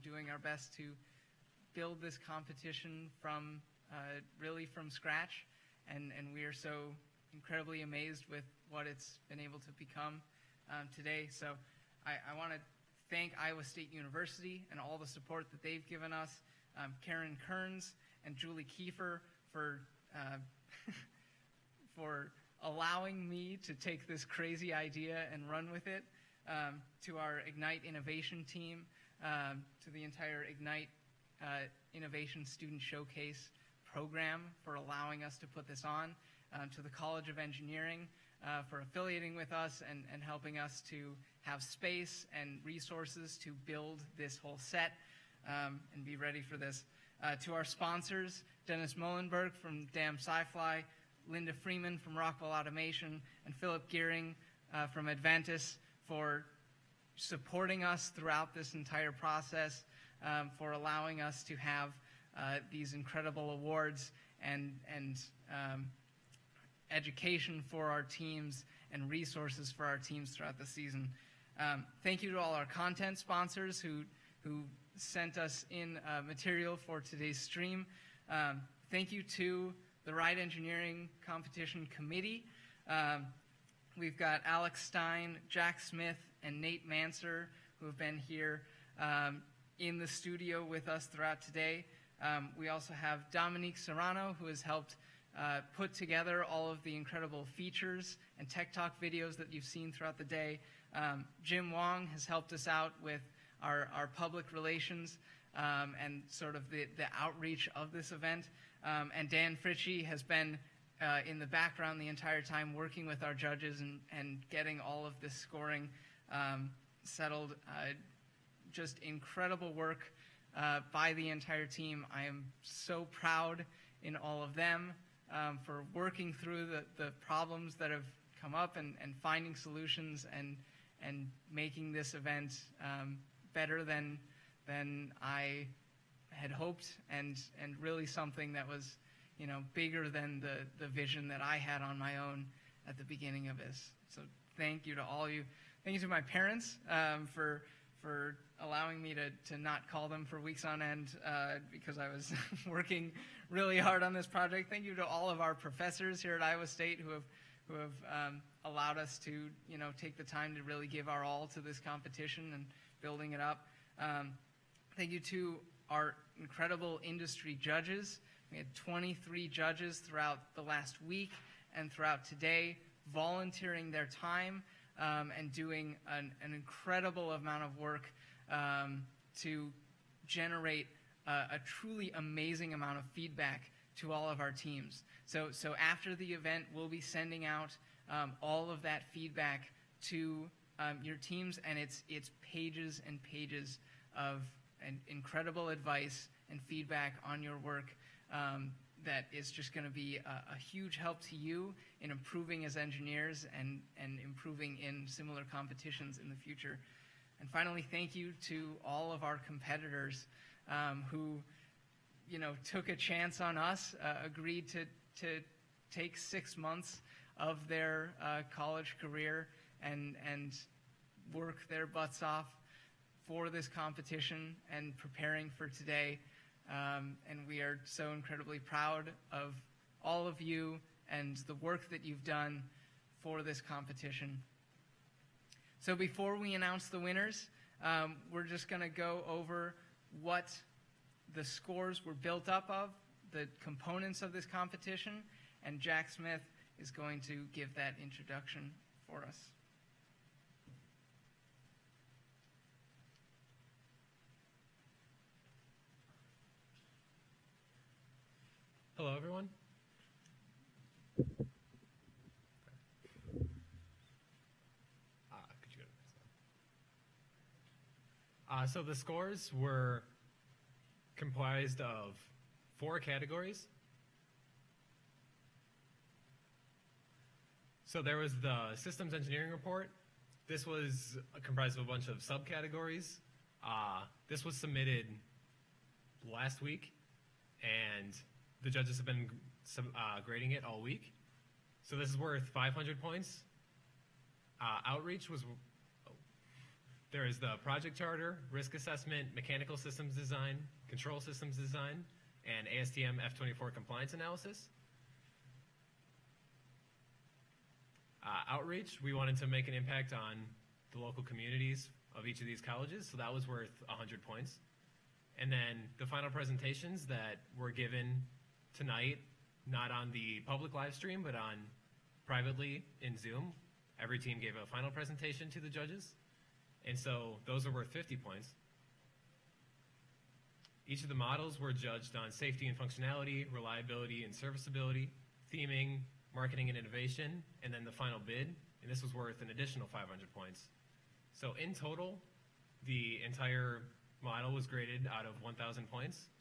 doing our best to build this competition from really from scratch, and we are so incredibly amazed with what it's been able to become today. So I want to thank Iowa State University and all the support that they've given us, Karen Kearns and Julie Kiefer for for allowing me to take this crazy idea and run with it, to our Ignite Innovation team, to the entire Ignite Innovation Student Showcase program for allowing us to put this on, to the College of Engineering for affiliating with us and helping us to have space and resources to build this whole set and be ready for this. To our sponsors, Dennis Mullenberg from Damn Sci-Fly, Linda Freeman from Rockwell Automation, and Philip Gearing from Adventus for supporting us throughout this entire process, for allowing us to have these incredible awards and education for our teams and resources for our teams throughout the season. Thank you to all our content sponsors who sent us in material for today's stream. Thank you to the Ride Engineering Competition Committee. We've got Alex Stein, Jack Smith, and Nate Manser who have been here in the studio with us throughout today. We also have Dominique Serrano, who has helped put together all of the incredible features and Tech Talk videos that you've seen throughout the day. Jim Wong has helped us out with our public relations and sort of the outreach of this event. And Dan Fritchie has been in the background the entire time working with our judges and getting all of this scoring settled. Just incredible work by the entire team. I am so proud in all of them for working through the problems that have come up and finding solutions and making this event better than I had hoped, and really something that was, bigger than the vision that I had on my own at the beginning of this. So thank you to all you. Thank you to my parents for allowing me to not call them for weeks on end because I was working really hard on this project. Thank you to all of our professors here at Iowa State who have allowed us to, take the time to really give our all to this competition and building it up. Thank you to our incredible industry judges. We had 23 judges throughout the last week and throughout today volunteering their time and doing an incredible amount of work to generate a truly amazing amount of feedback to all of our teams. So after the event, we'll be sending out all of that feedback to your teams, and it's pages and pages of incredible advice and feedback on your work that is just going to be a huge help to you in improving as engineers and improving in similar competitions in the future. And finally, thank you to all of our competitors who, took a chance on us, agreed to take 6 months of their college career and work their butts off for this competition and preparing for today. And we are so incredibly proud of all of you and the work that you've done for this competition. So before we announce the winners, we're just going to go over what the scores were built up of, the components of this competition, and Jack Smith is going to give that introduction for us. Hello, everyone. Could you go to the next slide? So the scores were comprised of 4 categories. So there was the systems engineering report. This was comprised of a bunch of subcategories. This was submitted last week, and the judges have been grading it all week. So this is worth 500 points. Outreach was, there is the project charter, risk assessment, mechanical systems design, control systems design, and ASTM F24 compliance analysis. Outreach, we wanted to make an impact on the local communities of each of these colleges, so that was worth 100 points. And then the final presentations that were given tonight, not on the public live stream, but on privately in Zoom. Every team gave a final presentation to the judges, and so those are worth 50 points. Each of the models were judged on safety and functionality, reliability and serviceability, theming, marketing and innovation, and then the final bid, and this was worth an additional 500 points. So in total, the entire model was graded out of 1,000 points.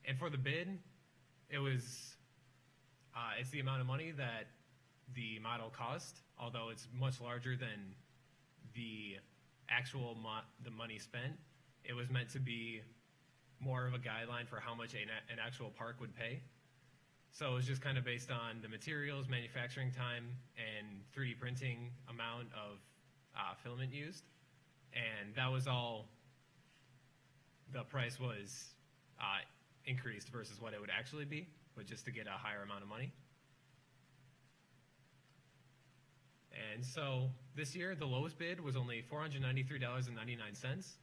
And for the bid, it was, it's the amount of money that the model cost, although it's much larger than the actual the money spent. It was meant to be more of a guideline for how much an actual park would pay. So it was just kind of based on the materials, manufacturing time, and 3D printing amount of filament used. And that was all, the price was increased versus what it would actually be, but just to get a higher amount of money. And so this year, the lowest bid was only $493.99.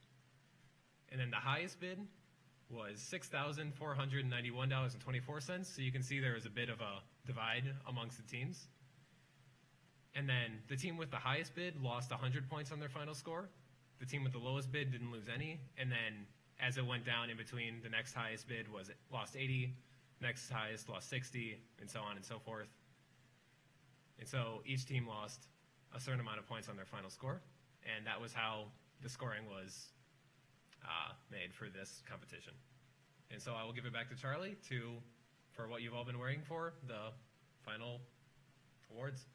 And then the highest bid was $6,491.24. So you can see there was a bit of a divide amongst the teams. And then the team with the highest bid lost 100 points on their final score. The team with the lowest bid didn't lose any. And then as it went down in between, the next highest bid lost 80, next highest lost 60, and so on and so forth. And so each team lost a certain amount of points on their final score. And that was how the scoring was made for this competition. And so I will give it back to Charlie for what you've all been waiting for, the final awards.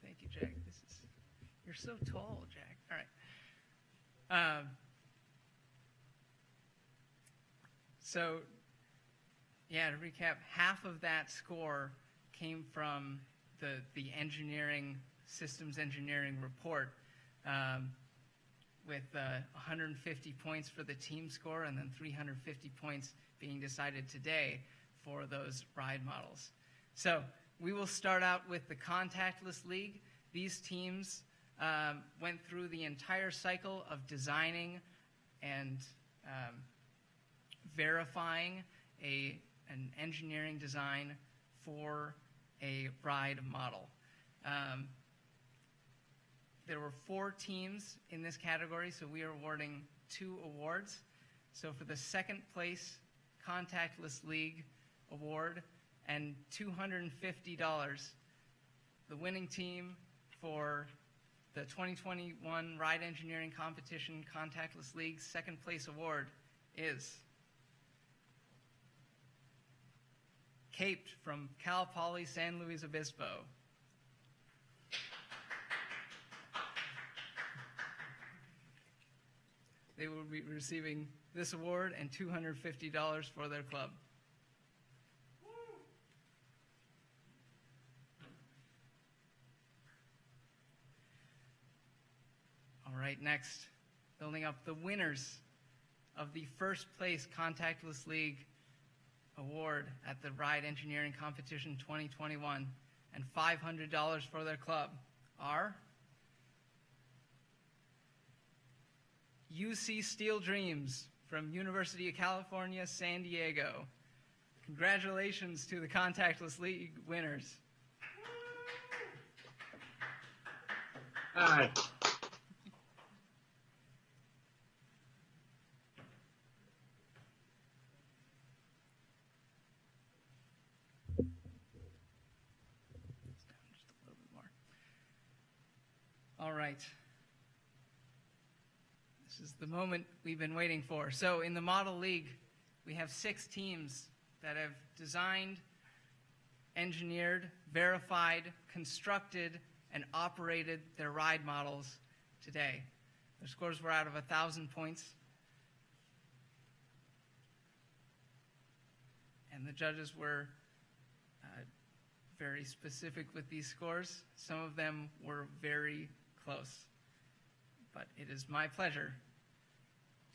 Thank you, Jack. You're so tall, Jack. All right. So, yeah, to recap, half of that score came from the engineering, systems engineering report, with 150 points for the team score and then 350 points being decided today for those ride models. So we will start out with the Contactless League. These teams went through the entire cycle of designing and verifying an engineering design for a ride model. There were 4 teams in this category, so we are awarding 2 awards. So for the second place Contactless League award and $250, the winning team for the 2021 Ride Engineering Competition Contactless League's second place award is Caped from Cal Poly San Luis Obispo. They will be receiving this award and $250 for their club. All right, next, building up the winners of the first place Contactless League award at the Ride Engineering Competition 2021 and $500 for their club are UC Steel Dreams from University of California, San Diego. Congratulations to the Contactless League winners. Hi. All right. This is the moment we've been waiting for. So in the Model League, we have 6 teams that have designed, engineered, verified, constructed, and operated their ride models today. Their scores were out of 1,000 points. And the judges were very specific with these scores. Some of them were very close. But it is my pleasure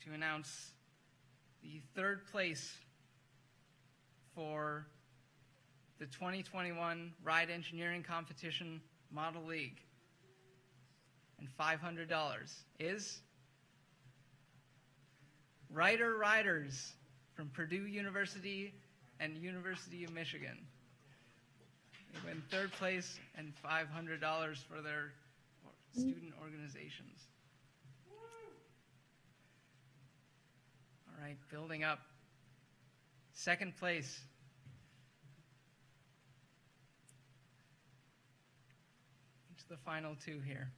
to announce the 3rd place for the 2021 Ride Engineering Competition Model League and $500 is Ryder Riders from Purdue University and University of Michigan. They win 3rd place and $500 for their student organizations. All right, building up. 2nd place. Into the final 2 here.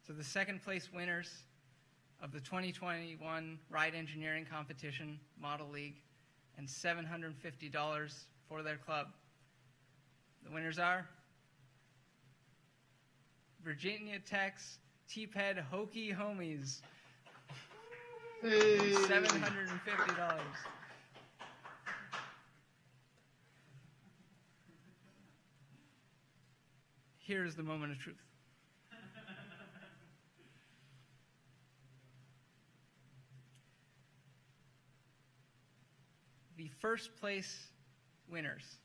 So the 2nd place winners of the 2021 Ride Engineering Competition Model League and $750 for their club. The winners are Virginia Tech's T-Ped Hokie Homies. $750. Here's the moment of truth. The 1st place winners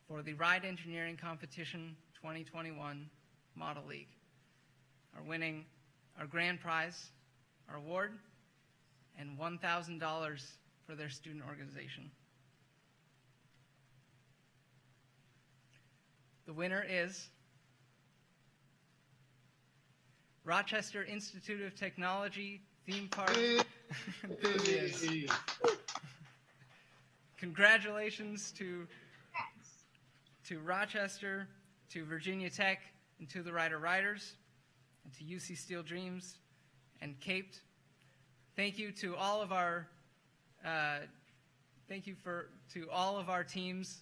for the Ride Engineering Competition 2021 Model League are winning our grand prize, our award, and $1,000 for their student organization. The winner is Rochester Institute of Technology Theme Park Enthusiasts. Congratulations to Rochester, to Virginia Tech, and to the Ryder Riders, and to UC Steel Dreams and Caped. Thank you to all of our to all of our teams,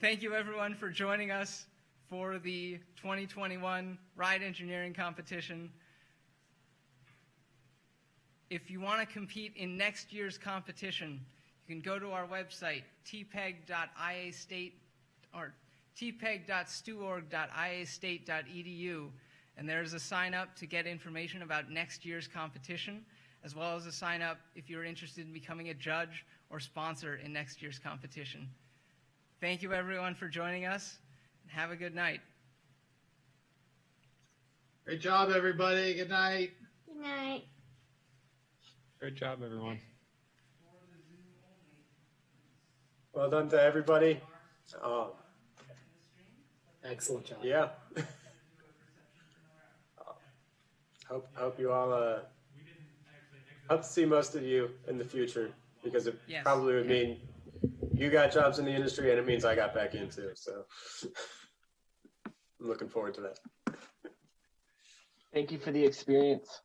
thank you everyone for joining us for the 2021 Ride Engineering Competition. If you want to compete in next year's competition, you can go to our website, tpeg.iastate or tpeg.stuorg.iastate.edu, and there's a sign up to get information about next year's competition, as well as a sign up if you're interested in becoming a judge or sponsor in next year's competition. Thank you everyone for joining us, and have a good night. Great job, everybody. Good night. Good night. Great job, everyone. Well done to everybody. Excellent job. Yeah. Hope you all hope to see most of you in the future, because it probably would mean you got jobs in the industry and it means I got back into. So I'm looking forward to that. Thank you for the experience.